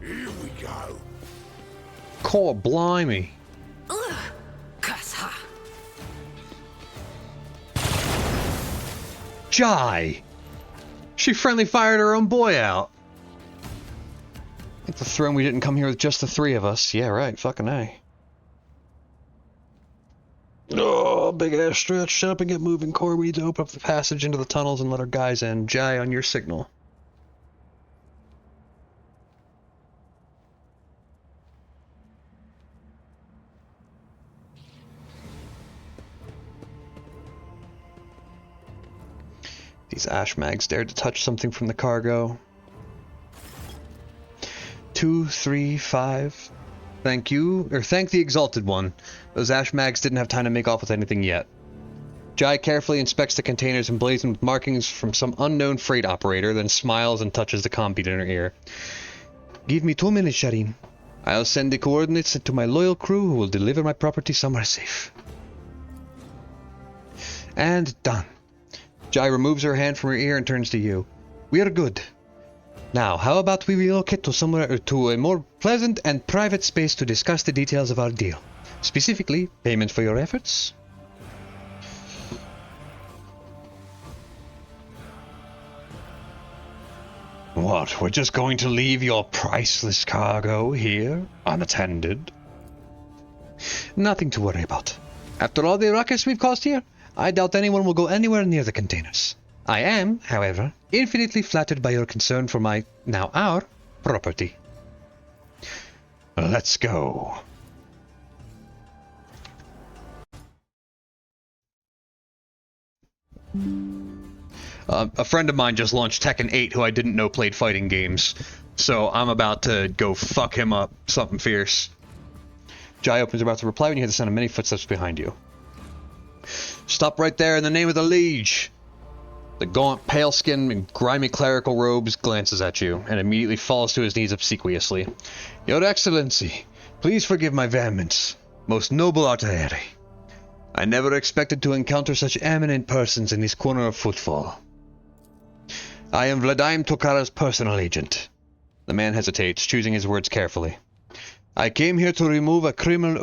Here we go. Core blimey. Ugh! Kasa! Jai! She friendly fired her own boy out. At the throne, we didn't come here with just the three of us. Yeah, right. Fucking A. Oh, big ass stretch. Shut up and get moving, Core. We need to open up the passage into the tunnels and let our guys in. Jai, on your signal. These ash mags dared to touch something from the cargo. 2, 3, 5. Thank you, or thank the Exalted One. Those ash mags didn't have time to make off with anything yet. Jai carefully inspects the containers emblazoned with markings from some unknown freight operator, then smiles and touches the comm bead in her ear. Give me 2 minutes, Shireen. I'll send the coordinates to my loyal crew who will deliver my property somewhere safe. And done. Jai removes her hand from her ear and turns to you. We are good. Now, how about we relocate to a more pleasant and private space to discuss the details of our deal? Specifically, payment for your efforts? What, we're just going to leave your priceless cargo here, unattended? Nothing to worry about. After all the ruckus we've caused here, I doubt anyone will go anywhere near the containers. I am, however, infinitely flattered by your concern for my, now our, property. Let's go. A friend of mine just launched Tekken 8 who I didn't know played fighting games, so I'm about to go fuck him up something fierce. Jai opens her mouth to reply when you hear the sound of many footsteps behind you. Stop right there in the name of the Liege! The gaunt, pale-skinned, and grimy clerical robes glances at you, and immediately falls to his knees obsequiously. Your Excellency, please forgive my vehemence. Most noble Artaeri. I never expected to encounter such eminent persons in this corner of Footfall. I am Vladaim Tokara's personal agent. The man hesitates, choosing his words carefully. I came here to remove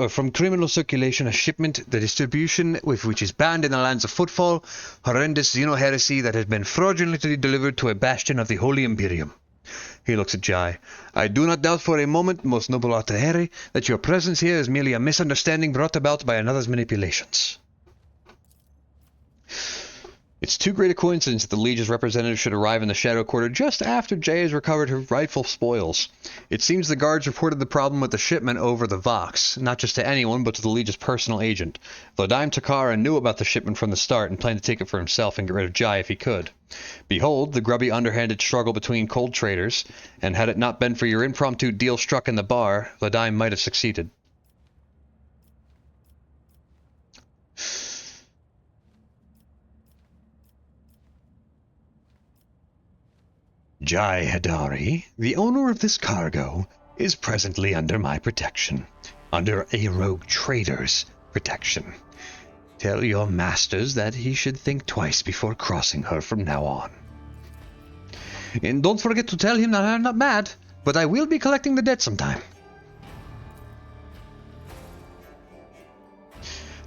from criminal circulation a shipment, the distribution with which is banned in the lands of Footfall, horrendous xeno-heresy that has been fraudulently delivered to a bastion of the Holy Imperium. He looks at Jai. I do not doubt for a moment, most noble Artaeri, that your presence here is merely a misunderstanding brought about by another's manipulations. It's too great a coincidence that the Liege's representative should arrive in the Shadow Quarter just after Jay has recovered her rightful spoils. It seems the guards reported the problem with the shipment over the Vox, not just to anyone, but to the Liege's personal agent. Vladaim Tokara knew about the shipment from the start and planned to take it for himself and get rid of Jai if he could. Behold, the grubby underhanded struggle between cold traders, and had it not been for your impromptu deal struck in the bar, Vladaim might have succeeded. Jai Hadari, the owner of this cargo, is presently under my protection, under a rogue trader's protection. Tell your masters that he should think twice before crossing her from now on. And don't forget to tell him that I'm not mad, but I will be collecting the debt sometime.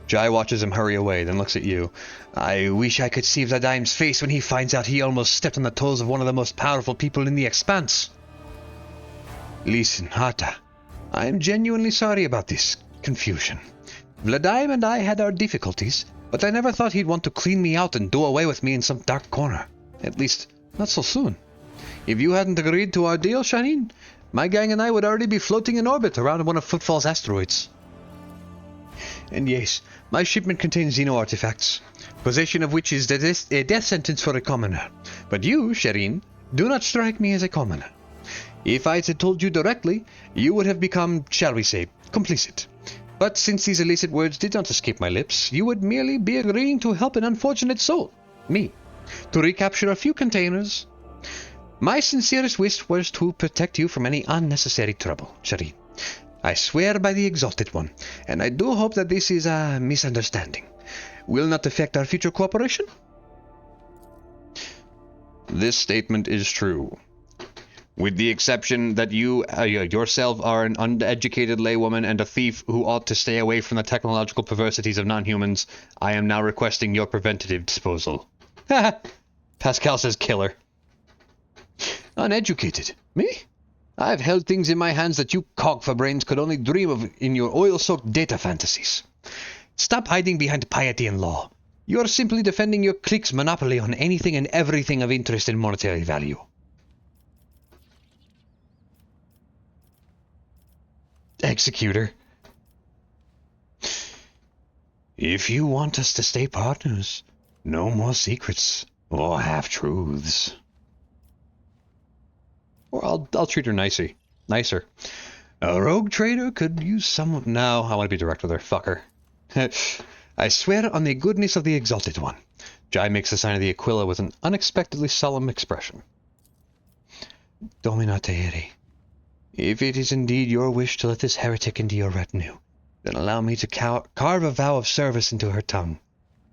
Jai watches him hurry away, then looks at you. I wish I could see Vladaim's face when he finds out he almost stepped on the toes of one of the most powerful people in the Expanse. Listen, Hata, I am genuinely sorry about this confusion. Vladaim and I had our difficulties, but I never thought he'd want to clean me out and do away with me in some dark corner. At least, not so soon. If you hadn't agreed to our deal, Shireen, my gang and I would already be floating in orbit around one of Footfall's asteroids. And yes, my shipment contains Xeno artifacts, possession of which is a death sentence for a commoner. But you, Shireen, do not strike me as a commoner. If I had told you directly, you would have become, shall we say, complicit. But since these illicit words did not escape my lips, you would merely be agreeing to help an unfortunate soul, me, to recapture a few containers. My sincerest wish was to protect you from any unnecessary trouble, Shireen. I swear by the Exalted One, and I do hope that this is a misunderstanding. Will not affect our future cooperation? This statement is true. With the exception that you yourself are an uneducated laywoman and a thief who ought to stay away from the technological perversities of non-humans, I am now requesting your preventative disposal. Haha! Pascal says killer. Uneducated? Me? I've held things in my hands that you cog-for-brains could only dream of in your oil-soaked data fantasies. Stop hiding behind piety and law. You are simply defending your clique's monopoly on anything and everything of interest and monetary value. Executor. If you want us to stay partners, no more secrets, Oh, half-truths. Or I'll treat her nicer. A rogue trader could use some... No, I want to be direct with her, fucker. I swear on the goodness of the Exalted One. Jai makes the sign of the Aquila with an unexpectedly solemn expression. Domina Teheri, if it is indeed your wish to let this heretic into your retinue, then allow me to carve a vow of service into her tongue.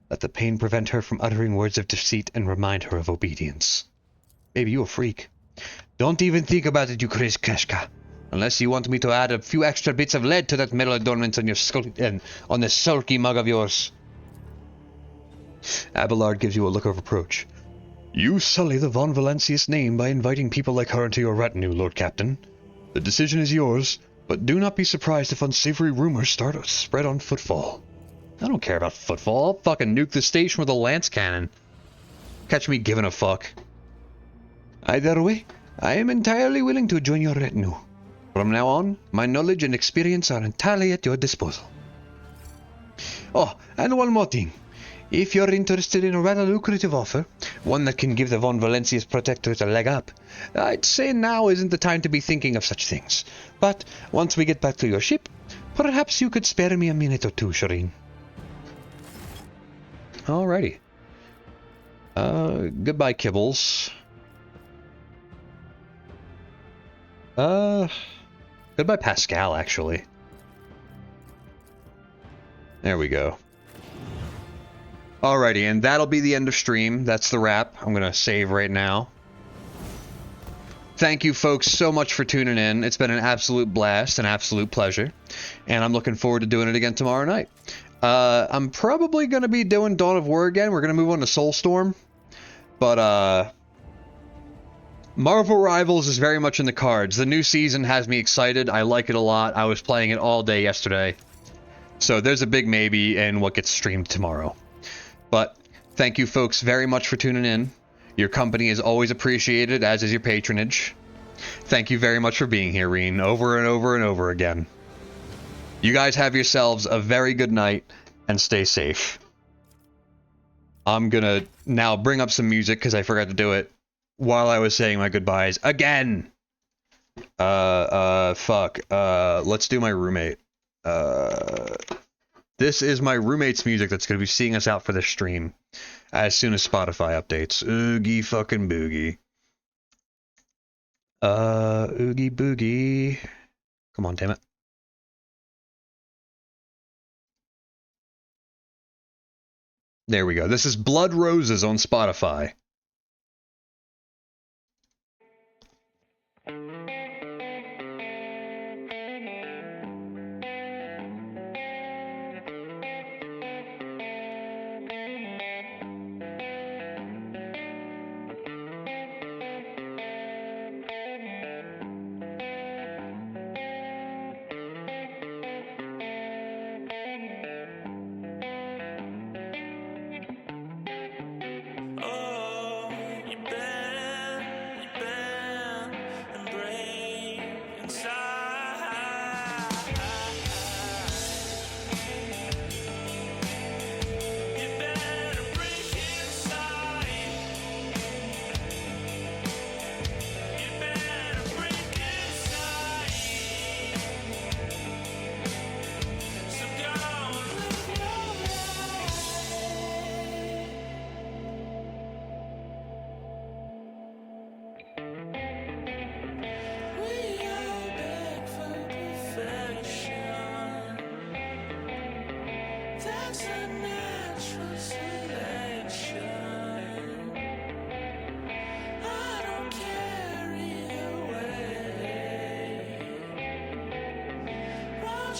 Let the pain prevent her from uttering words of deceit and remind her of obedience. Maybe you a freak. Don't even think about it, you Chris Keshka. Unless you want me to add a few extra bits of lead to that metal adornment on your on this sulky mug of yours. Abelard gives you a look of reproach. You sully the Von Valancius name by inviting people like her into your retinue, Lord Captain. The decision is yours, but do not be surprised if unsavory rumors start to spread on Footfall. I don't care about Footfall. I'll fucking nuke the station with a lance cannon. Catch me giving a fuck. Either way, I am entirely willing to join your retinue. From now on, my knowledge and experience are entirely at your disposal. Oh, and one more thing. If you're interested in a rather lucrative offer, one that can give the Von Valancius Protectorate a leg up, I'd say now isn't the time to be thinking of such things. But once we get back to your ship, perhaps you could spare me a minute or two, Shireen. Alrighty. Goodbye, Kibbles. Goodbye, Pascal, actually. There we go. Alrighty, and that'll be the end of stream. That's the wrap. I'm gonna save right now. Thank you folks so much for tuning in. It's been an absolute blast, an absolute pleasure. And I'm looking forward to doing it again tomorrow night. I'm probably gonna be doing Dawn of War again. We're gonna move on to Soulstorm. But, Marvel Rivals is very much in the cards. The new season has me excited. I like it a lot. I was playing it all day yesterday. So there's a big maybe in what gets streamed tomorrow. But thank you folks very much for tuning in. Your company is always appreciated, as is your patronage. Thank you very much for being here, Reen, over and over and over again. You guys have yourselves a very good night, and stay safe. I'm gonna now bring up some music, because I forgot to do it, while I was saying my goodbyes again. Fuck. Let's do my roommate. This is my roommate's music that's going to be seeing us out for this stream as soon as Spotify updates. Oogie fucking boogie. Oogie boogie. Come on, damn it. There we go. This is Blood Roses on Spotify.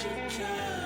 you